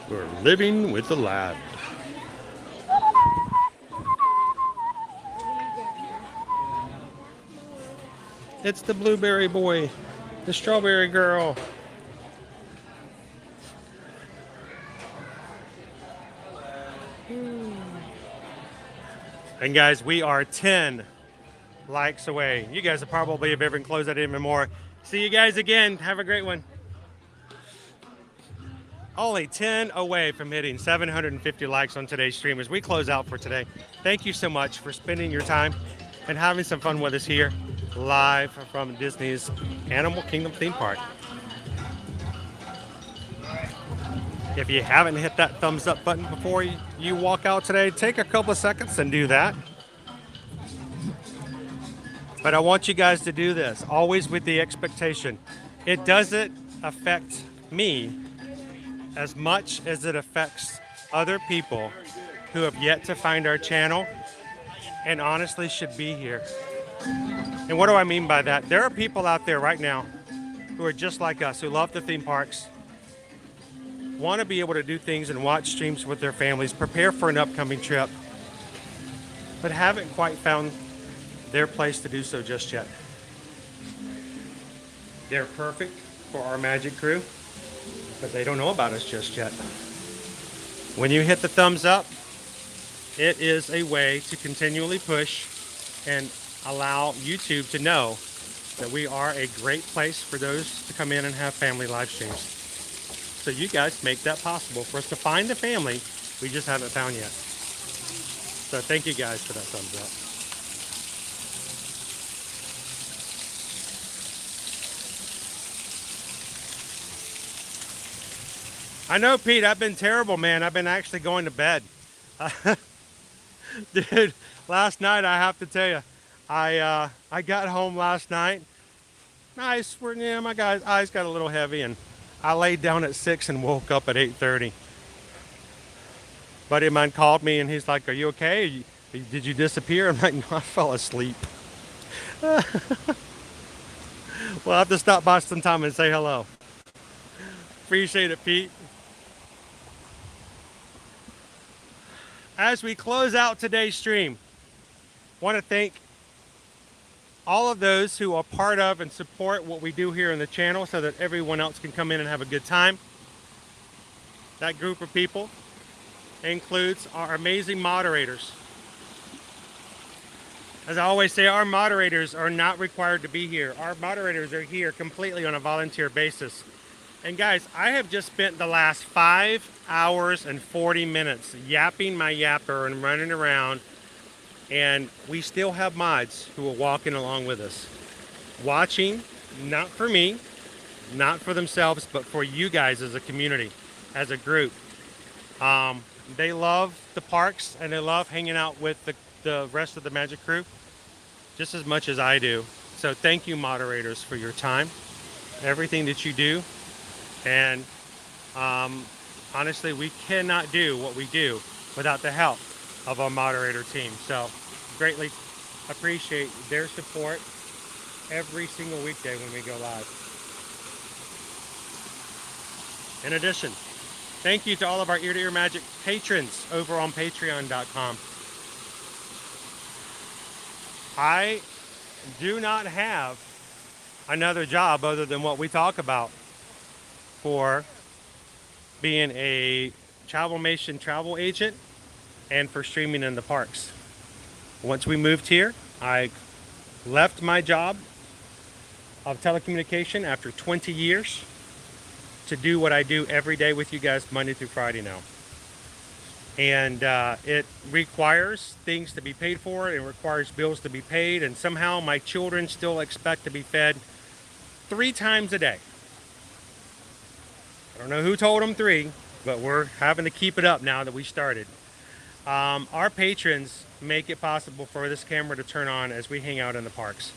We're living with the lab. It's the blueberry boy, the strawberry girl. And guys, we are 10 likes away. You guys will probably have even closed that even more. See you guys again. Have a great one. Only 10 away from hitting 750 likes on today's stream as we close out for today. Thank you so much for spending your time and having some fun with us here live from Disney's Animal Kingdom theme park. If you haven't hit that thumbs up button before you walk out today, take a couple of seconds and do that. But I want you guys to do this, always with the expectation. It doesn't affect me as much as it affects other people who have yet to find our channel and honestly should be here. And what do I mean by that? There are people out there right now who are just like us, who love the theme parks, want to be able to do things and watch streams with their families, prepare for an upcoming trip, but haven't quite found their place to do so just yet. They're perfect for our Magic Crew, but they don't know about us just yet. When you hit the thumbs up, it is a way to continually push and allow YouTube to know that we are a great place for those to come in and have family live streams. So you guys make that possible for us to find the family we just haven't found yet. So thank you guys for that thumbs up. I know, Pete, I've been terrible, man. I've been actually going to bed. Dude, last night, I have to tell you, I got home last night. Nice, my eyes got a little heavy, and I laid down at 6 and woke up at 8:30. Buddy of mine called me, and he's like, "Are you okay? Did you disappear?" I'm like, "No, I fell asleep." Well, I'll have to stop by sometime and say hello. Appreciate it, Pete. As we close out today's stream, I want to thank all of those who are part of and support what we do here in the channel so that everyone else can come in and have a good time. That group of people includes our amazing moderators. As I always say, our moderators are not required to be here. Our moderators are here completely on a volunteer basis. And guys, I have just spent the last 5 hours and 40 minutes yapping my yapper and running around, and we still have mods who are walking along with us, watching, not for me, not for themselves, but for you guys as a community, as a group. They love the parks and they love hanging out with the rest of the Magic Crew just as much as I do. So thank you, moderators, for your time. everything that you do. And honestly, we cannot do what we do without the help of our moderator team. So greatly appreciate their support every single weekday when we go live. In addition, thank you to all of our Ear to Ear Magic patrons over on patreon.com. I do not have another job other than what we talk about for being a Travelmation travel agent and for streaming in the parks. Once we moved here, I left my job of telecommunication after 20 years to do what I do every day with you guys Monday through Friday now. And it requires things to be paid for, it requires bills to be paid, and somehow my children still expect to be fed 3 times a day. I don't know who told them 3, but we're having to keep it up now that we started. Our patrons make it possible for this camera to turn on as we hang out in the parks.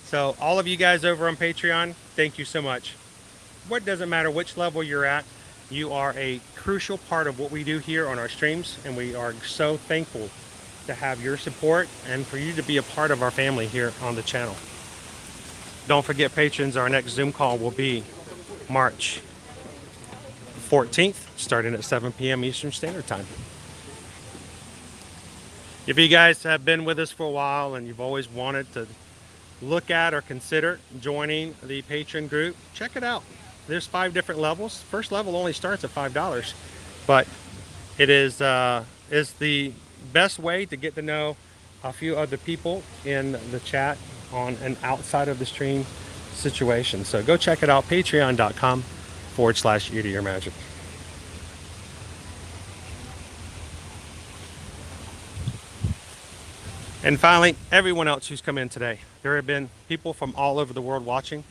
So all of you guys over on Patreon, thank you so much. What doesn't matter which level you're at, you are a crucial part of what we do here on our streams, and we are so thankful to have your support and for you to be a part of our family here on the channel. Don't forget, patrons, our next Zoom call will be March 14th, starting at 7 p.m. Eastern Standard Time. If you guys have been with us for a while and you've always wanted to look at or consider joining the patron group, check it out. There's 5 different levels. First level only starts at $5, but it is the best way to get to know a few other people in the chat on an outside of the stream situation. So go check it out, patreon.com/Ear to Ear Magic. And finally, everyone else who's come in today. There have been people from all over the world watching,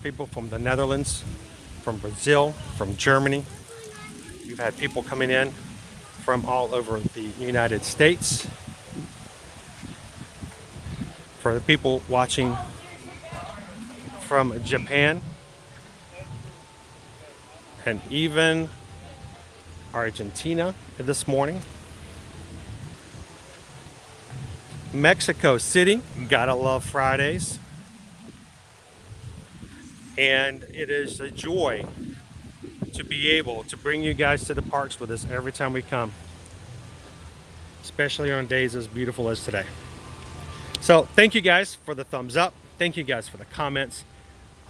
people from the Netherlands, from Brazil, from Germany. We've had people coming in from all over the United States. For the people watching from Japan, and even Argentina this morning. Mexico City, gotta love Fridays. And it is a joy to be able to bring you guys to the parks with us every time we come, especially on days as beautiful as today. So thank you guys for the thumbs up. Thank you guys for the comments.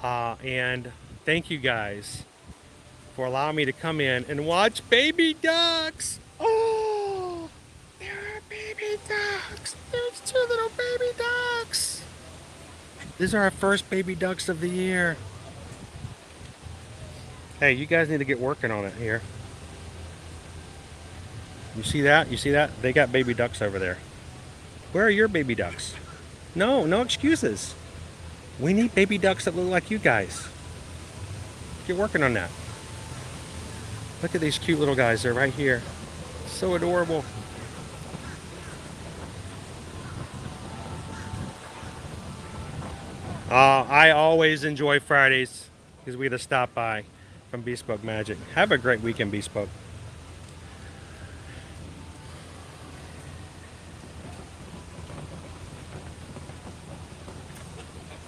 And thank you guys for allowing me to come in and watch baby ducks. Oh, there are baby ducks. There's 2 little baby ducks. These are our first baby ducks of the year. Hey, you guys need to get working on it here. You see that? You see that? They got baby ducks over there. Where are your baby ducks? No, no excuses. We need baby ducks that look like you guys. Get working on that. Look at these cute little guys. They're right here. So adorable. I always enjoy Fridays because we get to stop by from Bespoke Magic. Have a great weekend, Bespoke.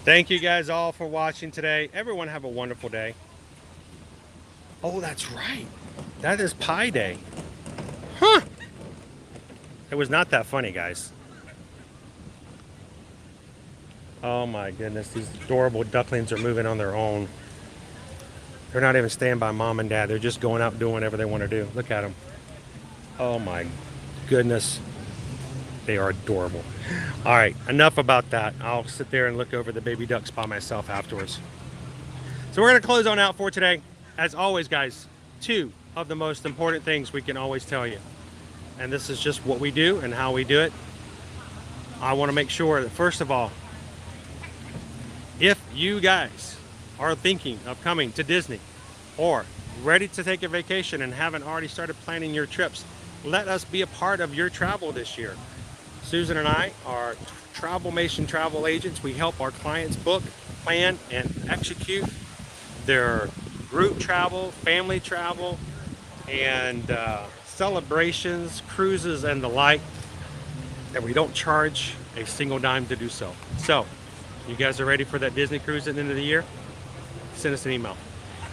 Thank you guys all for watching today. Everyone have a wonderful day. Oh, that's right. That is Pie Day. Huh. It was not that funny, guys. Oh my goodness, these adorable ducklings are moving on their own. They're not even staying by mom and dad. They're just going out doing whatever they want to do. Look at them. Oh my goodness. They are adorable. All right, enough about that. I'll sit there and look over the baby ducks by myself afterwards. So we're going to close on out for today. As always, guys, 2 of the most important things we can always tell you. And this is just what we do and how we do it. I want to make sure that, first of all, if you guys are thinking of coming to Disney or ready to take a vacation and haven't already started planning your trips, let us be a part of your travel this year. Susan and I are Travelmation travel agents. We help our clients book, plan, and execute They're group travel, family travel, and celebrations, cruises, and the like. And we don't charge a single dime to do so. So, you guys are ready for that Disney cruise at the end of the year? Send us an email.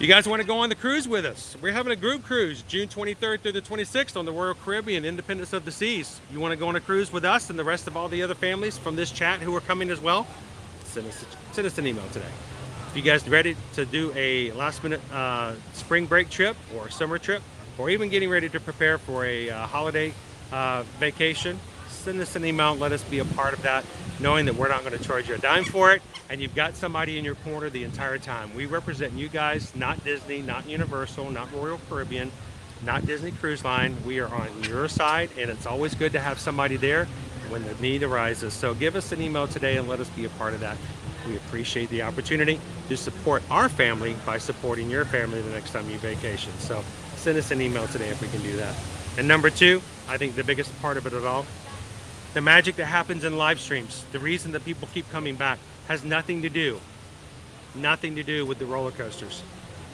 You guys want to go on the cruise with us? We're having a group cruise June 23rd through the 26th on the Royal Caribbean, Independence of the Seas. You want to go on a cruise with us and the rest of all the other families from this chat who are coming as well? Send us an email today. If you guys are ready to do a last minute spring break trip or summer trip, or even getting ready to prepare for a holiday vacation, send us an email and let us be a part of that, knowing that we're not going to charge you a dime for it, and you've got somebody in your corner the entire time. We represent you guys, not Disney, not Universal, not Royal Caribbean, not Disney Cruise Line. We are on your side, and it's always good to have somebody there when the need arises. So give us an email today and let us be a part of that. We appreciate the opportunity to support our family by supporting your family the next time you vacation. So send us an email today if we can do that. And number two, I think the biggest part of it at all, the magic that happens in live streams, the reason that people keep coming back, has nothing to do with the roller coasters.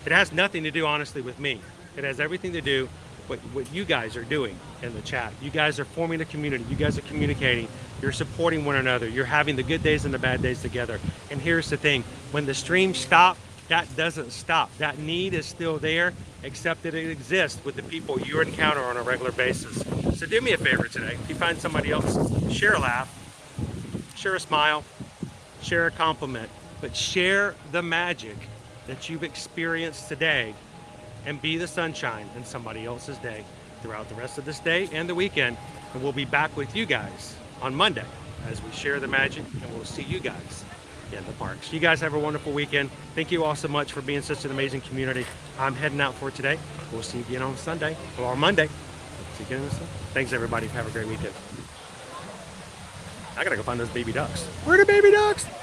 It has nothing to do, honestly, with me. It has everything to do with what you guys are doing in the chat. You guys are forming a community. You guys are communicating. You're supporting one another. You're having the good days and the bad days together. And here's the thing. When the streams stop, that doesn't stop. That need is still there, except that it exists with the people you encounter on a regular basis. So do me a favor today. If you find somebody else, share a laugh, share a smile, share a compliment, but share the magic that you've experienced today and be the sunshine in somebody else's day throughout the rest of this day and the weekend. And we'll be back with you guys on Monday as we share the magic, and we'll see you guys in the parks. You guys have a wonderful weekend. Thank you all so much for being such an amazing community. I'm heading out for today. We'll see you again on Sunday or on Monday. See you again on Sunday. Thanks everybody. Have a great weekend. I gotta go find those baby ducks. Where are the baby ducks?